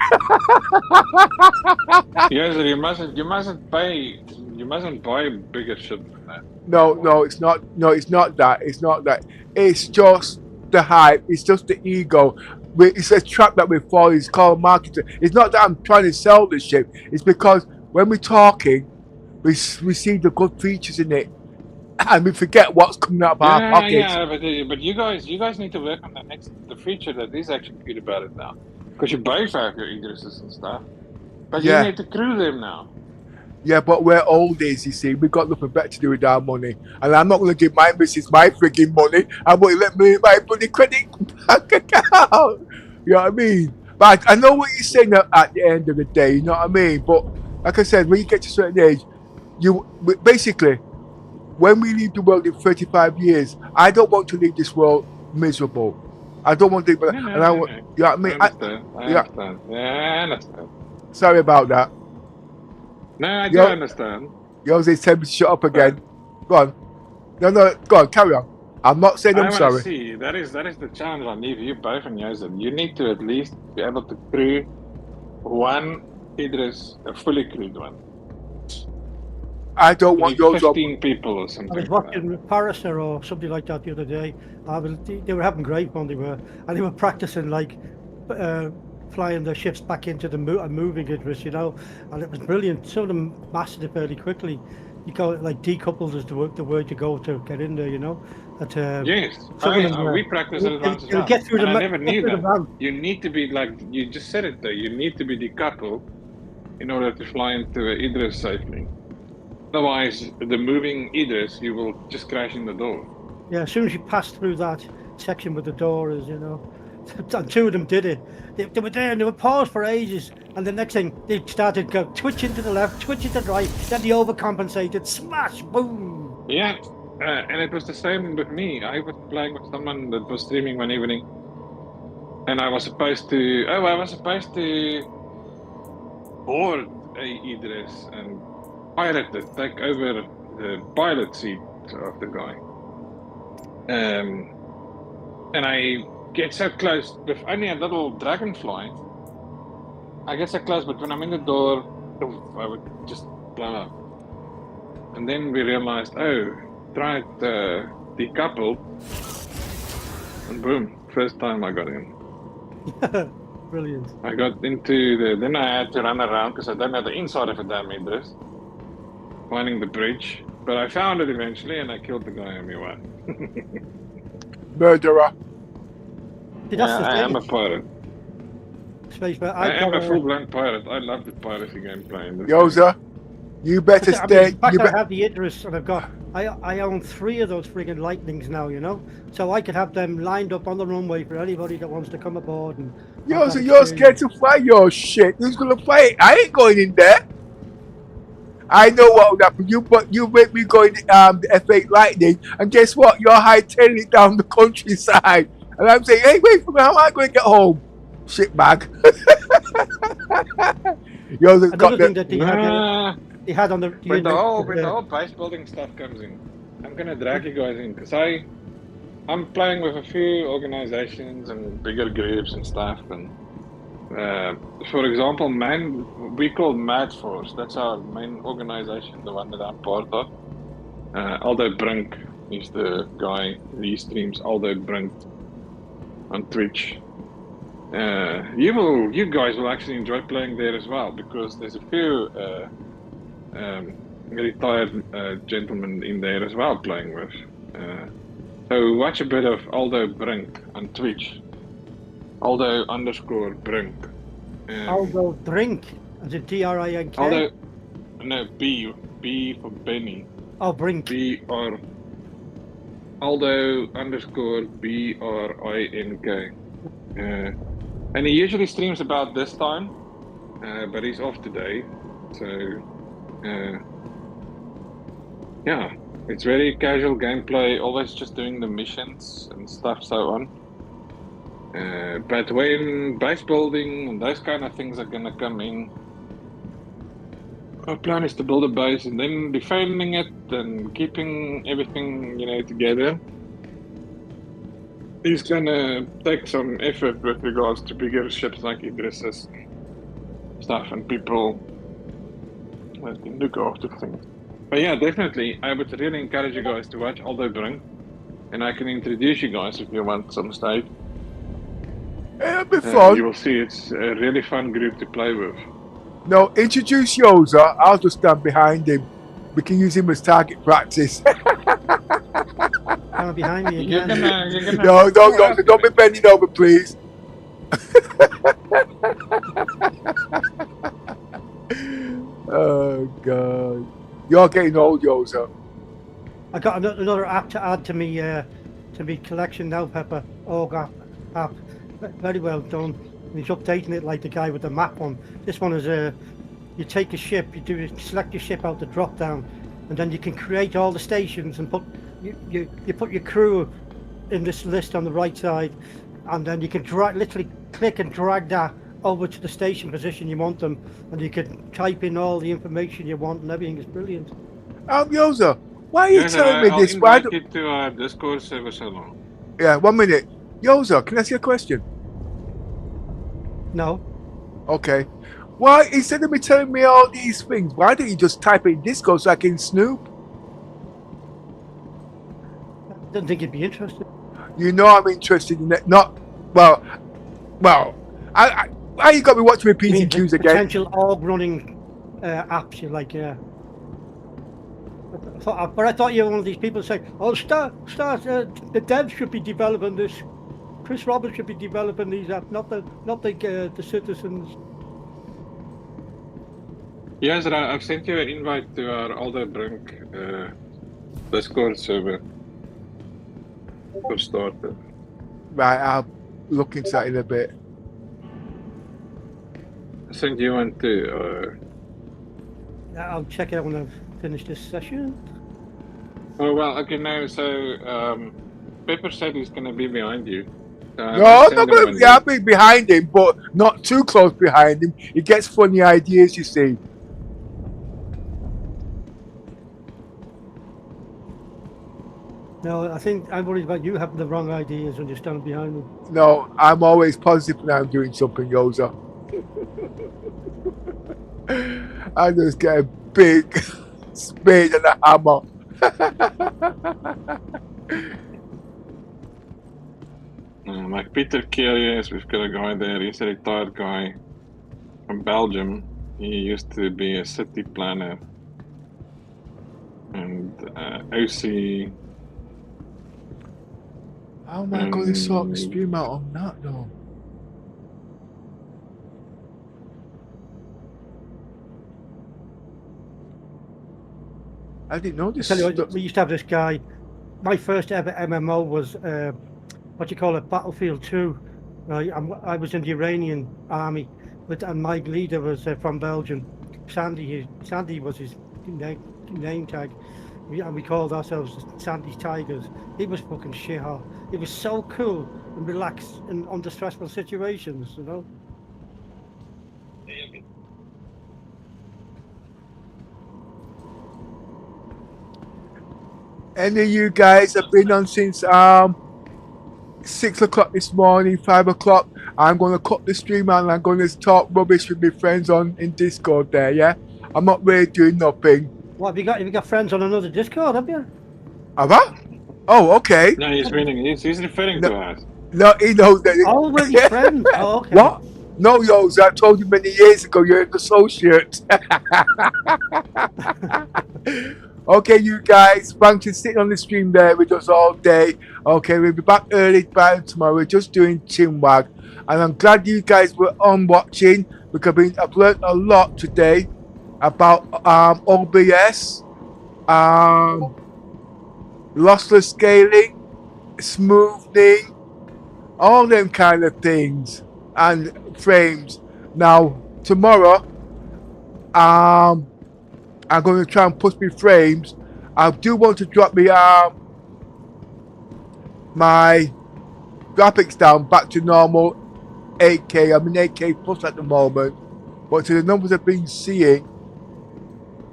Yes, you mustn't buy bigger shit than that. No, it's not. No, it's not that. It's not that. It's just the hype. It's just the ego. It's a trap that we fall. It's called marketing. It's not that I'm trying to sell this shit. It's because when we're talking, we see the good features in it, and we forget what's coming out of our pockets. Yeah, but you guys need to work on the feature that is actually good about it now, because you both have your Idrises and stuff, but Yeah. you need to crew them now. Yeah, but we're oldies, you see. We've got nothing better to do with our money. And I'm not going to give my missus my freaking money. I'm going to let me my bloody credit bank account. You know what I mean? But I know what you're saying at the end of the day. You know what I mean? But like I said, when you get to a certain age, basically, when we leave the world in 35 years, I don't want to leave this world miserable. I don't want to. You know what I mean? I understand. I understand. Sorry about that. No, I do understand. Jose said me to shut up again. Go on. No, go on, carry on. I'm not saying I'm sorry. See, that is the challenge I leave you both and Jose. You need to at least be able to crew one Idris, a fully crewed one. I don't want those 15 people or something. I was watching Paris or something like that the other day. They were having great fun, and they were practicing like flying their ships back into the moving Idris, you know, and it was brilliant. Some of them mastered it fairly quickly. You call it like decoupled is the way to go to get in there, you know. Yes, we practice it once as well. Get through I never knew that. You need to be like, you just said it there, you need to be decoupled in order to fly into Idris safely. Otherwise, the moving Idris, you will just crash in the door. Yeah, as soon as you pass through that section with the door is, you know. And two of them did it. They were there and they were paused for ages, and the next thing they started twitching to the left, twitching to the right, then they overcompensated, smash, boom. Yeah, and it was the same with me. I was playing with someone that was streaming one evening, and I was supposed to board a Idris and pilot it, take over the pilot seat of the guy. And I get so close with only a little dragonfly. I get so close, but when I'm in the door, I would just blow up. And then we realized, try it decoupled, and boom, first time I got in. Brilliant. I got into then I had to run around because I don't know the inside of a damn Idris, finding the bridge. But I found it eventually, and I killed the guy on my way. Murderer. I am a pirate. I am a got full-blown pirate. I love the piracy gameplay. Yoza, you better stay. In fact, I have the Idris, and I own 3 of those friggin' Lightnings now, you know? So I could have them lined up on the runway for anybody that wants to come aboard. And Yoza, you're scared to fly your shit. Who's gonna fly it? I ain't going in there. I know what would happen. You make me go in the F8 Lightning, and guess what? You're hightailing it down the countryside. And I'm saying, hey, wait for me, how am I going to get home? Shit bag. Another thing that they had on the... When the whole base building stuff comes in, I'm going to drag you guys in, because I'm playing with a few organizations and bigger groups and stuff. And for example, we call Mad Force. That's our main organization, the one that I'm part of. Aldo Brink is the guy. He streams Aldo Brink on Twitch. You guys will actually enjoy playing there as well, because there's a few retired gentlemen in there as well playing with. So watch a bit of Aldo Brink on Twitch. Aldo_Brink. Aldo Brink? Is it D-R-I-N-K? Aldo, no, B for Benny. Oh, Brink. B-R. Aldo_BRINK. And he usually streams about this time, but he's off today. So, yeah, it's very casual gameplay, always just doing the missions and stuff so on. But when base building and those kind of things are gonna come in, Our plan is to build a base and then defining it and keeping everything, together. It's gonna take some effort with regards to bigger ships like Idris's stuff and people that can look after things. But yeah, definitely, I would really encourage you guys to watch Aldo Brink, and I can introduce you guys if you want some stage. It'll be fun. You will see it's a really fun group to play with. No, introduce Yoza. I'll just stand behind him. We can use him as target practice. Kind of behind me You're again. gonna... No, don't be bending over, please. Oh God, you're getting old, Yoza. I got another app to add to me collection now, Pepper. App. Very well done. He's updating it like the guy with the map on. This one is you take a ship, select your ship out the drop down, and then you can create all the stations and put you put your crew in this list on the right side, and then you can literally click and drag that over to the station position you want them, and you can type in all the information you want, and everything is brilliant. Yoza, why are you telling me this? Why invite you to our Discord server so long. Yeah, 1 minute. Yoza, can I ask you a question? No. Okay. Why, instead of me telling me all these things, why don't you just type in Discord so I can snoop? I don't think you'd be interested. You know I'm interested in that. Not, well, why you got me watching my PTQs again? Potential org running apps, you like, yeah. But I thought you were one of these people saying, "Oh, start! The devs should be developing this. Chris Roberts should be developing these apps, not the citizens." Yes, I've sent you an invite to our Aldo Brink Discord server for starters. Right, I'll look into that in a bit. I sent you one too. I'll check it out when I've finished this session. Oh well, okay now. So Pepper said he's gonna be behind you. No, I'll be behind him, but not too close behind him. He gets funny ideas, you see. No, I think I'm worried about you having the wrong ideas when you're standing behind me. No, I'm always positive when I'm doing something, Yoza. I just get a big spade and a hammer. Like Peter Curious, we've got a guy there. He's a retired guy from Belgium. He used to be a city planner. And OC. How am I going to sort the stream out on that though? I didn't know this. Tell you what, we used to have this guy. My first ever MMO was what you call it, Battlefield 2. Right, I was in the Iranian army, and my leader was from Belgium. Sandy was his name tag, and we called ourselves Sandy's Tigers. He was fucking shit hot. It was so cool and relaxed and under stressful situations, you know. Any of you guys have been on since 6 o'clock this morning, 5 o'clock? I'm going to cut the stream out and I'm going to talk rubbish with my friends in Discord there, yeah? I'm not really doing nothing. What, have you got friends on another Discord, have you? Have I? Oh, okay. No, he's referring to us. No, he knows that. Oh, we're your friends. Oh, okay. What? No, Yoza, I told you many years ago you're an associate. Okay, you guys, thanks for sitting on the stream there with us all day. Okay, we'll be back early by tomorrow. We're just doing Chinwag. And I'm glad you guys were on watching because I've learned a lot today about OBS, lossless scaling, smoothing, all them kind of things, and frames. Now, tomorrow, I'm going to try and push my frames. I do want to drop my graphics down back to normal 8K. I'm in 8K plus at the moment, but to the numbers I've been seeing,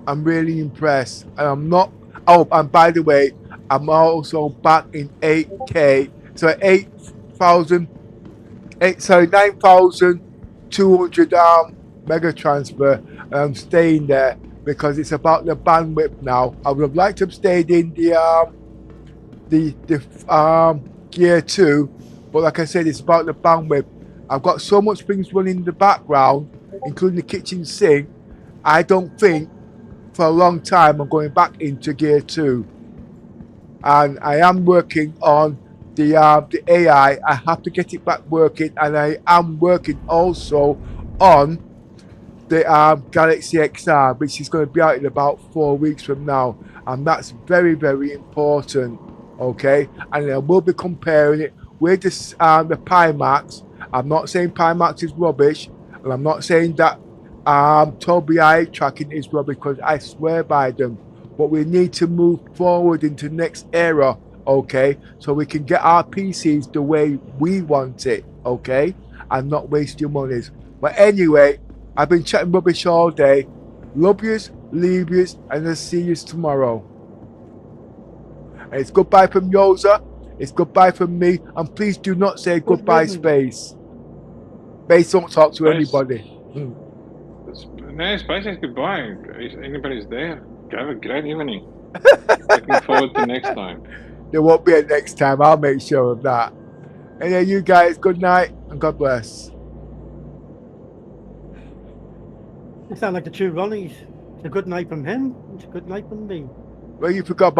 I'm really impressed. And I'm not, oh, and by the way, I'm also back in 8K. So 9,200 mega transfer. And I'm staying there because it's about the bandwidth now. I would have liked to have stayed in the Gear 2, but like I said, it's about the bandwidth. I've got so much things running in the background, including the kitchen sink. I don't think for a long time I'm going back into Gear 2. And I am working on the AI. I have to get it back working, and I am working also on the Galaxy XR, which is going to be out in about 4 weeks from now, and that's very, very important. Okay, and I will be comparing it with the Pimax. I'm not saying Pimax is rubbish, and I'm not saying that Tobii eye tracking is rubbish, because I swear by them. But we need to move forward into the next era, okay, so we can get our PCs the way we want it, okay, and not waste your monies. But anyway, I've been chatting rubbish all day. Love yous, leave yous, and I'll see yous tomorrow. And it's goodbye from Yoza. It's goodbye from me. And please do not say goodbye, Space. Space don't talk to anybody. No, Space says goodbye. If anybody's there, have a great evening. Looking forward to next time. There won't be a next time. I'll make sure of that. And yeah, you guys, good night and God bless. You sound like the two Ronnies. It's a good night from him. It's a good night from me. Well, you forgot about